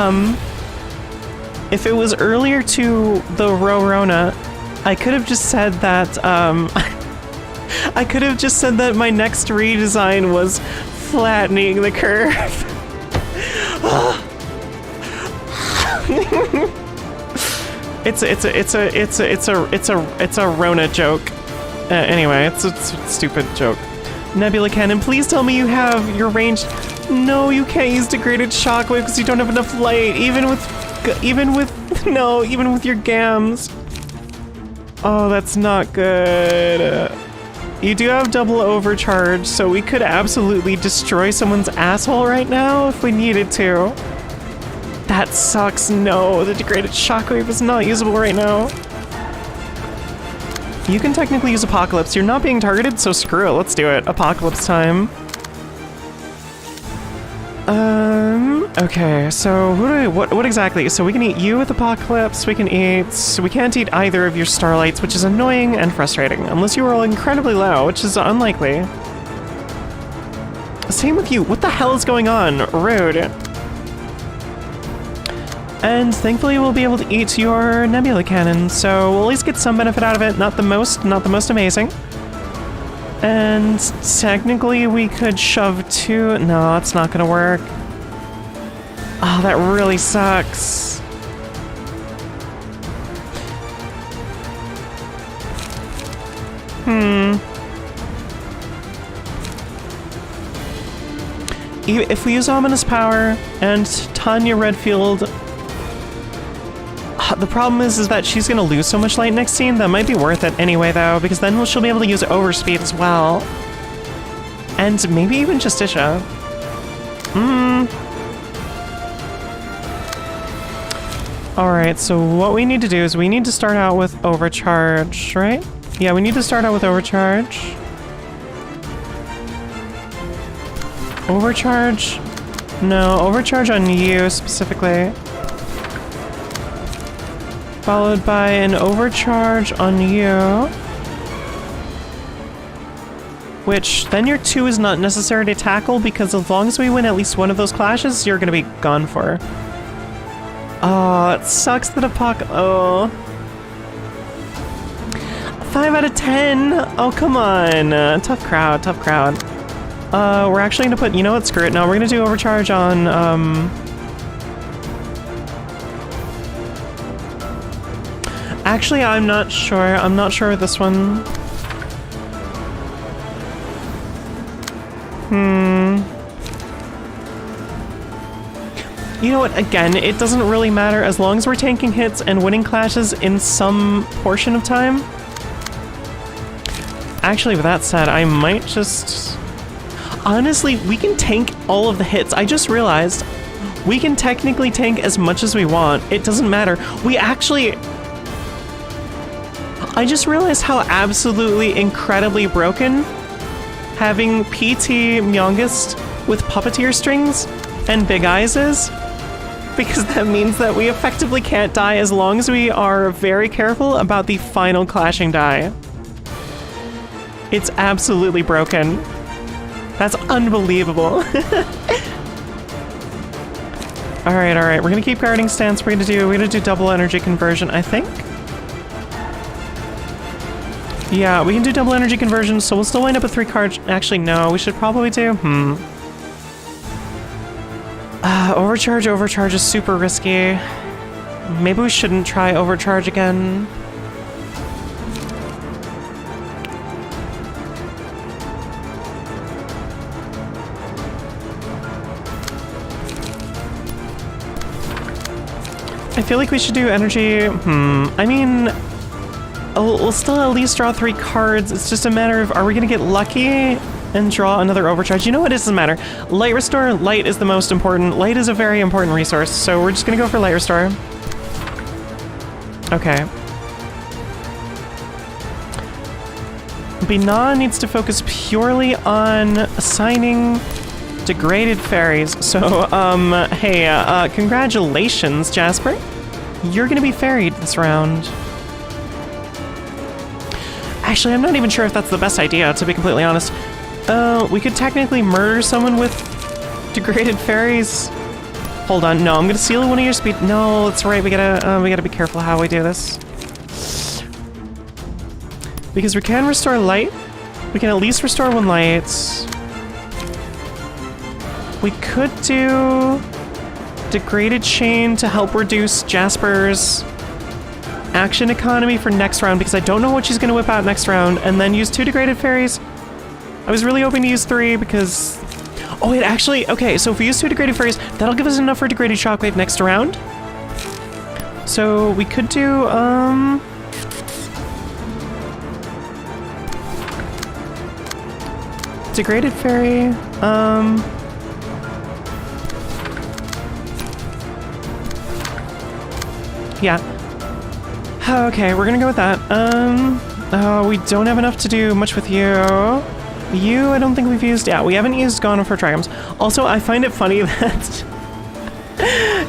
the Rorona, I could have just said that, I could have just said that my next redesign was flattening the curve. It's a Rona joke. Anyway, it's a stupid joke. Nebula Cannon, please tell me you have your range. No, you can't use degraded shockwave because you don't have enough light. Even with your gams. Oh, that's not good. You do have double overcharge, so we could absolutely destroy someone's asshole right now if we needed to. That sucks. No, the degraded shockwave is not usable right now. You can technically use Apocalypse. You're not being targeted, so screw it. Let's do it. Apocalypse time. Okay, so what exactly? So we can eat you with Apocalypse, we can't eat either of your Starlights, which is annoying and frustrating, unless you roll incredibly low, which is unlikely. Same with you. What the hell is going on? Rude. And thankfully we'll be able to eat your Nebula Cannon, so we'll at least get some benefit out of it. Not the most amazing. And technically we could shove two. No, it's not gonna work. Oh, that really sucks. If we use Ominous Power and Tanya Redfield, the problem is that she's gonna lose so much light next scene. That might be worth it anyway, though, because then she'll be able to use Overspeed as well. And maybe even Justicia. Alright, so what we need to do is we need to start out with Overcharge, right? Yeah, we need to start out with Overcharge. Overcharge? No, Overcharge on you specifically. Followed by an Overcharge on you. Which, then your 2 is not necessary to tackle because as long as we win at least one of those clashes, you're gonna be gone for. Oh, it sucks that oh. 5 out of 10? Oh, come on. Tough crowd, tough crowd. We're actually gonna put, you know what, screw it. No, we're gonna do Overcharge on, Actually, I'm not sure. I'm not sure with this one. You know what, again, it doesn't really matter as long as we're tanking hits and winning clashes in some portion of time. Actually, with that said, I might just... Honestly, we can tank all of the hits. I just realized we can technically tank as much as we want. It doesn't matter. We actually... I just realized how absolutely incredibly broken having PT Myongest with Puppeteer strings and Big Eyes is. Because that means that we effectively can't die as long as we are very careful about the final clashing die. It's absolutely broken. That's unbelievable. Alright, alright. We're gonna keep guarding stance. We're gonna do double energy conversion, I think. Yeah, we can do double energy conversion, so we'll still wind up with 3 cards. Actually, no, we should probably do... Overcharge is super risky. Maybe we shouldn't try Overcharge again. I feel like we should do energy... I mean... we'll still at least draw 3 cards. It's just a matter of, are we gonna get lucky and draw another Overcharge? You know what? It doesn't matter. Light Restore, light is the most important. Light is a very important resource, so we're just gonna go for Light Restore. Okay. Binah needs to focus purely on assigning degraded fairies. So, hey, congratulations, Jasper. You're gonna be ferried this round. Actually, I'm not even sure if that's the best idea, to be completely honest. We could technically murder someone with degraded fairies. Hold on, no, I'm gonna seal one of your speed. No, that's right, we gotta be careful how we do this. Because we can restore light. We can at least restore 1 light. We could do degraded chain to help reduce Jasper's action economy for next round, because I don't know what she's gonna whip out next round, and then use 2 degraded fairies. I was really hoping to use 3 because... Oh, it actually... Okay, so if we use 2 degraded fairies, that'll give us enough for degraded shockwave next round. So we could do, degraded fairy, yeah. Okay, we're gonna go with that. We don't have enough to do much with you. You, I don't think we've used... Yeah, we haven't used Gone for Triumphs. Also, I find it funny that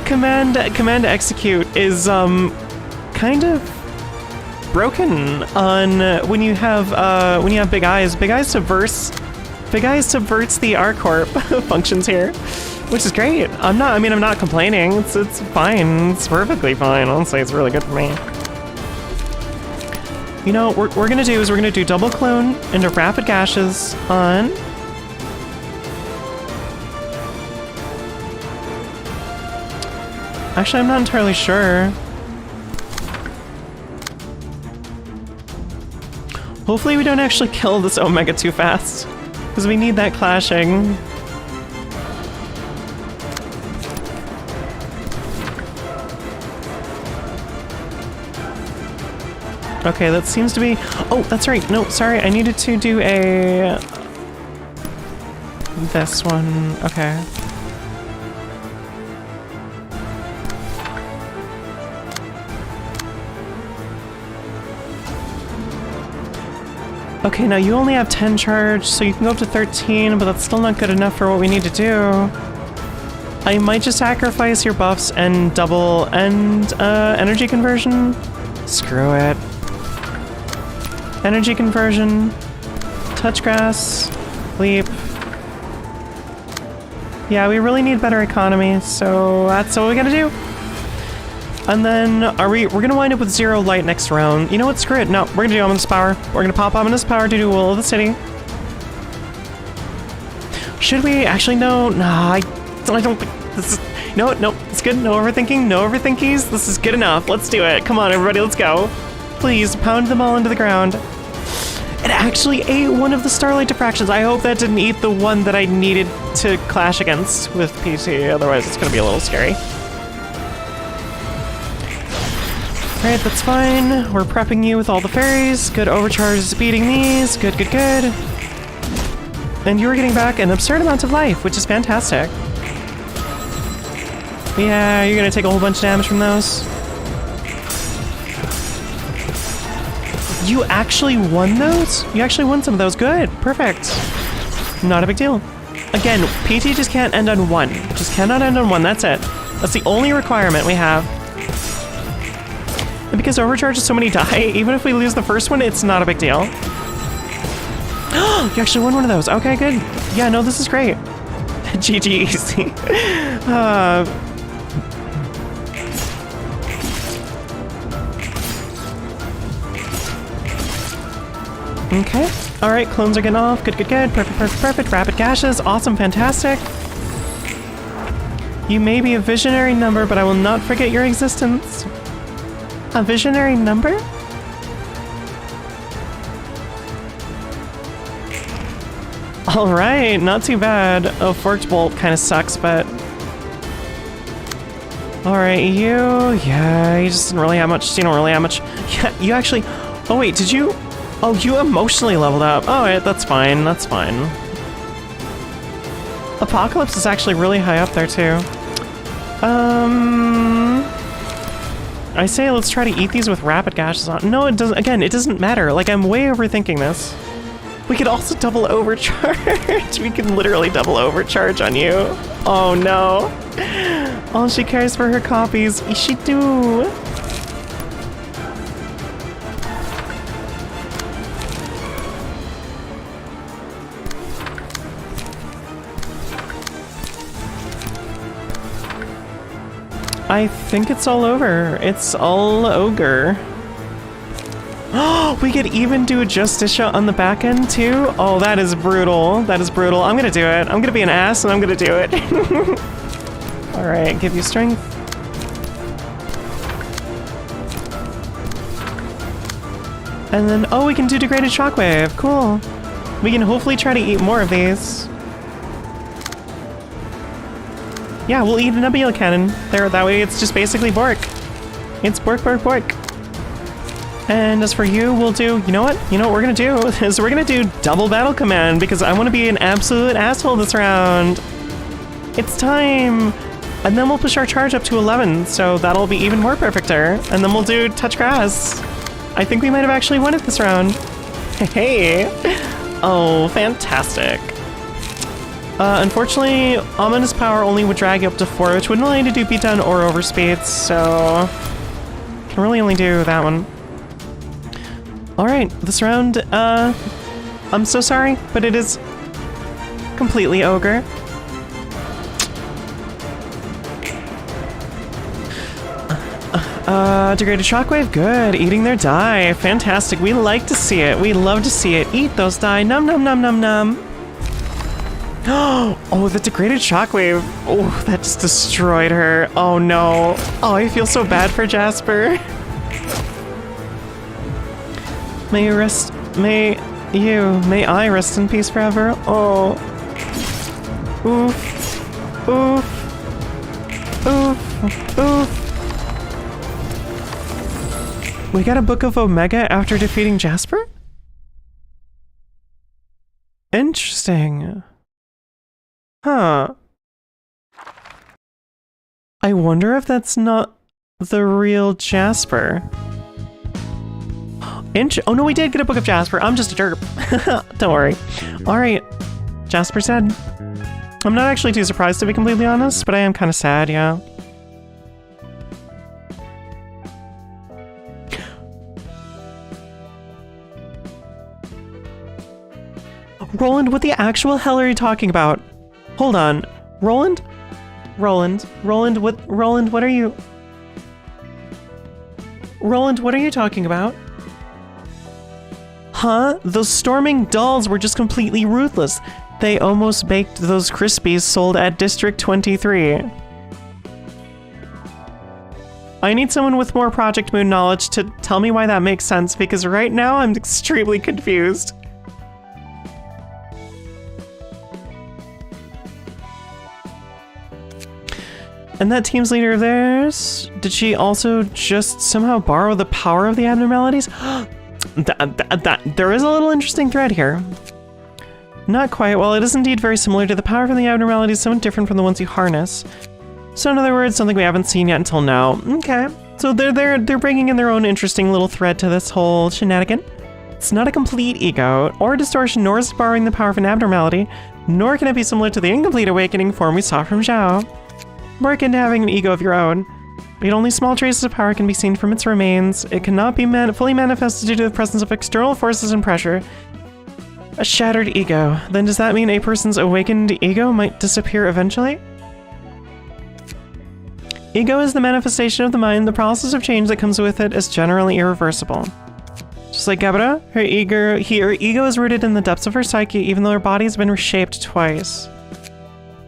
command execute is kind of broken on when you have big eyes. Big eyes subverts the R-Corp functions here, which is great. I'm not complaining. It's fine. It's perfectly fine. Honestly, it's really good for me. You know, what we're gonna do is we're gonna do double clone into rapid gashes on... Actually, I'm not entirely sure. Hopefully we don't actually kill this Omega too fast, because we need that clashing. Okay, that seems to be... Oh, that's right. No, sorry. I needed to do a... This one. Okay. Okay, now you only have 10 charge, so you can go up to 13, but that's still not good enough for what we need to do. I might just sacrifice your buffs and double and energy conversion. Screw it. Energy conversion, touch grass, leap. Yeah, we really need better economy, so that's what we gotta do. And then we're gonna wind up with 0 light next round. You know what? Screw it. No, we're gonna do Ominous Power. We're gonna pop Ominous Power to do Will of the City. Should we? Actually, no. Nah, I don't think this is... No, it's good. No overthinking. No overthinkies. This is good enough. Let's do it. Come on, everybody, let's go. Please, pound them all into the ground. It actually ate one of the Starlight Diffractions. I hope that didn't eat the one that I needed to clash against with PT, otherwise it's gonna be a little scary. Alright, that's fine. We're prepping you with all the fairies. Good overcharge is beating these. Good. And you're getting back an absurd amount of life, which is fantastic. Yeah, you're gonna take a whole bunch of damage from those. You actually won those? You actually won some of those. Good. Perfect. Not a big deal. Again, PT just can't end on 1. Just cannot end on 1. That's it. That's the only requirement we have. And because overcharge is so many die, even if we lose the first one, it's not a big deal. You actually won one of those. Okay, good. Yeah, no, this is great. GG easy. Okay. Alright, clones are getting off. Good. Perfect. Rapid gashes. Awesome, fantastic. You may be a visionary number, but I will not forget your existence. A visionary number? Alright, not too bad. Oh, Forked Bolt kind of sucks, but... Alright, you... Yeah, you just didn't really have much. You don't really have much. Yeah, you actually... Oh, wait, did you... Oh, you emotionally leveled up. Alright, that's fine. That's fine. Apocalypse is actually really high up there, too. I say let's try to eat these with rapid gashes on. No, it doesn't. Again, it doesn't matter. Like, I'm way overthinking this. We could also double overcharge. We can literally double overcharge on you. Oh no. All she cares for her copies. She do. I think it's all over. It's all ogre. Oh, we could even do a Justicia on the back end too? Oh, that is brutal. That is brutal. I'm gonna do it. I'm gonna be an ass and I'm gonna do it. Alright, give you strength. And then, oh, we can do Degraded Shockwave. Cool. We can hopefully try to eat more of these. Yeah, we'll eat a Nebula Cannon. There, that way it's just basically Bork. It's Bork, Bork, Bork. And as for you, we'll do, you know what? You know what we're gonna do? Is we're gonna do double battle command because I want to be an absolute asshole this round. It's time! And then we'll push our charge up to 11, so that'll be even more perfecter. And then we'll do touch grass. I think we might have actually won it this round. Hey! Oh, fantastic. Unfortunately, Ominous Power only would drag you up to 4, which wouldn't allow you to do beatdown or overspeed, so can really only do that one. Alright, this round, I'm so sorry, but it is completely ogre. Degraded Shockwave, good. Eating their die, fantastic. We like to see it. We love to see it. Eat those die, num num num num num. Oh, the Degraded Shockwave. Oh, that just destroyed her. Oh no. Oh, I feel so bad for Jasper. May I rest in peace forever? Oh. Oof. Oof. Oof. Oof. We got a Book of Omega after defeating Jasper? Interesting. Huh. I wonder if that's not the real Jasper. Oh no, we did get a Book of Jasper. I'm just a derp. Don't worry. Alright. Jasper's dead. I'm not actually too surprised, to be completely honest, but I am kind of sad, yeah. Roland, what the actual hell are you talking about? Hold on. Roland, what are you... Roland, what are you talking about? Huh? Those storming dolls were just completely ruthless. They almost baked those Crispies sold at District 23. I need someone with more Project Moon knowledge to tell me why that makes sense, because right now I'm extremely confused. And that team's leader of theirs, did she also just somehow borrow the power of the abnormalities? There is a little interesting thread here. Not quite. While it is indeed very similar to the power from the abnormalities, somewhat different from the ones you harness. So in other words, something we haven't seen yet until now. Okay. So they're bringing in their own interesting little thread to this whole shenanigan. It's not a complete ego or distortion, nor is it borrowing the power of an abnormality, nor can it be similar to the incomplete awakening form we saw from Zhao. Work into having an ego of your own. Yet only small traces of power can be seen from its remains. It cannot be fully manifested due to the presence of external forces and pressure. A shattered ego. Then does that mean a person's awakened ego might disappear eventually? Ego is the manifestation of the mind. The process of change that comes with it is generally irreversible. Just like Gebra, her ego is rooted in the depths of her psyche, even though her body has been reshaped twice.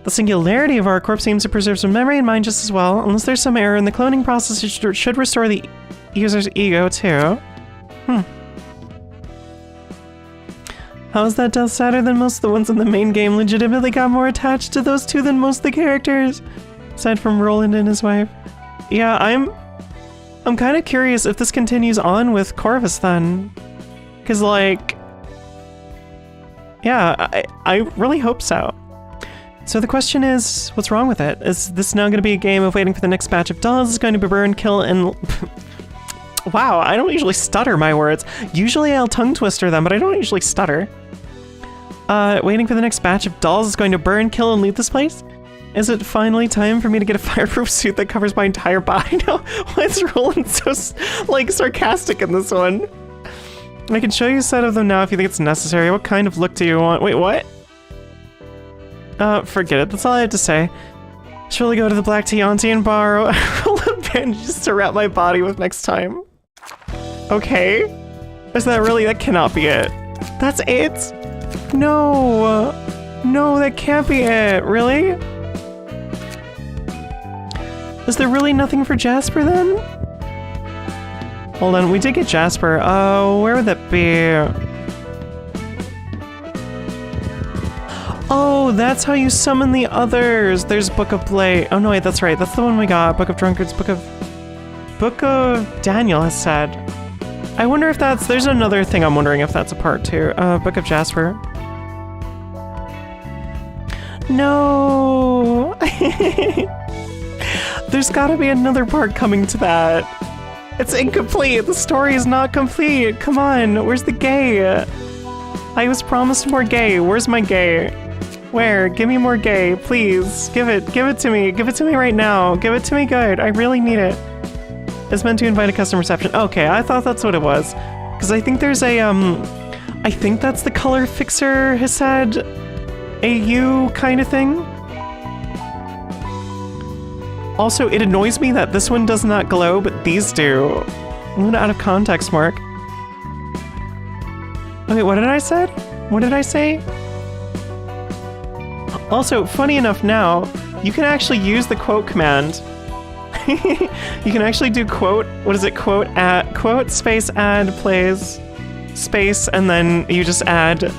The singularity of R-Corp seems to preserve some memory and mind just as well. Unless there's some error in the cloning process, it should restore the user's ego too. How is that death sadder than most of the ones in the main game? Legitimately got more attached to those two than most of the characters. Aside from Roland and his wife. Yeah, I'm kind of curious if this continues on with Corvus then. Cause like, yeah, I really hope so. So the question is, what's wrong with it? Is this now going to be a game of waiting for the next batch of dolls? Is going to be burn, kill, and... Wow, I don't usually stutter my words. Usually I'll tongue twister them, but I don't usually stutter. Waiting for the next batch of dolls is going to burn, kill, and leave this place? Is it finally time for me to get a fireproof suit that covers my entire body? No, why is Roland so, like, sarcastic in this one? I can show you a set of them now if you think it's necessary. What kind of look do you want? Wait, what? Forget it. That's all I have to say. Surely go to the Black Tea Auntie and borrow bandages to wrap my body with next time. Okay. Is that really? That cannot be it. That's it? No. No, that can't be it. Really? Is there really nothing for Jasper then? Hold on, we did get Jasper. Oh, where would that be? Oh, that's how you summon the others. There's Book of Play. Oh no, wait, that's right. That's the one we got. Book of Drunkards, Book of Daniel has said. I wonder if that's... There's another thing I'm wondering if that's a part too. Book of Jasper. No. There's gotta be another part coming to that. It's incomplete. The story is not complete. Come on. Where's the gay? I was promised more gay. Where's my gay? Where? Give me more gay, please. Give it to me. Give it to me right now. Give it to me good. I really need it. It's meant to invite a custom reception. Okay, I thought that's what it was. Because I think there's a, I think that's the color fixer has said AU kind of thing. Also, it annoys me that this one does not glow, but these do. Luna out of context mark. Okay, what did I say? What did I say? Also, funny enough now, you can actually use the quote command. You can actually do quote, what is it, quote space add plays space and then you just add.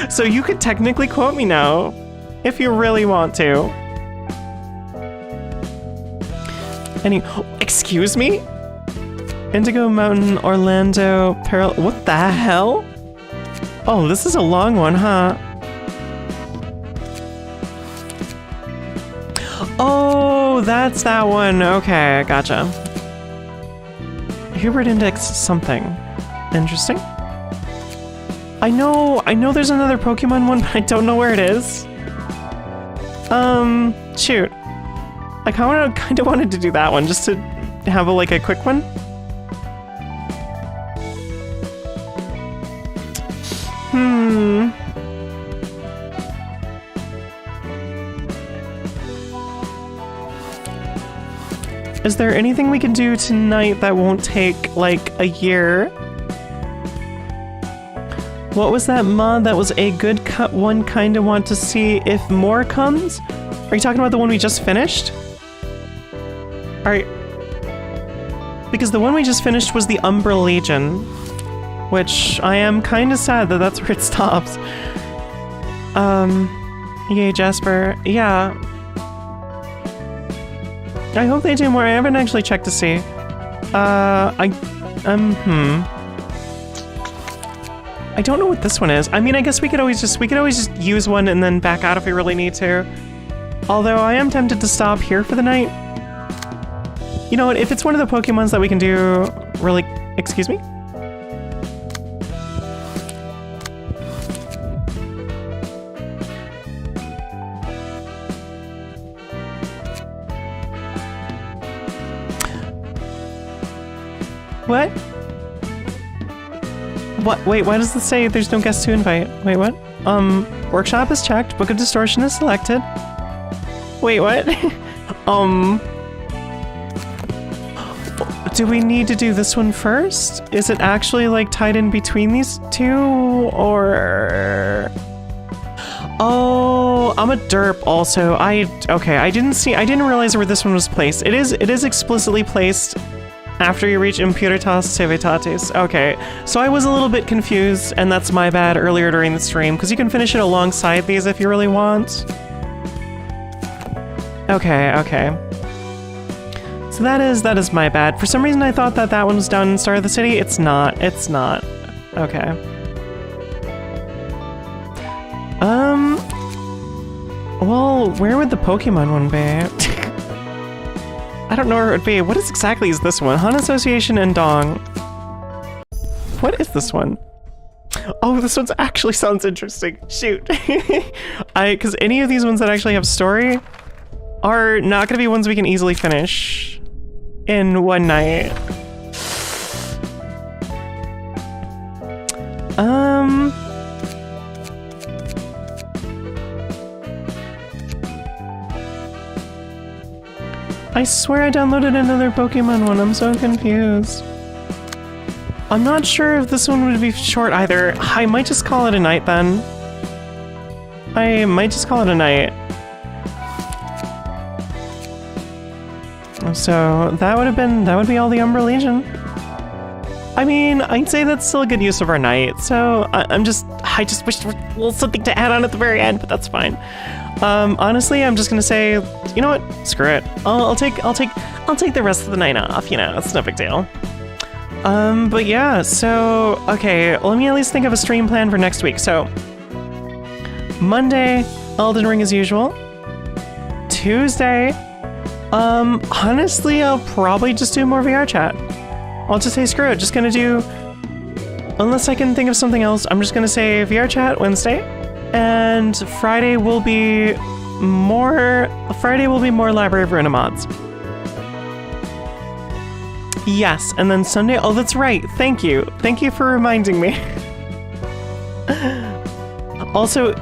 So you could technically quote me now, if you really want to. Excuse me? Indigo Mountain, Orlando, what the hell? Oh, this is a long one, huh? Oh, that's that one. Okay, gotcha. Hubert Index something. Interesting. I know there's another Pokemon one, but I don't know where it is. Shoot. I kind of wanted to do that one, just to have a quick one. Is there anything we can do tonight that won't take, like, a year? What was that mod that was a good one kinda want to see if more comes? Are you talking about the one we just finished? Because the one we just finished was the Umbral Legion, which I am kinda sad that that's where it stops. Yay, Jasper. Yeah. I hope they do more. I haven't actually checked to see. I don't know what this one is. I mean, I guess we could always just use one and then back out if we really need to. Although I am tempted to stop here for the night. You know what? If it's one of the Pokemons that we can do really... Excuse me? What? What? Wait, why does this say there's no guest to invite? Wait, what? Workshop is checked. Book of Distortion is selected. Wait, what? Do we need to do this one first? Is it actually, like, tied in between these two? Or... Oh, I'm a derp also. Okay, I didn't realize where this one was placed. It is explicitly placed after you reach Impuritas Civitatis. Okay, so I was a little bit confused, and that's my bad earlier during the stream, because you can finish it alongside these if you really want. Okay. So that is my bad. For some reason I thought that one was down in Star of the City. It's not. Okay. Well, where would the Pokemon one be? I don't know where it would be. What exactly is this one? Hun Association and Dong. What is this one? Oh, this one actually sounds interesting. Shoot. Because any of these ones that actually have story are not going to be ones we can easily finish in one night. I swear I downloaded another Pokemon one. I'm so confused. I'm not sure if this one would be short either. I might just call it a night then. I might just call it a night. So that would be all the Umbral Legion. I mean, I'd say that's still a good use of our night. So I just wish there was a little something to add on at the very end, but that's fine. Honestly, I'm just gonna say, you know what? Screw it. I'll take the rest of the night off. You know, it's no big deal. But yeah. So okay, let me at least think of a stream plan for next week. So Monday, Elden Ring as usual. Tuesday. Honestly, I'll probably just do more VR chat. I'll just say screw it, just gonna do, unless I can think of something else, I'm just gonna say VR chat Wednesday, and Friday will be more Library of Ruina mods. Yes, and then Sunday, oh that's right, thank you for reminding me. Also,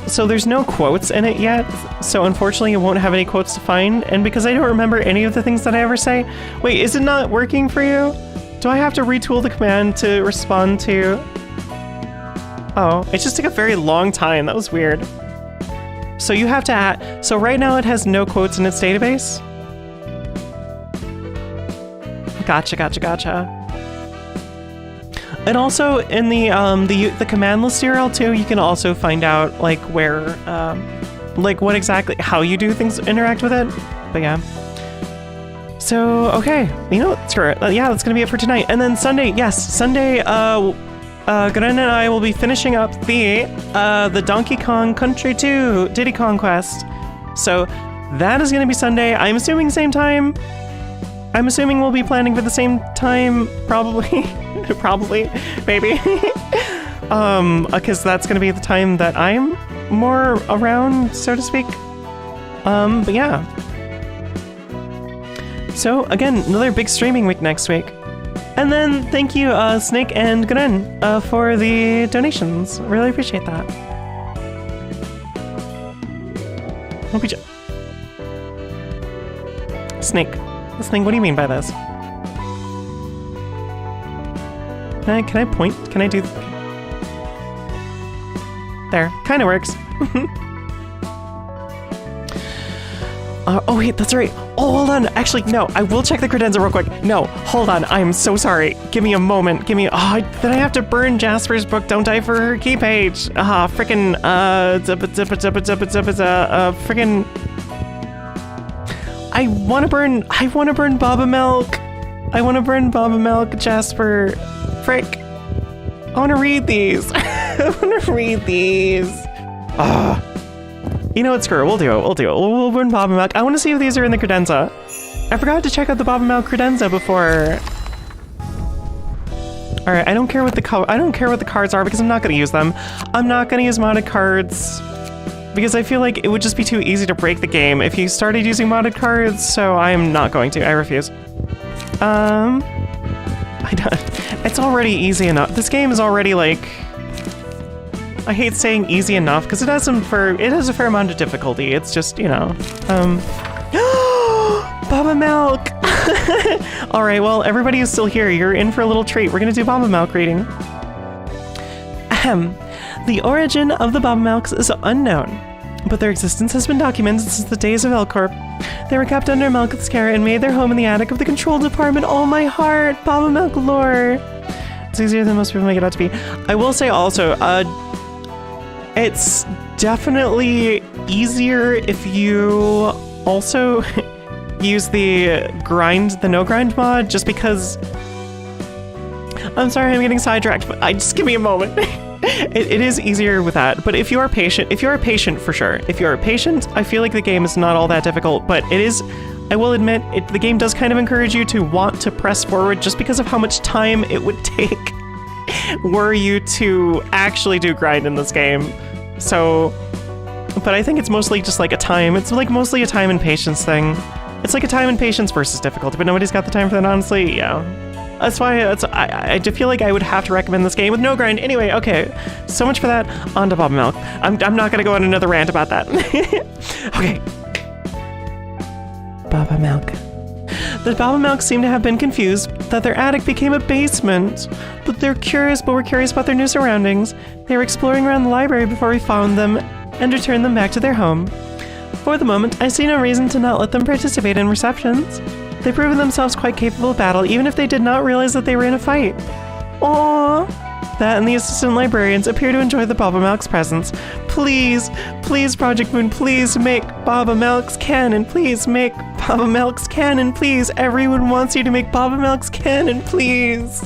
so there's no quotes in it yet, so unfortunately it won't have any quotes to find, and because I don't remember any of the things that I ever say, wait, is it not working for you? Do I have to retool the command to respond to? Oh, it just took a very long time, that was weird. So you have to add, so right now it has no quotes in its database? Gotcha. And also in the command list URL too, you can also find out like where, like what exactly, how you do things, interact with it. But yeah. So, okay, you know what, screw it. Yeah, that's gonna be it for tonight. And then Sunday, yes, Sunday, Gren and I will be finishing up the Donkey Kong Country 2 Diddy Kong Quest. So that is gonna be Sunday. I'm assuming same time. I'm assuming we'll be planning for the same time, probably. Probably, maybe. Because that's gonna be the time that I'm more around, so to speak. But yeah. So again, another big streaming week next week. And then thank you, Snake and Gren, for the donations. Really appreciate that. Hope you Snake, what do you mean by this? Can I point? Can I do... There, kinda works. Oh wait, that's right. Oh, hold on. Actually, no, I will check the credenza real quick. No, hold on. I am so sorry. Give me a moment. Then I have to burn Jasper's book, don't I, for her key page? Frickin', frickin'... I wanna burn Baba Milk. I wanna burn Baba Milk, Jasper. Frick. I wanna read these. You know what, screw it. We'll do it. We'll burn Baba Milk. I wanna see if these are in the credenza. I forgot to check out the Baba Milk credenza before. Alright, I don't care what the cards are because I'm not gonna use them. I'm not gonna use modded cards because I feel like it would just be too easy to break the game if you started using modded cards, so I'm not going to. I refuse. It's already easy enough. This game is already like... I hate saying easy enough because it has a fair amount of difficulty. It's just, you know, Baba Milk! Alright, well, everybody is still here. You're in for a little treat. We're gonna do Baba Milk reading. Ahem. The origin of the Baba Milks is unknown, but their existence has been documented since the days of R-Corp. They were kept under Milk's care and made their home in the attic of the control department. Oh my heart! Baba Milk lore! It's easier than most people make it out to be. I will say also, it's definitely easier if you also use the no grind mod, just because... I'm sorry, I'm getting sidetracked, but just give me a moment. It is easier with that, but if you are patient for sure. If you are patient, I feel like the game is not all that difficult, but it is, I will admit, the game does kind of encourage you to want to press forward just because of how much time it would take were you to actually do grind in this game. So, but I think it's mostly just like it's like mostly a time and patience thing. It's like a time and patience versus difficulty, but nobody's got the time for that, honestly, yeah. That's why I do feel like I would have to recommend this game with no grind. Anyway, okay, so much for that. On to Baba Milk. I'm not gonna go on another rant about that. Okay. Baba Milk. The Babamelks seem to have been confused that their attic became a basement, but were curious about their new surroundings. They were exploring around the library before we found them and returned them back to their home. For the moment, I see no reason to not let them participate in receptions. They've proven themselves quite capable of battle, even if they did not realize that they were in a fight. Aww. That and the assistant librarians appear to enjoy the Babamelks' presence. Please, please, Project Moon, please make Babamelks canon. Please make Babamelks canon, please. Everyone wants you to make Babamelks canon, please.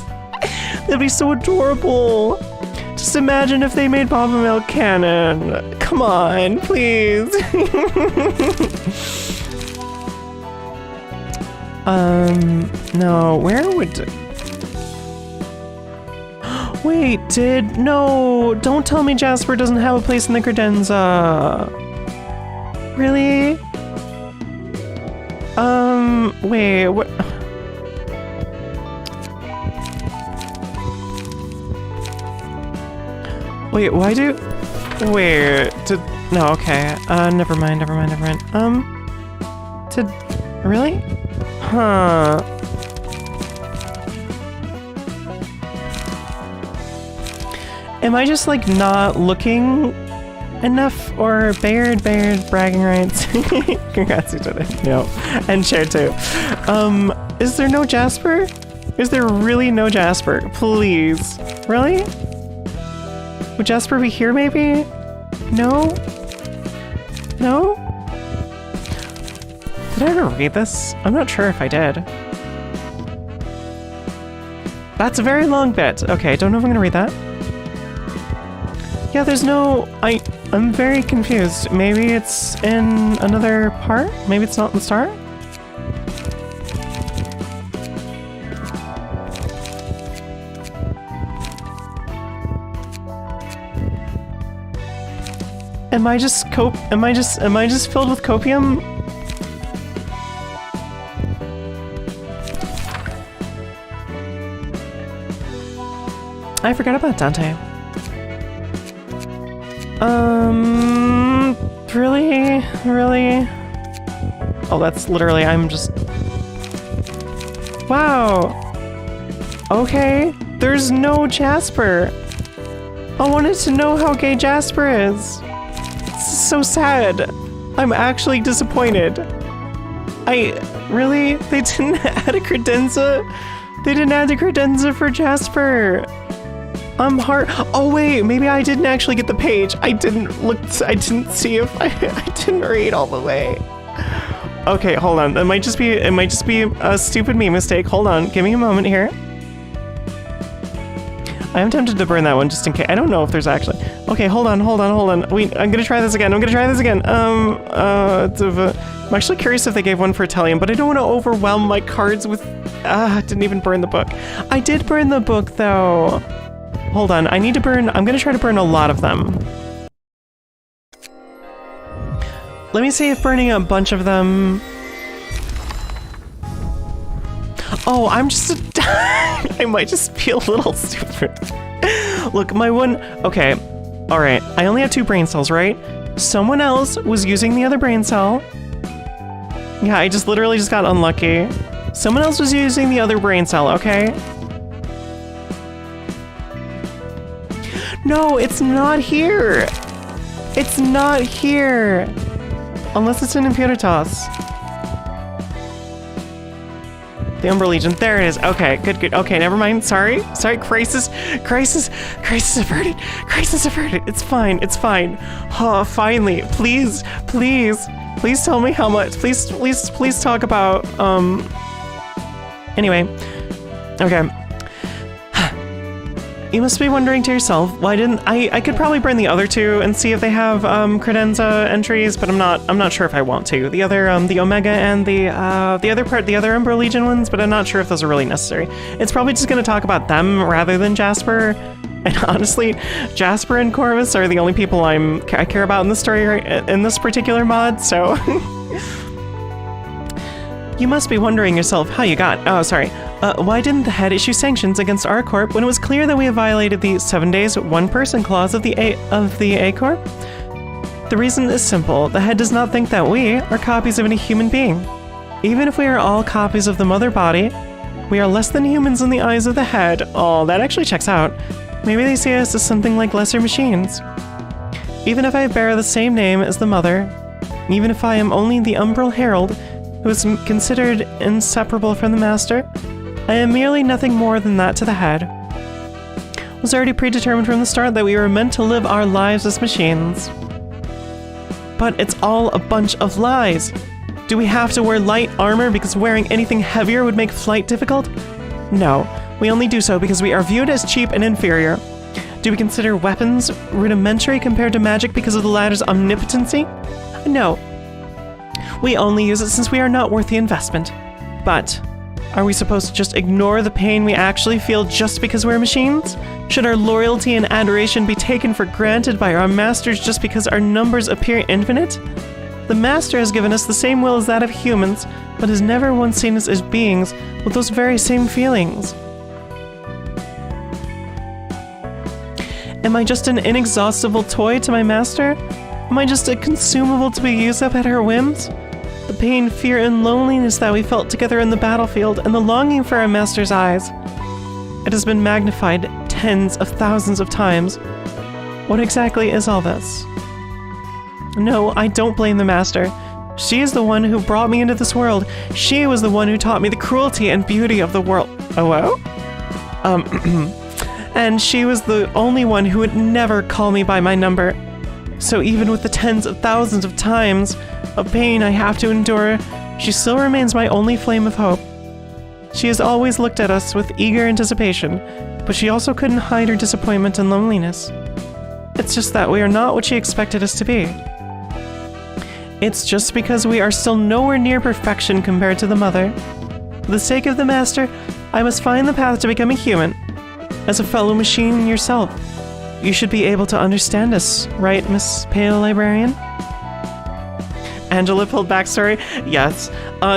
That'd be so adorable. Just imagine if they made Babamelk canon. Come on, please. No, where would... Wait, no, don't tell me Jasper doesn't have a place in the credenza. Really? Wait, what? Wait, why do... Wait, no, okay, never mind. Really? Huh. Am I just like not looking enough, or Baird bragging rights? Congrats each other. No, and share too. Is there no Jasper? Is there really no Jasper? Please, really? Would Jasper be here maybe? No? No? Did I ever read this? I'm not sure if I did. That's a very long bit. Okay, don't know if I'm gonna read that. Yeah, there's no... I'm very confused. Maybe it's in another part? Maybe it's not in the start? Am I just filled with copium? I forgot about Dante. Really? Oh, that's literally, I'm just... Wow. Okay, there's no Jasper. I wanted to know how gay Jasper is. It's so sad. I'm actually disappointed. Really? They didn't add a credenza? They didn't add the credenza for Jasper. I'm hard. Oh wait, maybe I didn't actually get the page. I didn't see if I didn't read all the way. Okay, hold on. It might just be a stupid me mistake. Hold on, give me a moment here. I am tempted to burn that one just in case. I don't know if there's actually... Okay, hold on. Wait, I'm gonna try this again. I'm actually curious if they gave one for Italian, but I don't want to overwhelm my cards with... I didn't even burn the book. I did burn the book though. Hold on, I'm gonna try to burn a lot of them. Let me see if burning a bunch of them... Oh, I'm just I might just be a little stupid. Look, my one... Okay, alright, I only have 2 brain cells, right? Someone else was using the other brain cell. Yeah, I just literally just got unlucky. Someone else was using the other brain cell, okay? No, it's not here. It's not here. Unless it's in Impuritas. The Umbral Legion. There it is. Okay, good. Okay, never mind. Sorry. Crisis averted. It's fine. Oh, finally. Please tell me how much. Please talk about, Anyway. Okay. You must be wondering to yourself, why didn't I could probably burn the other 2 and see if they have credenza entries, but I'm not sure if I want to. The other the Omega and the other Umbral Legion ones, but I'm not sure if those are really necessary. It's probably just gonna talk about them rather than Jasper. And honestly, Jasper and Corvus are the only people I care about in the story in this particular mod, so You must be wondering yourself how you got... Oh, sorry. Why didn't the head issue sanctions against R-Corp when it was clear that we have violated the 7 days, 1 person clause of the A-Corp? The reason is simple. The head does not think that we are copies of any human being. Even if we are all copies of the mother body, we are less than humans in the eyes of the head. Oh, that actually checks out. Maybe they see us as something like lesser machines. Even if I bear the same name as the mother, even if I am only the Umbral Herald, who is considered inseparable from the master, I am merely nothing more than that to the head. It was already predetermined from the start that we were meant to live our lives as machines. But it's all a bunch of lies. Do we have to wear light armor because wearing anything heavier would make flight difficult? No, we only do so because we are viewed as cheap and inferior. Do we consider weapons rudimentary compared to magic because of the latter's omnipotency? No. We only use it since we are not worth the investment. But, are we supposed to just ignore the pain we actually feel just because we're machines? Should our loyalty and adoration be taken for granted by our masters just because our numbers appear infinite? The master has given us the same will as that of humans, but has never once seen us as beings with those very same feelings. Am I just an inexhaustible toy to my master? Am I just a consumable to be used up at her whims? The pain, fear, and loneliness that we felt together in the battlefield, and the longing for our master's eyes. It has been magnified tens of thousands of times. What exactly is all this? No, I don't blame the master. She is the one who brought me into this world. She was the one who taught me the cruelty and beauty of the world. OWO? And she was the only one who would never call me by my number. So even with the tens of thousands of times of pain I have to endure, she still remains my only flame of hope. She has always looked at us with eager anticipation, but she also couldn't hide her disappointment and loneliness. It's just that we are not what she expected us to be. It's just because we are still nowhere near perfection compared to the mother. For the sake of the master, I must find the path to becoming human. As a fellow machine yourself, you should be able to understand us, right, Miss Pale Librarian? Angela pulled backstory. Yes.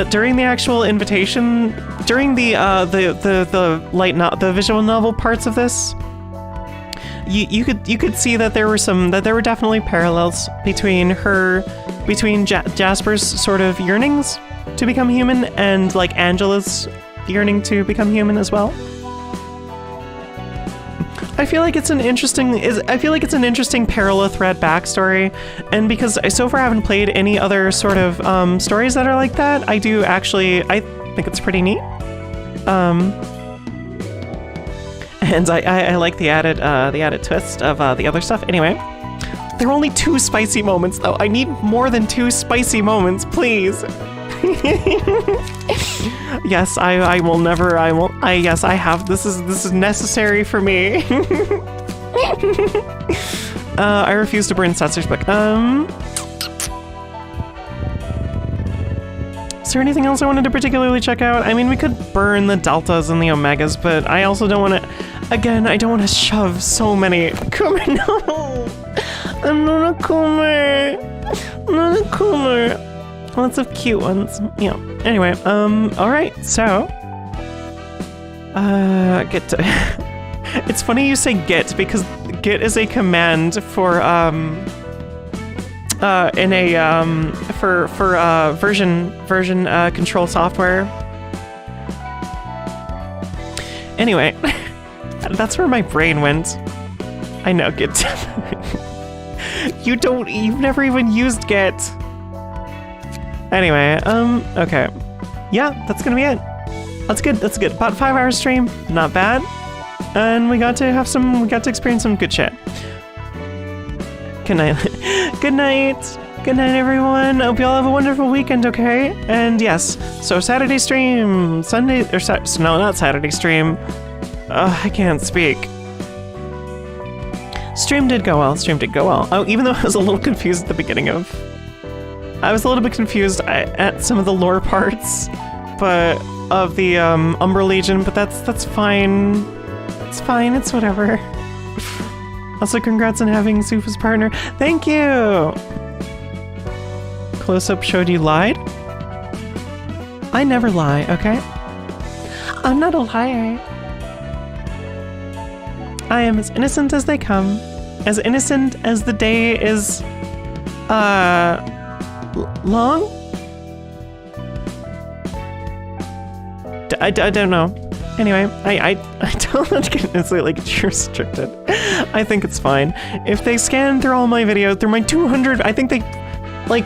During the actual invitation, during the visual novel parts of this, you could see that there were definitely parallels between Jasper's sort of yearnings to become human and like Angela's yearning to become human as well. I feel like it's an interesting parallel thread backstory, and because I so far haven't played any other sort of stories that are like that, I think it's pretty neat. And I like the added twist of the other stuff. Anyway, there are only 2 spicy moments though. I need more than 2 spicy moments, please. Yes, I will never. Yes, I have. This is necessary for me. I refuse to burn Setzer's book. Is there anything else I wanted to particularly check out? I mean, we could burn the deltas and the omegas, but I also don't want to. Again, I don't want to shove so many. Coomer, no, I'm not a Coomer. I'm not a Coomer. Lots of cute ones. Yeah. Anyway, alright, so get to it's funny you say get because get is a command for in a for version control software. Anyway, that's where my brain went. I know, get. You've never even used get. Anyway, okay. Yeah, that's gonna be it. That's good. About 5 hour stream, not bad. And we got to experience some good shit. Good night. Good night. Good night, everyone. Hope y'all have a wonderful weekend, okay? And yes, so Saturday stream, Sunday, no, not Saturday stream. I can't speak. Stream did go well. Oh, even though I was a little confused at the beginning of... I was a little bit confused at some of the lore parts, but of the Umbral Legion, but that's fine. It's fine, it's whatever. Also, congrats on having Soof as partner. Thank you! Close-up showed you lied? I never lie, okay? I'm not a liar. I am as innocent as they come. As innocent as the day is, long? I don't know. Anyway, I don't want to get necessarily like restricted. I think it's fine. If they scan through all my videos, through my 200, I think they, like,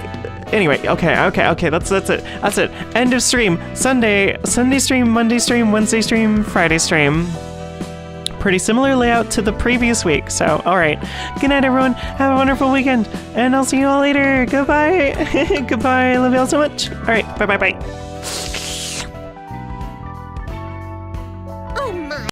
anyway, okay, that's it. End of stream. Sunday stream, Monday stream, Wednesday stream, Friday stream. Pretty similar layout to the previous week, so alright. Good night, everyone. Have a wonderful weekend, and I'll see you all later. Goodbye. Goodbye. I love you all so much. Alright, bye.